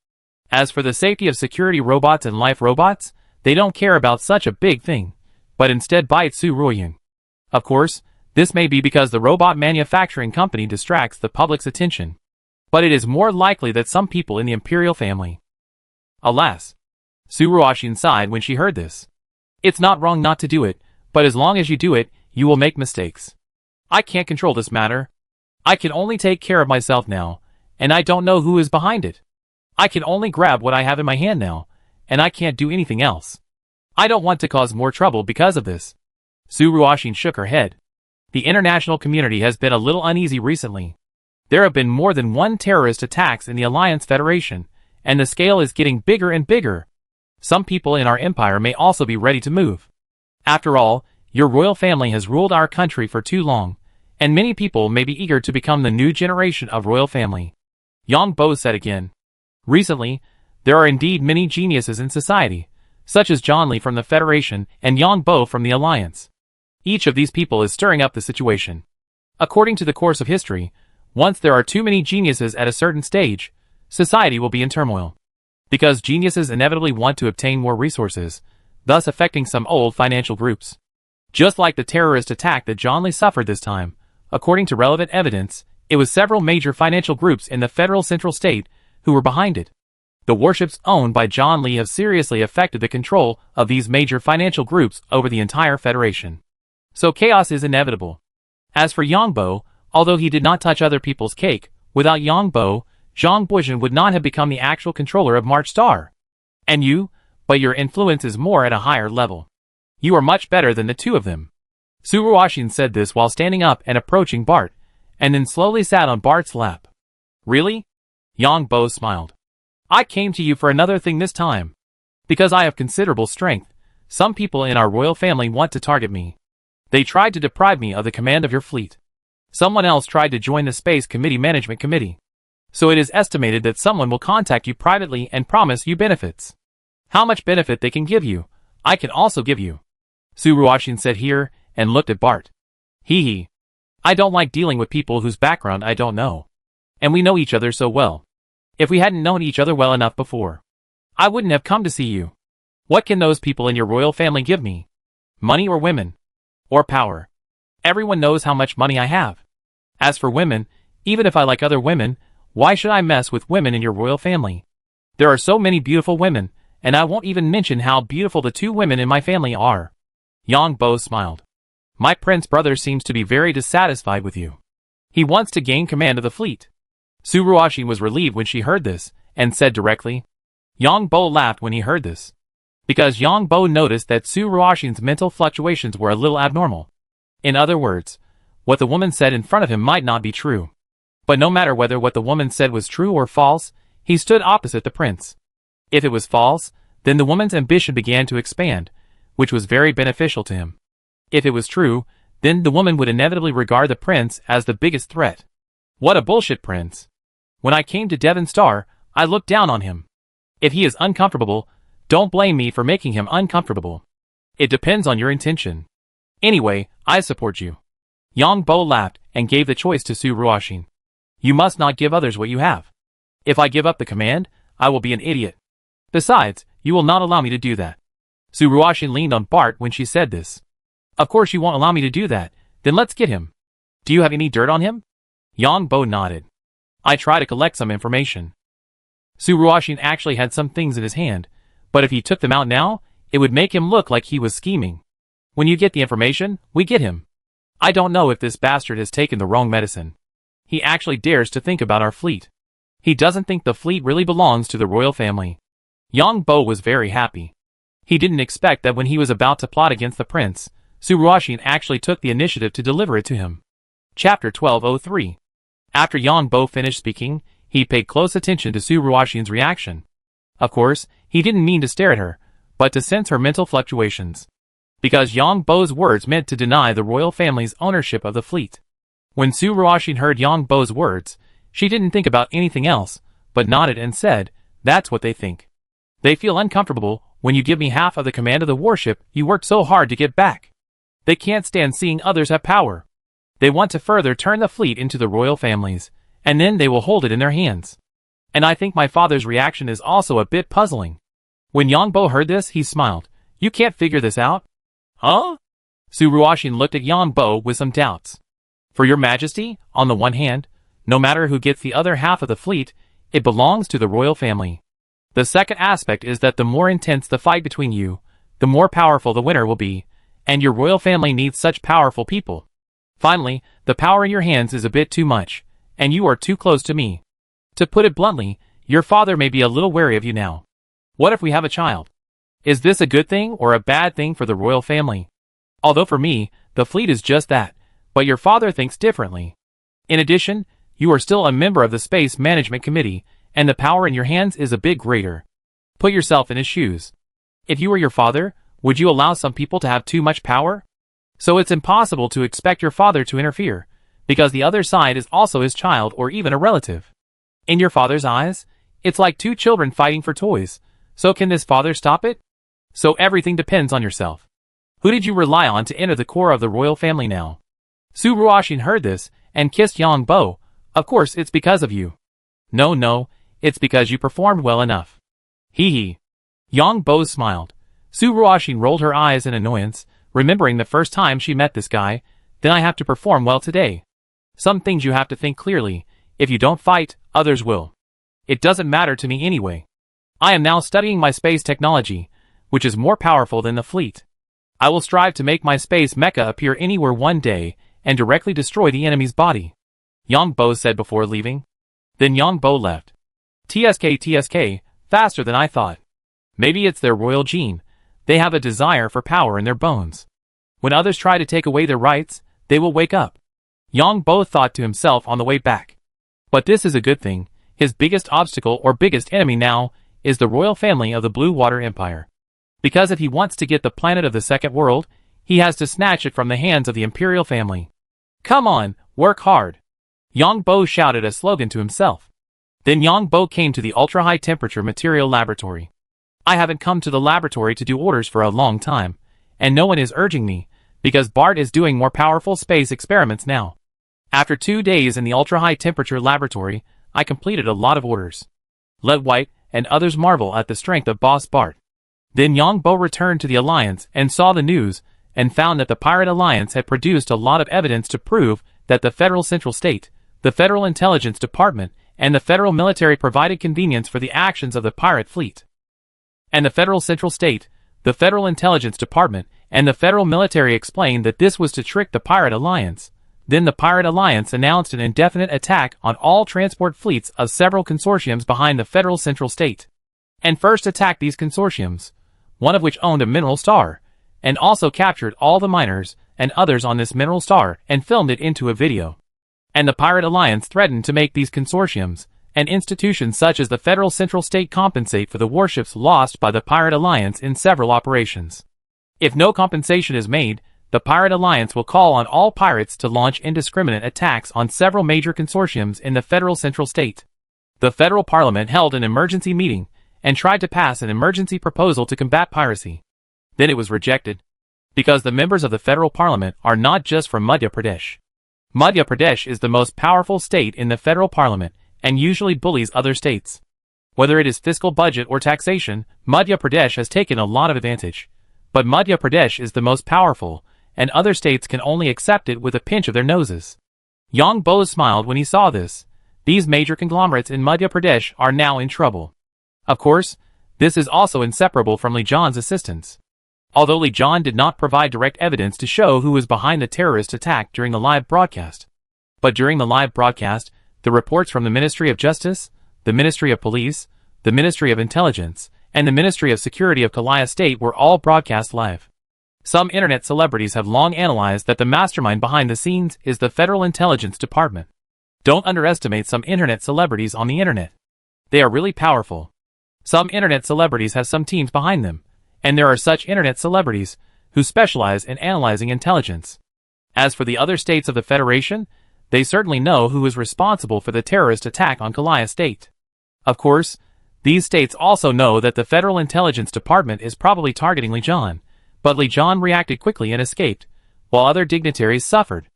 As for the safety of security robots and life robots, they don't care about such a big thing, but instead bite Su Ruoyun. Of course, this may be because the robot manufacturing company distracts the public's attention. But it is more likely that some people in the imperial family. Alas! Su Ruoxin sighed when she heard this. It's not wrong not to do it, but as long as you do it, you will make mistakes. I can't control this matter. I can only take care of myself now, and I don't know who is behind it. I can only grab what I have in my hand now, and I can't do anything else. I don't want to cause more trouble because of this. Su Ruoxin shook her head. The international community has been a little uneasy recently. There have been more than 1 terrorist attacks in the Alliance Federation, and the scale is getting bigger and bigger. Some people in our empire may also be ready to move. After all, your royal family has ruled our country for too long, and many people may be eager to become the new generation of royal family. Yang Bo said again. Recently, there are indeed many geniuses in society, such as John Li from the Federation and Yang Bo from the Alliance. Each of these people is stirring up the situation. According to the course of history, once there are too many geniuses at a certain stage, society will be in turmoil. Because geniuses inevitably want to obtain more resources, thus affecting some old financial groups. Just like the terrorist attack that John Li suffered this time, according to relevant evidence, it was several major financial groups in the federal central state who were behind it. The warships owned by John Li have seriously affected the control of these major financial groups over the entire federation. So chaos is inevitable. As for Yang Bo, although he did not touch other people's cake, without Yang Bo, Zhang Buizhen would not have become the actual controller of March Star. And you, but your influence is more at a higher level. You are much better than the 2 of them. Su Ruoxin said this while standing up and approaching Bart, and then slowly sat on Bart's lap. Really? Yang Bo smiled. I came to you for another thing this time. Because I have considerable strength, some people in our royal family want to target me. They tried to deprive me of the command of your fleet. Someone else tried to join the Space Committee Management Committee. So it is estimated that someone will contact you privately and promise you benefits. How much benefit they can give you, I can also give you. Su Ruoxin said here, and looked at Bart. Hee hee. I don't like dealing with people whose background I don't know. And we know each other so well. If we hadn't known each other well enough before, I wouldn't have come to see you. What can those people in your royal family give me? Money or women? Or power? Everyone knows how much money I have. As for women, even if I like other women, why should I mess with women in your royal family? There are so many beautiful women, and I won't even mention how beautiful the 2 women in my family are. Yang Bo smiled. My prince brother seems to be very dissatisfied with you. He wants to gain command of the fleet. Su Ruoxin was relieved when she heard this, and said directly. Yang Bo laughed when he heard this. Because Yang Bo noticed that Su Ruoxin's mental fluctuations were a little abnormal. In other words, what the woman said in front of him might not be true. But no matter whether what the woman said was true or false, he stood opposite the prince. If it was false, then the woman's ambition began to expand, which was very beneficial to him. If it was true, then the woman would inevitably regard the prince as the biggest threat. What a bullshit prince. When I came to Devon Star, I looked down on him. If he is uncomfortable, don't blame me for making him uncomfortable. It depends on your intention. Anyway, I support you. Yang Bo laughed and gave the choice to Su Ruoxin. You must not give others what you have. If I give up the command, I will be an idiot. Besides, you will not allow me to do that. Su Ruoxin leaned on Bart when she said this. Of course you won't allow me to do that, then let's get him. Do you have any dirt on him? Yang Bo nodded. I try to collect some information. Su Ruoxin actually had some things in his hand, but if he took them out now, it would make him look like he was scheming. When you get the information, we get him. I don't know if this bastard has taken the wrong medicine. He actually dares to think about our fleet. He doesn't think the fleet really belongs to the royal family. Yang Bo was very happy. He didn't expect that when he was about to plot against the prince, Su Ruoxin actually took the initiative to deliver it to him. Chapter 1203. After Yang Bo finished speaking, he paid close attention to Su Ruoxin's reaction. Of course, he didn't mean to stare at her, but to sense her mental fluctuations. Because Yang Bo's words meant to deny the royal family's ownership of the fleet. When Su Ruoxin heard Yang Bo's words, she didn't think about anything else, but nodded and said, that's what they think. They feel uncomfortable when you give me half of the command of the warship you worked so hard to get back. They can't stand seeing others have power. They want to further turn the fleet into the royal family's, and then they will hold it in their hands. And I think my father's reaction is also a bit puzzling. When Yang Bo heard this, he smiled. You can't figure this out? Huh? Su Ruoxin looked at Yang Bo with some doubts. For your majesty, on the one hand, no matter who gets the other half of the fleet, it belongs to the royal family. The second aspect is that the more intense the fight between you, the more powerful the winner will be, and your royal family needs such powerful people. Finally, the power in your hands is a bit too much, and you are too close to me. To put it bluntly, your father may be a little wary of you now. What if we have a child? Is this a good thing or a bad thing for the royal family? Although for me, the fleet is just that, but your father thinks differently. In addition, you are still a member of the Space Management Committee, and the power in your hands is a bit greater. Put yourself in his shoes. If you were your father, would you allow some people to have too much power? So it's impossible to expect your father to interfere, because the other side is also his child or even a relative. In your father's eyes, it's like two children fighting for toys, so can this father stop it? So everything depends on yourself. Who did you rely on to enter the core of the royal family now? Su Ruoxin heard this, and kissed Yang Bo. Of course it's because of you. No, it's because you performed well enough. Hee hee. Yang Bo smiled. Su Ruoxin rolled her eyes in annoyance, remembering the first time she met this guy. Then I have to perform well today. Some things you have to think clearly. If you don't fight, others will. It doesn't matter to me anyway. I am now studying my space technology, which is more powerful than the fleet. I will strive to make my space mecha appear anywhere one day, and directly destroy the enemy's body. Yang Bo said before leaving. Then Yang Bo left. TSK, faster than I thought. Maybe it's their royal gene. They have a desire for power in their bones. When others try to take away their rights, they will wake up. Yang Bo thought to himself on the way back. But this is a good thing. His biggest obstacle or biggest enemy now is the royal family of the Blue Water Empire. Because if he wants to get the planet of the second world, he has to snatch it from the hands of the imperial family. Come on, work hard. Yang Bo shouted a slogan to himself. Then Yang Bo came to the ultra-high temperature material laboratory. I haven't come to the laboratory to do orders for a long time, and no one is urging me, because Bart is doing more powerful space experiments now. After 2 days in the ultra-high temperature laboratory, I completed a lot of orders. Let White and others marvel at the strength of Boss Bart. Then Yang Bo returned to the Alliance and saw the news, and found that the Pirate Alliance had produced a lot of evidence to prove that the Federal Central State, the Federal Intelligence Department, and the Federal Military provided convenience for the actions of the pirate fleet. And the Federal Central State, the Federal Intelligence Department, and the federal military explained that this was to trick the Pirate Alliance. Then the Pirate Alliance announced an indefinite attack on all transport fleets of several consortiums behind the federal central state. And first attacked these consortiums, one of which owned a mineral star, and also captured all the miners and others on this mineral star and filmed it into a video. And the Pirate Alliance threatened to make these consortiums and institutions such as the federal central state compensate for the warships lost by the Pirate Alliance in several operations. If no compensation is made, the Pirate Alliance will call on all pirates to launch indiscriminate attacks on several major consortiums in the federal central state. The federal parliament held an emergency meeting and tried to pass an emergency proposal to combat piracy. Then it was rejected, because the members of the federal parliament are not just from Madhya Pradesh. Madhya Pradesh is the most powerful state in the federal parliament and usually bullies other states. Whether it is fiscal budget or taxation, Madhya Pradesh has taken a lot of advantage. But Madhya Pradesh is the most powerful, and other states can only accept it with a pinch of their noses. Yang Bo smiled when he saw this. These major conglomerates in Madhya Pradesh are now in trouble. Of course, this is also inseparable from Li Jan's assistance. Although Li Jan did not provide direct evidence to show who was behind the terrorist attack during the live broadcast. But during the live broadcast, the reports from the Ministry of Justice, the Ministry of Police, the Ministry of Intelligence, and the Ministry of Security of Kalaya State were all broadcast live. Some internet celebrities have long analyzed that the mastermind behind the scenes is the Federal Intelligence Department. Don't underestimate some internet celebrities on the internet. They are really powerful. Some internet celebrities have some teams behind them, and there are such internet celebrities who specialize in analyzing intelligence. As for the other states of the Federation, they certainly know who is responsible for the terrorist attack on Kalaya State. Of course, these states also know that the Federal Intelligence Department is probably targeting Li Jan, but Li Jan reacted quickly and escaped, while other dignitaries suffered.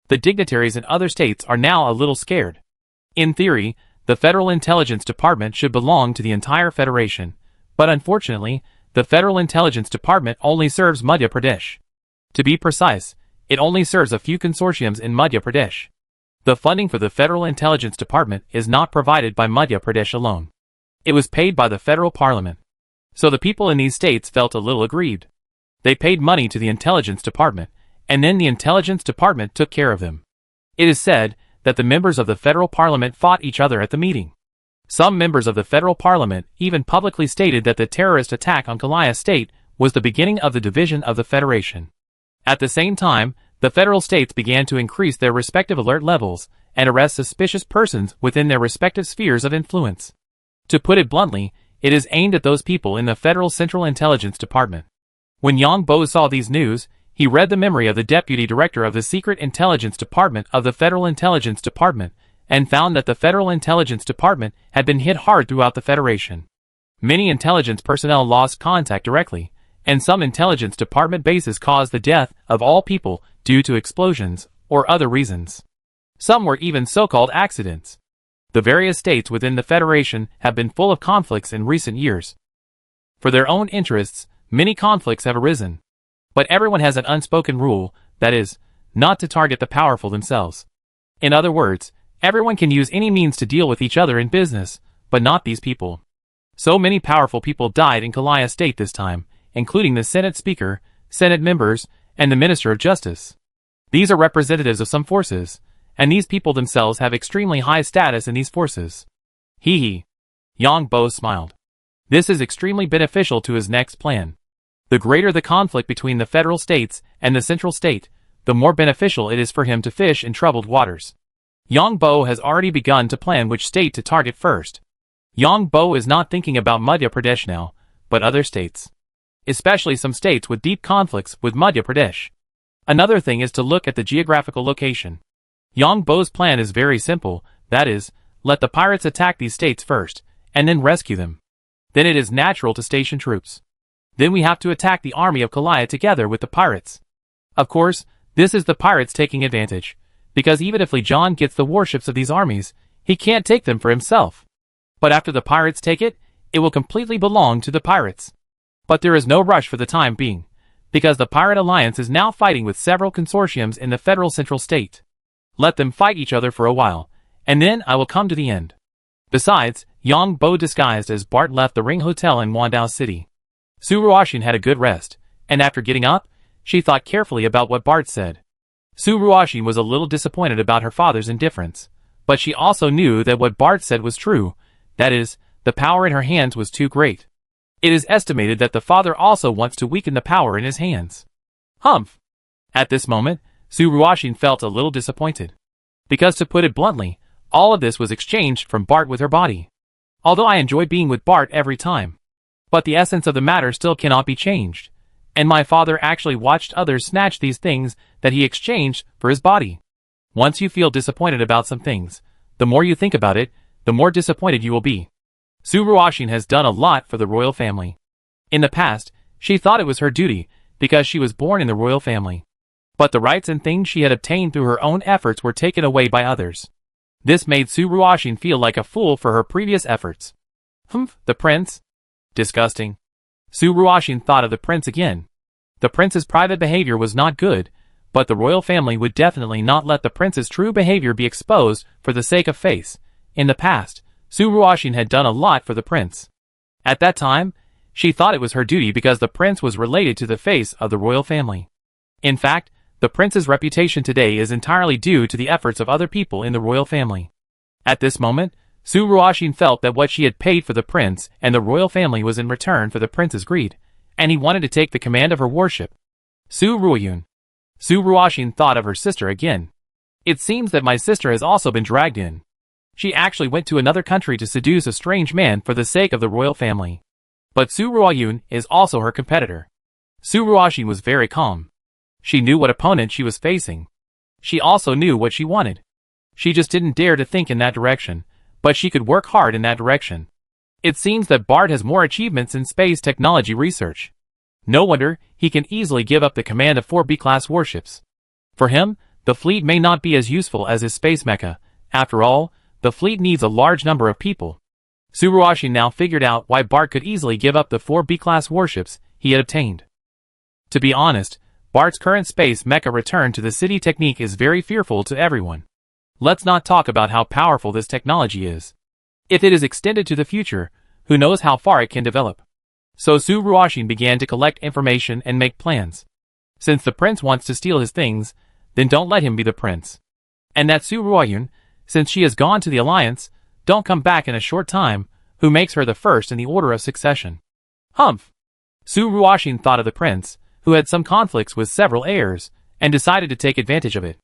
The dignitaries in other states are now a little scared. In theory, the Federal Intelligence Department should belong to the entire Federation, but unfortunately, the Federal Intelligence Department only serves Madhya Pradesh. To be precise, it only serves a few consortiums in Madhya Pradesh. The funding for the Federal Intelligence Department is not provided by Madhya Pradesh alone. It was paid by the federal parliament. So the people in these states felt a little aggrieved. They paid money to the Intelligence Department, and then the Intelligence Department took care of them. It is said that the members of the federal parliament fought each other at the meeting. Some members of the federal parliament even publicly stated that the terrorist attack on Kalaya State was the beginning of the division of the Federation. At the same time, the federal states began to increase their respective alert levels and arrest suspicious persons within their respective spheres of influence. To put it bluntly, it is aimed at those people in the Federal Central Intelligence Department. When Yang Bo saw these news, he read the memory of the Deputy Director of the Secret Intelligence Department of the Federal Intelligence Department, and found that the Federal Intelligence Department had been hit hard throughout the Federation. Many intelligence personnel lost contact directly, and some intelligence department bases caused the death of all people due to explosions or other reasons. Some were even so-called accidents. The various states within the Federation have been full of conflicts in recent years. For their own interests, many conflicts have arisen. But everyone has an unspoken rule, that is, not to target the powerful themselves. In other words, everyone can use any means to deal with each other in business, but not these people. So many powerful people died in Kalaya State this time, including the Senate Speaker, Senate members, and the Minister of Justice. These are representatives of some forces, and these people themselves have extremely high status in these forces. Hee. Yang Bo smiled. This is extremely beneficial to his next plan. The greater the conflict between the federal states and the central state, the more beneficial it is for him to fish in troubled waters. Yang Bo has already begun to plan which state to target first. Yang Bo is not thinking about Madhya Pradesh now, but other states. Especially some states with deep conflicts with Madhya Pradesh. Another thing is to look at the geographical location. Yang Bo's plan is very simple, that is, let the pirates attack these states first, and then rescue them. Then it is natural to station troops. Then we have to attack the army of Kalaya together with the pirates. Of course, this is the pirates taking advantage, because even if Li Jan gets the warships of these armies, he can't take them for himself. But after the pirates take it, it will completely belong to the pirates. But there is no rush for the time being, because the Pirate Alliance is now fighting with several consortiums in the federal central state. Let them fight each other for a while, and then I will come to the end. Besides, Yang Bo disguised as Bart left the Ring Hotel in Wandao City. Su Ruoxin had a good rest, and after getting up, She thought carefully about what Bart said. Su Ruoxin was a little disappointed about her father's indifference, but she also knew that what Bart said was true, that is, the power in her hands was too great. It is estimated that the father also wants to weaken the power in his hands. Humph! At this moment, Su Ruoxin felt a little disappointed. Because to put it bluntly, all of this was exchanged from Bart with her body. Although I enjoy being with Bart every time. But the essence of the matter still cannot be changed. And my father actually watched others snatch these things that he exchanged for his body. Once you feel disappointed about some things, the more you think about it, the more disappointed you will be. Su Ruoxin has done a lot for the royal family. In the past, she thought it was her duty, because she was born in the royal family. But the rights and things she had obtained through her own efforts were taken away by others. This made Su Ruoxin feel like a fool for her previous efforts. Humph, the prince? Disgusting. Su Ruoxin thought of the prince again. The prince's private behavior was not good, but the royal family would definitely not let the prince's true behavior be exposed for the sake of face. In the past, Su Ruoxin had done a lot for the prince. At that time, she thought it was her duty because the prince was related to the face of the royal family. In fact, the prince's reputation today is entirely due to the efforts of other people in the royal family. At this moment, Su Ruoxin felt that what she had paid for the prince and the royal family was in return for the prince's greed, and he wanted to take the command of her worship. Su Ruoyun. Su Ruoxin thought of her sister again. It seems that my sister has also been dragged in. She actually went to another country to seduce a strange man for the sake of the royal family. But Su Ruoyun is also her competitor. Su Ruoxin was very calm. She knew what opponent she was facing. She also knew what she wanted. She just didn't dare to think in that direction, but she could work hard in that direction. It seems that Bart has more achievements in space technology research. No wonder he can easily give up the command of 4 B-class warships. For him, the fleet may not be as useful as his space mecha. After all, the fleet needs a large number of people. Su Ruoxin now figured out why Bart could easily give up the 4 B-class warships he had obtained. To be honest, Bart's current space mecha return to the city technique is very fearful to everyone. Let's not talk about how powerful this technology is. If it is extended to the future, who knows how far it can develop. So Su Ruoxin began to collect information and make plans. Since the prince wants to steal his things, then don't let him be the prince. And that Su Ruoyun, since she has gone to the alliance, don't come back in a short time, who makes her the first in the order of succession. Humph! Su Ruoxin thought of the prince, who had some conflicts with several heirs, and decided to take advantage of it.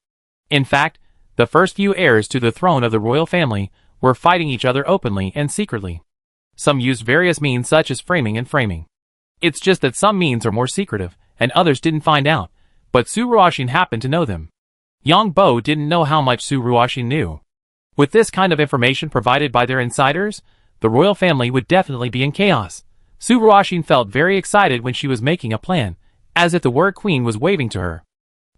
In fact, the first few heirs to the throne of the royal family were fighting each other openly and secretly. Some used various means such as framing and framing. It's just that some means are more secretive, and others didn't find out, but Su Ruoxin happened to know them. Yang Bo didn't know how much Su Ruoxin knew. With this kind of information provided by their insiders, the royal family would definitely be in chaos. Su Ruoxin felt very excited when she was making a plan, as if the word queen was waving to her.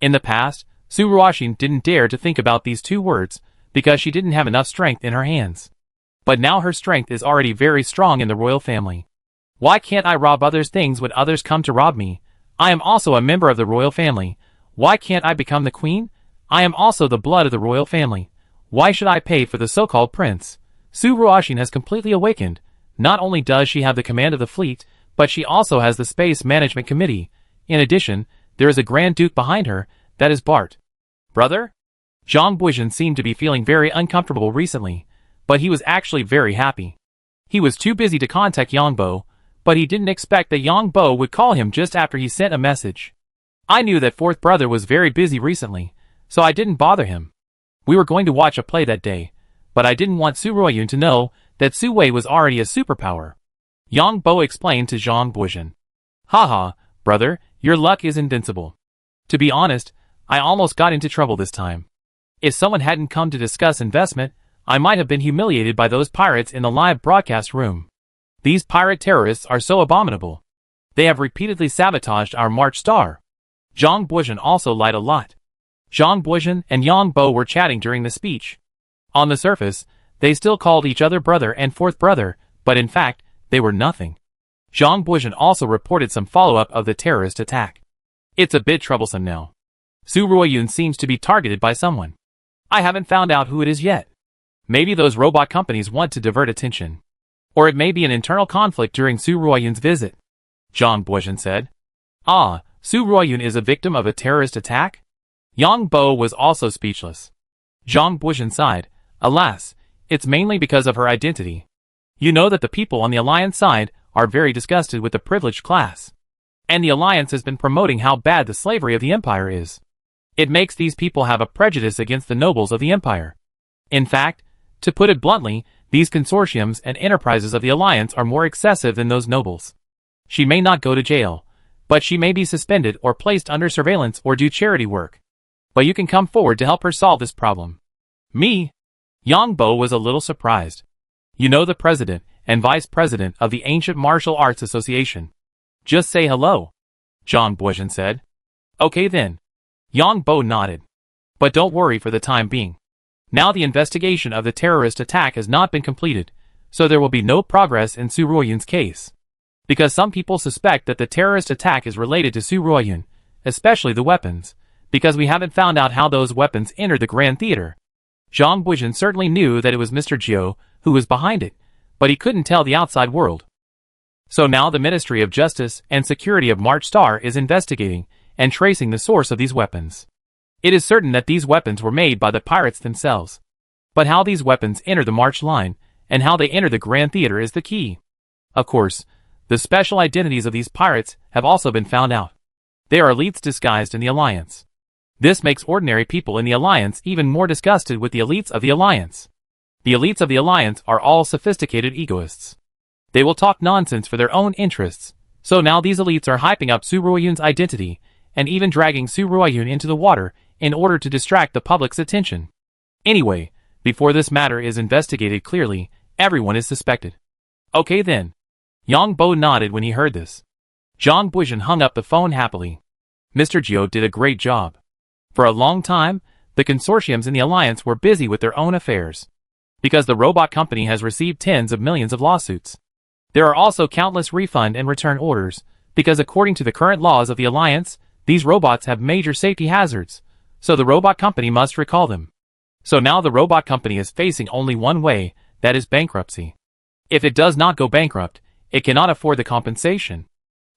In the past, Su Ruoxin didn't dare to think about these 2 words, because she didn't have enough strength in her hands. But now her strength is already very strong in the royal family. Why can't I rob others' things when others come to rob me? I am also a member of the royal family. Why can't I become the queen? I am also the blood of the royal family. Why should I pay for the so-called prince? Su Ruoxin has completely awakened. Not only does she have the command of the fleet, but she also has the Space Management Committee. In addition, there is a Grand Duke behind her, that is Bart. Brother? Zhang Buizhen seemed to be feeling very uncomfortable recently, but he was actually very happy. He was too busy to contact Yang Bo, but he didn't expect that Yang Bo would call him just after he sent a message. I knew that 4th brother was very busy recently, so I didn't bother him. We were going to watch a play that day, but I didn't want Su Ruoyun to know that Su Wei was already a superpower. Yang Bo explained to Zhang Buizhen. Haha, brother, your luck is invincible. To be honest, I almost got into trouble this time. If someone hadn't come to discuss investment, I might have been humiliated by those pirates in the live broadcast room. These pirate terrorists are so abominable. They have repeatedly sabotaged our March star. Zhang Buizhen also lied a lot. Zhang Buizhen and Yang Bo were chatting during the speech. On the surface, they still called each other brother and 4th brother, but in fact, they were nothing. Zhang Buizhen also reported some follow-up of the terrorist attack. It's a bit troublesome now. Su Ruoyun seems to be targeted by someone. I haven't found out who it is yet. Maybe those robot companies want to divert attention. Or it may be an internal conflict during Su Ruoyun's visit. Zhang Buizhen said. Ah, Su Ruoyun is a victim of a terrorist attack? Yang Bo was also speechless. Zhang Buizhen sighed. Alas, it's mainly because of her identity. You know that the people on the Alliance side are very disgusted with the privileged class. And the Alliance has been promoting how bad the slavery of the Empire is. It makes these people have a prejudice against the nobles of the Empire. In fact, to put it bluntly, these consortiums and enterprises of the Alliance are more excessive than those nobles. She may not go to jail, but she may be suspended or placed under surveillance or do charity work. But you can come forward to help her solve this problem. Me? Yang Bo was a little surprised. You know the president and vice president of the Ancient Martial Arts Association. Just say hello, Zhang Buizhen said. Okay then. Yang Bo nodded. But don't worry for the time being. Now the investigation of the terrorist attack has not been completed, so there will be no progress in Su Ruoyun's case. Because some people suspect that the terrorist attack is related to Su Ruoyun, especially the weapons, because we haven't found out how those weapons entered the Grand Theater. Zhang Buizhen certainly knew that it was Mr. Jiu who was behind it, but he couldn't tell the outside world. So now the Ministry of Justice and Security of March Star is investigating and tracing the source of these weapons. It is certain that these weapons were made by the pirates themselves. But how these weapons enter the March line, and how they enter the Grand Theater is the key. Of course, the special identities of these pirates have also been found out. They are elites disguised in the Alliance. This makes ordinary people in the Alliance even more disgusted with the elites of the Alliance. The elites of the Alliance are all sophisticated egoists. They will talk nonsense for their own interests, so now these elites are hyping up Su Ruoyun's identity, and even dragging Su Ruoyun into the water in order to distract the public's attention. Anyway, before this matter is investigated clearly, everyone is suspected. Okay then. Yang Bo nodded when he heard this. Zhang Buizhen hung up the phone happily. Mr. Jiu did a great job. For a long time, the consortiums in the Alliance were busy with their own affairs. Because the robot company has received tens of millions of lawsuits. There are also countless refund and return orders, because according to the current laws of the Alliance, these robots have major safety hazards, so the robot company must recall them. So now the robot company is facing only one way, that is bankruptcy. If it does not go bankrupt, it cannot afford the compensation.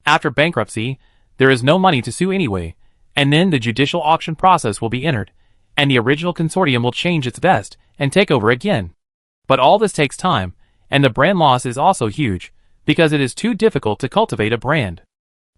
After bankruptcy, there is no money to sue anyway, and then the judicial auction process will be entered, and the original consortium will change its vest and take over again. But all this takes time, and the brand loss is also huge, because it is too difficult to cultivate a brand.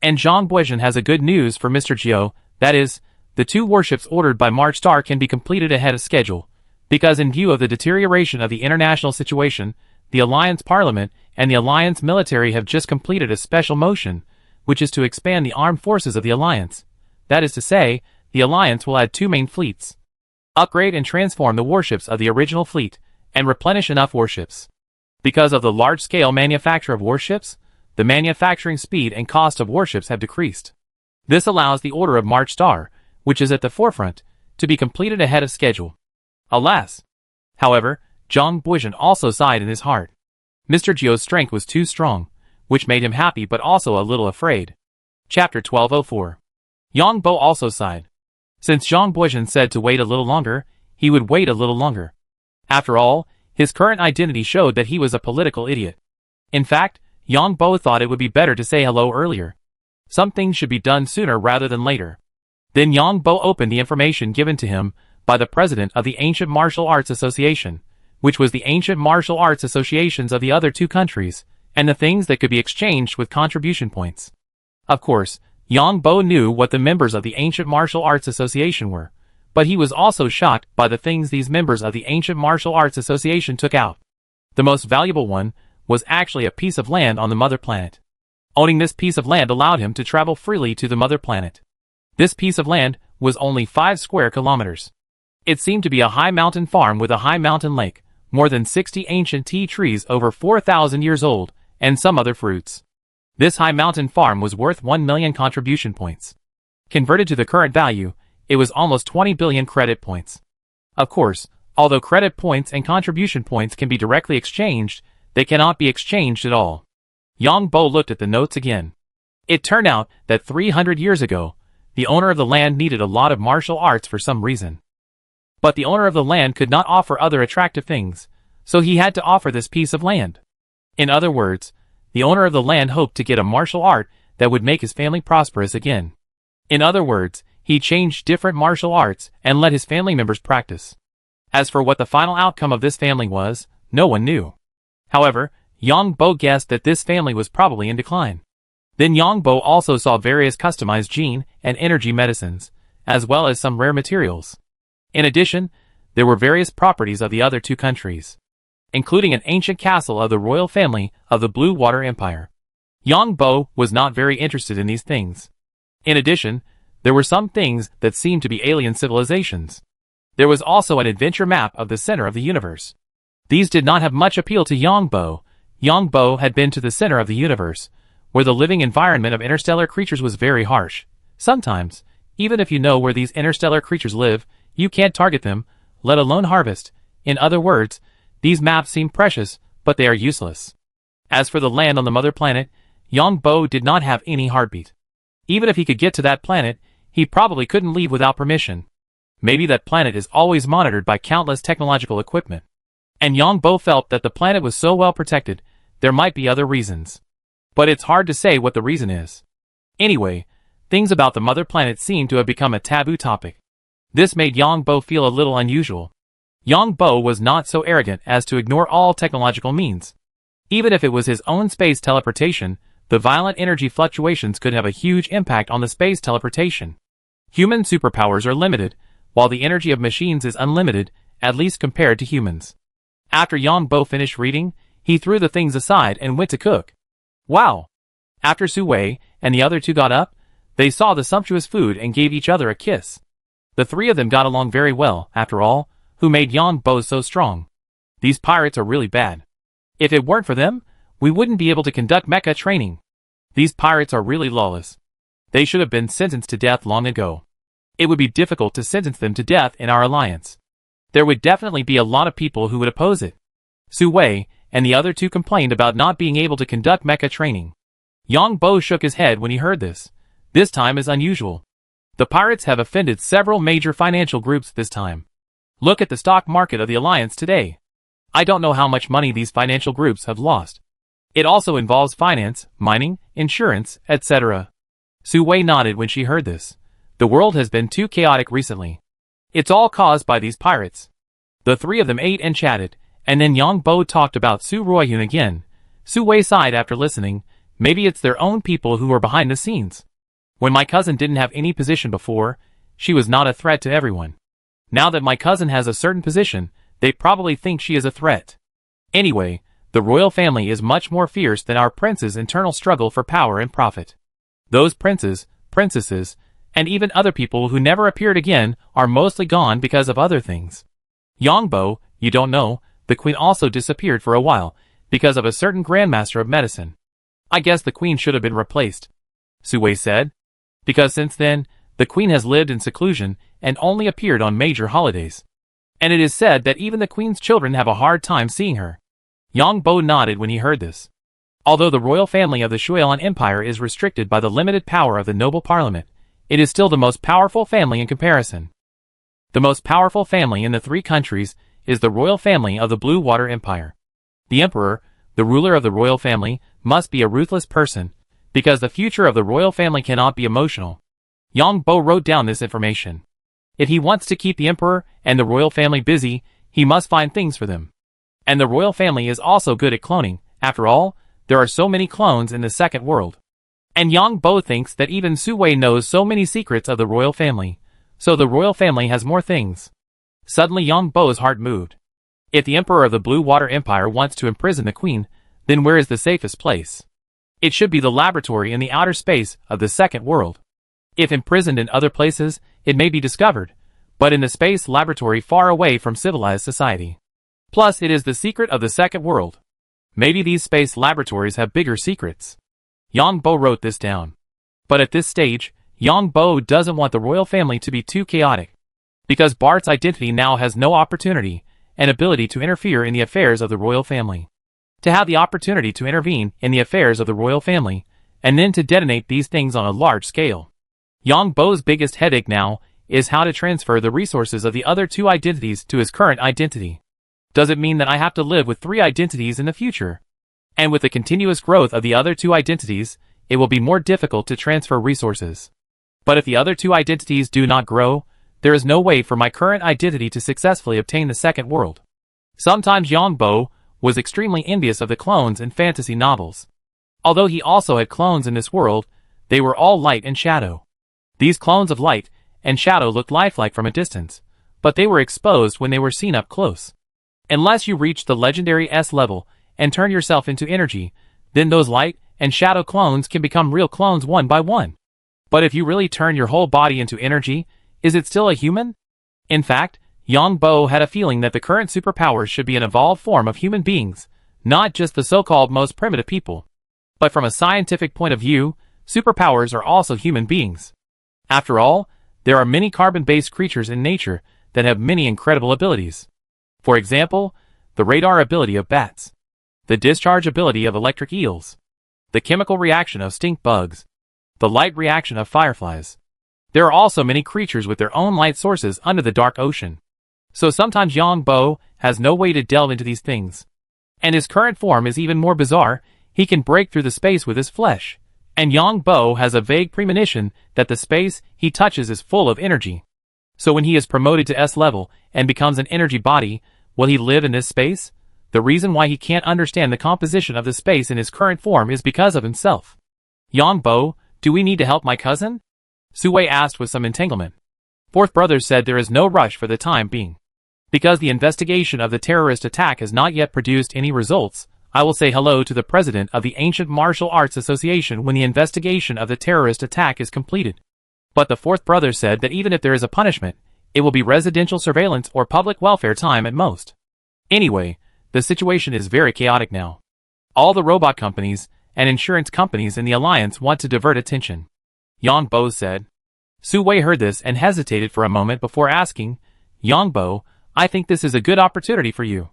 And Zhang Buizhen has a good news for Mr. Jiu, that is, the 2 warships ordered by March Star can be completed ahead of schedule, because in view of the deterioration of the international situation, the Alliance Parliament and the Alliance military have just completed a special motion, which is to expand the armed forces of the Alliance. That is to say, the Alliance will add 2 main fleets, upgrade and transform the warships of the original fleet, and replenish enough warships. Because of the large-scale manufacture of warships, the manufacturing speed and cost of warships have decreased. This allows the order of March Star, which is at the forefront, to be completed ahead of schedule. Alas! However, Zhang Buizhen also sighed in his heart. Mr. Jiu's strength was too strong, which made him happy but also a little afraid. Chapter 1204. Yang Bo also sighed. Since Zhang Buizhen said to wait a little longer, he would wait a little longer. After all, his current identity showed that he was a political idiot. In fact, Yang Bo thought it would be better to say hello earlier. Some things should be done sooner rather than later. Then Yang Bo opened the information given to him by the president of the Ancient Martial Arts Association, which was the Ancient Martial Arts Associations of the other 2 countries, and the things that could be exchanged with contribution points. Of course, Yang Bo knew what the members of the Ancient Martial Arts Association were, but he was also shocked by the things these members of the Ancient Martial Arts Association took out. The most valuable one was actually a piece of land on the mother planet. Owning this piece of land allowed him to travel freely to the mother planet. This piece of land was only 5 square kilometers. It seemed to be a high mountain farm with a high mountain lake, more than 60 ancient tea trees over 4,000 years old, and some other fruits. This high mountain farm was worth 1 million contribution points. Converted to the current value, it was almost 20 billion credit points. Of course, although credit points and contribution points can be directly exchanged, they cannot be exchanged at all. Yang Bo looked at the notes again. It turned out that 300 years ago, the owner of the land needed a lot of martial arts for some reason. But the owner of the land could not offer other attractive things, so he had to offer this piece of land. In other words, the owner of the land hoped to get a martial art that would make his family prosperous again. In other words, he changed different martial arts and let his family members practice. As for what the final outcome of this family was, no one knew. However, Yang Bo guessed that this family was probably in decline. Then Yang Bo also saw various customized gene and energy medicines, as well as some rare materials. In addition, there were various properties of the other two countries, including an ancient castle of the royal family of the Blue Water Empire. Yang Bo was not very interested in these things. In addition, there were some things that seemed to be alien civilizations. There was also an adventure map of the center of the universe. These did not have much appeal to Yang Bo. Yang Bo had been to the center of the universe, where the living environment of interstellar creatures was very harsh. Sometimes, even if you know where these interstellar creatures live, you can't target them, let alone harvest. In other words, these maps seem precious, but they are useless. As for the land on the mother planet, Yang Bo did not have any heartbeat. Even if he could get to that planet, he probably couldn't leave without permission. Maybe that planet is always monitored by countless technological equipment. And Yang Bo felt that the planet was so well protected, there might be other reasons. But it's hard to say what the reason is. Anyway, things about the mother planet seemed to have become a taboo topic. This made Yang Bo feel a little unusual. Yang Bo was not so arrogant as to ignore all technological means. Even if it was his own space teleportation, the violent energy fluctuations could have a huge impact on the space teleportation. Human superpowers are limited, while the energy of machines is unlimited, at least compared to humans. After Yang Bo finished reading, he threw the things aside and went to cook. Wow! After Su Wei and the other two got up, they saw the sumptuous food and gave each other a kiss. The three of them got along very well, after all. Who made Yang Bo so strong? These pirates are really bad. If it weren't for them, we wouldn't be able to conduct mecha training. These pirates are really lawless. They should have been sentenced to death long ago. It would be difficult to sentence them to death in our alliance. There would definitely be a lot of people who would oppose it. Su Wei and the other two complained about not being able to conduct mecha training. Yang Bo shook his head when he heard this. This time is unusual. The pirates have offended several major financial groups this time. Look at the stock market of the alliance today. I don't know how much money these financial groups have lost. It also involves finance, mining, insurance, etc. Su Wei nodded when she heard this. The world has been too chaotic recently. It's all caused by these pirates. The three of them ate and chatted, and then Yang Bo talked about Su Ruoyun again. Su Wei sighed after listening. Maybe it's their own people who are behind the scenes. When my cousin didn't have any position before, she was not a threat to everyone. Now that my cousin has a certain position, they probably think she is a threat. Anyway, the royal family is much more fierce than our prince's internal struggle for power and profit. Those princes, princesses, and even other people who never appeared again are mostly gone because of other things. Yang Bo, you don't know, the queen also disappeared for a while, because of a certain grandmaster of medicine. I guess the queen should have been replaced, Su Wei said. Because since then, the queen has lived in seclusion and only appeared on major holidays. And it is said that even the queen's children have a hard time seeing her. Yang Bo nodded when he heard this. Although the royal family of the Shuolan Empire is restricted by the limited power of the noble parliament, it is still the most powerful family in comparison. The most powerful family in the three countries is the royal family of the Blue Water Empire. The emperor, the ruler of the royal family, must be a ruthless person, because the future of the royal family cannot be emotional. Yang Bo wrote down this information. If he wants to keep the emperor and the royal family busy, he must find things for them. And the royal family is also good at cloning. After all, there are so many clones in the second world. And Yang Bo thinks that even Su Wei knows so many secrets of the royal family, so the royal family has more things. Suddenly Yang Bo's heart moved. If the emperor of the Blue Water Empire wants to imprison the queen, then where is the safest place? It should be the laboratory in the outer space of the second world. If imprisoned in other places, it may be discovered, but in the space laboratory far away from civilized society. Plus, it is the secret of the second world. Maybe these space laboratories have bigger secrets. Yang Bo wrote this down. But at this stage, Yang Bo doesn't want the royal family to be too chaotic. Because Bart's identity now has no opportunity and ability to interfere in the affairs of the royal family. To have the opportunity to intervene in the affairs of the royal family, and then to detonate these things on a large scale. Yang Bo's biggest headache now is how to transfer the resources of the other two identities to his current identity. Does it mean that I have to live with three identities in the future? And with the continuous growth of the other two identities, it will be more difficult to transfer resources. But if the other two identities do not grow, there is no way for my current identity to successfully obtain the second world. Sometimes Yongbo was extremely envious of the clones in fantasy novels. Although he also had clones in this world, they were all light and shadow. These clones of light and shadow looked lifelike from a distance, but they were exposed when they were seen up close. Unless you reach the legendary S level and turn yourself into energy, then those light and shadow clones can become real clones one by one. But if you really turn your whole body into energy, is it still a human? In fact, Yongbo had a feeling that the current superpowers should be an evolved form of human beings, not just the so-called most primitive people. But from a scientific point of view, superpowers are also human beings. After all, there are many carbon-based creatures in nature that have many incredible abilities. For example, the radar ability of bats, the discharge ability of electric eels, the chemical reaction of stink bugs, the light reaction of fireflies. There are also many creatures with their own light sources under the dark ocean. So sometimes Yongbo has no way to delve into these things. And his current form is even more bizarre. He can break through the space with his flesh. And Yongbo has a vague premonition that the space he touches is full of energy. So when he is promoted to S level and becomes an energy body, will he live in this space? The reason why he can't understand the composition of the space in his current form is because of himself. Yongbo, do we need to help my cousin? Suwei asked with some entanglement. Fourth brother said there is no rush for the time being. Because the investigation of the terrorist attack has not yet produced any results, I will say hello to the president of the Ancient Martial Arts Association when the investigation of the terrorist attack is completed. But the fourth brother said that even if there is a punishment, it will be residential surveillance or public welfare time at most. Anyway, the situation is very chaotic now. All the robot companies and insurance companies in the alliance want to divert attention. Yongbo said. Suwei heard this and hesitated for a moment before asking, Yongbo, I think this is a good opportunity for you.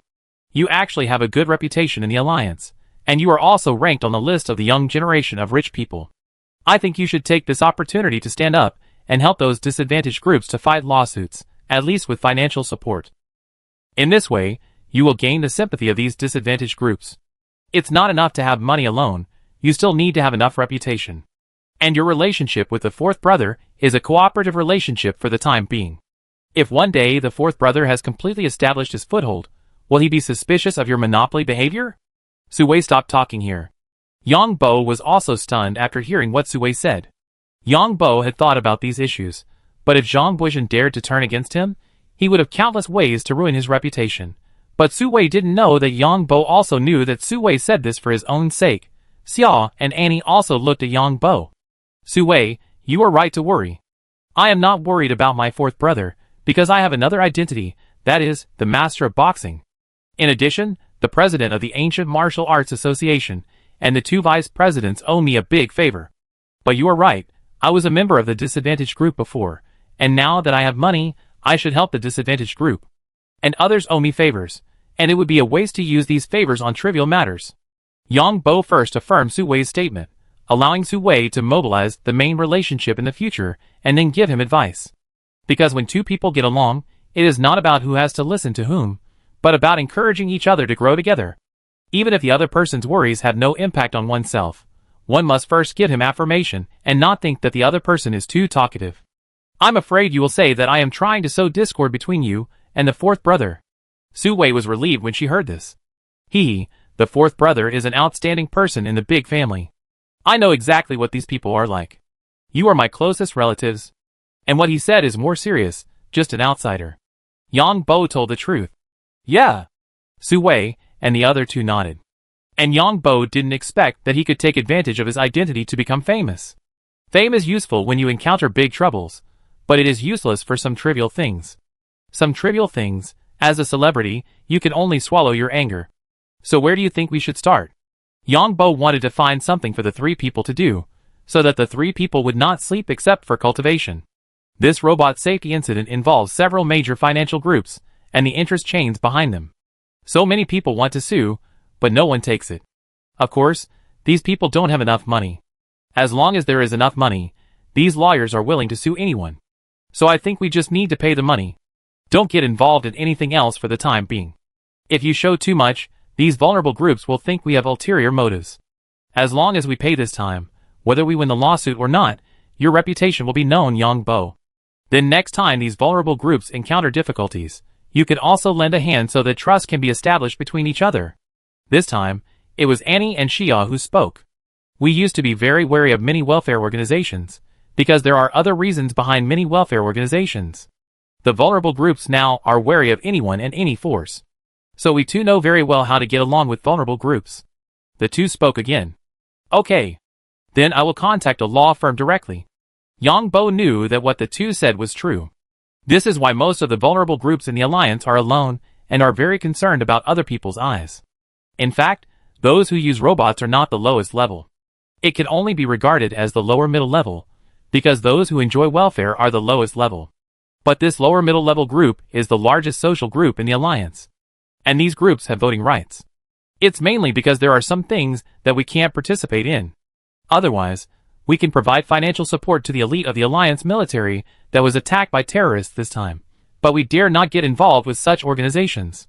You actually have a good reputation in the alliance, and you are also ranked on the list of the young generation of rich people. I think you should take this opportunity to stand up and help those disadvantaged groups to fight lawsuits, at least with financial support. In this way, you will gain the sympathy of these disadvantaged groups. It's not enough to have money alone, you still need to have enough reputation. And your relationship with the fourth brother is a cooperative relationship for the time being. If one day the fourth brother has completely established his foothold, will he be suspicious of your monopoly behavior? Suwei stopped talking here. Yongbo was also stunned after hearing what Suwei said. Yongbo had thought about these issues, but if Zhang Buizhen dared to turn against him, he would have countless ways to ruin his reputation. But Suwei didn't know that Yongbo also knew that Suwei said this for his own sake. Xiao and Annie also looked at Yongbo. Suwei, you are right to worry. I am not worried about my fourth brother, because I have another identity, that is, the Master of Boxing. In addition, the president of the Ancient Martial Arts Association and the two vice presidents owe me a big favor. But you are right, I was a member of the disadvantaged group before, and now that I have money, I should help the disadvantaged group. And others owe me favors, and it would be a waste to use these favors on trivial matters. Yongbo first affirmed Suwei's statement, allowing Suwei to mobilize the main relationship in the future and then give him advice. Because when two people get along, it is not about who has to listen to whom, but about encouraging each other to grow together. Even if the other person's worries have no impact on oneself, one must first give him affirmation and not think that the other person is too talkative. I'm afraid you will say that I am trying to sow discord between you and the fourth brother. Suwei was relieved when she heard this. He, the fourth brother, is an outstanding person in the big family. I know exactly what these people are like. You are my closest relatives. And what he said is more serious, just an outsider. Yongbo told the truth. Yeah. Suwei and the other two nodded. And Yongbo didn't expect that he could take advantage of his identity to become famous. Fame is useful when you encounter big troubles, but it is useless for some trivial things. Some trivial things, as a celebrity, you can only swallow your anger. So where do you think we should start? Yongbo wanted to find something for the three people to do, so that the three people would not sleep except for cultivation. This robot safety incident involves several major financial groups, and the interest chains behind them. So many people want to sue, but no one takes it. Of course, these people don't have enough money. As long as there is enough money, these lawyers are willing to sue anyone. So I think we just need to pay the money. Don't get involved in anything else for the time being. If you show too much, these vulnerable groups will think we have ulterior motives. As long as we pay this time, Whether we win the lawsuit or not, your reputation will be known, Yang Bo. Then next time these vulnerable groups encounter difficulties, you can also lend a hand so that trust can be established between each other. This time, it was Annie and Xia who spoke. We used to be very wary of many welfare organizations, because there are other reasons behind many welfare organizations. The vulnerable groups now are wary of anyone and any force. So we too know very well how to get along with vulnerable groups. The two spoke again. Okay. Then I will contact a law firm directly. Yang Bo knew that what the two said was true. This is why most of the vulnerable groups in the alliance are alone and are very concerned about other people's eyes. In fact, those who use robots are not the lowest level. It can only be regarded as the lower middle level, because those who enjoy welfare are the lowest level. But this lower middle level group is the largest social group in the alliance. And these groups have voting rights. It's mainly because there are some things that we can't participate in. Otherwise, we can provide financial support to the elite of the alliance military that was attacked by terrorists this time. But we dare not get involved with such organizations.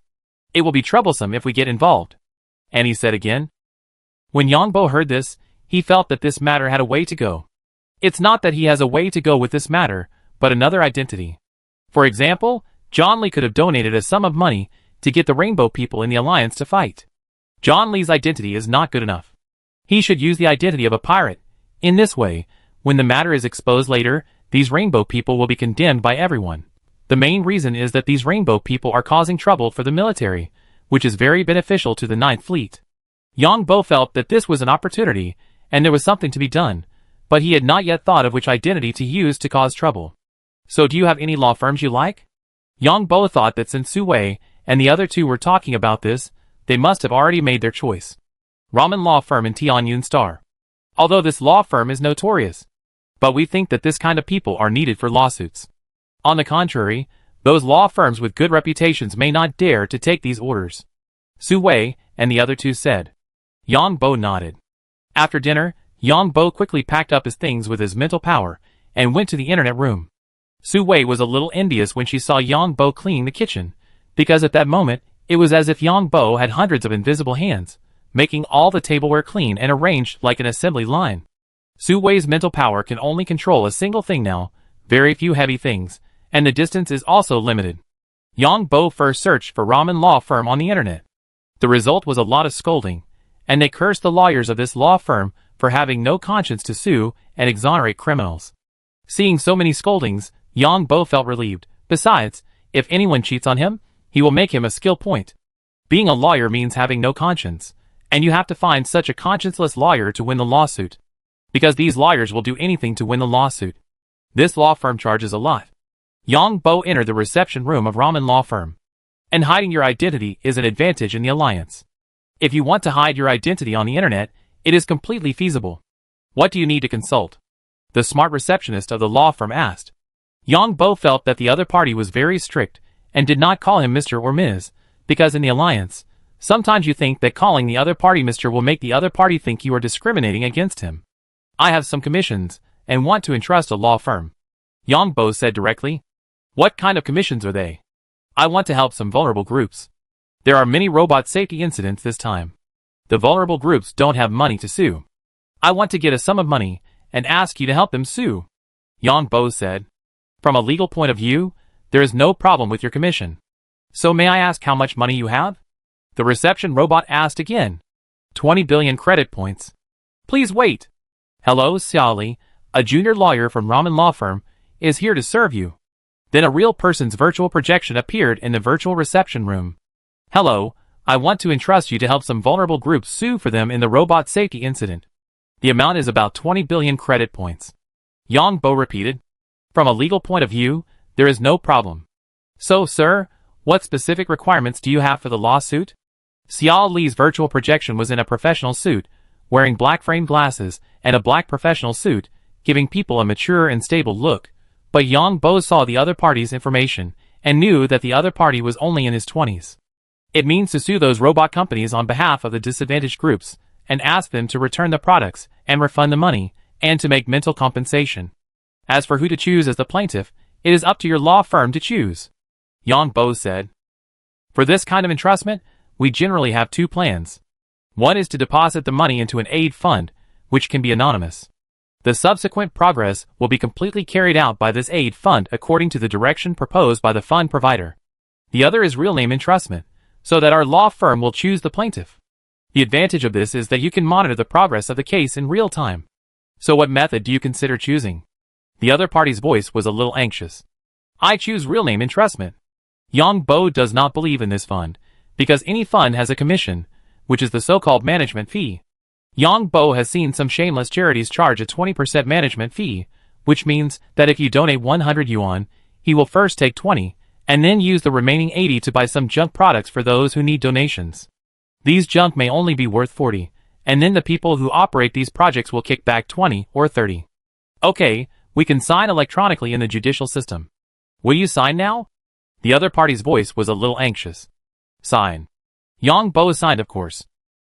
It will be troublesome if we get involved. Annie said again. When Yang Bo heard this, he felt that this matter had a way to go. It's not that he has a way to go with this matter, but another identity. For example, John Lee could have donated a sum of money to get the rainbow people in the alliance to fight. John Lee's identity is not good enough. He should use the identity of a pirate. In this way, when the matter is exposed later, these rainbow people will be condemned by everyone. The main reason is that these rainbow people are causing trouble for the military, which is very beneficial to the Ninth Fleet. Yang Bo felt that this was an opportunity, and there was something to be done, but he had not yet thought of which identity to use to cause trouble. So do you have any law firms you like? Yang Bo thought that since Su Wei and the other two were talking about this, they must have already made their choice. Ramen Law Firm in Tianyun Star. Although this law firm is notorious, but we think that this kind of people are needed for lawsuits. On the contrary, those law firms with good reputations may not dare to take these orders. Su Wei and the other two said. Yang Bo nodded. After dinner, Yang Bo quickly packed up his things with his mental power and went to the internet room. Su Wei was a little envious when she saw Yang Bo cleaning the kitchen, because at that moment, it was as if Yang Bo had hundreds of invisible hands, making all the tableware clean and arranged like an assembly line. Su Wei's mental power can only control a single thing now, very few heavy things, and the distance is also limited. Yang Bo first searched for Ramen Law Firm on the internet. The result was a lot of scolding, and they cursed the lawyers of this law firm for having no conscience to sue and exonerate criminals. Seeing so many scoldings, Yang Bo felt relieved. Besides, if anyone cheats on him, he will make him a skill point. Being a lawyer means having no conscience, and you have to find such a conscienceless lawyer to win the lawsuit. Because these lawyers will do anything to win the lawsuit. This law firm charges a lot. Yang Bo entered the reception room of Ramen Law Firm. And hiding your identity is an advantage in the alliance. If you want to hide your identity on the internet, it is completely feasible. What do you need to consult? The smart receptionist of the law firm asked. Yang Bo felt that the other party was very strict and did not call him Mr. or Ms., because in the alliance, sometimes you think that calling the other party Mr. will make the other party think you are discriminating against him. I have some commissions and want to entrust a law firm. Yang Bo said directly. What kind of commissions are they? I want to help some vulnerable groups. There are many robot safety incidents this time. The vulnerable groups don't have money to sue. I want to get a sum of money and ask you to help them sue. Yang Bo said. From a legal point of view, there is no problem with your commission. So may I ask how much money you have? The reception robot asked again. 20 billion credit points. Please wait. Hello, Xiaoli, a junior lawyer from Ramen Law Firm, is here to serve you. Then a real person's virtual projection appeared in the virtual reception room. Hello, I want to entrust you to help some vulnerable groups sue for them in the robot safety incident. The amount is about 20 billion credit points. Yang Bo repeated. From a legal point of view, there is no problem. So, sir, what specific requirements do you have for the lawsuit? Xiao Li's virtual projection was in a professional suit, wearing black frame glasses and a black professional suit, giving people a mature and stable look. But Yang Bo saw the other party's information and knew that the other party was only in his 20s. It means to sue those robot companies on behalf of the disadvantaged groups and ask them to return the products and refund the money and to make mental compensation. As for who to choose as the plaintiff, it is up to your law firm to choose. Yang Bo said. For this kind of entrustment, we generally have two plans. One is to deposit the money into an aid fund, which can be anonymous. The subsequent progress will be completely carried out by this aid fund according to the direction proposed by the fund provider. The other is real name entrustment, so that our law firm will choose the plaintiff. The advantage of this is that you can monitor the progress of the case in real time. So what method do you consider choosing? The other party's voice was a little anxious. I choose real name entrustment. Yang Bo does not believe in this fund, because any fund has a commission, which is the so-called management fee. Yang Bo has seen some shameless charities charge a 20% management fee, which means that if you donate 100 yuan, he will first take 20, and then use the remaining 80 to buy some junk products for those who need donations. These junk may only be worth 40, and then the people who operate these projects will kick back 20 or 30. Okay, we can sign electronically in the judicial system. Will you sign now? The other party's voice was a little anxious. Sign. Yang Bo signed, of course.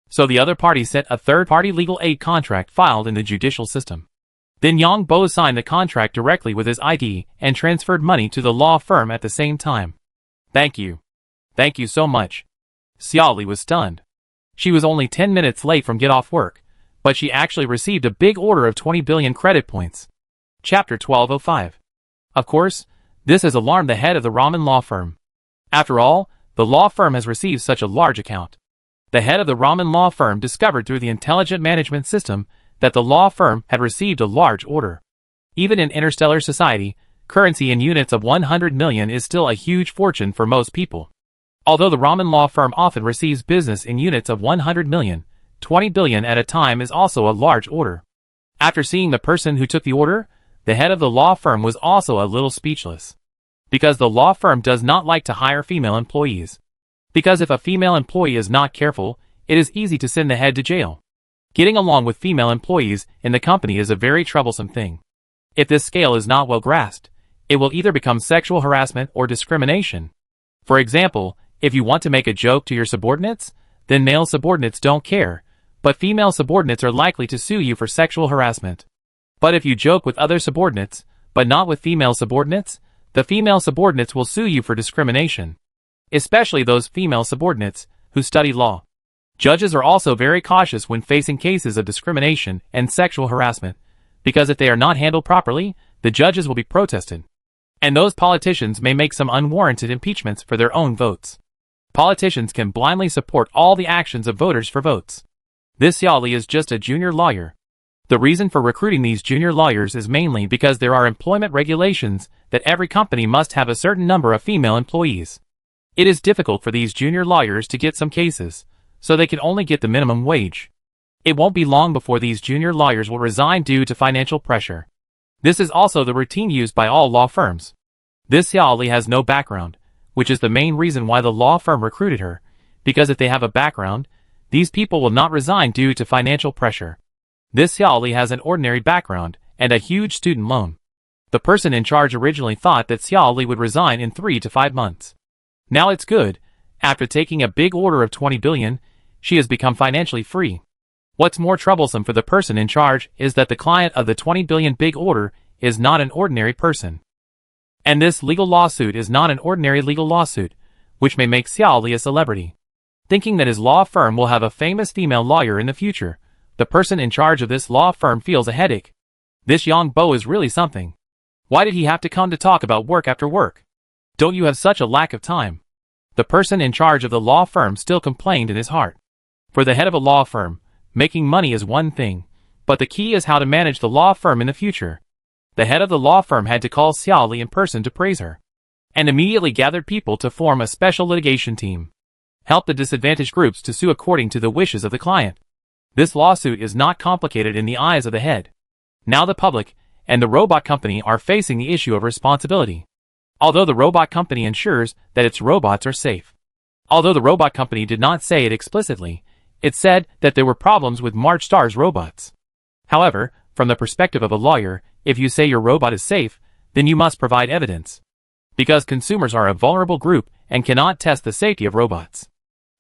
So the other party sent a third-party legal aid contract filed in the judicial system. Then Yang Bo signed the contract directly with his ID and transferred money to the law firm at the same time. Thank you. Thank you so much. Xiao Li was stunned. She was only 10 minutes late from get off work, but she actually received a big order of 20 billion credit points. Chapter 1205. Of course, this has alarmed the head of the ramen law firm. After all, the law firm has received such a large account. The head of the ramen law firm discovered through the intelligent management system that the law firm had received a large order. Even in interstellar society, currency in units of 100 million is still a huge fortune for most people. Although the ramen law firm often receives business in units of 100 million, 20 billion at a time is also a large order. After seeing the person who took the order, the head of the law firm was also a little speechless. Because the law firm does not like to hire female employees. Because if a female employee is not careful, it is easy to send the head to jail. Getting along with female employees in the company is a very troublesome thing. If this scale is not well grasped, it will either become sexual harassment or discrimination. For example, if you want to make a joke to your subordinates, then male subordinates don't care, but female subordinates are likely to sue you for sexual harassment. But if you joke with other subordinates, but not with female subordinates, the female subordinates will sue you for discrimination. Especially those female subordinates who study law. Judges are also very cautious when facing cases of discrimination and sexual harassment, because if they are not handled properly, the judges will be protested. And those politicians may make some unwarranted impeachments for their own votes. Politicians can blindly support all the actions of voters for votes. This Xiao Li is just a junior lawyer. The reason for recruiting these junior lawyers is mainly because there are employment regulations that every company must have a certain number of female employees. It is difficult for these junior lawyers to get some cases, so they can only get the minimum wage. It won't be long before these junior lawyers will resign due to financial pressure. This is also the routine used by all law firms. This Xiao Li has no background, which is the main reason why the law firm recruited her, because if they have a background, these people will not resign due to financial pressure. This Xiao Li has an ordinary background and a huge student loan. The person in charge originally thought that Xiao Li would resign in 3 to 5 months. Now it's good. After taking a big order of 20 billion, she has become financially free. What's more troublesome for the person in charge is that the client of the 20 billion big order is not an ordinary person. And this legal lawsuit is not an ordinary legal lawsuit, which may make Xiao Li a celebrity. Thinking that his law firm will have a famous female lawyer in the future, the person in charge of this law firm feels a headache. This Yang Bo is really something. Why did he have to come to talk about work after work? Don't you have such a lack of time? The person in charge of the law firm still complained in his heart. For the head of a law firm, making money is one thing, but the key is how to manage the law firm in the future. The head of the law firm had to call Xiao Li in person to praise her, and immediately gathered people to form a special litigation team. Help the disadvantaged groups to sue according to the wishes of the client. This lawsuit is not complicated in the eyes of the head. Now the public and the robot company are facing the issue of responsibility. Although the robot company ensures that its robots are safe. Although the robot company did not say it explicitly, it said that there were problems with March Star's robots. However, from the perspective of a lawyer, if you say your robot is safe, then you must provide evidence. Because consumers are a vulnerable group and cannot test the safety of robots.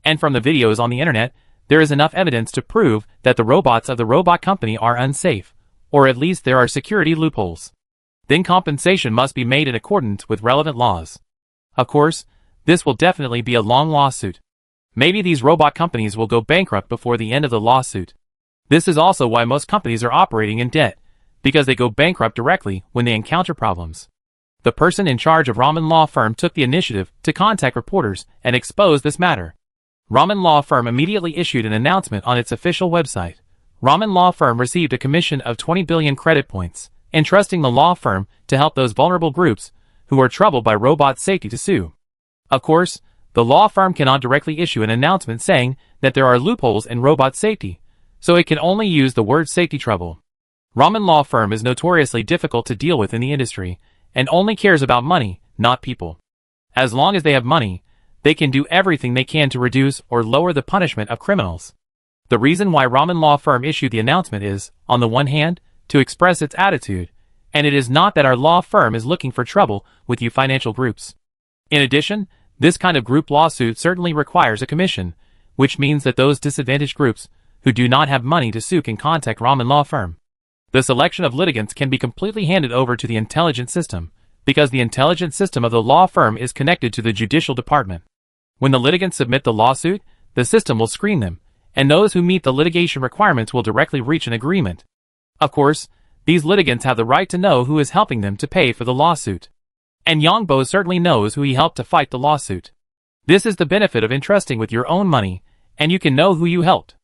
And from the videos on the internet, there is enough evidence to prove that the robots of the robot company are unsafe, or at least there are security loopholes. Then compensation must be made in accordance with relevant laws. Of course, this will definitely be a long lawsuit. Maybe these robot companies will go bankrupt before the end of the lawsuit. This is also why most companies are operating in debt, because they go bankrupt directly when they encounter problems. The person in charge of Raman Law Firm took the initiative to contact reporters and expose this matter. Raman Law Firm immediately issued an announcement on its official website. Raman Law Firm received a commission of 20 billion credit points, entrusting the law firm to help those vulnerable groups who are troubled by robot safety to sue. Of course, the law firm cannot directly issue an announcement saying that there are loopholes in robot safety, so it can only use the word safety trouble. Raman Law Firm is notoriously difficult to deal with in the industry, and only cares about money, not people. As long as they have money, they can do everything they can to reduce or lower the punishment of criminals. The reason why Raman Law Firm issued the announcement is, on the one hand, to express its attitude, and it is not that our law firm is looking for trouble with you financial groups. In addition, this kind of group lawsuit certainly requires a commission, which means that those disadvantaged groups who do not have money to sue can contact Raman Law Firm. The selection of litigants can be completely handed over to the intelligence system, because the intelligence system of the law firm is connected to the judicial department. When the litigants submit the lawsuit, the system will screen them, and those who meet the litigation requirements will directly reach an agreement. Of course, these litigants have the right to know who is helping them to pay for the lawsuit. And Yongbo certainly knows who he helped to fight the lawsuit. This is the benefit of entrusting with your own money, and you can know who you helped.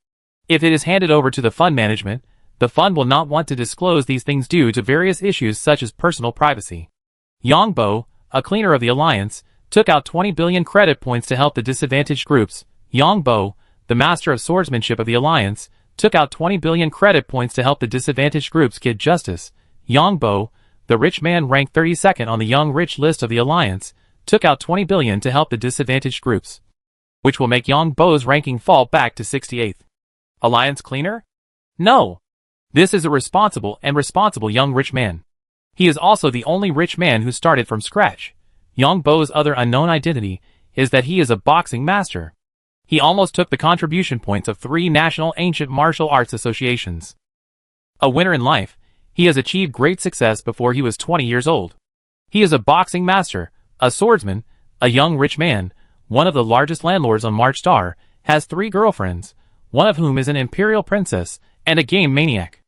If it is handed over to the fund management, the fund will not want to disclose these things due to various issues such as personal privacy. Yongbo, a cleaner of the alliance, took out 20 billion credit points to help the disadvantaged groups. Yongbo, the master of swordsmanship of the alliance, took out 20 billion credit points to help the disadvantaged groups get justice. Yongbo, the rich man ranked 32nd on the Young Rich list of the alliance, took out 20 billion to help the disadvantaged groups, which will make Yongbo's ranking fall back to 68th. Alliance cleaner? No. This is a responsible young rich man. He is also the only rich man who started from scratch. Yongbo's other unknown identity is that he is a boxing master. He almost took the contribution points of 3 national ancient martial arts associations. A winner in life, he has achieved great success before he was 20 years old. He is a boxing master, a swordsman, a young rich man, one of the largest landlords on March Star, has 3 girlfriends, one of whom is an imperial princess, and a game maniac.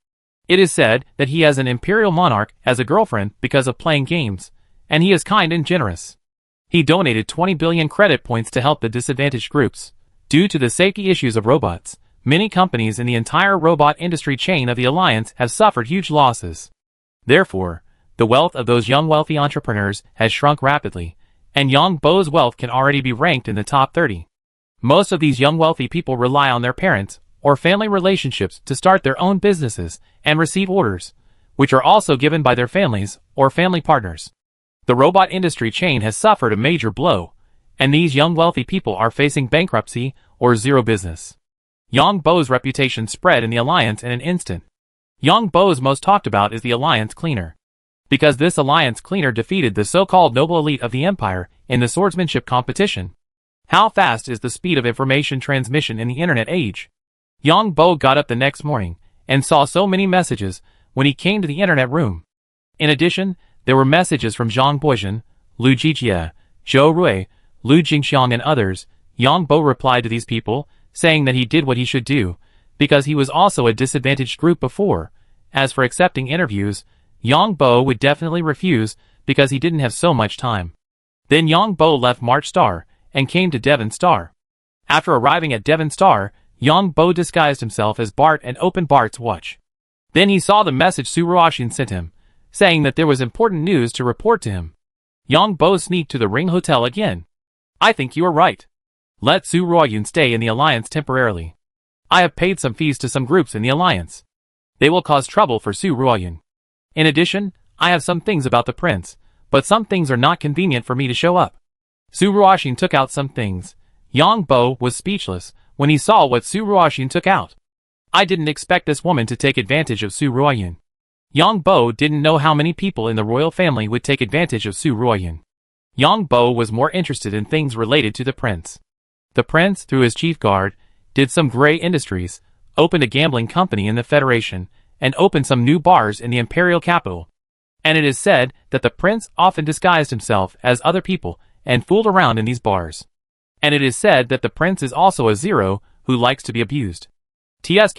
It is said that he has an imperial monarch as a girlfriend because of playing games, and he is kind and generous. He donated 20 billion credit points to help the disadvantaged groups. Due to the safety issues of robots, many companies in the entire robot industry chain of the alliance have suffered huge losses. Therefore, the wealth of those young wealthy entrepreneurs has shrunk rapidly, and Yongbo's wealth can already be ranked in the top 30. Most of these young wealthy people rely on their parents or family relationships to start their own businesses and receive orders, which are also given by their families or family partners. The robot industry chain has suffered a major blow, and these young wealthy people are facing bankruptcy or zero business. Yongbo's reputation spread in the alliance in an instant. Yongbo's most talked about is the alliance cleaner, because this alliance cleaner defeated the so-called noble elite of the empire in the swordsmanship competition. How fast is the speed of information transmission in the internet age? Yongbo got up the next morning and saw so many messages when he came to the internet room. In addition, there were messages from Zhang Boijin, Lu Jijie, Zhou Rui, Lu Jingxiang and others. Yongbo replied to these people, saying that he did what he should do, because he was also a disadvantaged group before. As for accepting interviews, Yongbo would definitely refuse, because he didn't have so much time. Then Yongbo left March Star, and came to Devon Star. After arriving at Devon Star, Yongbo disguised himself as Bart and opened Bart's watch. Then he saw the message Su Ruoxin sent him, saying that there was important news to report to him. Yongbo sneaked to the Ring Hotel again. I think you are right. Let Su Ruoyun stay in the alliance temporarily. I have paid some fees to some groups in the alliance. They will cause trouble for Su Ruoyun. In addition, I have some things about the prince, but some things are not convenient for me to show up. Su Ruoxin took out some things. Yongbo was speechless when he saw what Su Ruoxin took out. I didn't expect this woman to take advantage of Su Ruoyun. Yongbo didn't know how many people in the royal family would take advantage of Su Ruoyun. Yongbo was more interested in things related to the prince. The prince, through his chief guard, did some gray industries, opened a gambling company in the Federation, and opened some new bars in the imperial capital. And it is said that the prince often disguised himself as other people and fooled around in these bars. And it is said that the prince is also a zero who likes to be abused. TSK.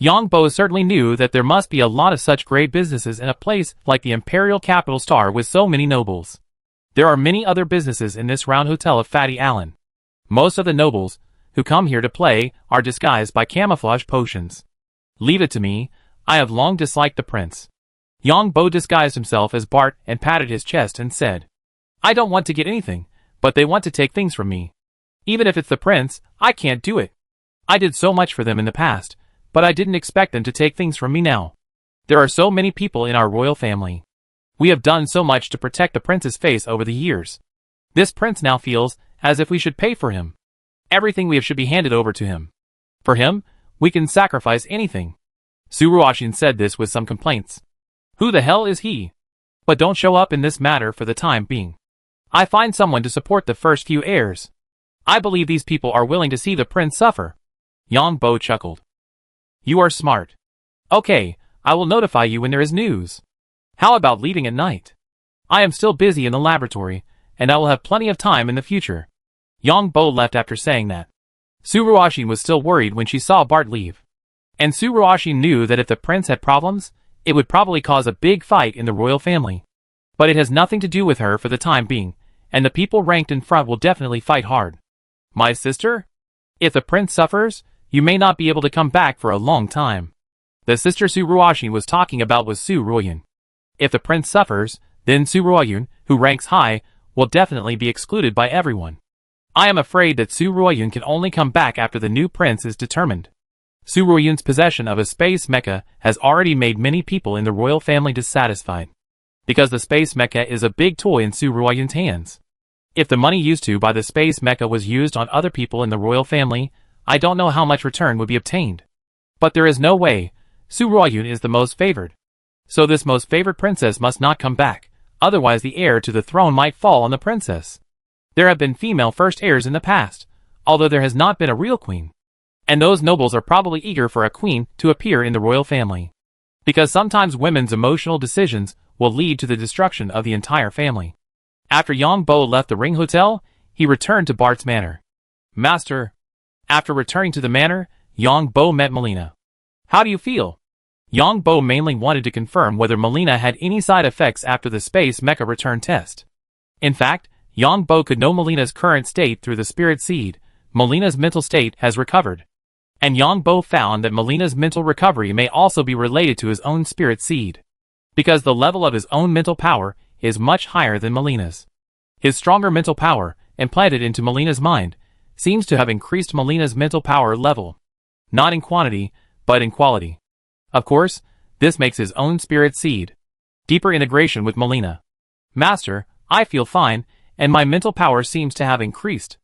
Yang Bo certainly knew that there must be a lot of such great businesses in a place like the Imperial Capital Star with so many nobles. There are many other businesses in this round hotel of Fatty Allen. Most of the nobles who come here to play are disguised by camouflage potions. Leave it to me, I have long disliked the prince. Yang Bo disguised himself as Bart and patted his chest and said, I don't want to get anything, but they want to take things from me. Even if it's the prince, I can't do it. I did so much for them in the past, but I didn't expect them to take things from me now. There are so many people in our royal family. We have done so much to protect the prince's face over the years. This prince now feels as if we should pay for him. Everything we have should be handed over to him. For him, we can sacrifice anything. Suruoshin said this with some complaints. Who the hell is he? But don't show up in this matter for the time being. I find someone to support the first few heirs. I believe these people are willing to see the prince suffer. Yang Bo chuckled. You are smart. Okay, I will notify you when there is news. How about leaving at night? I am still busy in the laboratory, and I will have plenty of time in the future. Yang Bo left after saying that. Suruoshin was still worried when she saw Bart leave. And Suruoshin knew that if the prince had problems, it would probably cause a big fight in the royal family. But it has nothing to do with her for the time being, and the people ranked in front will definitely fight hard. My sister? If the prince suffers, you may not be able to come back for a long time. The sister Suruoshin was talking about was Su Ruoyun. If the prince suffers, then Su Ruoyun, who ranks high, will definitely be excluded by everyone. I am afraid that Su Ruoyun can only come back after the new prince is determined. Su Ruoyun's possession of a space mecha has already made many people in the royal family dissatisfied. Because the space mecha is a big toy in Su Ruoyun's hands. If the money used to buy the space mecha was used on other people in the royal family, I don't know how much return would be obtained. But there is no way. Su Ruoyun is the most favored. So this most favored princess must not come back, otherwise the heir to the throne might fall on the princess. There have been female first heirs in the past, although there has not been a real queen. And those nobles are probably eager for a queen to appear in the royal family. Because sometimes women's emotional decisions will lead to the destruction of the entire family. After Yang Bo left the Ring Hotel, he returned to Bart's manor. Master. After returning to the manor, Yang Bo met Melina. How do you feel? Yang Bo mainly wanted to confirm whether Melina had any side effects after the space mecha return test. In fact, Yang Bo could know Melina's current state through the spirit seed. Melina's mental state has recovered. And Yang Bo found that Melina's mental recovery may also be related to his own spirit seed. Because the level of his own mental power is much higher than Melina's. His stronger mental power, implanted into Melina's mind, seems to have increased Melina's mental power level. Not in quantity, but in quality. Of course, this makes his own spirit seed. Deeper integration with Melina. Master, I feel fine, and my mental power seems to have increased.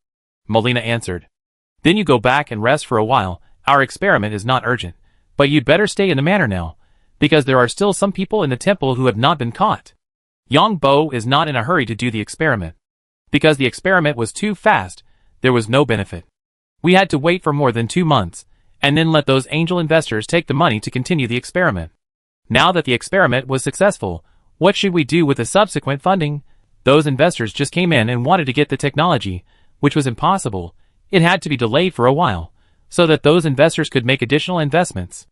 Melina answered. Then you go back and rest for a while. Our experiment is not urgent, but you'd better stay in the manor now, because there are still some people in the temple who have not been caught. Yang Bo is not in a hurry to do the experiment. Because the experiment was too fast, there was no benefit. We had to wait for more than 2 months, and then let those angel investors take the money to continue the experiment. Now that the experiment was successful, what should we do with the subsequent funding? Those investors just came in and wanted to get the technology, which was impossible. It had to be delayed for a while, so that those investors could make additional investments.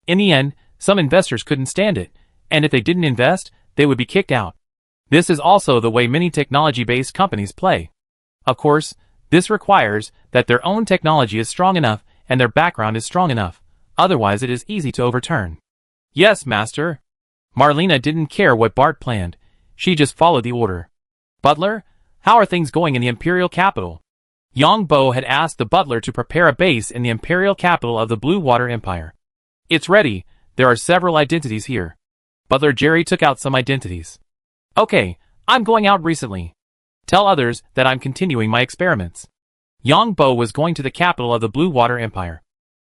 In the end, some investors couldn't stand it, and if they didn't invest, they would be kicked out. This is also the way many technology-based companies play. Of course, this requires that their own technology is strong enough and their background is strong enough, otherwise it is easy to overturn. Yes, master. Marlena didn't care what Bart planned, she just followed the order. Butler, how are things going in the imperial capital? Yang Bo had asked the butler to prepare a base in the imperial capital of the Blue Water Empire. It's ready, there are several identities here. Butler Jerry took out some identities. Okay, I'm going out recently. Tell others that I'm continuing my experiments. Yang Bo was going to the capital of the Blue Water Empire.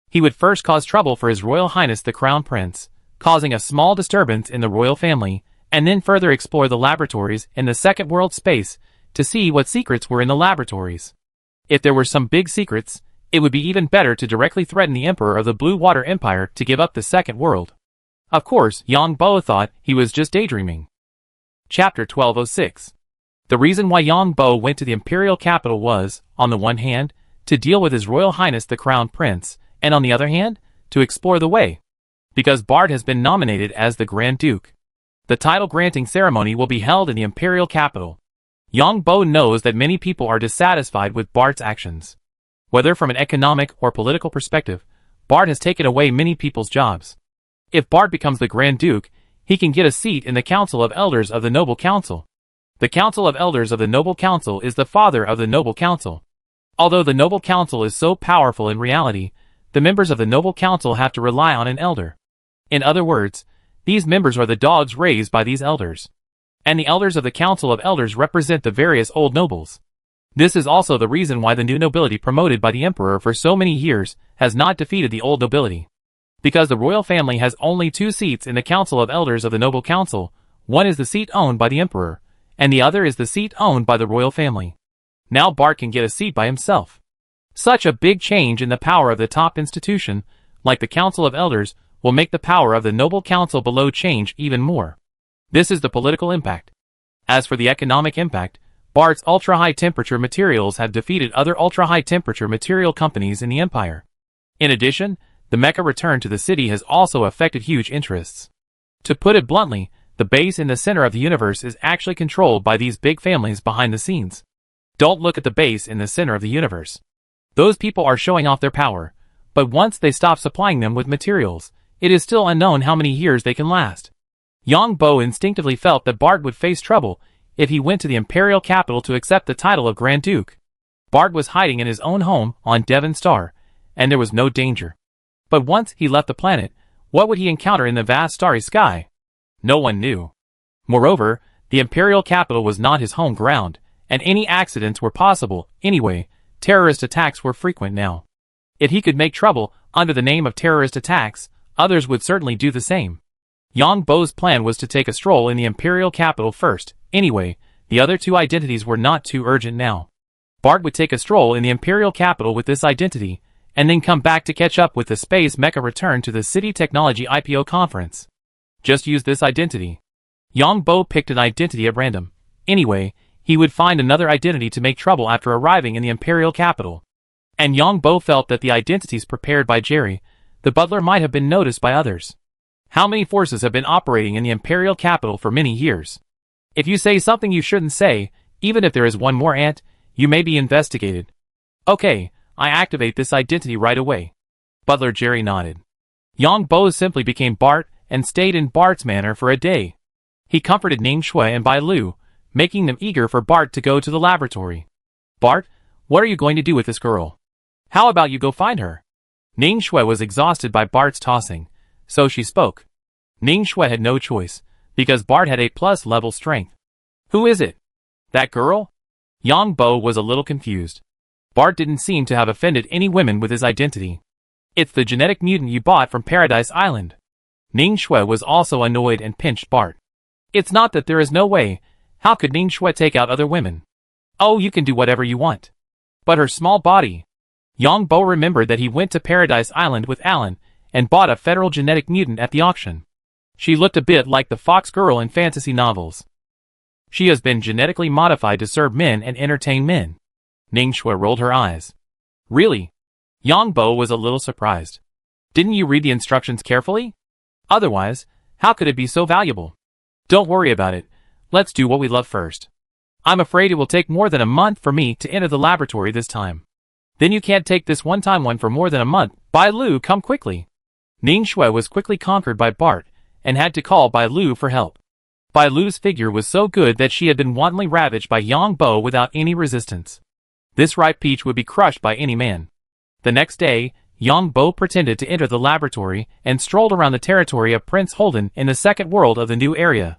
He would first cause trouble for His Royal Highness the Crown Prince, causing a small disturbance in the royal family, and then further explore the laboratories in the second world space to see what secrets were in the laboratories. If there were some big secrets, it would be even better to directly threaten the Emperor of the Blue Water Empire to give up the second world. Of course, Yang Bo thought he was just daydreaming. Chapter 1206. The reason why Yang Bo went to the imperial capital was, on the one hand, to deal with His Royal Highness the Crown Prince, and on the other hand, to explore the way. because Bart has been nominated as the Grand Duke. The title granting ceremony will be held in the imperial capital. Yang Bo knows that many people are dissatisfied with Bart's actions. Whether from an economic or political perspective, Bart has taken away many people's jobs. If Bart becomes the Grand Duke, he can get a seat in the Council of Elders of the Noble Council. The Council of Elders of the Noble Council is the father of the Noble Council. Although the Noble Council is so powerful in reality, the members of the Noble Council have to rely on an elder. In other words, these members are the dogs raised by these elders. And the elders of the Council of Elders represent the various old nobles. This is also the reason why the new nobility promoted by the Emperor for so many years has not defeated the old nobility. Because the royal family has only 2 seats in the Council of Elders of the Noble Council, one is the seat owned by the Emperor, and the other is the seat owned by the royal family. Now Bart can get a seat by himself. Such a big change in the power of the top institution, like the Council of Elders, will make the power of the Noble Council below change even more. This is the political impact. As for the economic impact, Bart's ultra-high temperature materials have defeated other ultra-high temperature material companies in the empire. In addition, the mecha return to the city has also affected huge interests. To put it bluntly, the base in the center of the universe is actually controlled by these big families behind the scenes. Don't look at the base in the center of the universe. Those people are showing off their power, but once they stop supplying them with materials, it is still unknown how many years they can last. Yang Bo instinctively felt that Bart would face trouble if he went to the imperial capital to accept the title of Grand Duke. Bart was hiding in his own home on Devon Star, and there was no danger. But once he left the planet, what would he encounter in the vast starry sky? No one knew. Moreover, the imperial capital was not his home ground, and any accidents were possible. Anyway, terrorist attacks were frequent now. If he could make trouble under the name of terrorist attacks, others would certainly do the same. Yang Bo's plan was to take a stroll in the imperial capital first. Anyway, the other 2 identities were not too urgent now. Bart would take a stroll in the imperial capital with this identity, and then come back to catch up with the space mecha return to the City Technology IPO conference. Just use this identity. Yang Bo picked an identity at random. Anyway, he would find another identity to make trouble after arriving in the imperial capital. And Yang Bo felt that the identities prepared by Jerry, the butler, might have been noticed by others. How many forces have been operating in the imperial capital for many years? If you say something you shouldn't say, even if there is one more ant, you may be investigated. Okay, I activate this identity right away. Butler Jerry nodded. Yang Bo simply became Bart and stayed in Bart's manor for a day. He comforted Ning Shui and Bai Lu, making them eager for Bart to go to the laboratory. Bart, what are you going to do with this girl? How about you go find her? Ning Shui was exhausted by Bart's tossing, so she spoke. Ning Shui had no choice, because Bart had A+ level strength. Who is it? That girl? Yang Bo was a little confused. Bart didn't seem to have offended any women with his identity. It's the genetic mutant you bought from Paradise Island. Ning Shui was also annoyed and pinched Bart. It's not that there is no way. How could Ning Shui take out other women? Oh, you can do whatever you want. But her small body. Yang Bo remembered that he went to Paradise Island with Alan and bought a federal genetic mutant at the auction. She looked a bit like the fox girl in fantasy novels. She has been genetically modified to serve men and entertain men. Ning Shui rolled her eyes. Really? Yang Bo was a little surprised. Didn't you read the instructions carefully? Otherwise, how could it be so valuable? Don't worry about it. Let's do what we love first. I'm afraid it will take more than a month for me to enter the laboratory this time. Then you can't take this one-time one for more than a month. Bai Lu, come quickly. Ning Shui was quickly conquered by Bart and had to call Bai Lu for help. Bai Lu's figure was so good that she had been wantonly ravaged by Yang Bo without any resistance. This ripe peach would be crushed by any man. The next day, Yang Bo pretended to enter the laboratory and strolled around the territory of Prince Holden in the second world of the new area.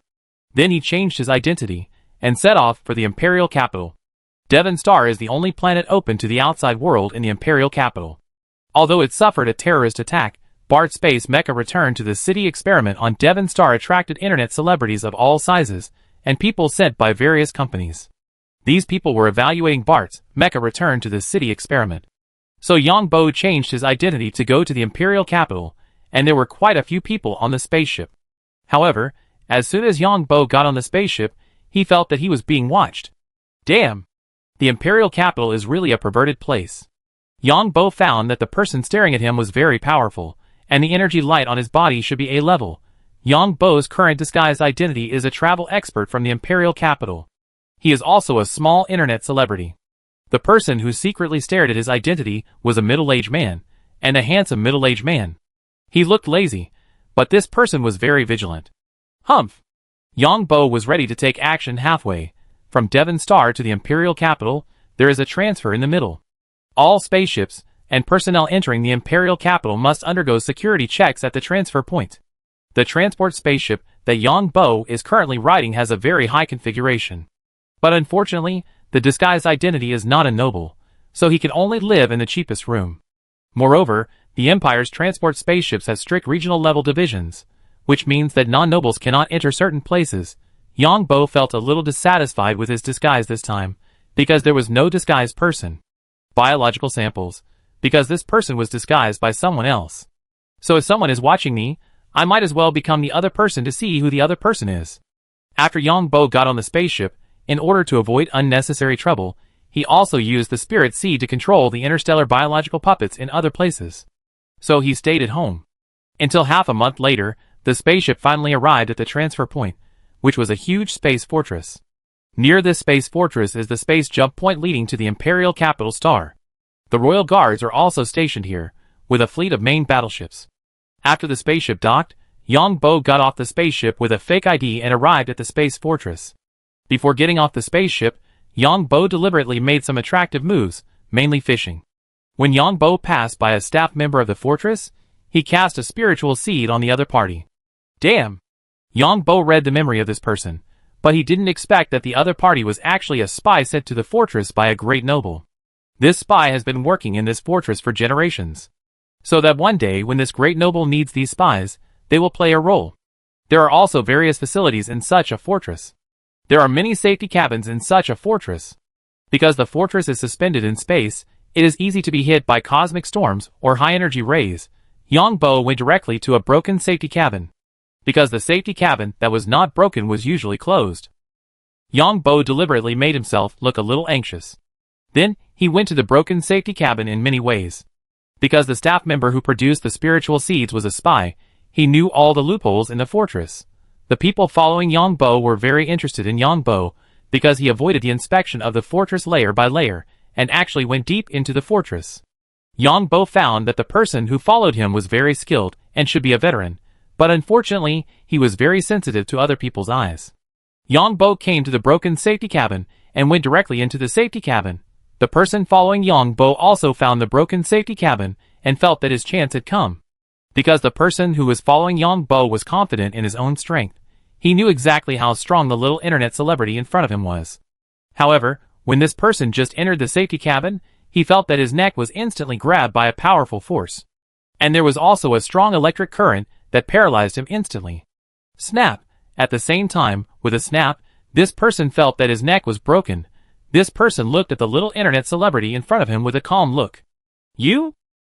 Then he changed his identity and set off for the imperial capital. Devon Star is the only planet open to the outside world in the imperial capital. Although it suffered a terrorist attack, Bart's space mecha return to the city experiment on Devon Star attracted internet celebrities of all sizes and people sent by various companies. These people were evaluating Bart's mecha return to the city experiment. So Yang Bo changed his identity to go to the imperial capital, and there were quite a few people on the spaceship. However, as soon as Yang Bo got on the spaceship, he felt that he was being watched. Damn! The imperial capital is really a perverted place. Yang Bo found that the person staring at him was very powerful, and the energy light on his body should be A level. Yang Bo's current disguised identity is a travel expert from the imperial capital. He is also a small internet celebrity. The person who secretly stared at his identity was a middle-aged man, and a handsome middle-aged man. He looked lazy, but this person was very vigilant. Humph! Yang Bo was ready to take action halfway. From Devon Star to the imperial capital, there is a transfer in the middle. All spaceships and personnel entering the imperial capital must undergo security checks at the transfer point. The transport spaceship that Yang Bo is currently riding has a very high configuration. But unfortunately, the disguised identity is not a noble, so he can only live in the cheapest room. Moreover, the Empire's transport spaceships have strict regional level divisions, which means that non-nobles cannot enter certain places. Yang Bo felt a little dissatisfied with his disguise this time, because there was no disguised person. Biological samples, because this person was disguised by someone else. So if someone is watching me, I might as well become the other person to see who the other person is. After Yang Bo got on the spaceship, in order to avoid unnecessary trouble, he also used the spirit seed to control the interstellar biological puppets in other places. So he stayed at home. Until half a month later, the spaceship finally arrived at the transfer point, which was a huge space fortress. Near this space fortress is the space jump point leading to the imperial capital star. The royal guards are also stationed here, with a fleet of main battleships. After the spaceship docked, Yang Bo got off the spaceship with a fake ID and arrived at the space fortress. Before getting off the spaceship, Yang Bo deliberately made some attractive moves, mainly fishing. When Yang Bo passed by a staff member of the fortress, he cast a spiritual seed on the other party. Damn! Yang Bo read the memory of this person, but he didn't expect that the other party was actually a spy sent to the fortress by a great noble. This spy has been working in this fortress for generations. So that one day when this great noble needs these spies, they will play a role. There are also various facilities in such a fortress. There are many safety cabins in such a fortress. Because the fortress is suspended in space, it is easy to be hit by cosmic storms or high-energy rays. Yang Bo went directly to a broken safety cabin. Because the safety cabin that was not broken was usually closed. Yang Bo deliberately made himself look a little anxious. Then, he went to the broken safety cabin in many ways. Because the staff member who produced the spiritual seeds was a spy, he knew all the loopholes in the fortress. The people following Yang Bo were very interested in Yang Bo, because he avoided the inspection of the fortress layer by layer, and actually went deep into the fortress. Yang Bo found that the person who followed him was very skilled, and should be a veteran, but unfortunately, he was very sensitive to other people's eyes. Yang Bo came to the broken safety cabin, and went directly into the safety cabin. The person following Yang Bo also found the broken safety cabin, and felt that his chance had come. Because the person who was following Yang Bo was confident in his own strength, he knew exactly how strong the little internet celebrity in front of him was. However, when this person just entered the safety cabin, he felt that his neck was instantly grabbed by a powerful force. And there was also a strong electric current that paralyzed him instantly. Snap! At the same time, with a snap, this person felt that his neck was broken. This person looked at the little internet celebrity in front of him with a calm look. You?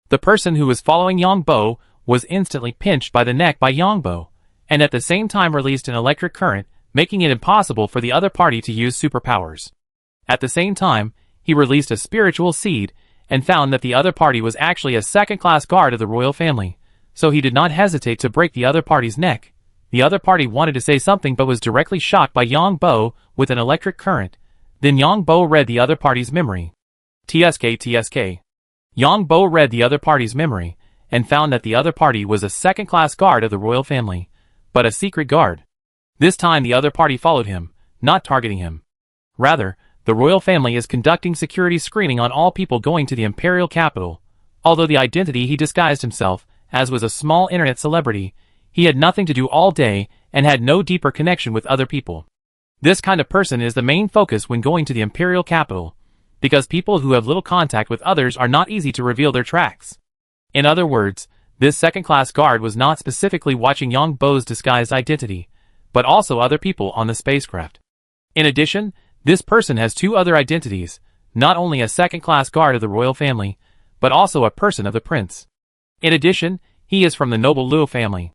The person who was following Yang Bo was instantly pinched by the neck by Yang Bo, and at the same time released an electric current, making it impossible for the other party to use superpowers. At the same time, he released a spiritual seed, and found that the other party was actually a second-class guard of the royal family, so he did not hesitate to break the other party's neck. The other party wanted to say something but was directly shocked by Yang Bo with an electric current. Then Yang Bo read the other party's memory. TSK. Yang Bo read the other party's memory, and found that the other party was a second-class guard of the royal family, but a secret guard. This time the other party followed him, not targeting him. Rather, the royal family is conducting security screening on all people going to the imperial capital. Although the identity he disguised himself as was a small internet celebrity, he had nothing to do all day and had no deeper connection with other people. This kind of person is the main focus when going to the imperial capital, because people who have little contact with others are not easy to reveal their tracks. In other words, this second-class guard was not specifically watching Yang Bo's disguised identity, but also other people on the spacecraft. In addition, this person has two other identities, not only a second-class guard of the royal family, but also a person of the prince. In addition, he is from the noble Luo family.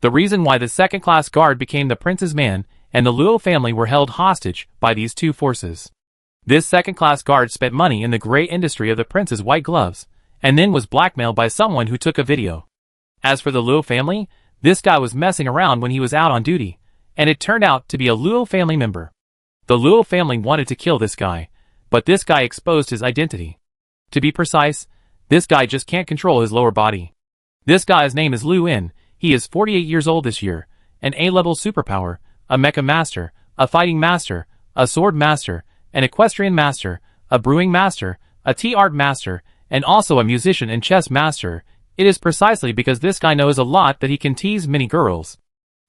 The reason why the second-class guard became the prince's man and the Luo family were held hostage by these two forces. This second-class guard spent money in the gray industry of the prince's white gloves, and then was blackmailed by someone who took a video. As for the Luo family, this guy was messing around when he was out on duty, and it turned out to be a Luo family member. The Luo family wanted to kill this guy, but this guy exposed his identity. To be precise, this guy just can't control his lower body. This guy's name is Lu In. He is 48 years old this year, an A-level superpower, a mecha master, a fighting master, a sword master, an equestrian master, a brewing master, a tea art master, and also a musician and chess master. It is precisely because this guy knows a lot that he can tease many girls.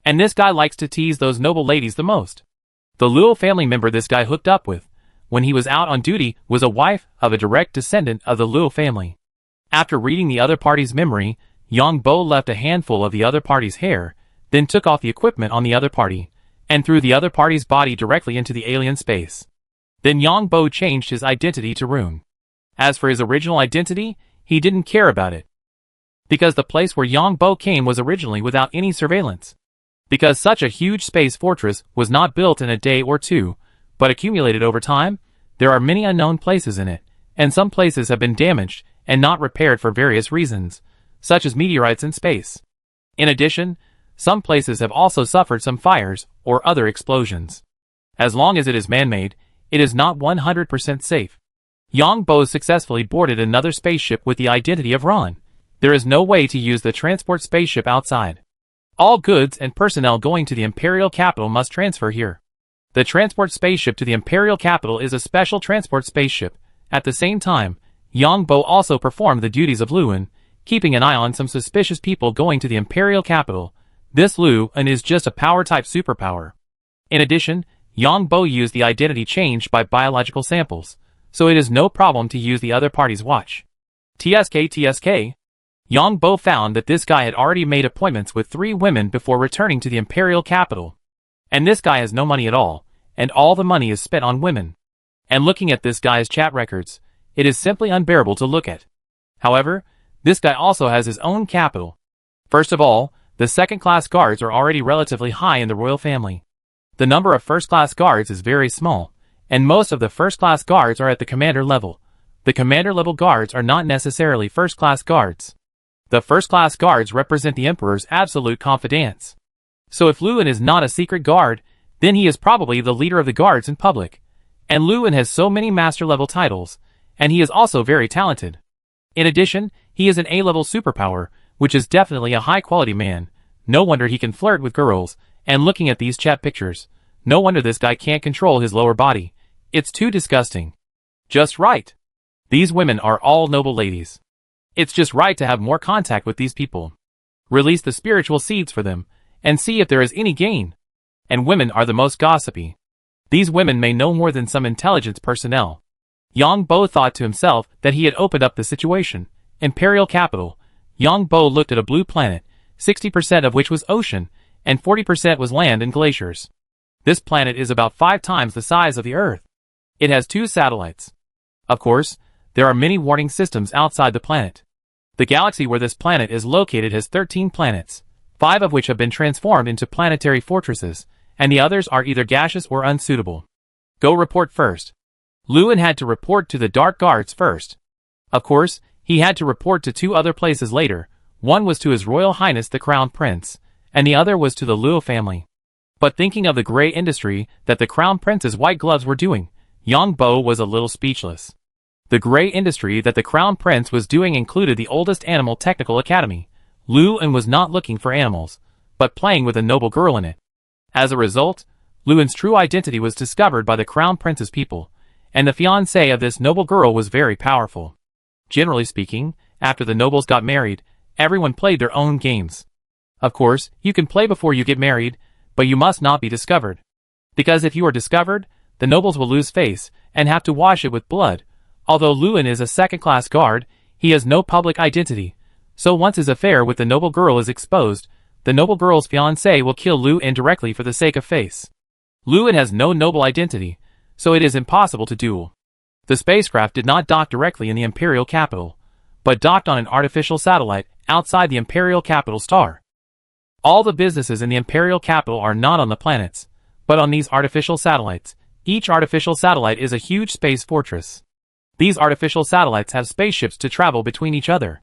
And this guy likes to tease those noble ladies the most. The Luo family member this guy hooked up with, when he was out on duty, was a wife of a direct descendant of the Luo family. After reading the other party's memory, Yang Bo left a handful of the other party's hair, then took off the equipment on the other party, and threw the other party's body directly into the alien space. Then Yang Bo changed his identity to Rune. As for his original identity, he didn't care about it. Because the place where Yang Bo came was originally without any surveillance. Because such a huge space fortress was not built in a day or two, but accumulated over time, there are many unknown places in it, and some places have been damaged and not repaired for various reasons, such as meteorites in space. In addition, some places have also suffered some fires or other explosions. As long as it is man-made, it is not 100% safe. Yang Bo successfully boarded another spaceship with the identity of Ron. There is no way to use the transport spaceship outside. All goods and personnel going to the Imperial capital must transfer here. The transport spaceship to the Imperial capital is a special transport spaceship. At the same time, Yang Bo also performed the duties of Luin, keeping an eye on some suspicious people going to the Imperial capital. This Luin is just a power-type superpower. In addition, Yang Bo used the identity changed by biological samples, so it is no problem to use the other party's watch. TSK. Yang Bo found that this guy had already made appointments with 3 women before returning to the Imperial capital. And this guy has no money at all, and all the money is spent on women. And looking at this guy's chat records, it is simply unbearable to look at. However, this guy also has his own capital. First of all, the second-class guards are already relatively high in the royal family. The number of first-class guards is very small, and most of the first-class guards are at the commander level. The commander-level guards are not necessarily first-class guards. The first-class guards represent the Emperor's absolute confidence. So if Luin is not a secret guard, then he is probably the leader of the guards in public. And Luin has so many master-level titles, and he is also very talented. In addition, he is an A-level superpower, which is definitely a high-quality man. No wonder he can flirt with girls, and looking at these chat pictures, no wonder this guy can't control his lower body. It's too disgusting. Just right. These women are all noble ladies. It's just right to have more contact with these people. Release the spiritual seeds for them, and see if there is any gain. And women are the most gossipy. These women may know more than some intelligence personnel. Yang Bo thought to himself that he had opened up the situation. Imperial capital. Yang Bo looked at a blue planet, 60% of which was ocean, and 40% was land and glaciers. This planet is about 5 times the size of the Earth. It has 2 satellites. Of course, there are many warning systems outside the planet. The galaxy where this planet is located has 13 planets, 5 of which have been transformed into planetary fortresses, and the others are either gaseous or unsuitable. Go report first. Luin had to report to the Dark Guards first. Of course, he had to report to 2 other places later. One was to His Royal Highness the Crown Prince, and the other was to the Luo family. But thinking of the gray industry that the Crown Prince's white gloves were doing, Yang Bo was a little speechless. The gray industry that the Crown Prince was doing included the oldest animal technical academy. Luin was not looking for animals, but playing with a noble girl in it. As a result, Luin's true identity was discovered by the Crown Prince's people, and the fiancé of this noble girl was very powerful. Generally speaking, after the nobles got married, everyone played their own games. Of course, you can play before you get married, but you must not be discovered. Because if you are discovered, the nobles will lose face and have to wash it with blood. Although Luin is a second-class guard, he has no public identity. So once his affair with the noble girl is exposed, the noble girl's fiancé will kill Luin directly for the sake of face. Luin has no noble identity, so it is impossible to duel. The spacecraft did not dock directly in the Imperial capital, but docked on an artificial satellite outside the Imperial capital star. All the businesses in the Imperial capital are not on the planets, but on these artificial satellites. Each artificial satellite is a huge space fortress. These artificial satellites have spaceships to travel between each other.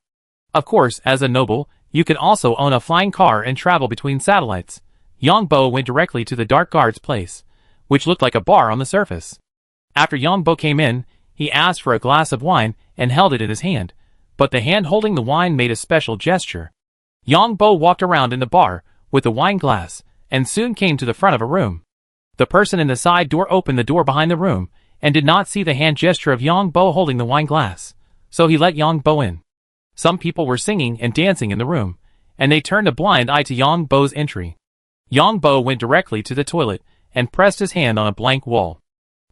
Of course, as a noble, You can also own a flying car and travel between satellites. Yang Bo went directly to the dark guard's place, which looked like a bar on the surface. After Yang Bo came in, he asked for a glass of wine and held it in his hand, but the hand holding the wine made a special gesture. Yang Bo walked around in the bar with the wine glass and soon came to the front of a room. The person in the side door opened the door behind the room and did not see the hand gesture of Yang Bo holding the wine glass, so he let Yang Bo in. Some people were singing and dancing in the room, and they turned a blind eye to Yang Bo's entry. Yang Bo went directly to the toilet and pressed his hand on a blank wall.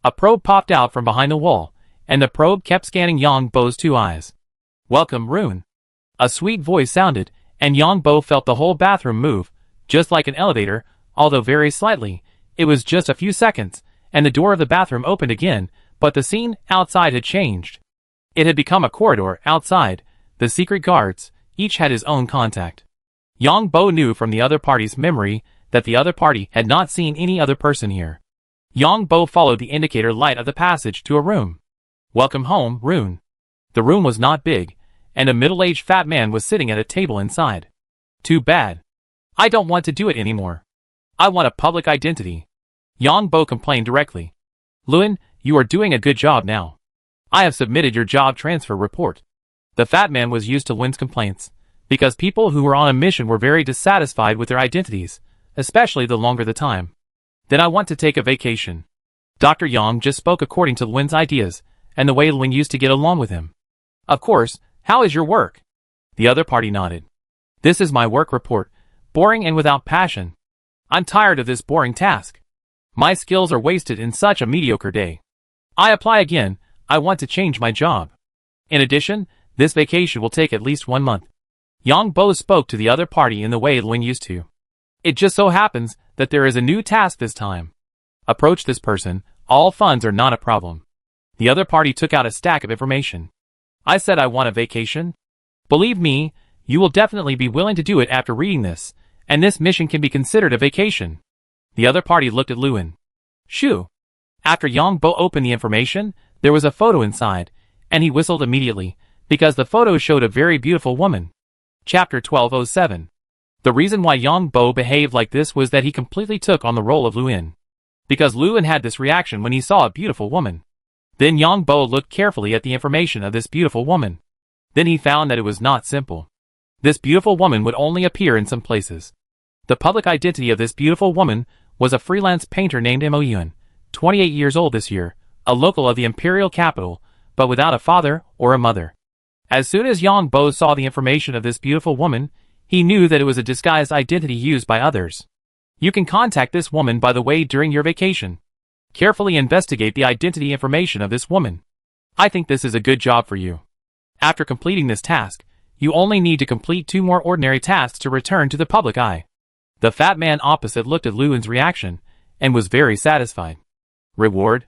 A probe popped out from behind the wall, and the probe kept scanning Yang Bo's 2 eyes. "Welcome, Rune." A sweet voice sounded, and Yang Bo felt the whole bathroom move, just like an elevator, although very slightly. It was just a few seconds, and the door of the bathroom opened again, but the scene outside had changed. It had become a corridor outside. The secret guards, each had his own contact. Yang Bo knew from the other party's memory that the other party had not seen any other person here. Yang Bo followed the indicator light of the passage to a room. "Welcome home, Rune." The room was not big, and a middle-aged fat man was sitting at a table inside. "Too bad. I don't want to do it anymore. I want a public identity." Yang Bo complained directly. "Luen, you are doing a good job now. I have submitted your job transfer report." The fat man was used to Luen's complaints, because people who were on a mission were very dissatisfied with their identities, especially the longer the time. "Then I want to take a vacation." Dr. Yang just spoke according to Luen's ideas, and the way Luen used to get along with him. "Of course, how is your work?" The other party nodded. "This is my work report, boring and without passion. I'm tired of this boring task. My skills are wasted in such a mediocre day. I apply again. I want to change my job. In addition, this vacation will take at least 1 month." Yang Bo spoke to the other party in the way Luen used to. "It just so happens that there is a new task this time. Approach this person. All funds are not a problem." The other party took out a stack of information. "I said I want a vacation. Believe me, you will definitely be willing to do it after reading this, and this mission can be considered a vacation." The other party looked at Luen. "Shoo." After Yang Bo opened the information, there was a photo inside, and he whistled immediately, because the photo showed a very beautiful woman. Chapter 1207. The reason why Yang Bo behaved like this was that he completely took on the role of Luen. Because Luen had this reaction when he saw a beautiful woman. Then Yang Bo looked carefully at the information of this beautiful woman. Then he found that it was not simple. This beautiful woman would only appear in some places. The public identity of this beautiful woman was a freelance painter named Mo Yun, 28 years old this year, a local of the imperial capital, but without a father or a mother. As soon as Yang Bo saw the information of this beautiful woman, he knew that it was a disguised identity used by others. You can contact this woman by the way during your vacation. Carefully investigate the identity information of this woman. I think this is a good job for you. After completing this task, you only need to complete 2 more ordinary tasks to return to the public eye. The fat man opposite looked at Luen's reaction, and was very satisfied. Reward?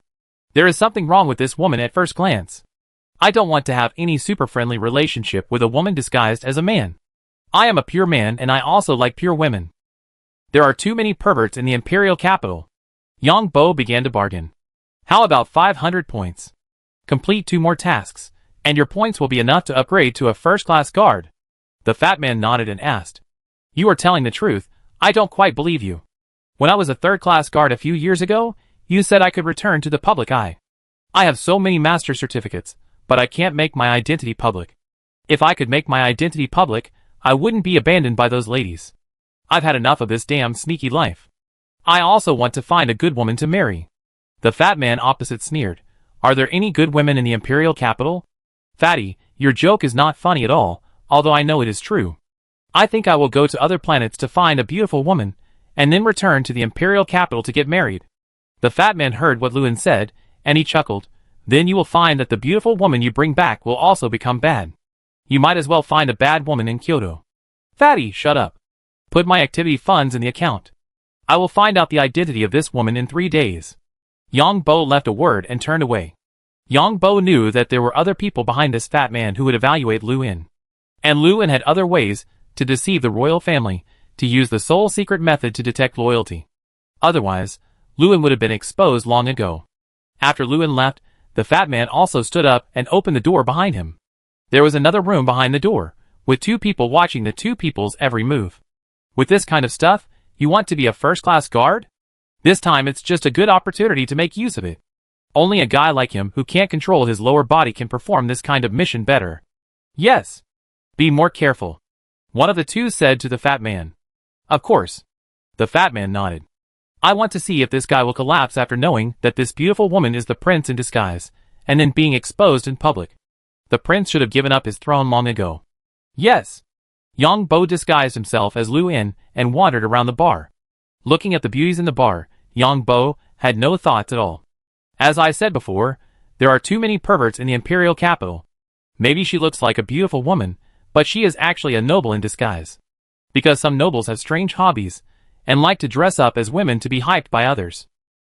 There is something wrong with this woman at first glance. I don't want to have any super friendly relationship with a woman disguised as a man. I am a pure man and I also like pure women. There are too many perverts in the imperial capital. Yang Bo began to bargain. How about 500 points? Complete 2 more tasks, and your points will be enough to upgrade to a first-class guard. The fat man nodded and asked. You are telling the truth. I don't quite believe you. When I was a third-class guard a few years ago, you said I could return to the public eye. I have so many master certificates, but I can't make my identity public. If I could make my identity public, I wouldn't be abandoned by those ladies. I've had enough of this damn sneaky life. I also want to find a good woman to marry. The fat man opposite sneered. Are there any good women in the imperial capital? Fatty, your joke is not funny at all, although I know it is true. I think I will go to other planets to find a beautiful woman, and then return to the imperial capital to get married. The fat man heard what Luen said, and he chuckled. Then you will find that the beautiful woman you bring back will also become bad. You might as well find a bad woman in Kyoto. Fatty, shut up. Put my activity funds in the account. I will find out the identity of this woman in 3 days. Yang Bo left a word and turned away. Yang Bo knew that there were other people behind this fat man who would evaluate Luen. And Luen had other ways to deceive the royal family, to use the sole secret method to detect loyalty. Otherwise, Luen would have been exposed long ago. After Luen left, the fat man also stood up and opened the door behind him. There was another room behind the door, with two people watching the two people's every move. With this kind of stuff, you want to be a first-class guard? This time it's just a good opportunity to make use of it. Only a guy like him who can't control his lower body can perform this kind of mission better. Yes. Be more careful, one of the two said to the fat man. Of course. The fat man nodded. I want to see if this guy will collapse after knowing that this beautiful woman is the prince in disguise, and then being exposed in public. The prince should have given up his throne long ago. Yes. Yang Bo disguised himself as Lu In and wandered around the bar. Looking at the beauties in the bar, Yang Bo had no thoughts at all. As I said before, there are too many perverts in the imperial capital. Maybe she looks like a beautiful woman, but she is actually a noble in disguise. Because some nobles have strange hobbies, and like to dress up as women to be hyped by others.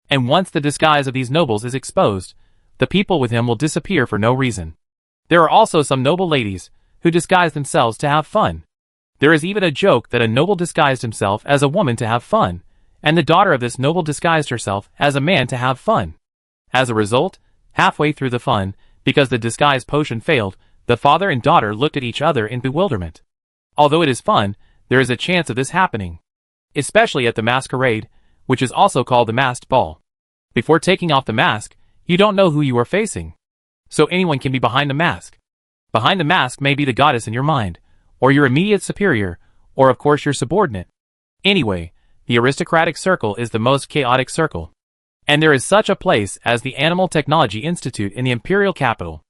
And once the disguise of these nobles is exposed, the people with him will disappear for no reason. There are also some noble ladies, who disguise themselves to have fun. There is even a joke that a noble disguised himself as a woman to have fun, and the daughter of this noble disguised herself as a man to have fun. As a result, halfway through the fun, because the disguise potion failed, the father and daughter looked at each other in bewilderment. Although it is fun, there is a chance of this happening. Especially at the masquerade, which is also called the masked ball. Before taking off the mask, you don't know who you are facing. So anyone can be behind the mask. Behind the mask may be the goddess in your mind, or your immediate superior, or of course your subordinate. Anyway, the aristocratic circle is the most chaotic circle. And there is such a place as the Animal Technology Institute in the imperial capital.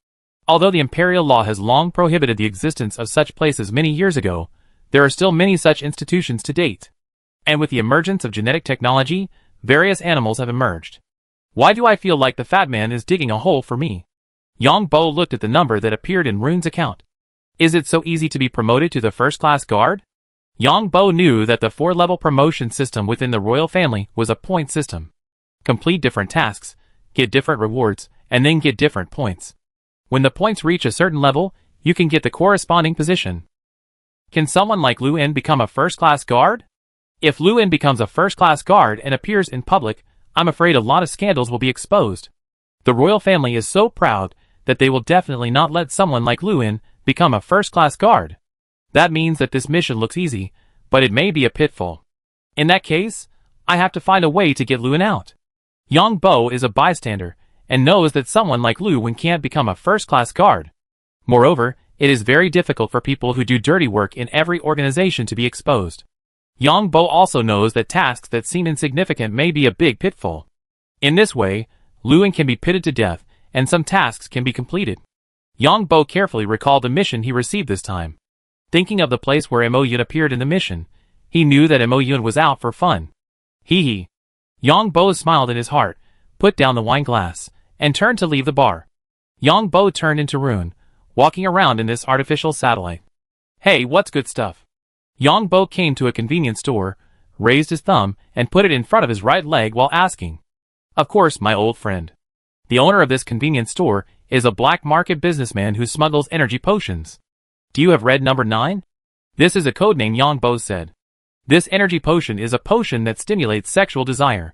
Although the imperial law has long prohibited the existence of such places many years ago, there are still many such institutions to date. And with the emergence of genetic technology, various animals have emerged. Why do I feel like the fat man is digging a hole for me? Yang Bo looked at the number that appeared in Rune's account. Is it so easy to be promoted to the first-class guard? Yang Bo knew that the 4-level promotion system within the royal family was a point system. Complete different tasks, get different rewards, and then get different points. When the points reach a certain level, you can get the corresponding position. Can someone like Lu In become a first-class guard? If Lu In becomes a first-class guard and appears in public, I'm afraid a lot of scandals will be exposed. The royal family is so proud that they will definitely not let someone like Lu In become a first-class guard. That means that this mission looks easy, but it may be a pitfall. In that case, I have to find a way to get Lu In out. Yang Bo is a bystander, and knows that someone like Lu In can't become a first-class guard. Moreover, it is very difficult for people who do dirty work in every organization to be exposed. Yang Bo also knows that tasks that seem insignificant may be a big pitfall. In this way, Lu In can be pitted to death, and some tasks can be completed. Yang Bo carefully recalled the mission he received this time. Thinking of the place where Mo Yun appeared in the mission, he knew that Mo Yun was out for fun. Hee. Yang Bo smiled in his heart, put down the wine glass, and turned to leave the bar. Yang Bo turned into Rune, walking around in this artificial satellite. Hey, what's good stuff? Yang Bo came to a convenience store, raised his thumb, and put it in front of his right leg while asking. Of course, my old friend. The owner of this convenience store is a black market businessman who smuggles energy potions. Do you have read number 9? This is a codename, Yang Bo said. This energy potion is a potion that stimulates sexual desire.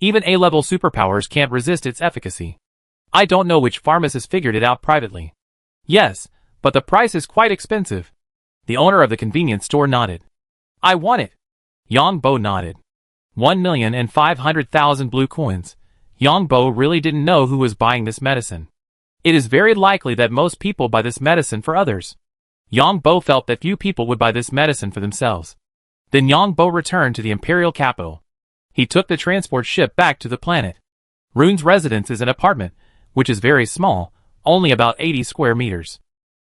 Even A-level superpowers can't resist its efficacy. I don't know which pharmacist figured it out privately. Yes, but the price is quite expensive. The owner of the convenience store nodded. I want it. Yang Bo nodded. 1,500,000 blue coins. Yang Bo really didn't know who was buying this medicine. It is very likely that most people buy this medicine for others. Yang Bo felt that few people would buy this medicine for themselves. Then Yang Bo returned to the imperial capital. He took the transport ship back to the planet. Rune's residence is an apartment, which is very small, only about 80 square meters.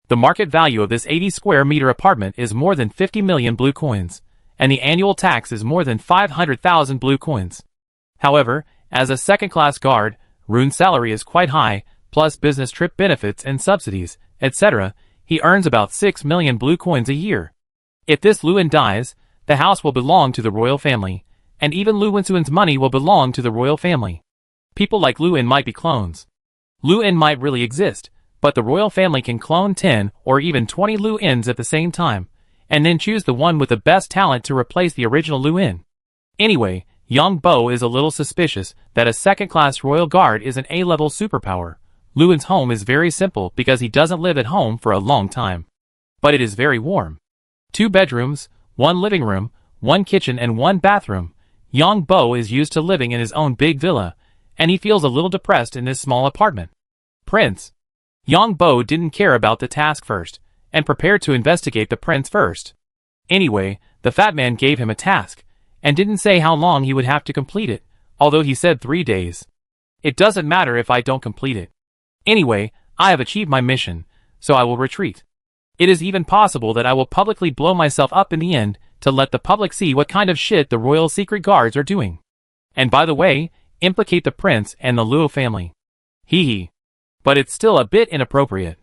The market value of this 80 square meter apartment is more than 50 million blue coins, and the annual tax is more than 500,000 blue coins. However, as a second-class guard, Rune's salary is quite high, plus business trip benefits and subsidies, etc. He earns about 6 million blue coins a year. If this Lu In dies, the house will belong to the royal family, and even Lu In's money will belong to the royal family. People like Lu In might be clones. Lu In might really exist, but the royal family can clone 10 or even 20 Lu Ins at the same time, and then choose the one with the best talent to replace the original Lu In. Anyway, Yang Bo is a little suspicious that a second-class royal guard is an A-level superpower. Lu In's home is very simple because he doesn't live at home for a long time. but it is very warm. 2 bedrooms, 1 living room, 1 kitchen and 1 bathroom. Yang Bo is used to living in his own big villa, and he feels a little depressed in this small apartment. Prince. Yang Bo didn't care about the task first, and prepared to investigate the prince first. Anyway, the fat man gave him a task, and didn't say how long he would have to complete it, although he said 3 days. It doesn't matter if I don't complete it. Anyway, I have achieved my mission, so I will retreat. It is even possible that I will publicly blow myself up in the end to let the public see what kind of shit the royal secret guards are doing. And by the way, implicate the prince and the Luo family. Hee hee. But it's still a bit inappropriate.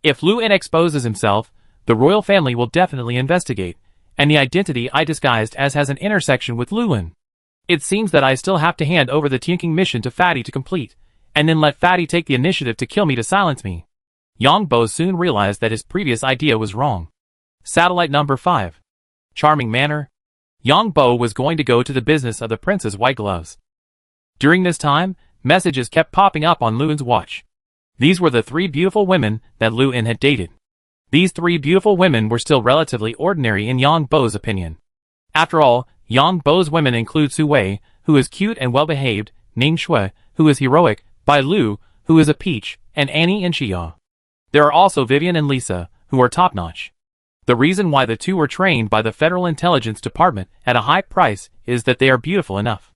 If Lu En exposes himself, the royal family will definitely investigate, and the identity I disguised as has an intersection with Lu En. It seems that I still have to hand over the Tinking mission to Fatty to complete, and then let Fatty take the initiative to kill me to silence me. Yang Bo soon realized that his previous idea was wrong. Satellite number 5. Charming manner. Yang Bo was going to go to the business of the prince's white gloves. During this time, messages kept popping up on Lu En's watch. These were the 3 beautiful women that Lu En had dated. These 3 beautiful women were still relatively ordinary in Yang Bo's opinion. After all, Yang Bo's women include Su Wei, who is cute and well-behaved, Ning Shui, who is heroic, Bai Lu, who is a peach, and Annie and Xia. There are also Vivian and Lisa, who are top-notch. The reason why the 2 were trained by the Federal Intelligence Department at a high price is that they are beautiful enough.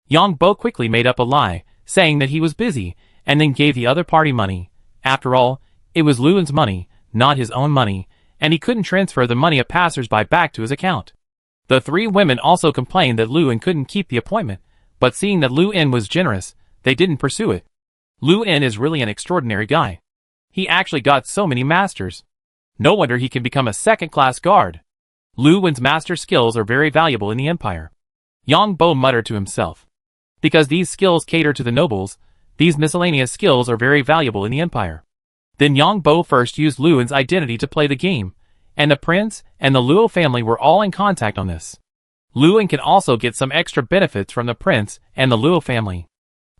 Yang Bo quickly made up a lie, saying that he was busy, and then gave the other party money. After all, it was Lu En's money, not his own money, and he couldn't transfer the money of passers-by back to his account. The 3 women also complained that Lu En couldn't keep the appointment, but seeing that Lu En was generous, they didn't pursue it. Lu En is really an extraordinary guy. He actually got so many masters. No wonder he can become a second-class guard. Lu En's master skills are very valuable in the empire. Yang Bo muttered to himself. Because these skills cater to the nobles, these miscellaneous skills are very valuable in the empire. Then Yang Bo first used Lu En's identity to play the game, and the prince and the Luo family were all in contact on this. Lu En can also get some extra benefits from the prince and the Luo family.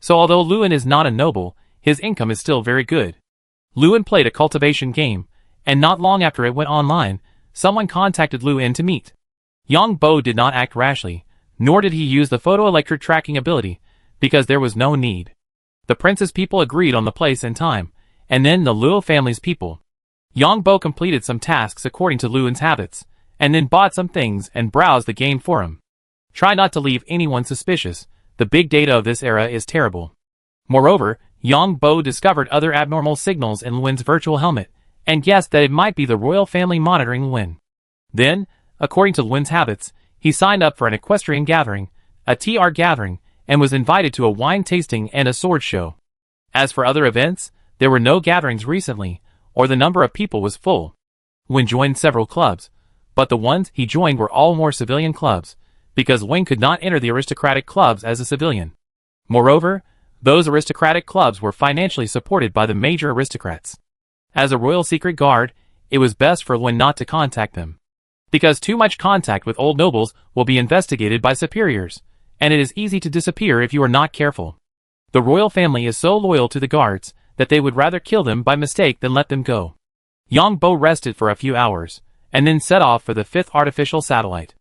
So although Lu En is not a noble, his income is still very good. Lu En played a cultivation game, and not long after it went online, someone contacted Lu En to meet. Yang Bo did not act rashly, nor did he use the photoelectric tracking ability, because there was no need. The prince's people agreed on the place and time, and then the Luo family's people. Yang Bo completed some tasks according to Lu En's habits, and then bought some things and browsed the game for him. Try not to leave anyone suspicious, the big data of this era is terrible. Moreover, Yang Bo discovered other abnormal signals in Lu En's virtual helmet, and guessed that it might be the royal family monitoring Lu En. Then, according to Lu En's habits, he signed up for an equestrian gathering, a TR gathering, and was invited to a wine tasting and a sword show. As for other events, there were no gatherings recently, or the number of people was full. Lu En joined several clubs, but the ones he joined were all more civilian clubs, because Lu En could not enter the aristocratic clubs as a civilian. Moreover, those aristocratic clubs were financially supported by the major aristocrats. As a royal secret guard, it was best for Lu En not to contact them. Because too much contact with old nobles will be investigated by superiors, and it is easy to disappear if you are not careful. The royal family is so loyal to the guards that they would rather kill them by mistake than let them go. Yang Bo rested for a few hours, and then set off for the 5th artificial satellite.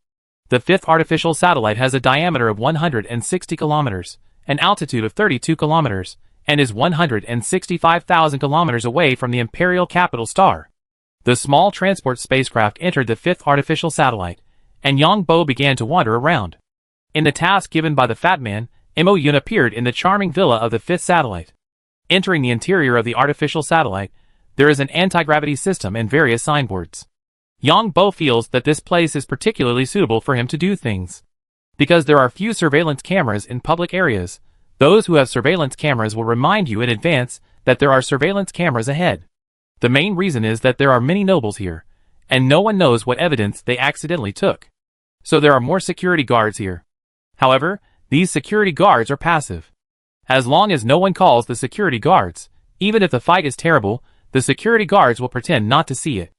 The 5th artificial satellite has a diameter of 160 kilometers, an altitude of 32 kilometers, and is 165,000 kilometers away from the imperial capital star. The small transport spacecraft entered the 5th artificial satellite, and Yang Bo began to wander around. In the task given by the fat man, Mo Yun appeared in the charming villa of the 5th satellite. Entering the interior of the artificial satellite, there is an anti-gravity system and various signboards. Yang Bo feels that this place is particularly suitable for him to do things. Because there are few surveillance cameras in public areas, those who have surveillance cameras will remind you in advance that there are surveillance cameras ahead. The main reason is that there are many nobles here, and no one knows what evidence they accidentally took. So there are more security guards here. However, these security guards are passive. As long as no one calls the security guards, even if the fight is terrible, the security guards will pretend not to see it.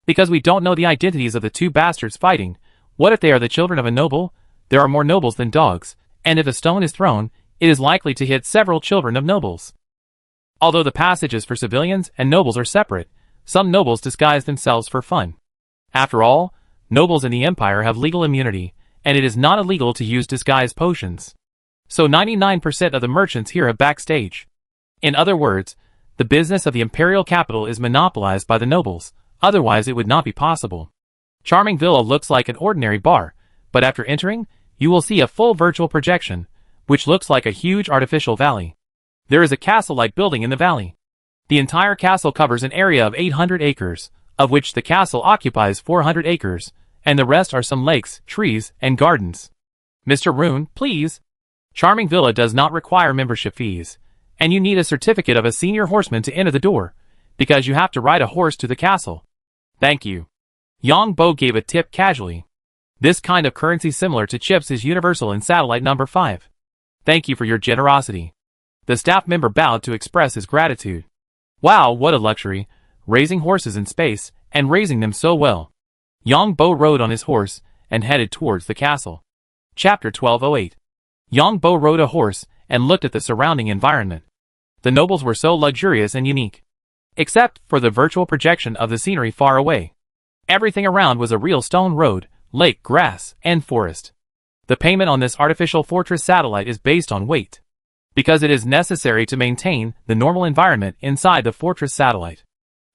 Because we don't know the identities of the 2 bastards fighting, what if they are the children of a noble? There are more nobles than dogs, and if a stone is thrown, it is likely to hit several children of nobles. Although the passages for civilians and nobles are separate, some nobles disguise themselves for fun. After all, nobles in the empire have legal immunity, and it is not illegal to use disguise potions. So 99% of the merchants here have backstage. In other words, the business of the imperial capital is monopolized by the nobles, otherwise it would not be possible. Charming Villa looks like an ordinary bar, but after entering, you will see a full virtual projection, which looks like a huge artificial valley. There is a castle-like building in the valley. The entire castle covers an area of 800 acres, of which the castle occupies 400 acres, and the rest are some lakes, trees, and gardens. Mr. Rune, please. Charming Villa does not require membership fees, and you need a certificate of a senior horseman to enter the door, because you have to ride a horse to the castle. Thank you. Yang Bo gave a tip casually. This kind of currency similar to chips is universal in satellite number 5. Thank you for your generosity. The staff member bowed to express his gratitude. Wow, what a luxury, raising horses in space, and raising them so well. Yang Bo rode on his horse, and headed towards the castle. Chapter 1208. Yang Bo rode a horse, and looked at the surrounding environment. The nobles were so luxurious and unique. Except for the virtual projection of the scenery far away. Everything around was a real stone road, lake, grass, and forest. The payment on this artificial fortress satellite is based on weight, because it is necessary to maintain the normal environment inside the fortress satellite.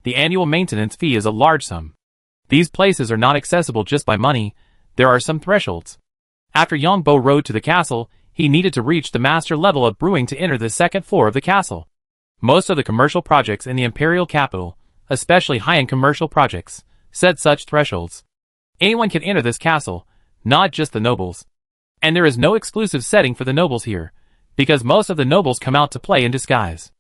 The annual maintenance fee is a large sum. These places are not accessible just by money, there are some thresholds. After Yang Bo rode to the castle, he needed to reach the master level of brewing to enter the second floor of the castle. Most of the commercial projects in the imperial capital, especially high-end commercial projects, set such thresholds. Anyone can enter this castle, not just the nobles. And there is no exclusive setting for the nobles here, because most of the nobles come out to play in disguise.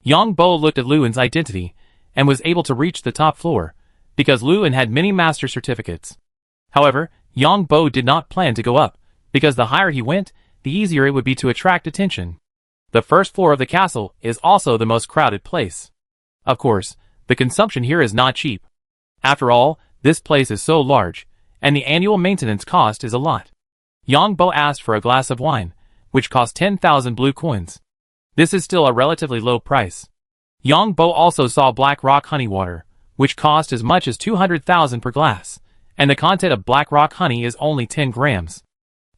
Yang Bo looked at Luan's identity, and was able to reach the top floor, because Luan had many master certificates. However, Yang Bo did not plan to go up, because the higher he went, the easier it would be to attract attention. The first floor of the castle is also the most crowded place. Of course, the consumption here is not cheap. After all, this place is so large, and the annual maintenance cost is a lot. Yang Bo asked for a glass of wine, which cost 10,000 blue coins. This is still a relatively low price. Yang Bo also saw black rock honey water, which cost as much as 200,000 per glass, and the content of black rock honey is only 10 grams.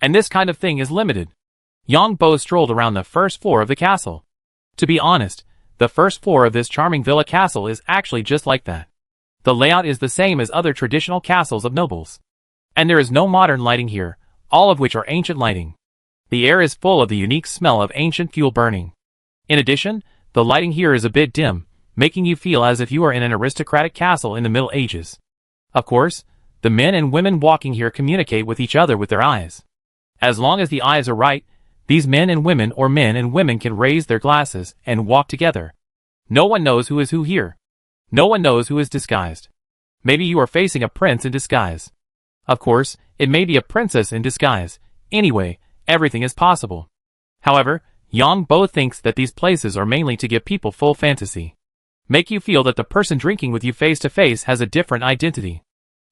And this kind of thing is limited. Yang Bo strolled around the first floor of the castle. To be honest, the first floor of this charming villa castle is actually just like that. The layout is the same as other traditional castles of nobles. And there is no modern lighting here, all of which are ancient lighting. The air is full of the unique smell of ancient fuel burning. In addition, the lighting here is a bit dim, making you feel as if you are in an aristocratic castle in the Middle Ages. Of course, the men and women walking here communicate with each other with their eyes. As long as the eyes are right, these men and women or men and women can raise their glasses and walk together. No one knows who is who here. No one knows who is disguised. Maybe you are facing a prince in disguise. Of course, it may be a princess in disguise. Anyway, everything is possible. However, Yang Bo thinks that these places are mainly to give people full fantasy. Make you feel that the person drinking with you face to face has a different identity.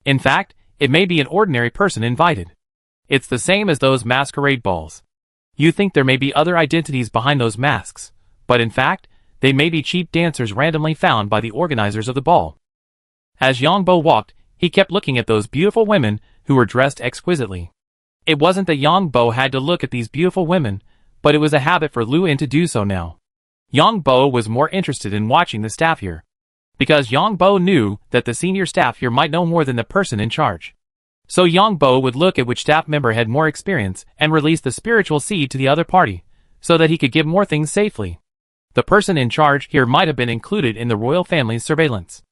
In fact, it may be an ordinary person invited. It's the same as those masquerade balls. You think there may be other identities behind those masks, but in fact, they may be cheap dancers randomly found by the organizers of the ball. As Yang Bo walked, he kept looking at those beautiful women who were dressed exquisitely. It wasn't that Yang Bo had to look at these beautiful women, but it was a habit for Luan to do so now. Yang Bo was more interested in watching the staff here, because Yang Bo knew that the senior staff here might know more than the person in charge. So Yang Bo would look at which staff member had more experience and release the spiritual seed to the other party, so that he could give more things safely. The person in charge here might have been included in the royal family's surveillance.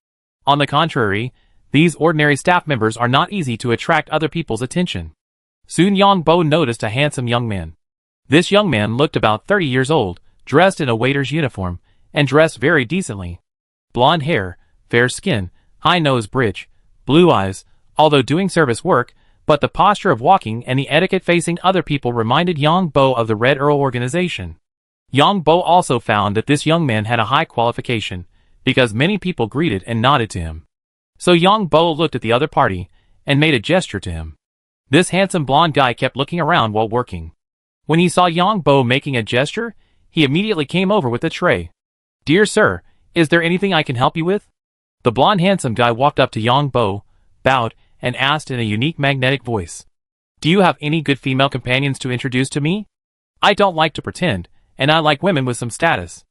On the contrary, these ordinary staff members are not easy to attract other people's attention. Soon Yang Bo noticed a handsome young man. This young man looked about 30 years old, dressed in a waiter's uniform, and dressed very decently. Blonde hair, fair skin, high nose bridge, blue eyes, although doing service work, but the posture of walking and the etiquette facing other people reminded Yang Bo of the Red Earl organization. Yang Bo also found that this young man had a high qualification, because many people greeted and nodded to him. So Yang Bo looked at the other party, and made a gesture to him. This handsome blonde guy kept looking around while working. When he saw Yang Bo making a gesture, he immediately came over with a tray. "Dear sir, is there anything I can help you with?" The blonde handsome guy walked up to Yang Bo, bowed, and asked in a unique magnetic voice. Do you have any good female companions to introduce to me? I don't like to pretend, and I like women with some status.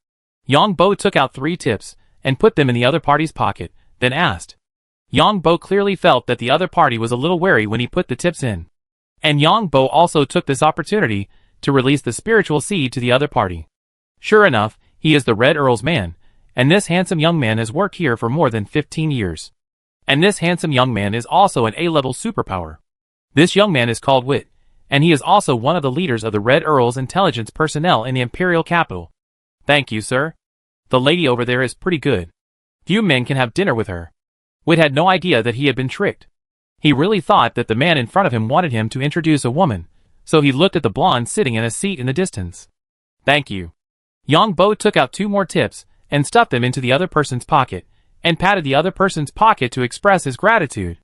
Yang Bo took out 3 tips, and put them in the other party's pocket, then asked. Yang Bo clearly felt that the other party was a little wary when he put the tips in. And Yang Bo also took this opportunity to release the spiritual seed to the other party. Sure enough, he is the Red Earl's man, and this handsome young man has worked here for more than 15 years. And this handsome young man is also an A-level superpower. This young man is called Wit, and he is also one of the leaders of the Red Earl's intelligence personnel in the Imperial capital. Thank you, sir. The lady over there is pretty good. Few men can have dinner with her. Wit had no idea that he had been tricked. He really thought that the man in front of him wanted him to introduce a woman, so he looked at the blonde sitting in a seat in the distance. Thank you. Yang Bo took out 2 more tips, and stuffed them into the other person's pocket, and patted the other person's pocket to express his gratitude.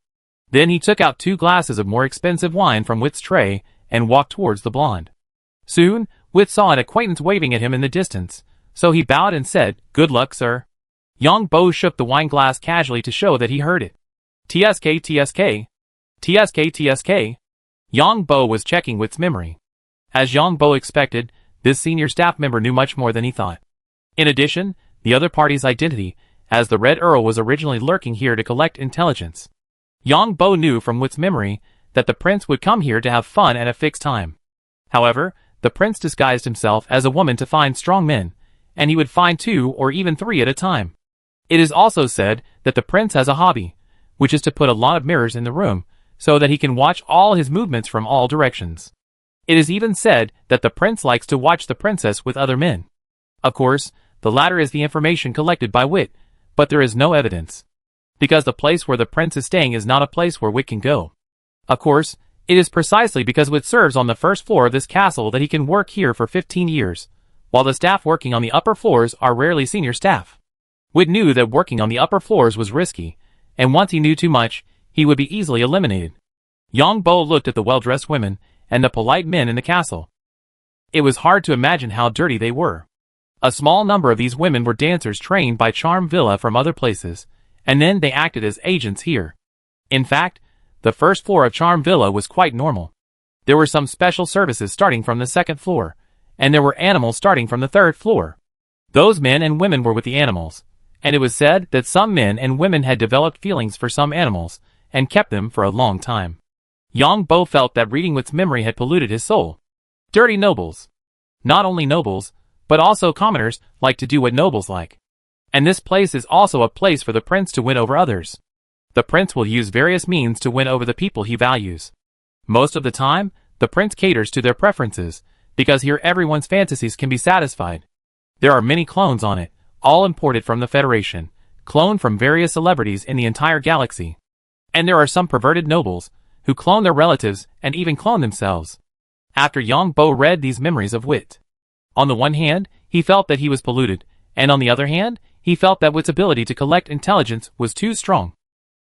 Then he took out 2 glasses of more expensive wine from Wit's tray, and walked towards the blonde. Soon, Wit saw an acquaintance waving at him in the distance, so he bowed and said, Good luck, sir. Yang Bo shook the wine glass casually to show that he heard it. TSK TSK. TSK TSK. Yang Bo was checking Wit's memory. As Yang Bo expected, this senior staff member knew much more than he thought. In addition, the other party's identity, as the Red Earl was originally lurking here to collect intelligence. Yang Bo knew from Wit's memory that the prince would come here to have fun at a fixed time. However, the prince disguised himself as a woman to find strong men, and he would find 2 or even 3 at a time. It is also said that the prince has a hobby, which is to put a lot of mirrors in the room, so that he can watch all his movements from all directions. It is even said that the prince likes to watch the princess with other men. Of course, the latter is the information collected by Wit, but there is no evidence. Because the place where the prince is staying is not a place where Wit can go. Of course, it is precisely because Wit serves on the first floor of this castle that he can work here for 15 years, while the staff working on the upper floors are rarely senior staff. Wit knew that working on the upper floors was risky, and once he knew too much, he would be easily eliminated. Yang Bo looked at the well-dressed women and the polite men in the castle. It was hard to imagine how dirty they were. A small number of these women were dancers trained by Charm Villa from other places, and then they acted as agents here. In fact, the first floor of Charm Villa was quite normal. There were some special services starting from the 2nd floor, and there were animals starting from the 3rd floor. Those men and women were with the animals, and it was said that some men and women had developed feelings for some animals, and kept them for a long time. Yang Bo felt that reading Wit's memory had polluted his soul. Dirty nobles. Not only nobles, but also commoners like to do what nobles like. And this place is also a place for the prince to win over others. The prince will use various means to win over the people he values. Most of the time, the prince caters to their preferences, because here everyone's fantasies can be satisfied. There are many clones on it, all imported from the Federation, cloned from various celebrities in the entire galaxy. And there are some perverted nobles, who clone their relatives and even clone themselves. After Yang Bo read these memories of Wit, on the one hand, he felt that he was polluted, and on the other hand, he felt that Wit's ability to collect intelligence was too strong.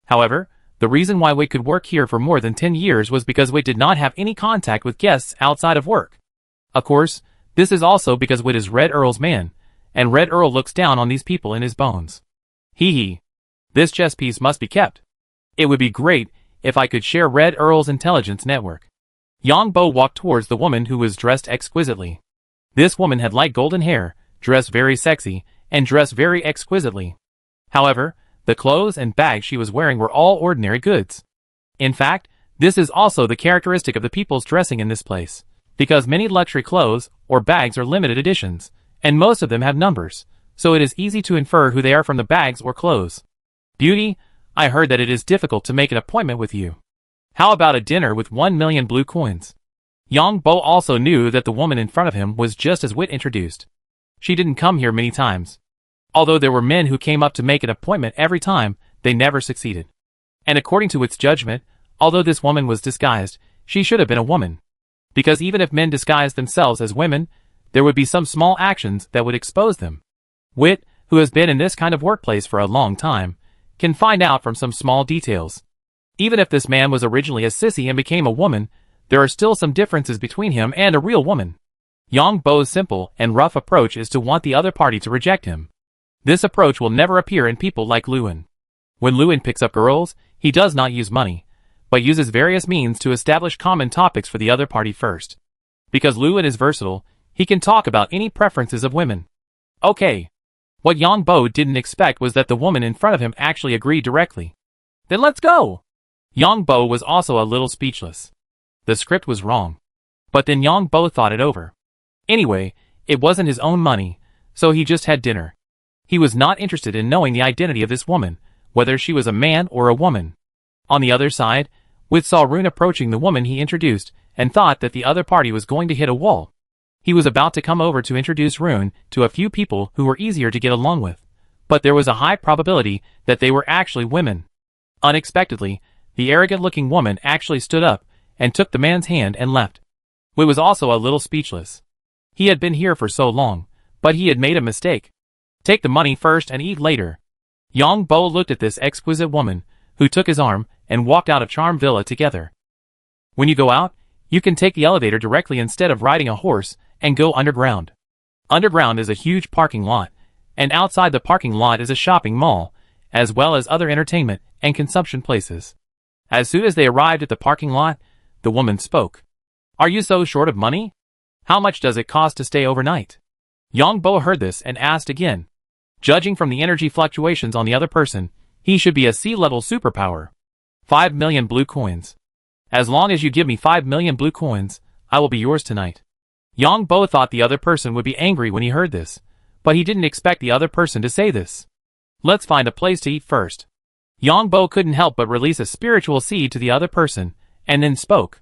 However, the reason why Wit could work here for more than 10 years was because Wit did not have any contact with guests outside of work. Of course, this is also because Wit is Red Earl's man, and Red Earl looks down on these people in his bones. Hee hee. This chess piece must be kept. It would be great if I could share Red Earl's intelligence network. Yang Bo walked towards the woman who was dressed exquisitely. This woman had light golden hair, dressed very sexy, and dressed very exquisitely. However, the clothes and bags she was wearing were all ordinary goods. In fact, this is also the characteristic of the people's dressing in this place, because many luxury clothes or bags are limited editions, and most of them have numbers, so it is easy to infer who they are from the bags or clothes. Beauty, I heard that it is difficult to make an appointment with you. How about a dinner with 1 million blue coins? Yang Bo also knew that the woman in front of him was just as Wit introduced. She didn't come here many times. Although there were men who came up to make an appointment every time, they never succeeded. And according to Wit's judgment, although this woman was disguised, she should have been a woman. Because even if men disguised themselves as women, there would be some small actions that would expose them. Wit, who has been in this kind of workplace for a long time, can find out from some small details. Even if this man was originally a sissy and became a woman, there are still some differences between him and a real woman. Yang Bo's simple and rough approach is to want the other party to reject him. This approach will never appear in people like Luan. When Lewin picks up girls, he does not use money, but uses various means to establish common topics for the other party first. Because Lewin is versatile, he can talk about any preferences of women. Okay. What Yang Bo didn't expect was that the woman in front of him actually agreed directly. Then let's go! Yang Bo was also a little speechless. The script was wrong. But then Yang Bo thought it over. Anyway, it wasn't his own money, so he just had dinner. He was not interested in knowing the identity of this woman, whether she was a man or a woman. On the other side, Wit saw Rune approaching the woman he introduced and thought that the other party was going to hit a wall. He was about to come over to introduce Rune to a few people who were easier to get along with, but there was a high probability that they were actually women. Unexpectedly, the arrogant-looking woman actually stood up and took the man's hand and left. Wit was also a little speechless. He had been here for so long, but he had made a mistake. Take the money first and eat later. Yang Bo looked at this exquisite woman, who took his arm and walked out of Charm Villa together. When you go out, you can take the elevator directly instead of riding a horse and go underground. Underground is a huge parking lot, and outside the parking lot is a shopping mall, as well as other entertainment and consumption places. As soon as they arrived at the parking lot, the woman spoke. Are you so short of money? How much does it cost to stay overnight? Yang Bo heard this and asked again. Judging from the energy fluctuations on the other person, he should be a sea-level superpower. 5 million blue coins. As long as you give me 5 million blue coins, I will be yours tonight. Yang Bo thought the other person would be angry when he heard this, but he didn't expect the other person to say this. Let's find a place to eat first. Yang Bo couldn't help but release a spiritual seed to the other person, and then spoke.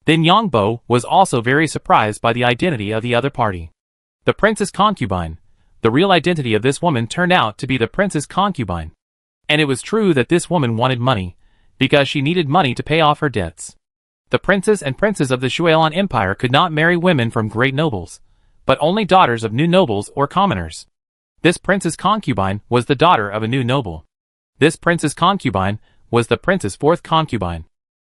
Then Yang Bo was also very surprised by the identity of the other party. The prince's concubine. The real identity of this woman turned out to be the prince's concubine. And it was true that this woman wanted money, because she needed money to pay off her debts. The princes and princes of the Shuelan Empire could not marry women from great nobles, but only daughters of new nobles or commoners. This prince's concubine was the daughter of a new noble. This prince's concubine was the prince's fourth concubine.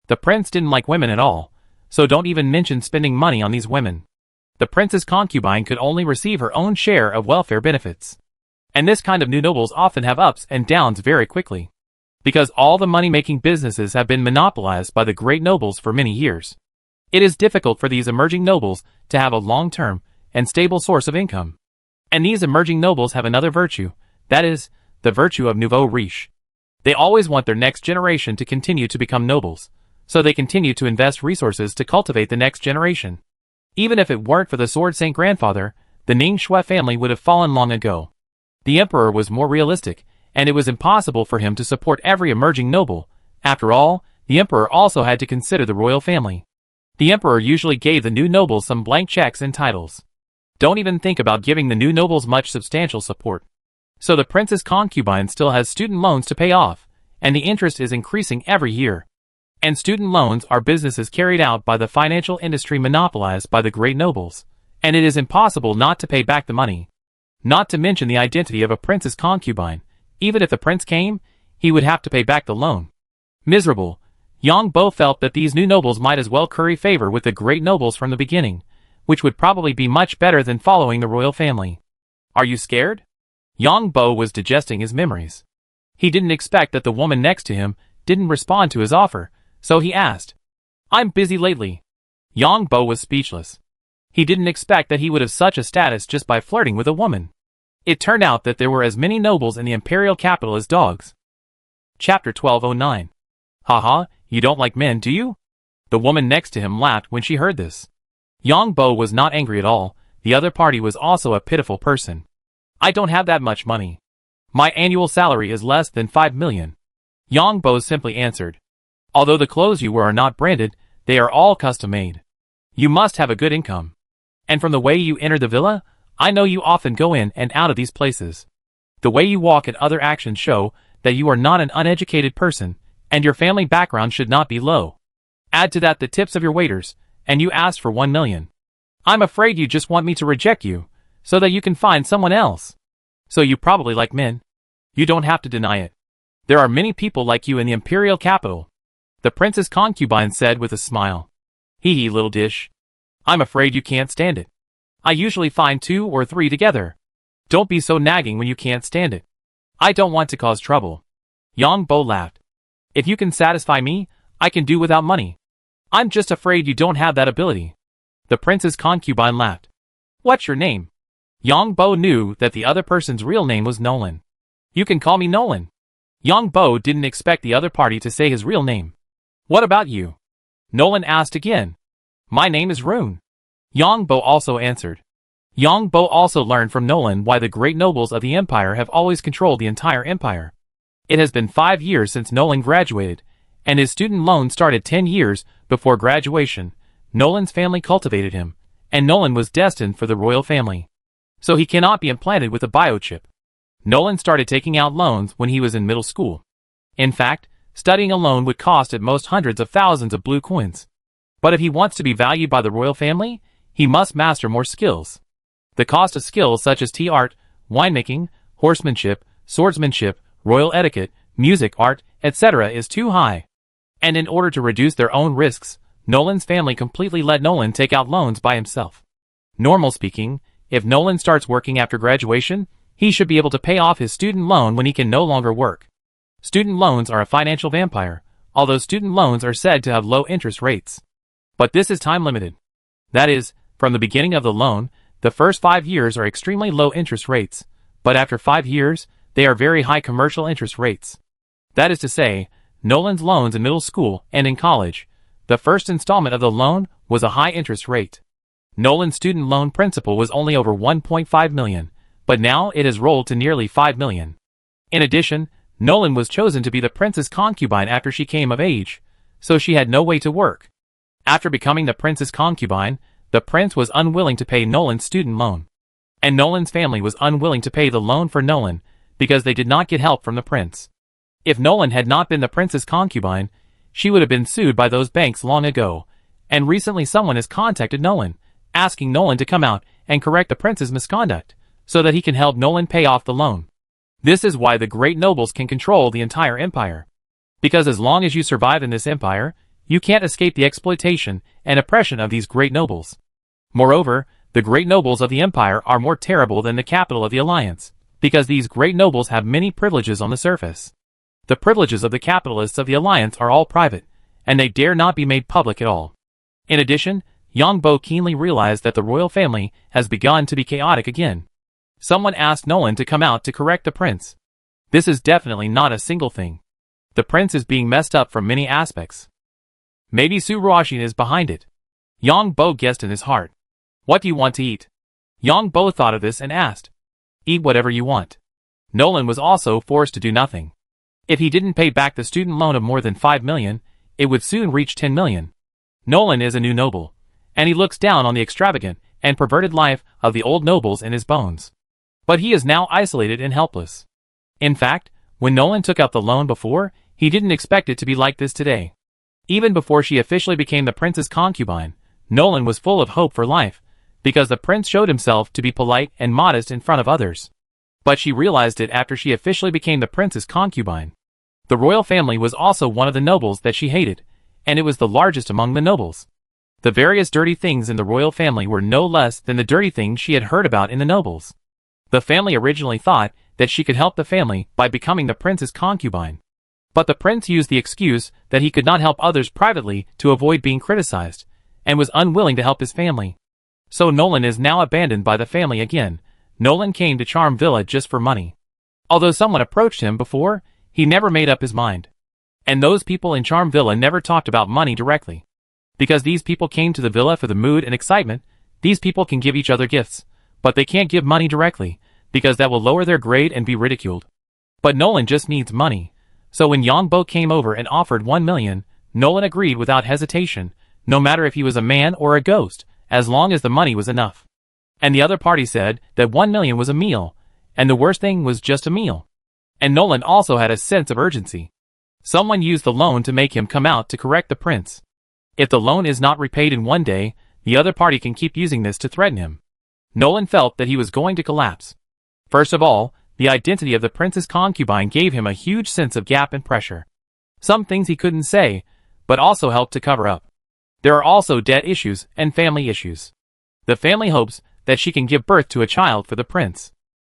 The prince didn't like women at all, so don't even mention spending money on these women. The prince's concubine could only receive her own share of welfare benefits. And this kind of new nobles often have ups and downs very quickly. Because all the money-making businesses have been monopolized by the great nobles for many years. It is difficult for these emerging nobles to have a long-term and stable source of income. And these emerging nobles have another virtue, that is, the virtue of nouveau riche. They always want their next generation to continue to become nobles, so they continue to invest resources to cultivate the next generation. Even if it weren't for the Sword Saint grandfather, the Ning Shui family would have fallen long ago. The emperor was more realistic, and it was impossible for him to support every emerging noble. After all, the emperor also had to consider the royal family. The emperor usually gave the new nobles some blank checks and titles. Don't even think about giving the new nobles much substantial support. So the prince's concubine still has student loans to pay off, and the interest is increasing every year. And student loans are businesses carried out by the financial industry monopolized by the great nobles, and it is impossible not to pay back the money. Not to mention the identity of a prince's concubine. Even if the prince came, he would have to pay back the loan. Miserable, Yang Bo felt that these new nobles might as well curry favor with the great nobles from the beginning, which would probably be much better than following the royal family. Are you scared? Yang Bo was digesting his memories. He didn't expect that the woman next to him didn't respond to his offer, so he asked. I'm busy lately. Yang Bo was speechless. He didn't expect that he would have such a status just by flirting with a woman. It turned out that there were as many nobles in the imperial capital as dogs. Chapter 1209. Haha, you don't like men, do you? The woman next to him laughed when she heard this. Yang Bo was not angry at all. The other party was also a pitiful person. I don't have that much money. My annual salary is less than 5 million. Yang Bo simply answered. Although the clothes you wear are not branded, they are all custom-made. You must have a good income. And from the way you enter the villa, I know you often go in and out of these places. The way you walk and other actions show that you are not an uneducated person, and your family background should not be low. Add to that the tips of your waiters, and you asked for 1 million. I'm afraid you just want me to reject you, so that you can find someone else. So you probably like men. You don't have to deny it. There are many people like you in the imperial capital. The prince's concubine said with a smile. Hee hee, little dish. I'm afraid you can't stand it. I usually find 2 or 3 together. Don't be so nagging when you can't stand it. I don't want to cause trouble. Yang Bo laughed. If you can satisfy me, I can do without money. I'm just afraid you don't have that ability. The prince's concubine laughed. What's your name? Yang Bo knew that the other person's real name was Nolan. You can call me Nolan. Yang Bo didn't expect the other party to say his real name. What about you? Nolan asked again. My name is Rune. Yang Bo also answered. Yang Bo also learned from Nolan why the great nobles of the empire have always controlled the entire empire. It has been 5 years since Nolan graduated, and his student loan started 10 years before graduation. Nolan's family cultivated him, and Nolan was destined for the royal family. So he cannot be implanted with a biochip. Nolan started taking out loans when he was in middle school. In fact, studying alone would cost at most hundreds of thousands of blue coins. But if he wants to be valued by the royal family, he must master more skills. The cost of skills such as tea art, winemaking, horsemanship, swordsmanship, royal etiquette, music art, etc. is too high. And in order to reduce their own risks, Nolan's family completely let Nolan take out loans by himself. Normal speaking, if Nolan starts working after graduation, he should be able to pay off his student loan when he can no longer work. Student loans are a financial vampire, although student loans are said to have low interest rates. But this is time limited. That is, from the beginning of the loan, the first 5 years are extremely low interest rates, but after 5 years, they are very high commercial interest rates. That is to say, Nolan's loans in middle school and in college, the first installment of the loan was a high interest rate. Nolan's student loan principal was only over 1.5 million, but now it has rolled to nearly 5 million. In addition, Nolan was chosen to be the prince's concubine after she came of age, so she had no way to work. After becoming the prince's concubine, the prince was unwilling to pay Nolan's student loan. And Nolan's family was unwilling to pay the loan for Nolan, because they did not get help from the prince. If Nolan had not been the prince's concubine, she would have been sued by those banks long ago, and recently someone has contacted Nolan, asking Nolan to come out and correct the prince's misconduct, so that he can help Nolan pay off the loan. This is why the great nobles can control the entire empire. Because as long as you survive in this empire, you can't escape the exploitation and oppression of these great nobles. Moreover, the great nobles of the empire are more terrible than the capital of the alliance, because these great nobles have many privileges on the surface. The privileges of the capitalists of the alliance are all private, and they dare not be made public at all. In addition, Yang Bo keenly realized that the royal family has begun to be chaotic again. Someone asked Nolan to come out to correct the prince. This is definitely not a single thing. The prince is being messed up from many aspects. Maybe Su Ruoxin is behind it. Yang Bo guessed in his heart. What do you want to eat? Yang Bo thought of this and asked. Eat whatever you want. Nolan was also forced to do nothing. If he didn't pay back the student loan of more than 5 million, it would soon reach 10 million. Nolan is a new noble, and he looks down on the extravagant and perverted life of the old nobles in his bones. But he is now isolated and helpless. In fact, when Nolan took out the loan before, he didn't expect it to be like this today. Even before she officially became the prince's concubine, Nolan was full of hope for life, because the prince showed himself to be polite and modest in front of others. But she realized it after she officially became the prince's concubine. The royal family was also one of the nobles that she hated, and it was the largest among the nobles. The various dirty things in the royal family were no less than the dirty things she had heard about in the nobles. The family originally thought that she could help the family by becoming the prince's concubine. But the prince used the excuse that he could not help others privately to avoid being criticized, and was unwilling to help his family. So Nolan is now abandoned by the family again. Nolan came to Charm Villa just for money. Although someone approached him before, he never made up his mind. And those people in Charm Villa never talked about money directly. Because these people came to the villa for the mood and excitement, these people can give each other gifts, but they can't give money directly, because that will lower their grade and be ridiculed. But Nolan just needs money. So when Yang Bo came over and offered 1 million, Nolan agreed without hesitation, no matter if he was a man or a ghost, as long as the money was enough. And the other party said that 1 million was a meal, and the worst thing was just a meal. And Nolan also had a sense of urgency. Someone used the loan to make him come out to correct the prince. If the loan is not repaid in 1 day, the other party can keep using this to threaten him. Nolan felt that he was going to collapse. First of all, the identity of the prince's concubine gave him a huge sense of gap and pressure. Some things he couldn't say, but also helped to cover up. There are also debt issues and family issues. The family hopes that she can give birth to a child for the prince.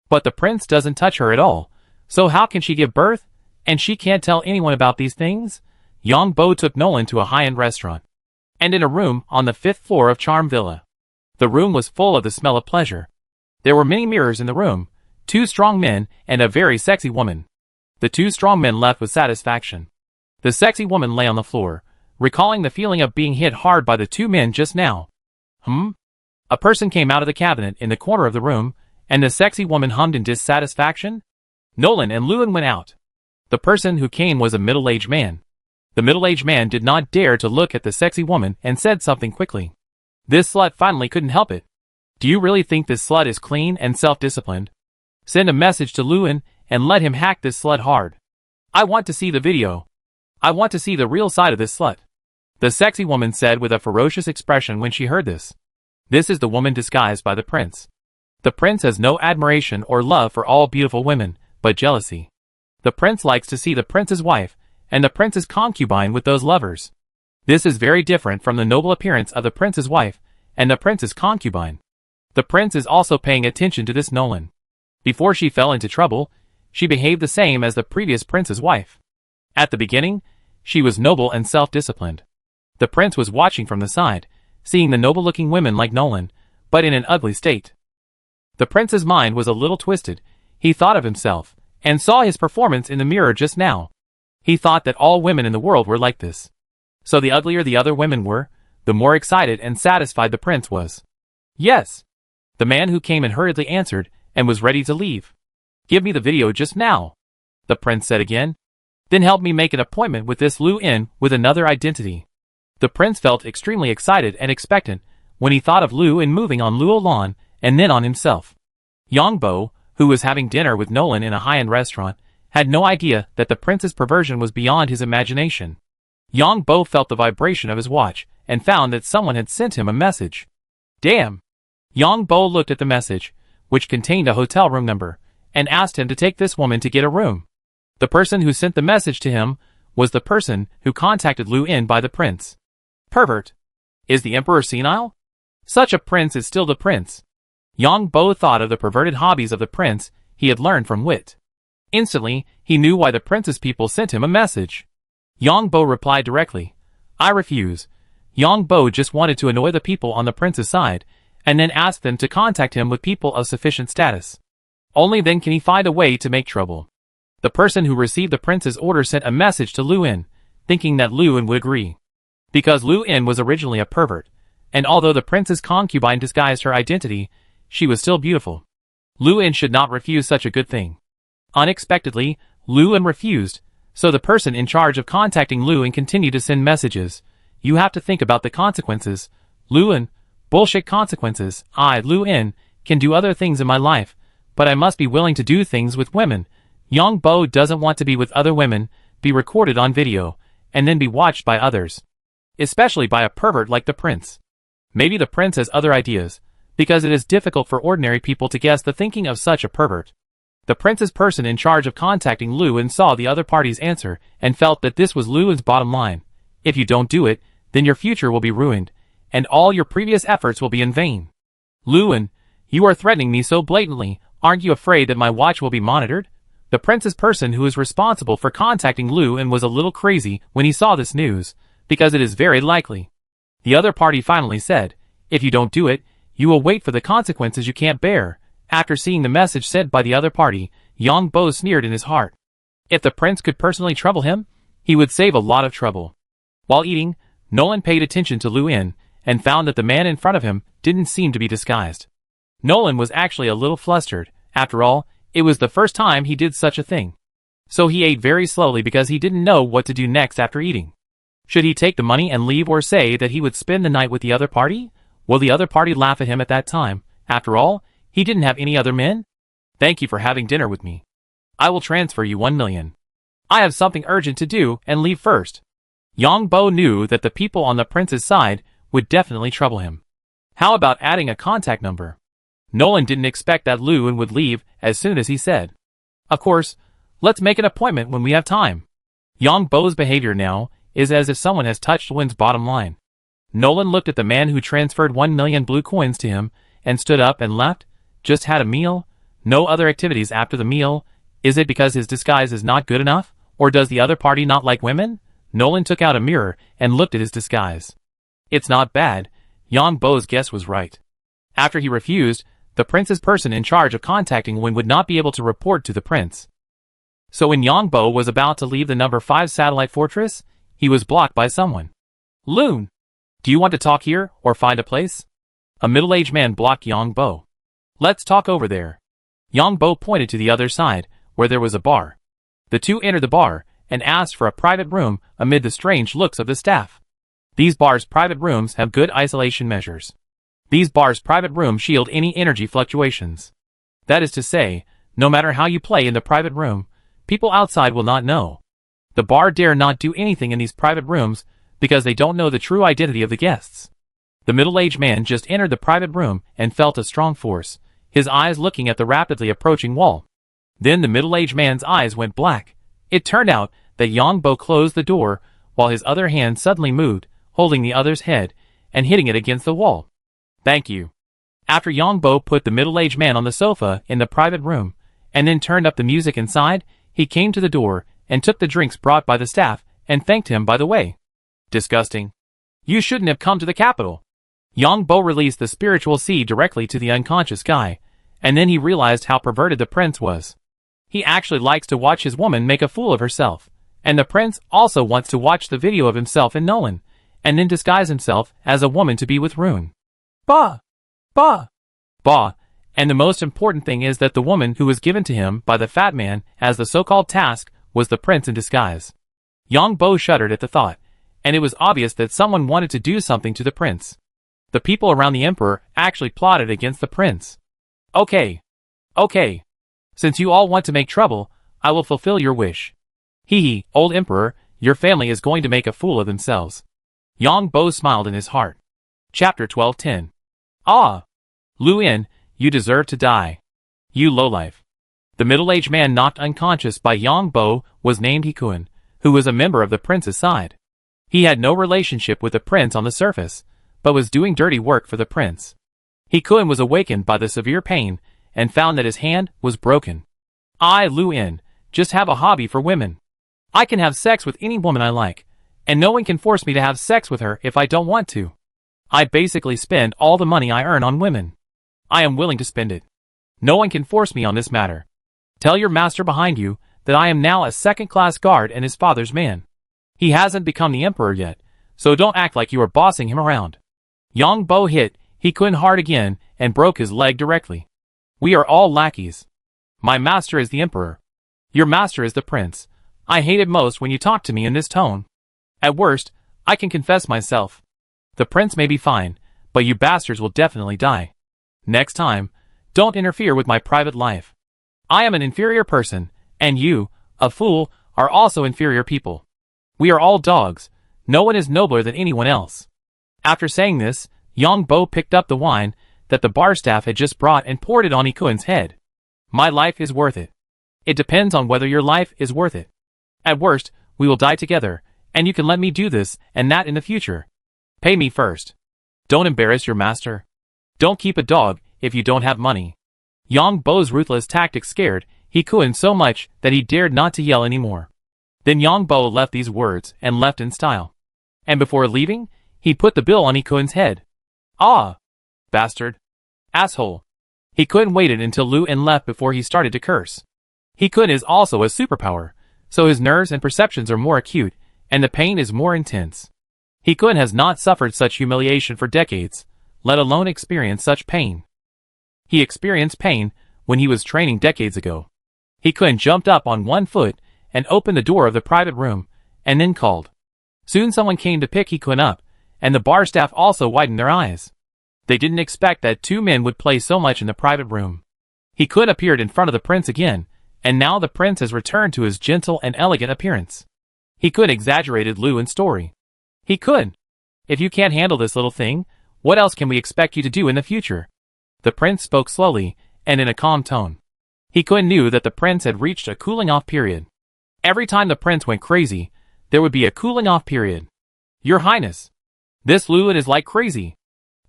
But the prince doesn't touch her at all, so how can she give birth? And she can't tell anyone about these things? Yang Bo took Nolan to a high-end restaurant. And in a room on the 5th floor of Charm Villa. The room was full of the smell of pleasure. There were many mirrors in the room, 2 strong men, and a very sexy woman. The 2 strong men left with satisfaction. The sexy woman lay on the floor, recalling the feeling of being hit hard by the 2 men just now. A person came out of the cabinet in the corner of the room, and the sexy woman hummed in dissatisfaction. Nolan and Lewin went out. The person who came was a middle-aged man. The middle-aged man did not dare to look at the sexy woman and said something quickly. This slut finally couldn't help it. Do you really think this slut is clean and self-disciplined? Send a message to Lewin and let him hack this slut hard. I want to see the video. I want to see the real side of this slut. The sexy woman said with a ferocious expression when she heard this. This is the woman disguised by the prince. The prince has no admiration or love for all beautiful women, but jealousy. The prince likes to see the prince's wife and the prince's concubine with those lovers. This is very different from the noble appearance of the prince's wife and the prince's concubine. The prince is also paying attention to this Nolan. Before she fell into trouble, she behaved the same as the previous prince's wife. At the beginning, she was noble and self-disciplined. The prince was watching from the side, seeing the noble-looking women like Nolan, but in an ugly state. The prince's mind was a little twisted. He thought of himself, and saw his performance in the mirror just now. He thought that all women in the world were like this. So the uglier the other women were, the more excited and satisfied the prince was. Yes. The man who came in hurriedly answered, and was ready to leave. Give me the video just now, the prince said again. Then help me make an appointment with this Lu In with another identity. The prince felt extremely excited and expectant when he thought of Lu In moving on Luo Lan and then on himself. Yang Bo, who was having dinner with Nolan in a high-end restaurant, had no idea that the prince's perversion was beyond his imagination. Yang Bo felt the vibration of his watch and found that someone had sent him a message. Damn! Yang Bo looked at the message, which contained a hotel room number, and asked him to take this woman to get a room. The person who sent the message to him was the person who contacted Lu In by the prince. Pervert! Is the emperor senile? Such a prince is still the prince. Yang Bo thought of the perverted hobbies of the prince he had learned from Wit. Instantly, he knew why the prince's people sent him a message. Yang Bo replied directly, I refuse. Yang Bo just wanted to annoy the people on the prince's side, and then asked them to contact him with people of sufficient status. Only then can he find a way to make trouble. The person who received the prince's order sent a message to Lu In, thinking that Lu In would agree. Because Lu In was originally a pervert, and although the prince's concubine disguised her identity, she was still beautiful. Lu In should not refuse such a good thing. Unexpectedly, Lu In refused, so the person in charge of contacting Lu In continued to send messages. You have to think about the consequences. Lu In, bullshit consequences. I, Lu In, can do other things in my life, but I must be willing to do things with women. Yang Bo doesn't want to be with other women, be recorded on video, and then be watched by others. Especially by a pervert like the prince. Maybe the prince has other ideas, because it is difficult for ordinary people to guess the thinking of such a pervert. The prince's person in charge of contacting Lu In saw the other party's answer and felt that this was Lu In's bottom line. If you don't do it, then your future will be ruined, and all your previous efforts will be in vain. Lu In, you are threatening me so blatantly, aren't you afraid that my watch will be monitored? The prince's person who is responsible for contacting Lu In was a little crazy when he saw this news, because it is very likely. The other party finally said, if you don't do it, you will wait for the consequences you can't bear. After seeing the message sent by the other party, Yang Bo sneered in his heart. If the prince could personally trouble him, he would save a lot of trouble. While eating, Nolan paid attention to Lu In, and found that the man in front of him didn't seem to be disguised. Nolan was actually a little flustered. After all, it was the first time he did such a thing. So he ate very slowly because he didn't know what to do next after eating. Should he take the money and leave or say that he would spend the night with the other party? Will the other party laugh at him at that time? After all, he didn't have any other men? Thank you for having dinner with me. I will transfer you 1 million. I have something urgent to do and leave first. Yang Bo knew that the people on the prince's side would definitely trouble him. How about adding a contact number? Nolan didn't expect that Lu In would leave as soon as he said. Of course, let's make an appointment when we have time. Yang Bo's behavior now is as if someone has touched Lu's bottom line. Nolan looked at the man who transferred 1 million blue coins to him and stood up and left. Just had a meal? No other activities after the meal? Is it because his disguise is not good enough? Or does the other party not like women? Nolan took out a mirror and looked at his disguise. It's not bad. Yang Bo's guess was right. After he refused, the prince's person in charge of contacting Win would not be able to report to the prince. So when Yang Bo was about to leave the number 5 satellite fortress, he was blocked by someone. Loon! Do you want to talk here, or find a place? A middle-aged man blocked Yang Bo. Let's talk over there. Yang Bo pointed to the other side, where there was a bar. The two entered the bar, and asked for a private room amid the strange looks of the staff. These bars' private rooms have good isolation measures. These bars' private rooms shield any energy fluctuations. That is to say, no matter how you play in the private room, people outside will not know. The bar dare not do anything in these private rooms because they don't know the true identity of the guests. The middle-aged man just entered the private room and felt a strong force, his eyes looking at the rapidly approaching wall. Then the middle-aged man's eyes went black. It turned out that Yang Bo closed the door, while his other hand suddenly moved, holding the other's head, and hitting it against the wall. Thank you. After Yang Bo put the middle-aged man on the sofa in the private room, and then turned up the music inside, he came to the door, and took the drinks brought by the staff, and thanked him by the way. Disgusting. You shouldn't have come to the capital. Yang Bo released the spiritual seed directly to the unconscious guy, and then he realized how perverted the prince was. He actually likes to watch his woman make a fool of herself, and the prince also wants to watch the video of himself and Nolan, and then disguise himself as a woman to be with Rune. Bah! Bah! Bah! And the most important thing is that the woman who was given to him by the fat man as the so-called task was the prince in disguise. Yang Bo shuddered at the thought, and it was obvious that someone wanted to do something to the prince. The people around the emperor actually plotted against the prince. Okay. Okay. Since you all want to make trouble, I will fulfill your wish. Hee, old emperor, your family is going to make a fool of themselves. Yang Bo smiled in his heart. Chapter 12:10. Ah! Luin, you deserve to die. You lowlife. The middle-aged man knocked unconscious by Yang Bo was named Hikun, who was a member of the prince's side. He had no relationship with the prince on the surface, but was doing dirty work for the prince. Hikun was awakened by the severe pain, and found that his hand was broken. I, Luin, just have a hobby for women. I can have sex with any woman I like, and no one can force me to have sex with her if I don't want to. I basically spend all the money I earn on women. I am willing to spend it. No one can force me on this matter. Tell your master behind you that I am now a second-class guard and his father's man. He hasn't become the emperor yet, so don't act like you are bossing him around. Yang Bo hit Hikun hard again and broke his leg directly. We are all lackeys. My master is the emperor. Your master is the prince. I hate it most when you talk to me in this tone. At worst, I can confess myself. The prince may be fine, but you bastards will definitely die. Next time, don't interfere with my private life. I am an inferior person, and you, a fool, are also inferior people. We are all dogs. No one is nobler than anyone else. After saying this, Yang Bo picked up the wine that the bar staff had just brought and poured it on Ikun's head. My life is worth it. It depends on whether your life is worth it. At worst, we will die together, and you can let me do this and that in the future. Pay me first. Don't embarrass your master. Don't keep a dog if you don't have money. Yang Bo's ruthless tactics scared Hikun so much that he dared not to yell anymore. Then Yang Bo left these words and left in style. And before leaving, he put the bill on Ikun's head. Ah! Bastard. Asshole. Hikun waited until Luin left before he started to curse. Hikun is also a superpower, so his nerves and perceptions are more acute, and the pain is more intense. Hikun has not suffered such humiliation for decades, let alone experience such pain. He experienced pain when he was training decades ago. Hikun jumped up on one foot and opened the door of the private room, and then called. Soon someone came to pick Hikun up, and the bar staff also widened their eyes. They didn't expect that two men would play so much in the private room. Hikun appeared in front of the prince again, and now the prince has returned to his gentle and elegant appearance. Hikun exaggerated Luin's story. Hikun, if you can't handle this little thing, what else can we expect you to do in the future? The prince spoke slowly, and in a calm tone. Hikun knew that the prince had reached a cooling-off period. Every time the prince went crazy, there would be a cooling-off period. Your Highness, this Luin is like crazy.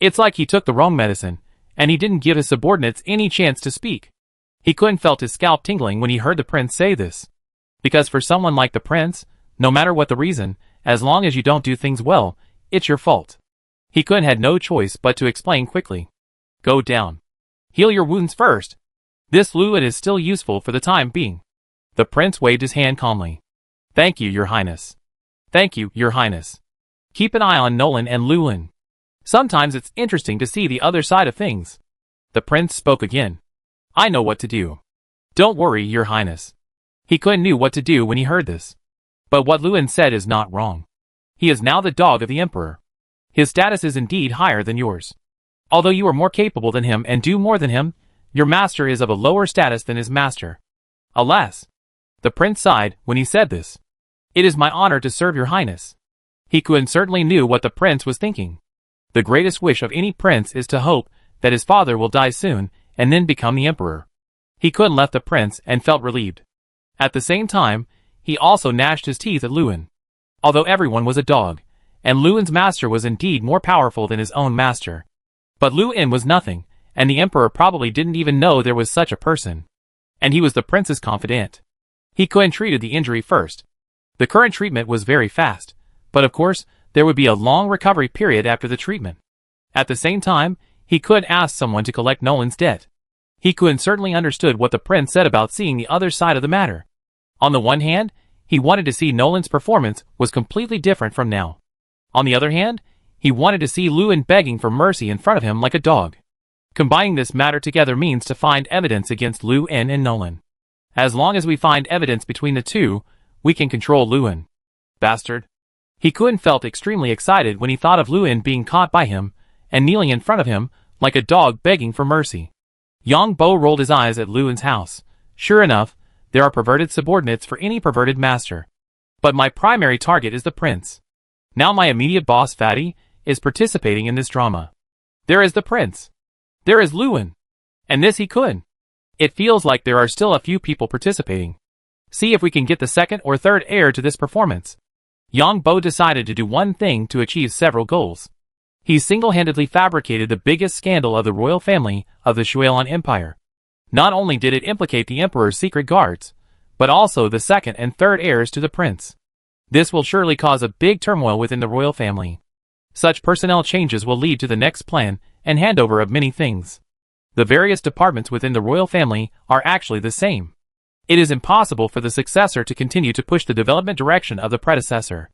It's like he took the wrong medicine, and he didn't give his subordinates any chance to speak. Hikun felt his scalp tingling when he heard the prince say this. Because for someone like the prince, no matter what the reason, as long as you don't do things well, it's your fault. He couldn't had no choice but to explain quickly. Go down. Heal your wounds first. This fluid is still useful for the time being. The prince waved his hand calmly. Thank you, Your Highness. Thank you, Your Highness. Keep an eye on Nolan and Llewellyn. Sometimes it's interesting to see the other side of things. The prince spoke again. I know what to do. Don't worry, Your Highness. He couldn't knew what to do when he heard this. But what Llewellyn said is not wrong. He is now the dog of the Emperor. His status is indeed higher than yours. Although you are more capable than him and do more than him, your master is of a lower status than his master. Alas! The prince sighed when he said this. It is my honor to serve Your Highness. He certainly knew what the prince was thinking. The greatest wish of any prince is to hope that his father will die soon and then become the emperor. He left the prince and felt relieved. At the same time, he also gnashed his teeth at Llewellyn. Although everyone was a dog, and Llewellyn's master was indeed more powerful than his own master. But Llewellyn was nothing, and the emperor probably didn't even know there was such a person. And he was the prince's confidant. He treated the injury first. The current treatment was very fast, but of course, there would be a long recovery period after the treatment. At the same time, he ask someone to collect Nolan's debt. He certainly understood what the prince said about seeing the other side of the matter. On the one hand, he wanted to see Nolan's performance was completely different from now. On the other hand, he wanted to see Llewellyn begging for mercy in front of him like a dog. Combining this matter together means to find evidence against Llewellyn and Nolan. As long as we find evidence between the two, we can control Llewellyn. Bastard. He felt extremely excited when he thought of Llewellyn being caught by him and kneeling in front of him like a dog begging for mercy. Yang Bo rolled his eyes at Llewellyn's house. Sure enough, there are perverted subordinates for any perverted master. But my primary target is the prince. Now my immediate boss, Fatty, is participating in this drama. There is the prince. There is Llewellyn. And this he could. It feels like there are still a few people participating. See if we can get the second or third heir to this performance. Yang Bo decided to do one thing to achieve several goals. He single-handedly fabricated the biggest scandal of the royal family of the Shuolan Empire. Not only did it implicate the emperor's secret guards, but also the second and third heirs to the prince. This will surely cause a big turmoil within the royal family. Such personnel changes will lead to the next plan and handover of many things. The various departments within the royal family are actually the same. It is impossible for the successor to continue to push the development direction of the predecessor.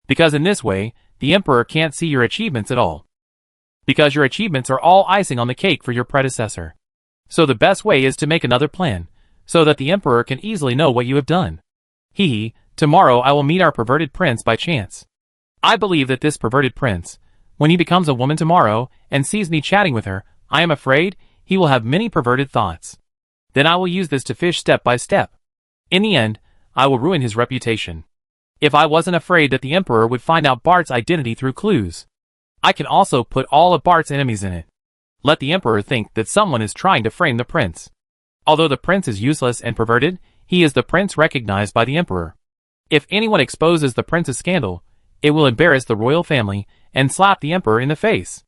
Because in this way, the emperor can't see your achievements at all. Because your achievements are all icing on the cake for your predecessor. So the best way is to make another plan, so that the emperor can easily know what you have done. Tomorrow I will meet our perverted prince by chance. I believe that this perverted prince, when he becomes a woman tomorrow and sees me chatting with her, I am afraid he will have many perverted thoughts. Then I will use this to fish step by step. In the end, I will ruin his reputation. If I wasn't afraid that the emperor would find out Bart's identity through clues, I can also put all of Bart's enemies in it. Let the emperor think that someone is trying to frame the prince. Although the prince is useless and perverted, he is the prince recognized by the emperor. If anyone exposes the prince's scandal, it will embarrass the royal family and slap the emperor in the face.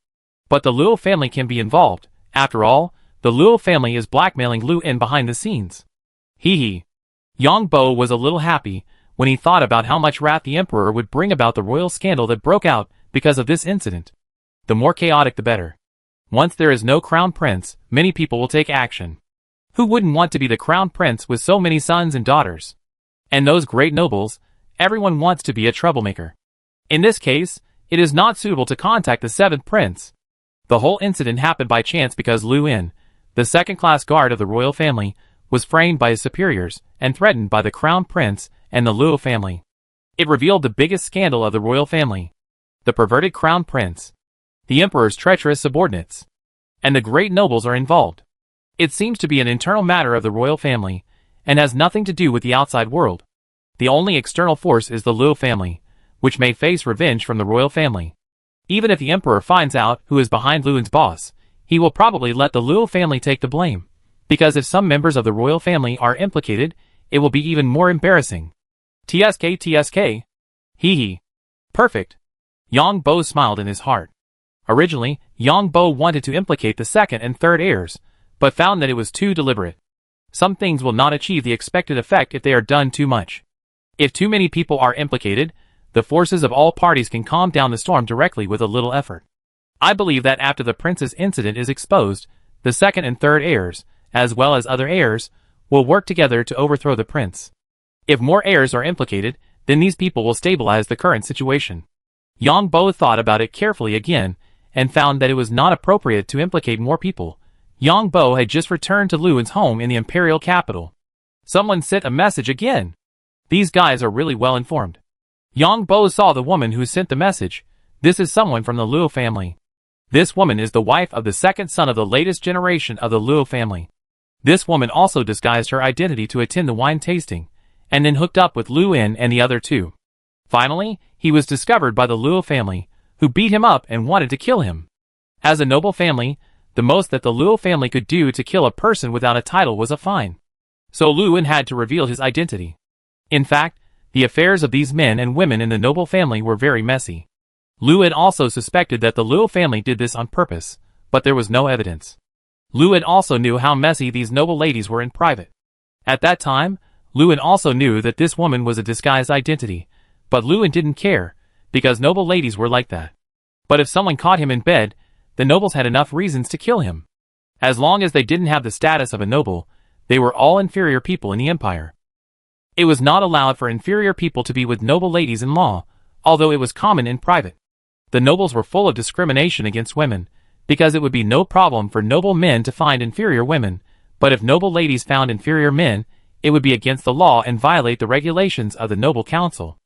But the Luo family can be involved. After all, the Luo family is blackmailing Llewellyn behind the scenes. Yang Bo was a little happy when he thought about how much wrath the emperor would bring about the royal scandal that broke out because of this incident. The more chaotic the better. Once there is no crown prince, many people will take action. Who wouldn't want to be the crown prince with so many sons and daughters? And those great nobles, everyone wants to be a troublemaker. In this case, it is not suitable to contact the seventh prince. The whole incident happened by chance because Llewellyn, the second-class guard of the royal family, was framed by his superiors and threatened by the crown prince and the Luo family. It revealed the biggest scandal of the royal family. The perverted crown prince. The emperor's treacherous subordinates. And the great nobles are involved. It seems to be an internal matter of the royal family, and has nothing to do with the outside world. The only external force is the Luo family, which may face revenge from the royal family. Even if the emperor finds out who is behind Llewellyn's boss, he will probably let the Luo family take the blame. Because if some members of the royal family are implicated, it will be even more embarrassing. TSK. Perfect. Yang Bo smiled in his heart. Originally, Yang Bo wanted to implicate the second and third heirs, but found that it was too deliberate. Some things will not achieve the expected effect if they are done too much. If too many people are implicated, the forces of all parties can calm down the storm directly with a little effort. I believe that after the prince's incident is exposed, the second and third heirs, as well as other heirs, will work together to overthrow the prince. If more heirs are implicated, then these people will stabilize the current situation. Yang Bo thought about it carefully again, and found that it was not appropriate to implicate more people. Yang Bo had just returned to Luan's home in the imperial capital. Someone sent a message again. These guys are really well informed. Yang Bo saw the woman who sent the message. This is someone from the Luo family. This woman is the wife of the second son of the latest generation of the Luo family. This woman also disguised her identity to attend the wine tasting, and then hooked up with Lu In and the other two. Finally, he was discovered by the Luo family, who beat him up and wanted to kill him. As a noble family, the most that the Luo family could do to kill a person without a title was a fine. So Lu In had to reveal his identity. In fact, the affairs of these men and women in the noble family were very messy. Lu In also suspected that the Luo family did this on purpose, but there was no evidence. Lu In also knew how messy these noble ladies were in private. At that time, Lu In also knew that this woman was a disguised identity, but Lu In didn't care, because noble ladies were like that. But if someone caught him in bed, the nobles had enough reasons to kill him. As long as they didn't have the status of a noble, they were all inferior people in the empire. It was not allowed for inferior people to be with noble ladies in law, although it was common in private. The nobles were full of discrimination against women, because it would be no problem for noble men to find inferior women, but if noble ladies found inferior men, it would be against the law and violate the regulations of the noble council.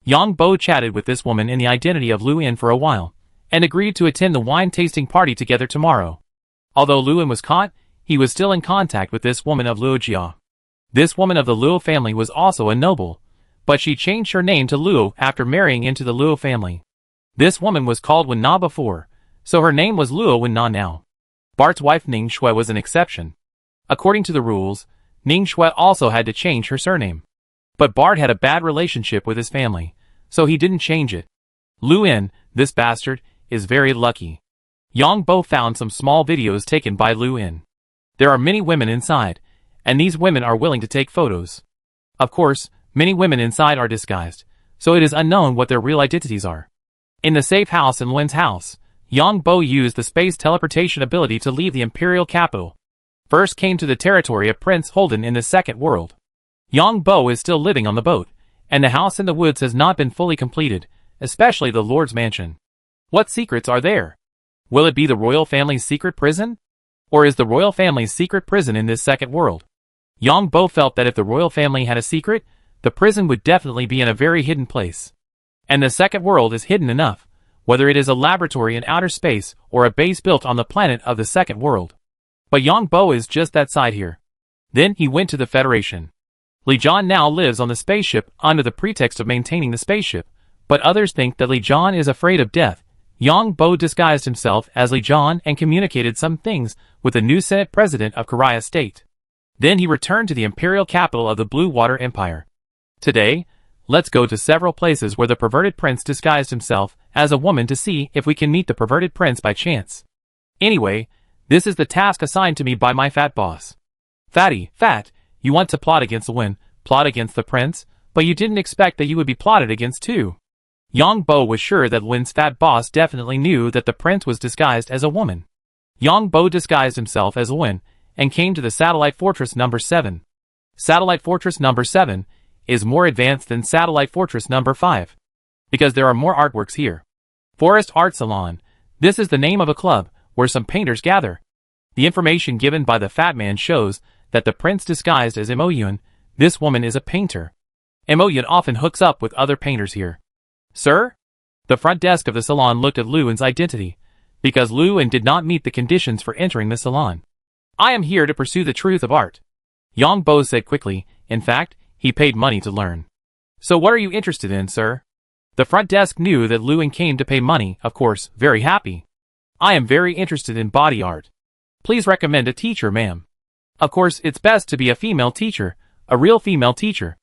Yang Bo chatted with this woman in the identity of Lu In for a while, and agreed to attend the wine tasting party together tomorrow. Although Lu In was caught, he was still in contact with this woman of Luojia. This woman of the Luo family was also a noble, but she changed her name to Luo after marrying into the Luo family. This woman was called Wen Na before, so her name was Luo Wen Na now. Bart's wife Ning Shui was an exception. According to the rules, Ning Shui also had to change her surname. But Bart had a bad relationship with his family, so he didn't change it. Lu In, this bastard, is very lucky. Yang Bo found some small videos taken by Lu In. There are many women inside, and these women are willing to take photos. Of course, many women inside are disguised, so it is unknown what their real identities are. In the safe house in Luin's house, Yang Bo used the space teleportation ability to leave the imperial capital. First came to the territory of Prince Holden in the second world. Yang Bo is still living on the boat, and the house in the woods has not been fully completed, especially the Lord's mansion. What secrets are there? Will it be the royal family's secret prison? Or is the royal family's secret prison in this second world? Yang Bo felt that if the royal family had a secret, the prison would definitely be in a very hidden place. And the second world is hidden enough, whether it is a laboratory in outer space or a base built on the planet of the second world. But Yang Bo is just that side here. Then he went to the Federation. Li Jian now lives on the spaceship under the pretext of maintaining the spaceship, but others think that Li Jian is afraid of death. Yang Bo disguised himself as Li Jian and communicated some things with the new Senate President of Korea State. Then he returned to the imperial capital of the Blue Water Empire. Today, let's go to several places where the perverted prince disguised himself as a woman to see if we can meet the perverted prince by chance. Anyway, this is the task assigned to me by my fat boss. Fatty, fat, you want to plot against the Wen, plot against the prince, but you didn't expect that you would be plotted against too. Yang Bo was sure that Wen's fat boss definitely knew that the prince was disguised as a woman. Yang Bo disguised himself as a Wen and came to the Satellite Fortress number 7. Satellite Fortress number 7 is more advanced than Satellite Fortress number 5, because there are more artworks here. Forest Art Salon, this is the name of a club where some painters gather. The information given by the fat man shows that the prince disguised as Mo Yun, this woman is a painter. Mo Yun often hooks up with other painters here. Sir? The front desk of the salon looked at Luin's identity, because Luin did not meet the conditions for entering the salon. I am here to pursue the truth of art. Yang Bo said quickly. In fact, he paid money to learn. So what are you interested in, sir? The front desk knew that Luin came to pay money, of course, very happy. I am very interested in body art. Please recommend a teacher, ma'am. Of course, it's best to be a female teacher, a real female teacher.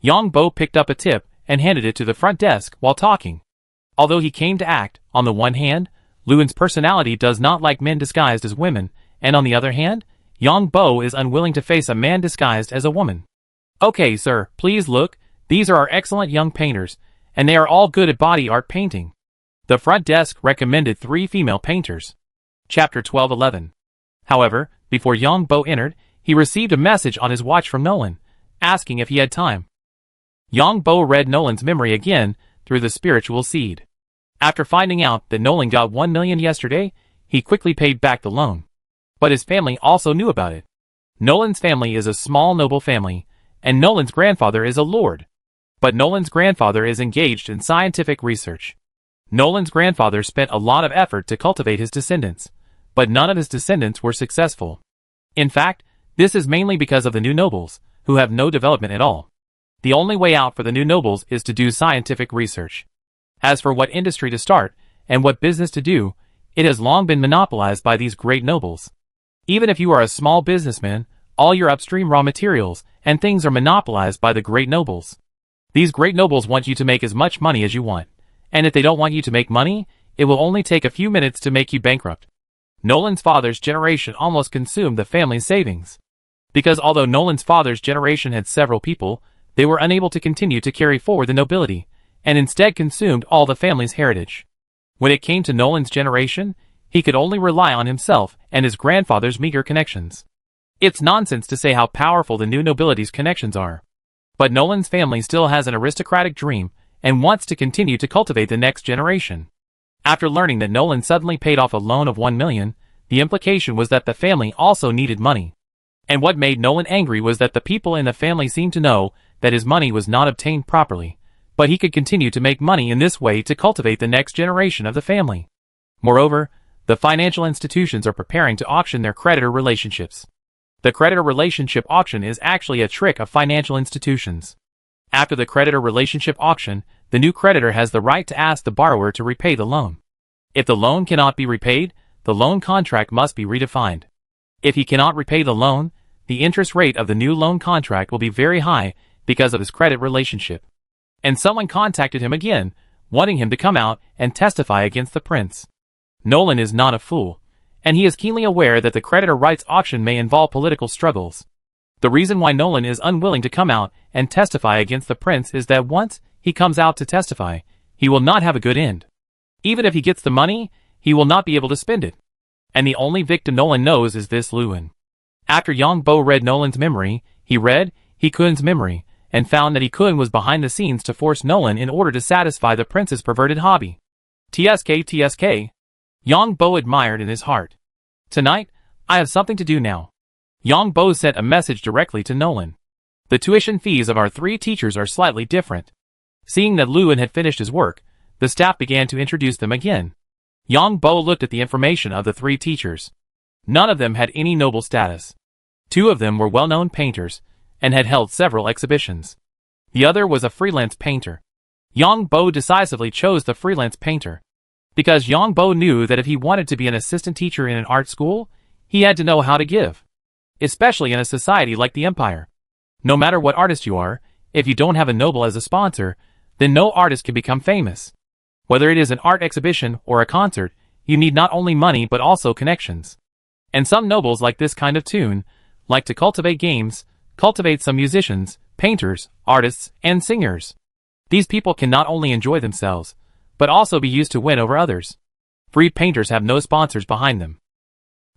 Yang Bo picked up a tip and handed it to the front desk while talking. Although he came to act, on the one hand, Luin's personality does not like men disguised as women, and on the other hand, Yang Bo is unwilling to face a man disguised as a woman. Okay, sir, please look, These are our excellent young painters, and they are all good at body art painting. The front desk recommended 3 female painters. Chapter 12:11. However, before Yang Bo entered, he received a message on his watch from Nolan, asking if he had time. Yang Bo read Nolan's memory again through the spiritual seed. After finding out that Nolan got 1 million yesterday, he quickly paid back the loan. But his family also knew about it. Nolan's family is a small noble family, and Nolan's grandfather is a lord. But Nolan's grandfather is engaged in scientific research. Nolan's grandfather spent a lot of effort to cultivate his descendants, but none of his descendants were successful. In fact, this is mainly because of the new nobles, who have no development at all. The only way out for the new nobles is to do scientific research. As for what industry to start, and what business to do, it has long been monopolized by these great nobles. Even if you are a small businessman, all your upstream raw materials and things are monopolized by the great nobles. These great nobles want you to make as much money as you want, and if they don't want you to make money, it will only take a few minutes to make you bankrupt. Nolan's father's generation almost consumed the family's savings. Because although Nolan's father's generation had several people, they were unable to continue to carry forward the nobility, and instead consumed all the family's heritage. When it came to Nolan's generation, he could only rely on himself and his grandfather's meager connections. It's nonsense to say how powerful the new nobility's connections are. But Nolan's family still has an aristocratic dream and wants to continue to cultivate the next generation. After learning that Nolan suddenly paid off a loan of 1 million, the implication was that the family also needed money. And what made Nolan angry was that the people in the family seemed to know that his money was not obtained properly, but he could continue to make money in this way to cultivate the next generation of the family. Moreover, the financial institutions are preparing to auction their creditor relationships. The creditor relationship auction is actually a trick of financial institutions. After the creditor relationship auction, the new creditor has the right to ask the borrower to repay the loan. If the loan cannot be repaid, the loan contract must be redefined. If he cannot repay the loan, the interest rate of the new loan contract will be very high because of his credit relationship. And someone contacted him again, wanting him to come out and testify against the prince. Nolan is not a fool, and he is keenly aware that the creditor rights auction may involve political struggles. The reason why Nolan is unwilling to come out and testify against the prince is that once he comes out to testify, he will not have a good end. Even if he gets the money, he will not be able to spend it. And the only victim Nolan knows is this Lewin. After Yang Bo read Nolan's memory, he read He-kun's memory, and found that He-kun was behind the scenes to force Nolan in order to satisfy the prince's perverted hobby. TSK. Yang Bo admired in his heart. Tonight, I have something to do now. Yang Bo sent a message directly to Nolan. The tuition fees of our 3 teachers are slightly different. Seeing that Lewin had finished his work, the staff began to introduce them again. Yang Bo looked at the information of the 3 teachers. None of them had any noble status. 2 of them were well-known painters, and had held several exhibitions. The other was a freelance painter. Yang Bo decisively chose the freelance painter. Because Yang Bo knew that if he wanted to be an assistant teacher in an art school, he had to know how to give. Especially in a society like the Empire. No matter what artist you are, if you don't have a noble as a sponsor, then no artist can become famous. Whether it is an art exhibition or a concert, you need not only money but also connections. And some nobles like this kind of tune, like to cultivate games, cultivate some musicians, painters, artists, and singers. These people can not only enjoy themselves, but also be used to win over others. Free painters have no sponsors behind them.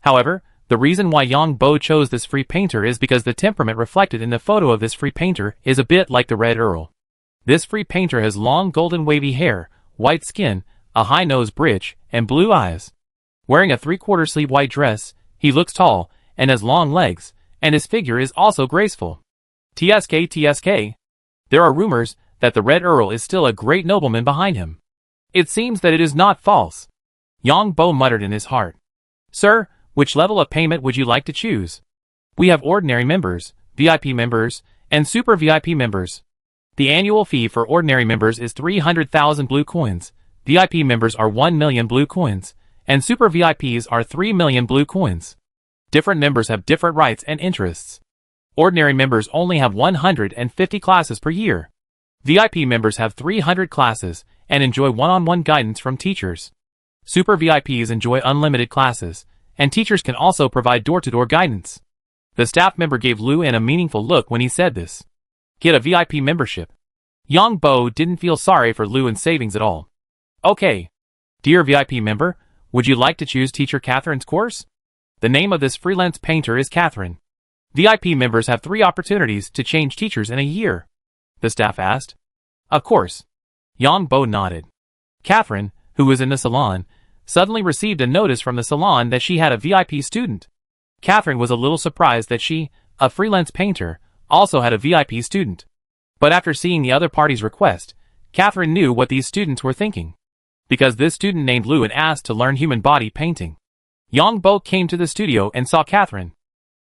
However, the reason why Yang Bo chose this free painter is because the temperament reflected in the photo of this free painter is a bit like the Red Earl. This free painter has long golden wavy hair, white skin, a high nose bridge, and blue eyes. Wearing a 3/4 sleeve white dress, he looks tall, and has long legs, and his figure is also graceful. TSK. There are rumors that the Red Earl is still a great nobleman behind him. It seems that it is not false. Yang Bo muttered in his heart. Sir, which level of payment would you like to choose? We have ordinary members, VIP members, and super VIP members. The annual fee for ordinary members is 300,000 blue coins, VIP members are 1 million blue coins, and super VIPs are 3 million blue coins. Different members have different rights and interests. Ordinary members only have 150 classes per year. VIP members have 300 classes, and enjoy one-on-one guidance from teachers. Super VIPs enjoy unlimited classes, and teachers can also provide door-to-door guidance. The staff member gave Lewin a meaningful look when he said this. Get a VIP membership. Yang Bo didn't feel sorry for Luan's savings at all. Okay. Dear VIP member, would you like to choose Teacher Catherine's course? The name of this freelance painter is Catherine. VIP members have 3 opportunities to change teachers in a year. The staff asked. Of course. Yang Bo nodded. Catherine, who was in the salon, suddenly received a notice from the salon that she had a VIP student. Catherine was a little surprised that she, a freelance painter, also had a VIP student. But after seeing the other party's request, Catherine knew what these students were thinking. Because this student named Luan asked to learn human body painting. Yang Bo came to the studio and saw Catherine.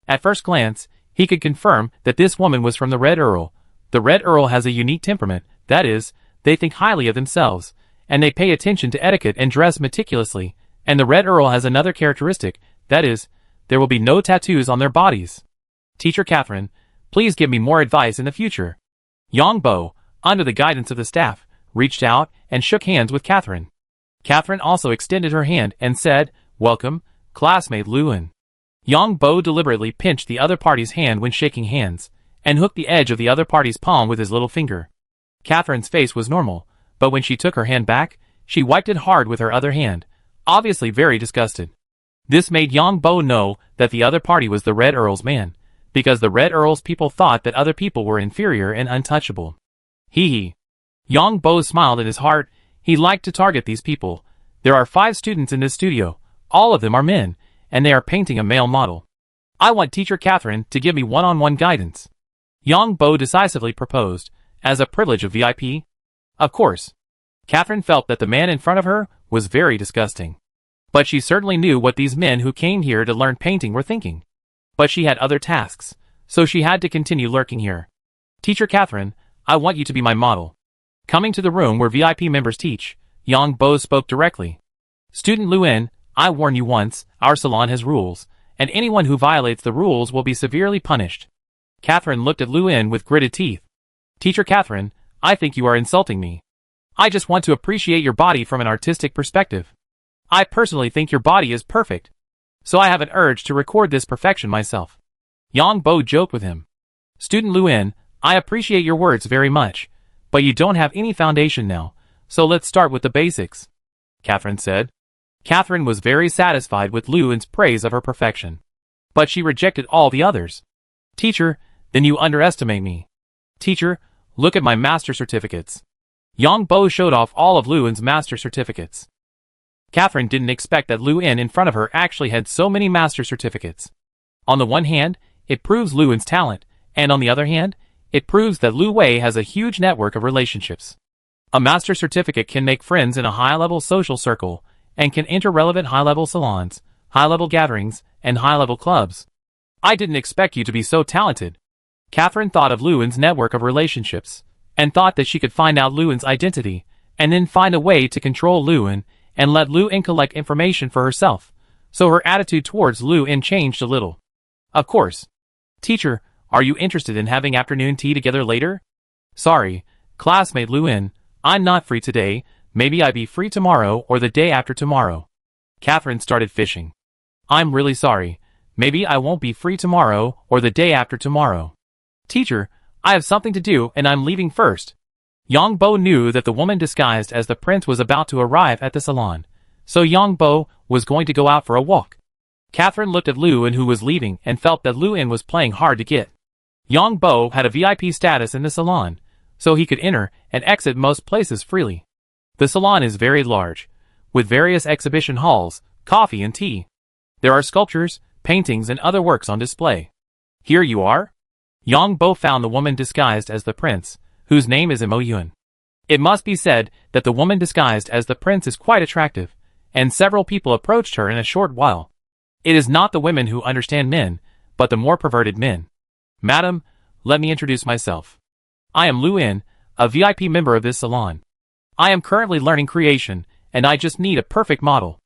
At first glance, he could confirm that this woman was from the Red Earl. The Red Earl has a unique temperament, that is, they think highly of themselves, and they pay attention to etiquette and dress meticulously, and the Red Earl has another characteristic, that is, there will be no tattoos on their bodies. Teacher Catherine, please give me more advice in the future. Yang Bo, under the guidance of the staff, reached out and shook hands with Catherine. Catherine also extended her hand and said, Welcome, classmate Luan. Yang Bo deliberately pinched the other party's hand when shaking hands, and hooked the edge of the other party's palm with his little finger. Catherine's face was normal, but when she took her hand back, she wiped it hard with her other hand, obviously very disgusted. This made Yang Bo know that the other party was the Red Earl's man, because the Red Earl's people thought that other people were inferior and untouchable. Hee hee. Yang Bo smiled in his heart. He liked to target these people. There are 5 students in this studio. All of them are men, and they are painting a male model. I want Teacher Catherine to give me one-on-one guidance. Yang Bo decisively proposed, as a privilege of VIP. Of course. Catherine felt that the man in front of her was very disgusting. But she certainly knew what these men who came here to learn painting were thinking. But she had other tasks, so she had to continue lurking here. Teacher Catherine, I want you to be my model. Coming to the room where VIP members teach, Yang Bo spoke directly. Student Luan, I warn you once, our salon has rules, and anyone who violates the rules will be severely punished. Catherine looked at Luan with gritted teeth. Teacher Catherine, I think you are insulting me. I just want to appreciate your body from an artistic perspective. I personally think your body is perfect. So I have an urge to record this perfection myself. Yang Bo joked with him. Student Luan, I appreciate your words very much, but you don't have any foundation now, so let's start with the basics. Catherine said. Catherine was very satisfied with Luan's praise of her perfection. But she rejected all the others. Teacher, then you underestimate me. Teacher, look at my master certificates. Yang Bo showed off all of Luan's master certificates. Catherine didn't expect that Luan in front of her actually had so many master certificates. On the one hand, it proves Luan's talent, and on the other hand, it proves that Lu Wei has a huge network of relationships. A master certificate can make friends in a high-level social circle, and can enter relevant high-level salons, high-level gatherings, and high-level clubs. I didn't expect you to be so talented. Catherine thought of Luan's network of relationships, and thought that she could find out Luan's identity, and then find a way to control Luan, and let Luan collect information for herself, so her attitude towards Luan changed a little. Of course. Teacher, are you interested in having afternoon tea together later? Sorry, classmate Luan, I'm not free today, maybe I'll be free tomorrow or the day after tomorrow. Catherine started fishing. I'm really sorry, maybe I won't be free tomorrow or the day after tomorrow. Teacher, I have something to do and I'm leaving first. Yang Bo knew that the woman disguised as the prince was about to arrive at the salon, so Yang Bo was going to go out for a walk. Catherine looked at Luan who was leaving and felt that Luan was playing hard to get. Yang Bo had a VIP status in the salon, so he could enter and exit most places freely. The salon is very large, with various exhibition halls, coffee and tea. There are sculptures, paintings and other works on display. Here you are? Yang Bo found the woman disguised as the prince, whose name is Mo Yun. It must be said that the woman disguised as the prince is quite attractive, and several people approached her in a short while. It is not the women who understand men, but the more perverted men. Madam, let me introduce myself. I am Luan, a VIP member of this salon. I am currently learning creation, and I just need a perfect model.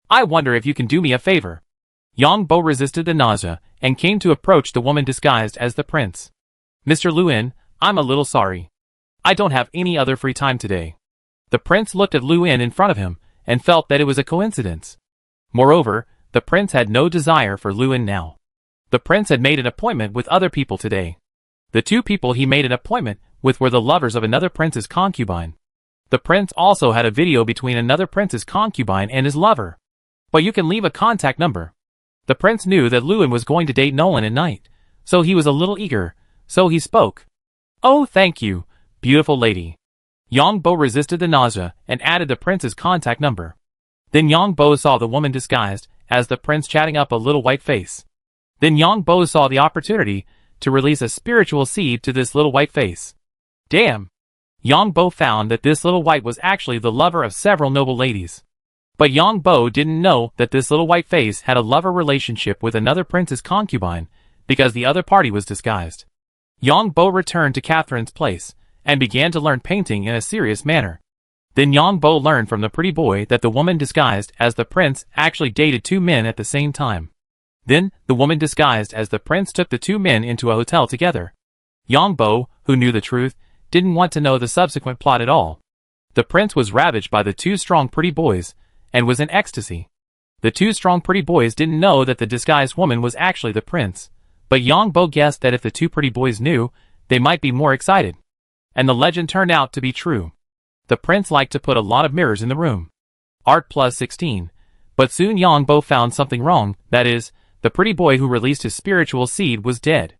I wonder if you can do me a favor. Yang Bo resisted the nausea, and came to approach the woman disguised as the prince. Mr. Luan, I'm a little sorry. I don't have any other free time today. The prince looked at Luan in front of him, and felt that it was a coincidence. Moreover, the prince had no desire for Luan now. The prince had made an appointment with other people today. The 2 people he made an appointment with were the lovers of another prince's concubine. The prince also had a video between another prince's concubine and his lover. But you can leave a contact number. The prince knew that Lewin was going to date Nolan at night, so he was a little eager, so he spoke. "Oh, thank you, beautiful lady." Yang Bo resisted the nausea and added the prince's contact number. Then Yang Bo saw the woman disguised as the prince chatting up a little white face. Then Yang Bo saw the opportunity to release a spiritual seed to this little white face. Damn! Yang Bo found that this little white was actually the lover of several noble ladies. But Yang Bo didn't know that this little white face had a lover relationship with another prince's concubine, because the other party was disguised. Yang Bo returned to Catherine's place, and began to learn painting in a serious manner. Then Yang Bo learned from the pretty boy that the woman disguised as the prince actually dated two men at the same time. Then, the woman disguised as the prince took the two men into a hotel together. Yang Bo, who knew the truth, didn't want to know the subsequent plot at all. The prince was ravaged by the two strong pretty boys, and was in ecstasy. The two strong pretty boys didn't know that the disguised woman was actually the prince, but Yang Bo guessed that if the two pretty boys knew, they might be more excited. And the legend turned out to be true. The prince liked to put a lot of mirrors in the room. Art plus 16. But soon Yang Bo found something wrong, that is, the pretty boy who released his spiritual seed was dead.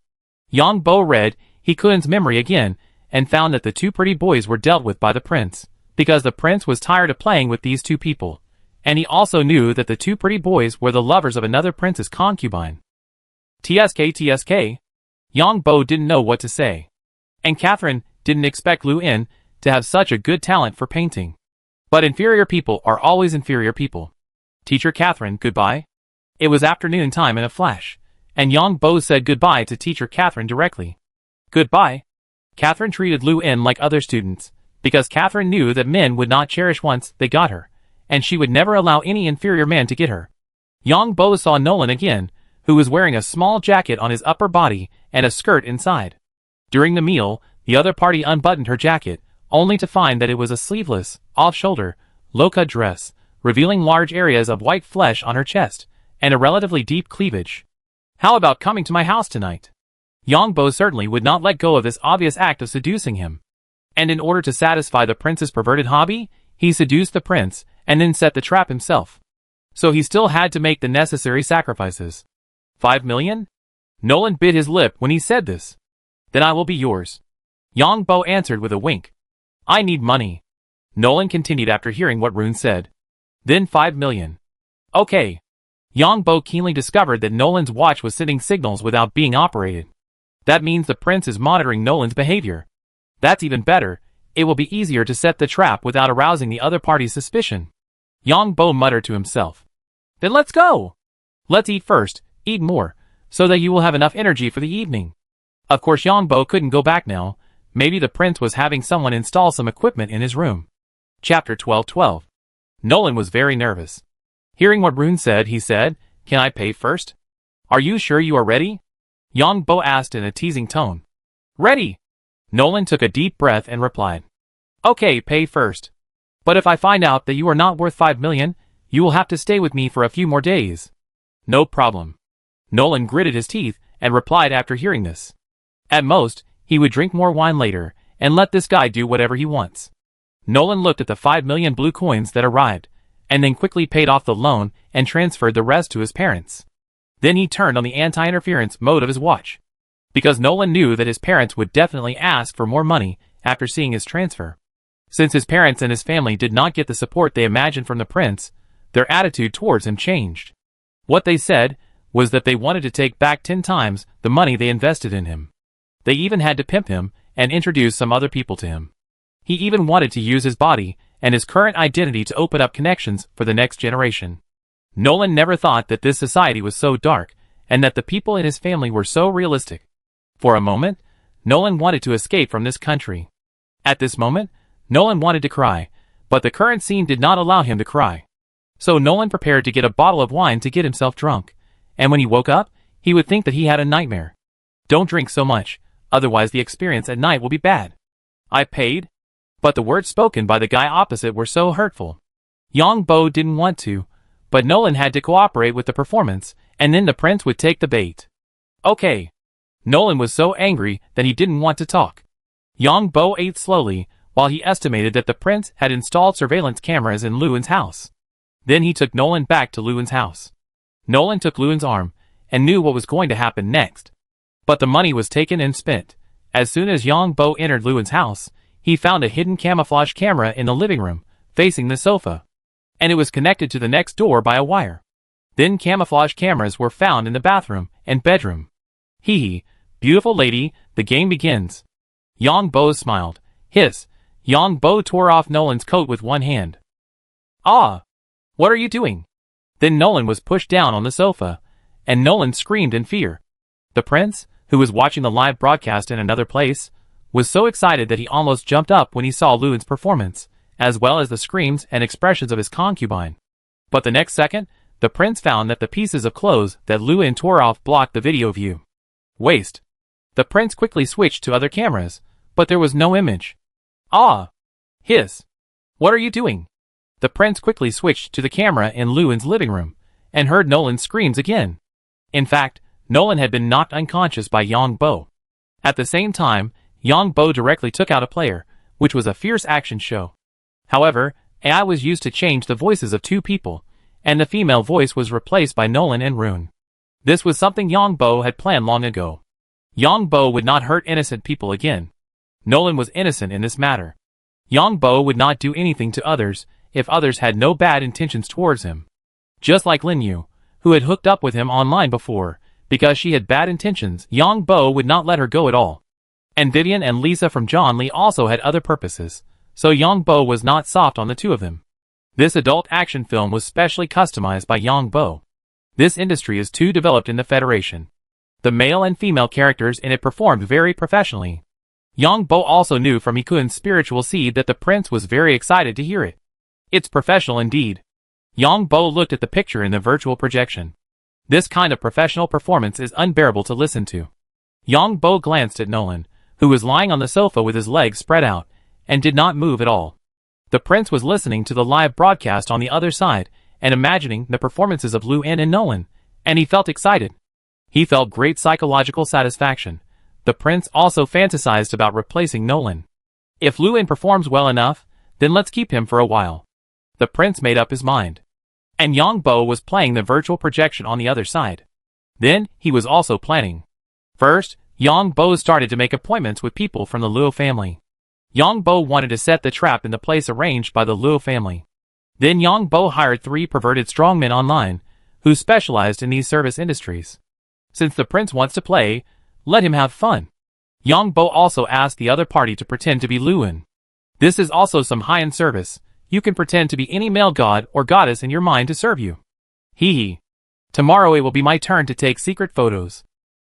Yang Bo read He Kun's memory again, and found that the two pretty boys were dealt with by the prince, because the prince was tired of playing with these two people. And he also knew that the two pretty boys were the lovers of another prince's concubine. TSK. Yang Bo didn't know what to say. And Catherine didn't expect Lu In to have such a good talent for painting. But inferior people are always inferior people. Teacher Catherine, goodbye. It was afternoon time in a flash, and Yang Bo said goodbye to Teacher Catherine directly. Goodbye. Catherine treated Lu In like other students, because Catherine knew that men would not cherish once they got her, and she would never allow any inferior man to get her. Yang Bo saw Nolan again, who was wearing a small jacket on his upper body and a skirt inside. During the meal, the other party unbuttoned her jacket, only to find that it was a sleeveless, off-shoulder, low-cut dress, revealing large areas of white flesh on her chest, and a relatively deep cleavage. How about coming to my house tonight? Yang Bo certainly would not let go of this obvious act of seducing him. And in order to satisfy the prince's perverted hobby, he seduced the prince, and then set the trap himself. So he still had to make the necessary sacrifices. 5 million? Nolan bit his lip when he said this. Then I will be yours. Yang Bo answered with a wink. I need money. Nolan continued after hearing what Rune said. Then 5 million. Okay. Yang Bo keenly discovered that Nolan's watch was sending signals without being operated. That means the prince is monitoring Nolan's behavior. That's even better. It will be easier to set the trap without arousing the other party's suspicion. Yang Bo muttered to himself. Then let's go. Let's eat first, eat more, so that you will have enough energy for the evening. Of course Yang Bo couldn't go back now. Maybe the prince was having someone install some equipment in his room. Chapter 12:12. Nolan was very nervous. Hearing what Rune said, he said, Can I pay first? Are you sure you are ready? Yang Bo asked in a teasing tone. Ready. Nolan took a deep breath and replied. Okay, pay first. But if I find out that you are not worth 5 million, you will have to stay with me for a few more days. No problem. Nolan gritted his teeth and replied after hearing this. At most, he would drink more wine later, and let this guy do whatever he wants. Nolan looked at the 5 million blue coins that arrived, and then quickly paid off the loan and transferred the rest to his parents. Then he turned on the anti-interference mode of his watch. Because Nolan knew that his parents would definitely ask for more money after seeing his transfer. Since his parents and his family did not get the support they imagined from the prince, their attitude towards him changed. What they said was that they wanted to take back 10 times the money they invested in him. They even had to pimp him and introduce some other people to him. He even wanted to use his body and his current identity to open up connections for the next generation. Nolan never thought that this society was so dark, and that the people in his family were so realistic. For a moment, Nolan wanted to escape from this country. At this moment, Nolan wanted to cry, but the current scene did not allow him to cry. So Nolan prepared to get a bottle of wine to get himself drunk, and when he woke up, he would think that he had a nightmare. Don't drink so much, otherwise the experience at night will be bad. I paid? But the words spoken by the guy opposite were so hurtful. Yang Bo didn't want to, but Nolan had to cooperate with the performance, and then the prince would take the bait. Okay. Nolan was so angry that he didn't want to talk. Yang Bo ate slowly, while he estimated that the prince had installed surveillance cameras in Luan's house. Then he took Nolan back to Luan's house. Nolan took Luan's arm, and knew what was going to happen next. But the money was taken and spent. As soon as Yang Bo entered Luan's house, he found a hidden camouflage camera in the living room, facing the sofa. And it was connected to the next door by a wire. Then camouflage cameras were found in the bathroom and bedroom. Hee hee, beautiful lady, the game begins. Yang Bo smiled. Hiss. Yang Bo tore off Nolan's coat with one hand. Ah! What are you doing? Then Nolan was pushed down on the sofa, and Nolan screamed in fear. The prince, who was watching the live broadcast in another place, was so excited that he almost jumped up when he saw Luan's performance, as well as the screams and expressions of his concubine. But the next second, the prince found that the pieces of clothes that Luan tore off blocked the video view. Waste. The prince quickly switched to other cameras, but there was no image. Ah! Hiss. What are you doing? The prince quickly switched to the camera in Luan's living room, and heard Nolan's screams again. In fact, Nolan had been knocked unconscious by Yang Bo. At the same time, Yang Bo directly took out a player, which was a fierce action show. However, AI was used to change the voices of two people, and the female voice was replaced by Nolan and Rune. This was something Yang Bo had planned long ago. Yang Bo would not hurt innocent people again. Nolan was innocent in this matter. Yang Bo would not do anything to others if others had no bad intentions towards him. Just like Lin Yu, who had hooked up with him online before, because she had bad intentions, Yang Bo would not let her go at all. And Vivian and Lisa from John Lee also had other purposes, so Yang Bo was not soft on the two of them. This adult action film was specially customized by Yang Bo. This industry is too developed in the Federation. The male and female characters in it performed very professionally. Yang Bo also knew from Ikuen's spiritual seed that the prince was very excited to hear it. It's professional indeed. Yang Bo looked at the picture in the virtual projection. This kind of professional performance is unbearable to listen to. Yang Bo glanced at Nolan, who was lying on the sofa with his legs spread out, and did not move at all. The prince was listening to the live broadcast on the other side, and imagining the performances of Luan and Nolan, and he felt excited. He felt great psychological satisfaction. The prince also fantasized about replacing Nolan. If Luan performs well enough, then let's keep him for a while. The prince made up his mind. And Yang Bo was playing the virtual projection on the other side. Then, he was also planning. First, Yang Bo started to make appointments with people from the Luo family. Yang Bo wanted to set the trap in the place arranged by the Luo family. Then Yang Bo hired 3 perverted strongmen online, who specialized in these service industries. Since the prince wants to play, let him have fun. Yang Bo also asked the other party to pretend to be Luan. This is also some high-end service. You can pretend to be any male god or goddess in your mind to serve you. Hee hee. Tomorrow it will be my turn to take secret photos.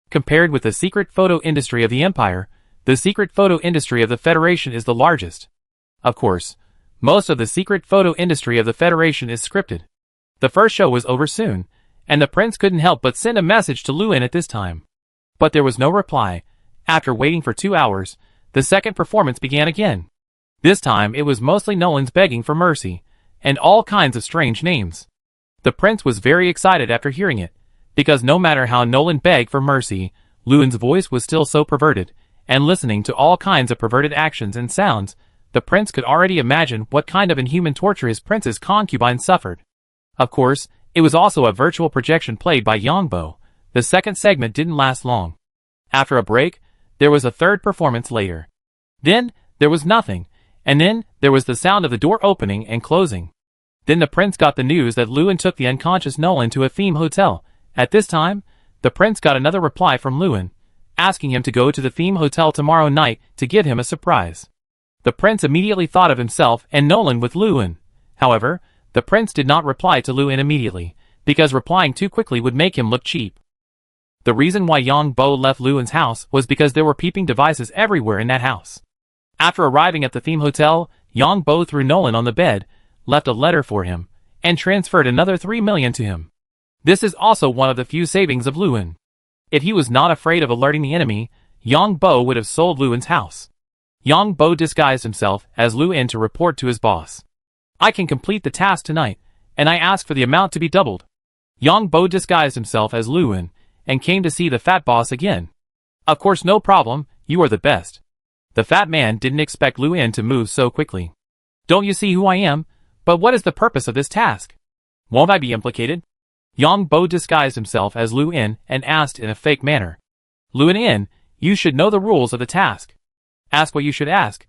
Compared with the secret photo industry of the Empire, the secret photo industry of the Federation is the largest. Of course, most of the secret photo industry of the Federation is scripted. The first show was over soon, and the prince couldn't help but send a message to Luan at this time. But there was no reply. After waiting for 2 hours, the second performance began again. This time it was mostly Nolan's begging for mercy, and all kinds of strange names. The prince was very excited after hearing it, because no matter how Nolan begged for mercy, Luan's voice was still so perverted, and listening to all kinds of perverted actions and sounds, the prince could already imagine what kind of inhuman torture his prince's concubine suffered. Of course, it was also a virtual projection played by Yang Bo. The second segment didn't last long. After a break, there was a third performance later. Then, there was nothing, and then, there was the sound of the door opening and closing. Then the prince got the news that Luan took the unconscious Nolan to a theme hotel. At this time, the prince got another reply from Luan, asking him to go to the theme hotel tomorrow night to give him a surprise. The prince immediately thought of himself and Nolan with Luan. However, the prince did not reply to Luan immediately, because replying too quickly would make him look cheap. The reason why Yang Bo left Luan's house was because there were peeping devices everywhere in that house. After arriving at the theme hotel, Yang Bo threw Nolan on the bed, left a letter for him, and transferred another 3 million to him. This is also one of the few savings of Luan. If he was not afraid of alerting the enemy, Yang Bo would have sold Luan's house. Yang Bo disguised himself as Luan to report to his boss. I can complete the task tonight, and I ask for the amount to be doubled. Yang Bo disguised himself as Luan, and came to see the fat boss again. Of course, no problem, you are the best. The fat man didn't expect Lu In to move so quickly. Don't you see who I am? But what is the purpose of this task? Won't I be implicated? Yang Bo disguised himself as Lu In and asked in a fake manner. Lu In, you should know the rules of the task. Ask what you should ask.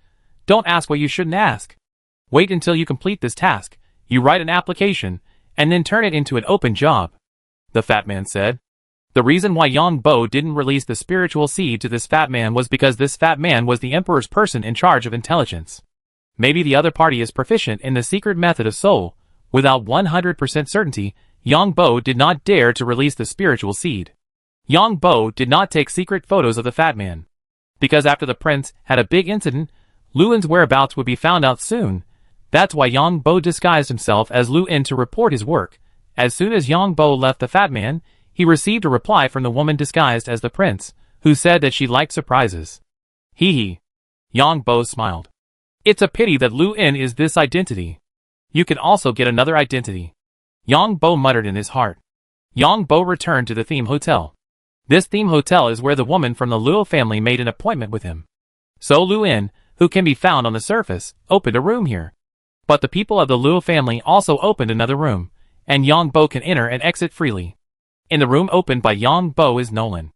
Don't ask what you shouldn't ask. Wait until you complete this task. You write an application, and then turn it into an open job. The fat man said. The reason why Yang Bo didn't release the spiritual seed to this fat man was because this fat man was the emperor's person in charge of intelligence. Maybe the other party is proficient in the secret method of soul. Without 100% certainty, Yang Bo did not dare to release the spiritual seed. Yang Bo did not take secret photos of the fat man. Because after the prince had a big incident, Lu In's whereabouts would be found out soon. That's why Yang Bo disguised himself as Lu In to report his work. As soon as Yang Bo left the fat man, he received a reply from the woman disguised as the prince, who said that she liked surprises. Hee hee. Yang Bo smiled. It's a pity that Lu In is this identity. You can also get another identity. Yang Bo muttered in his heart. Yang Bo returned to the theme hotel. This theme hotel is where the woman from the Luo family made an appointment with him. So Lu In, who can be found on the surface, opened a room here. But the people of the Luo family also opened another room, and Yang Bo can enter and exit freely. In the room opened by Yang Bo is Nolan.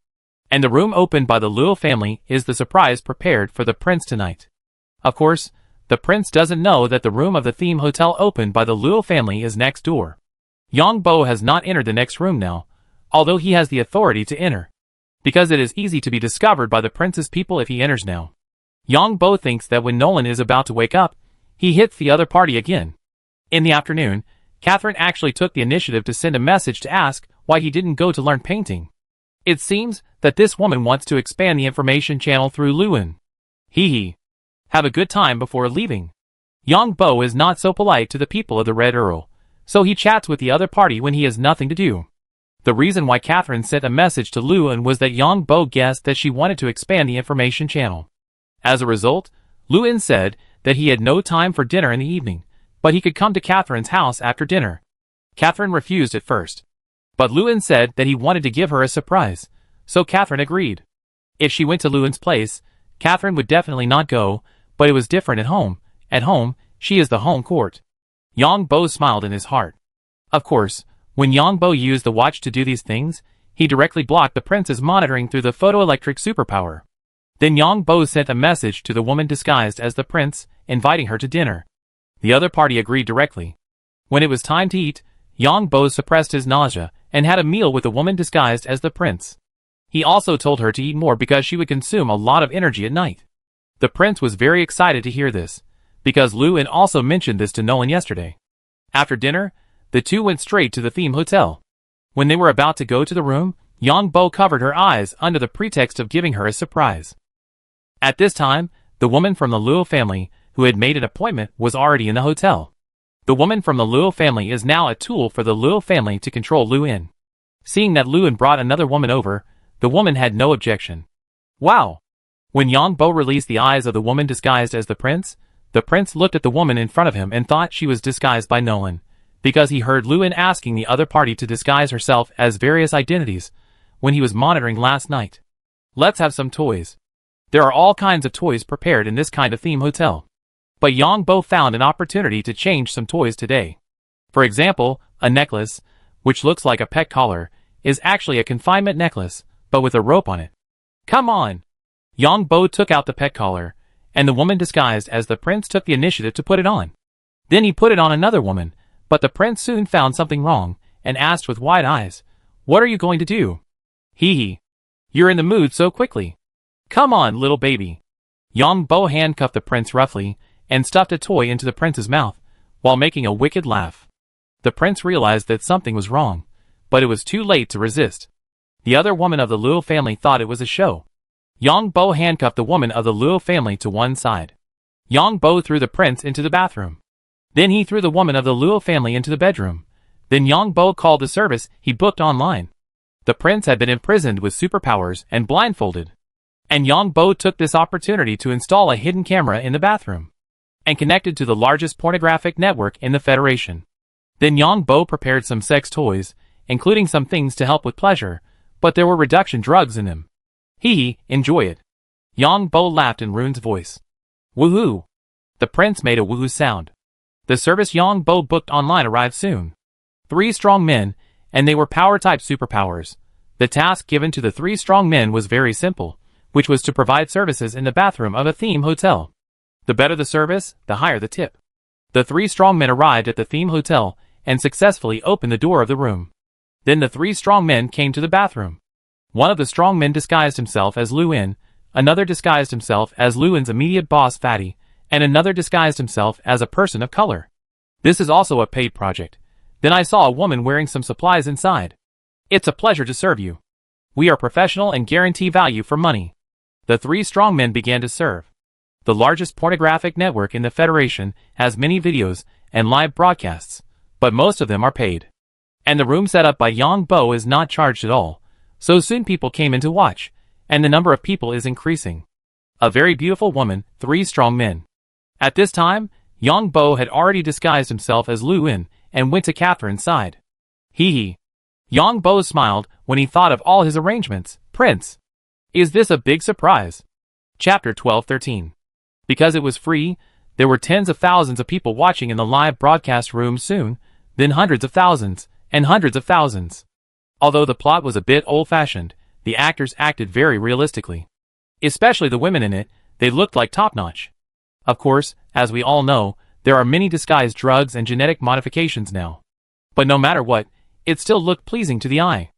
And the room opened by the Luo family is the surprise prepared for the prince tonight. Of course, the prince doesn't know that the room of the theme hotel opened by the Luo family is next door. Yang Bo has not entered the next room now, although he has the authority to enter. Because it is easy to be discovered by the prince's people if he enters now. Yang Bo thinks that when Nolan is about to wake up, he hits the other party again. In the afternoon, Catherine actually took the initiative to send a message to ask why he didn't go to learn painting. It seems that this woman wants to expand the information channel through Lu In. Hee hee. Have a good time before leaving. Yang Bo is not so polite to the people of the Red Earl, so he chats with the other party when he has nothing to do. The reason why Catherine sent a message to Lu In was that Yang Bo guessed that she wanted to expand the information channel. As a result, Lu In said that he had no time for dinner in the evening, but he could come to Catherine's house after dinner. Catherine refused at first. But Lu In said that he wanted to give her a surprise, so Catherine agreed. If she went to Lu In's place, Catherine would definitely not go, but it was different at home. At home, she is the home court. Yang Bo smiled in his heart. Of course, when Yang Bo used the watch to do these things, he directly blocked the prince's monitoring through the photoelectric superpower. Then Yang Bo sent a message to the woman disguised as the prince, inviting her to dinner. The other party agreed directly. When it was time to eat, Yang Bo suppressed his nausea and had a meal with the woman disguised as the prince. He also told her to eat more because she would consume a lot of energy at night. The prince was very excited to hear this, because Lu In also mentioned this to Nolan yesterday. After dinner, the two went straight to the theme hotel. When they were about to go to the room, Yang Bo covered her eyes under the pretext of giving her a surprise. At this time, the woman from the Luo family, who had made an appointment, was already in the hotel. The woman from the Luo family is now a tool for the Luo family to control Lu In. Seeing that Lu In brought another woman over, the woman had no objection. Wow! When Yang Bo released the eyes of the woman disguised as the prince looked at the woman in front of him and thought she was disguised by Nolan, because he heard Lu In asking the other party to disguise herself as various identities when he was monitoring last night. Let's have some toys. There are all kinds of toys prepared in this kind of theme hotel. But Yang Bo found an opportunity to change some toys today. For example, a necklace, which looks like a pet collar, is actually a confinement necklace, but with a rope on it. Come on! Yang Bo took out the pet collar, and the woman disguised as the prince took the initiative to put it on. Then he put it on another woman, but the prince soon found something wrong, and asked with wide eyes, "What are you going to do?" Hee hee. You're in the mood so quickly. Come on, little baby. Yang Bo handcuffed the prince roughly, and stuffed a toy into the prince's mouth, while making a wicked laugh. The prince realized that something was wrong, but it was too late to resist. The other woman of the Luo family thought it was a show. Yang Bo handcuffed the woman of the Luo family to one side. Yang Bo threw the prince into the bathroom. Then he threw the woman of the Luo family into the bedroom. Then Yang Bo called the service he booked online. The prince had been imprisoned with superpowers and blindfolded. And Yang Bo took this opportunity to install a hidden camera in the bathroom, and connected to the largest pornographic network in the Federation. Then Yang Bo prepared some sex toys, including some things to help with pleasure, but there were reduction drugs in them. Hee hee, enjoy it. Yang Bo laughed in Rune's voice. Woohoo! The prince made a woohoo sound. The service Yang Bo booked online arrived soon. 3 strong men, and they were power-type superpowers. The task given to the 3 strong men was very simple, which was to provide services in the bathroom of a theme hotel. The better the service, the higher the tip. The 3 strong men arrived at the theme hotel and successfully opened the door of the room. Then the 3 strong men came to the bathroom. One of the strong men disguised himself as Lu In, another disguised himself as Lu In's immediate boss Fatty, and another disguised himself as a person of color. This is also a paid project. Then I saw a woman wearing some supplies inside. It's a pleasure to serve you. We are professional and guarantee value for money. The 3 strong men began to serve. The largest pornographic network in the Federation has many videos and live broadcasts, but most of them are paid. And the room set up by Yang Bo is not charged at all, so soon people came in to watch, and the number of people is increasing. A very beautiful woman, 3 strong men. At this time, Yang Bo had already disguised himself as Lu In and went to Catherine's side. Hee hee. Yang Bo smiled when he thought of all his arrangements. Prince, is this a big surprise? Chapter 12:13. Because it was free, there were tens of thousands of people watching in the live broadcast room soon, then hundreds of thousands, and hundreds of thousands. Although the plot was a bit old-fashioned, the actors acted very realistically. Especially the women in it, they looked like top-notch. Of course, as we all know, there are many disguised drugs and genetic modifications now. But no matter what, it still looked pleasing to the eye.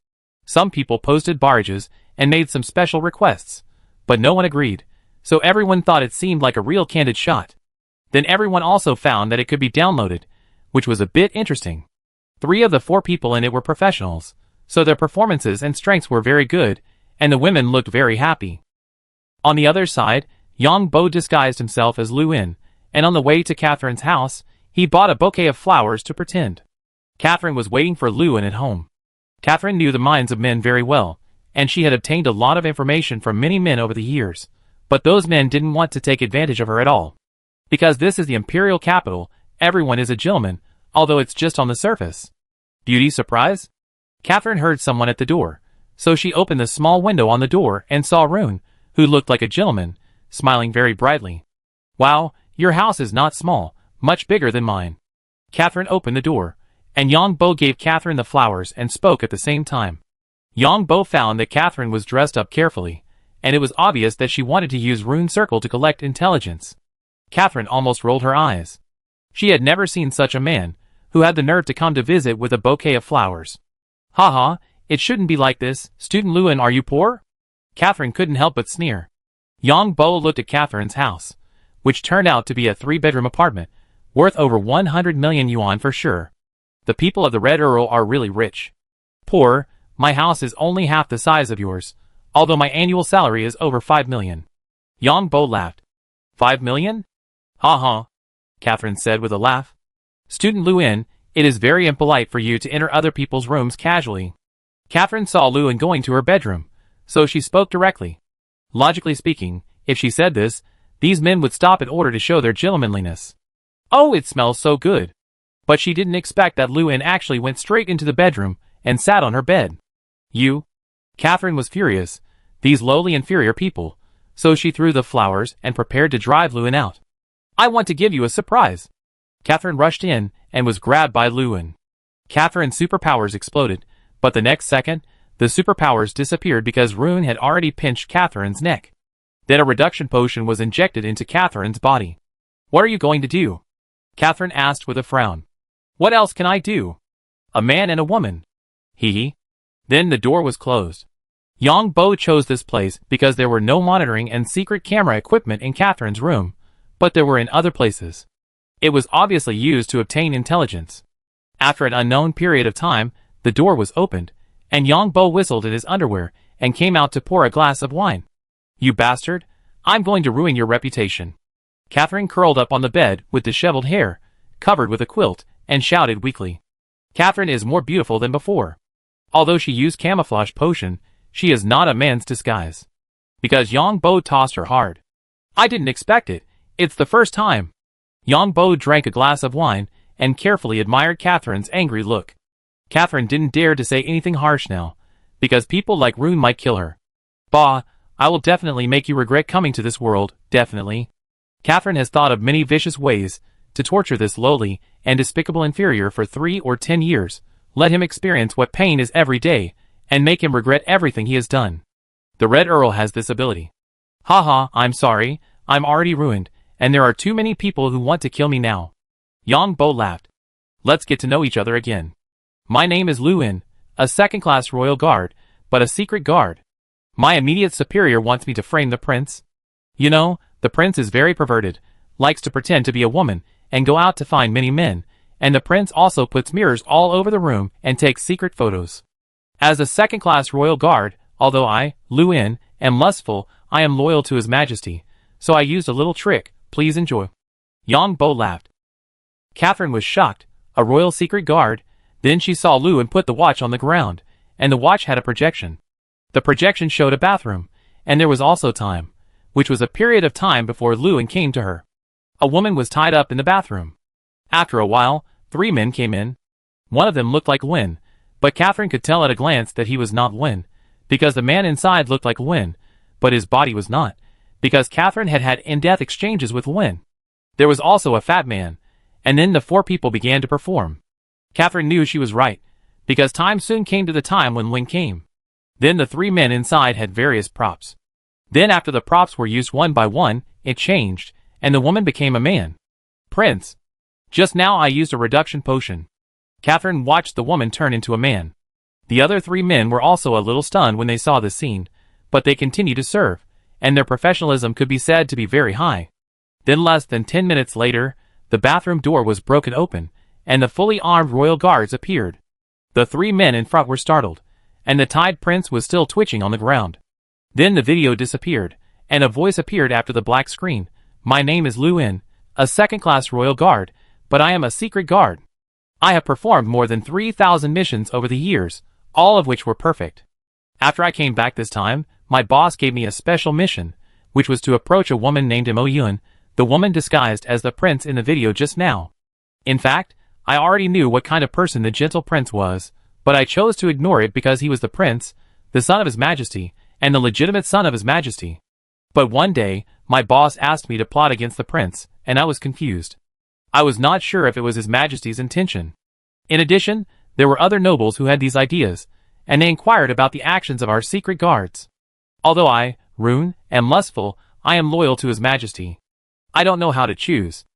Some people posted barrages and made some special requests, but no one agreed, so everyone thought it seemed like a real candid shot. Then everyone also found that it could be downloaded, which was a bit interesting. 3 of the 4 people in it were professionals, so their performances and strengths were very good, and the women looked very happy. On the other side, Yang Bo disguised himself as Lu In, and on the way to Catherine's house, he bought a bouquet of flowers to pretend. Catherine was waiting for Lu In at home. Catherine knew the minds of men very well, and she had obtained a lot of information from many men over the years, but those men didn't want to take advantage of her at all. Because this is the imperial capital, everyone is a gentleman, although it's just on the surface. Beauty surprise? Catherine heard someone at the door, so she opened the small window on the door and saw Rune, who looked like a gentleman, smiling very brightly. Wow, your house is not small, much bigger than mine. Catherine opened the door, and Yang Bo gave Catherine the flowers and spoke at the same time. Yang Bo found that Catherine was dressed up carefully, and it was obvious that she wanted to use Rune Circle to collect intelligence. Catherine almost rolled her eyes. She had never seen such a man, who had the nerve to come to visit with a bouquet of flowers. Haha, it shouldn't be like this. Student Lu In, are you poor? Catherine couldn't help but sneer. Yang Bo looked at Catherine's house, which turned out to be a 3-bedroom apartment, worth over 100 million yuan for sure. The people of the Red Earl are really rich. Poor, my house is only half the size of yours, although my annual salary is over 5 million. Yang Bo laughed. 5 million? Ha, Catherine said with a laugh. Student Lu In, it is very impolite for you to enter other people's rooms casually. Catherine saw Lu In going to her bedroom, so she spoke directly. Logically speaking, if she said this, these men would stop in order to show their gentlemanliness. Oh, it smells so good. But she didn't expect that Lu In actually went straight into the bedroom and sat on her bed. You? Catherine was furious, these lowly inferior people, so she threw the flowers and prepared to drive Lu In out. I want to give you a surprise. Catherine rushed in and was grabbed by Lu In. Catherine's superpowers exploded, but the next second, the superpowers disappeared because Rune had already pinched Catherine's neck. Then a reduction potion was injected into Catherine's body. What are you going to do? Catherine asked with a frown. What else can I do? A man and a woman. Hee hee. Then the door was closed. Yang Bo chose this place because there were no monitoring and secret camera equipment in Catherine's room, but there were in other places. It was obviously used to obtain intelligence. After an unknown period of time, the door was opened, and Yang Bo whistled in his underwear and came out to pour a glass of wine. You bastard, I'm going to ruin your reputation. Catherine curled up on the bed with disheveled hair, covered with a quilt, and shouted weakly. Catherine is more beautiful than before. Although she used camouflage potion, she is not a man's disguise. Because Yang Bo tossed her hard. I didn't expect it, it's the first time. Yang Bo drank a glass of wine and carefully admired Catherine's angry look. Catherine didn't dare to say anything harsh now, because people like Rune might kill her. Bah, I will definitely make you regret coming to this world, definitely. Catherine has thought of many vicious ways to torture this lowly and despicable inferior for 3 or 10 years, let him experience what pain is every day, and make him regret everything he has done. The Red Earl has this ability. Haha, I'm sorry, I'm already ruined, and there are too many people who want to kill me now. Yang Bo laughed. Let's get to know each other again. My name is Lu In, a second-class royal guard, but a secret guard. My immediate superior wants me to frame the prince. You know, the prince is very perverted, likes to pretend to be a woman, and go out to find many men, and the prince also puts mirrors all over the room and takes secret photos. As a second-class royal guard, although I, Lu In, am lustful, I am loyal to His Majesty, so I used a little trick, please enjoy. Yang Bo laughed. Catherine was shocked, a royal secret guard. Then she saw Lu In put the watch on the ground, and the watch had a projection. The projection showed a bathroom, and there was also time, which was a period of time before Lu In came to her. A woman was tied up in the bathroom. After a while, 3 men came in. One of them looked like Wen, but Catherine could tell at a glance that he was not Wen, because the man inside looked like Wen, but his body was not, because Catherine had had in-depth exchanges with Wen. There was also a fat man, and then the 4 people began to perform. Catherine knew she was right, because time soon came to the time when Wen came. Then the 3 men inside had various props. Then after the props were used one by one, it changed, and the woman became a man. Prince. Just now I used a reduction potion. Catherine watched the woman turn into a man. The other 3 men were also a little stunned when they saw this scene, but they continued to serve, and their professionalism could be said to be very high. Then less than 10 minutes later, the bathroom door was broken open, and the fully armed royal guards appeared. The 3 men in front were startled, and the tied prince was still twitching on the ground. Then the video disappeared, and a voice appeared after the black screen. My name is Lu In, a second-class royal guard, but I am a secret guard. I have performed more than 3,000 missions over the years, all of which were perfect. After I came back this time, my boss gave me a special mission, which was to approach a woman named Mo Yun, the woman disguised as the prince in the video just now. In fact, I already knew what kind of person the gentle prince was, but I chose to ignore it because he was the prince, the son of His Majesty, and the legitimate son of His Majesty. But one day, my boss asked me to plot against the prince, and I was confused. I was not sure if it was His Majesty's intention. In addition, there were other nobles who had these ideas, and they inquired about the actions of our secret guards. Although I, Rune, am lustful, I am loyal to His Majesty. I don't know how to choose.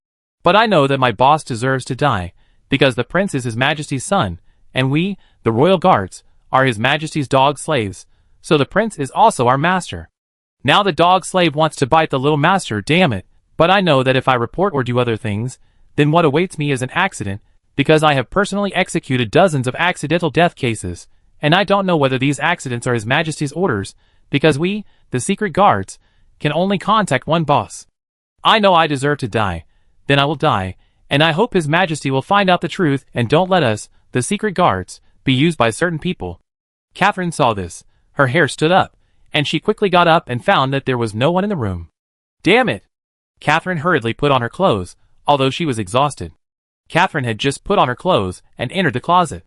But I know that my boss deserves to die, because the prince is His Majesty's son, and we, the royal guards, are His Majesty's dog slaves, so the prince is also our master. Now the dog slave wants to bite the little master, damn it, but I know that if I report or do other things, then what awaits me is an accident, because I have personally executed dozens of accidental death cases, and I don't know whether these accidents are His Majesty's orders, because we, the secret guards, can only contact one boss. I know I deserve to die, then I will die, and I hope His Majesty will find out the truth and don't let us, the secret guards, be used by certain people. Catherine saw this. Her hair stood up, and she quickly got up and found that there was no one in the room. Damn it! Catherine hurriedly put on her clothes, although she was exhausted. Catherine had just put on her clothes and entered the closet.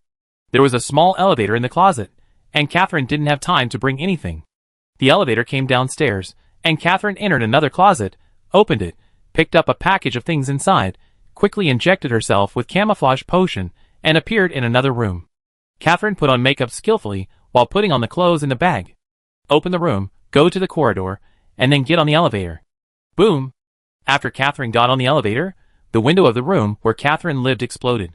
There was a small elevator in the closet, and Catherine didn't have time to bring anything. The elevator came downstairs, and Catherine entered another closet, opened it, picked up a package of things inside, quickly injected herself with camouflage potion, and appeared in another room. Catherine put on makeup skillfully while putting on the clothes in the bag. Open the room, go to the corridor, and then get on the elevator. Boom! After Catherine got on the elevator, the window of the room where Catherine lived exploded.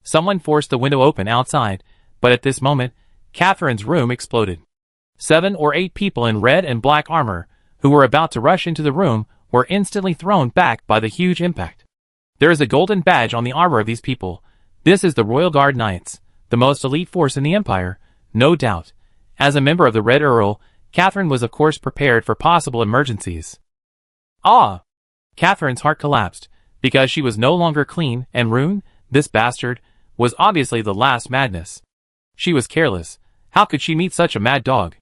Someone forced the window open outside, but at this moment, Catherine's room exploded. 7 or 8 people in red and black armor, who were about to rush into the room, were instantly thrown back by the huge impact. There is a golden badge on the armor of these people. This is the Royal Guard Knights, the most elite force in the Empire, no doubt. As a member of the Red Earl, Catherine was of course prepared for possible emergencies. Ah! Catherine's heart collapsed, because she was no longer clean, and Rune, this bastard, was obviously the last madness. She was careless. How could she meet such a mad dog?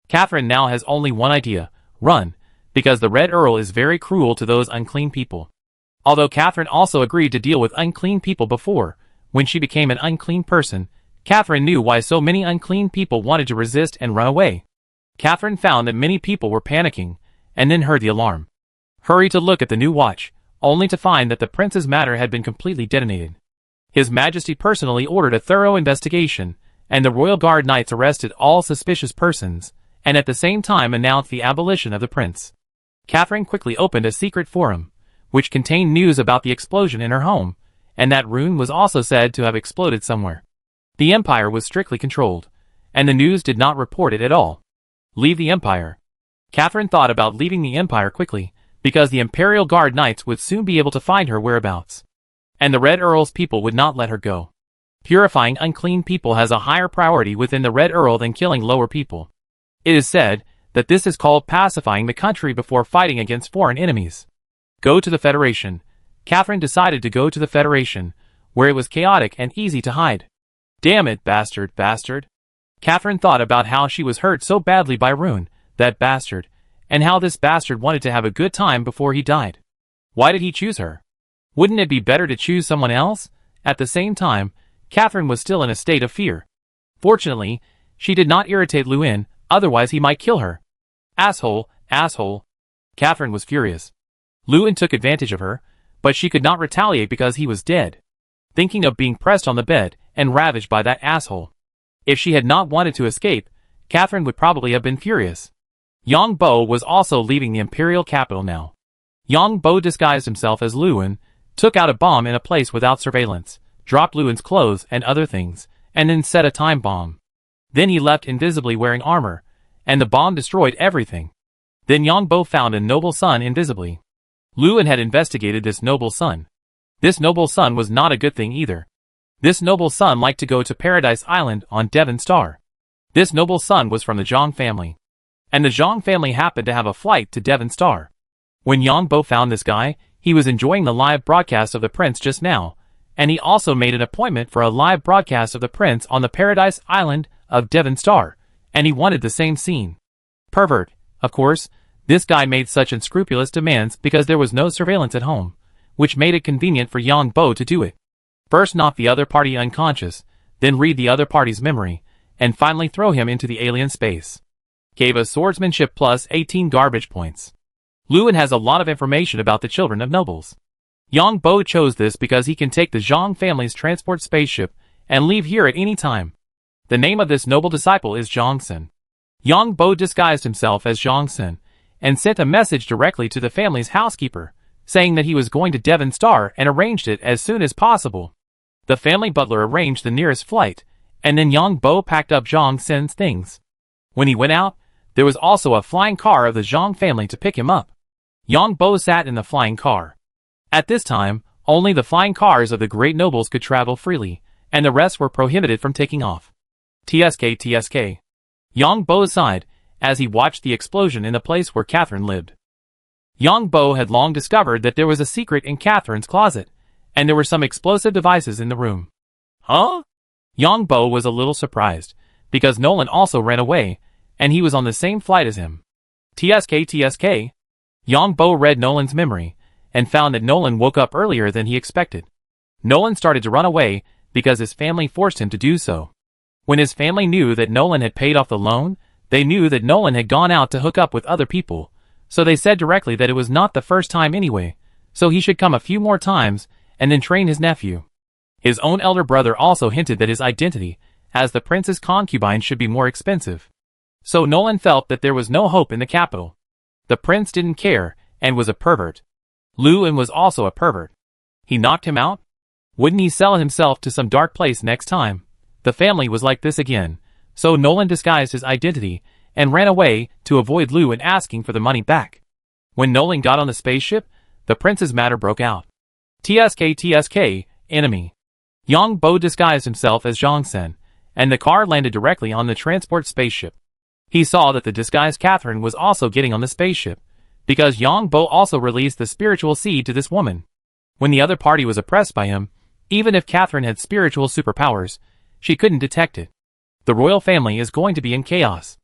Catherine now has only one idea: run, because the Red Earl is very cruel to those unclean people. Although Catherine also agreed to deal with unclean people before, when she became an unclean person, Catherine knew why so many unclean people wanted to resist and run away. Catherine found that many people were panicking, and then heard the alarm. Hurried to look at the new watch, only to find that the prince's matter had been completely detonated. His Majesty personally ordered a thorough investigation, and the Royal Guard Knights arrested all suspicious persons, and at the same time announced the abolition of the prince. Catherine quickly opened a secret forum, which contained news about the explosion in her home, and that Rune was also said to have exploded somewhere. The Empire was strictly controlled, and the news did not report it at all. Leave the Empire. Catherine thought about leaving the Empire quickly, because the Imperial Guard Knights would soon be able to find her whereabouts. And the Red Earl's people would not let her go. Purifying unclean people has a higher priority within the Red Earl than killing lower people. It is said that this is called pacifying the country before fighting against foreign enemies. Go to the Federation. Catherine decided to go to the Federation, where it was chaotic and easy to hide. Damn it, bastard. Catherine thought about how she was hurt so badly by Rune, that bastard, and how this bastard wanted to have a good time before he died. Why did he choose her? Wouldn't it be better to choose someone else? At the same time, Catherine was still in a state of fear. Fortunately, she did not irritate Lewin, otherwise he might kill her. Asshole. Catherine was furious. Lewin took advantage of her, but she could not retaliate because he was dead. Thinking of being pressed on the bed and ravaged by that asshole. If she had not wanted to escape, Catherine would probably have been furious. Yang Bo was also leaving the imperial capital now. Yang Bo disguised himself as Lewin, took out a bomb in a place without surveillance, dropped Lewin's clothes and other things, and then set a time bomb. Then he left invisibly wearing armor, and the bomb destroyed everything. Then Yang Bo found a noble son invisibly. Lewin had investigated this noble son. This noble son was not a good thing either. This noble son liked to go to Paradise Island on Devon Star. This noble son was from the Zhang family. And the Zhang family happened to have a flight to Devon Star. When Yang Bo found this guy, he was enjoying the live broadcast of the prince just now, and he also made an appointment for a live broadcast of the prince on the Paradise Island of Devon Star, and he wanted the same scene. Pervert, of course. This guy made such unscrupulous demands because there was no surveillance at home, which made it convenient for Yang Bo to do it. First knock the other party unconscious, then read the other party's memory, and finally throw him into the alien space. Gave us swordsmanship plus 18 garbage points. Lewin has a lot of information about the children of nobles. Yang Bo chose this because he can take the Zhang family's transport spaceship and leave here at any time. The name of this noble disciple is Zhangsen. Yang Bo disguised himself as Zhangsen, and sent a message directly to the family's housekeeper, saying that he was going to Devon Star and arranged it as soon as possible. The family butler arranged the nearest flight, and then Yang Bo packed up Zhang Sen's things. When he went out, there was also a flying car of the Zhang family to pick him up. Yang Bo sat in the flying car. At this time, only the flying cars of the great nobles could travel freely, and the rest were prohibited from taking off. TSK. Yang Bo sighed, as he watched the explosion in the place where Catherine lived. Yang Bo had long discovered that there was a secret in Catherine's closet, and there were some explosive devices in the room. Huh? Yang Bo was a little surprised, because Nolan also ran away, and he was on the same flight as him. TSK. Yang Bo read Nolan's memory, and found that Nolan woke up earlier than he expected. Nolan started to run away, because his family forced him to do so. When his family knew that Nolan had paid off the loan, they knew that Nolan had gone out to hook up with other people, so they said directly that it was not the first time anyway, so he should come a few more times, and then train his nephew. His own elder brother also hinted that his identity, as the prince's concubine, should be more expensive. So Nolan felt that there was no hope in the capital. The prince didn't care, and was a pervert. Lewin was also a pervert. He knocked him out? Wouldn't he sell himself to some dark place next time? The family was like this again, so Nolan disguised his identity, and ran away to avoid Lewin asking for the money back. When Nolan got on the spaceship, the prince's matter broke out. TSK, enemy. Yang Bo disguised himself as Zhangsen, and the car landed directly on the transport spaceship. He saw that the disguised Catherine was also getting on the spaceship, because Yang Bo also released the spiritual seed to this woman. When the other party was oppressed by him, even if Catherine had spiritual superpowers, she couldn't detect it. The royal family is going to be in chaos.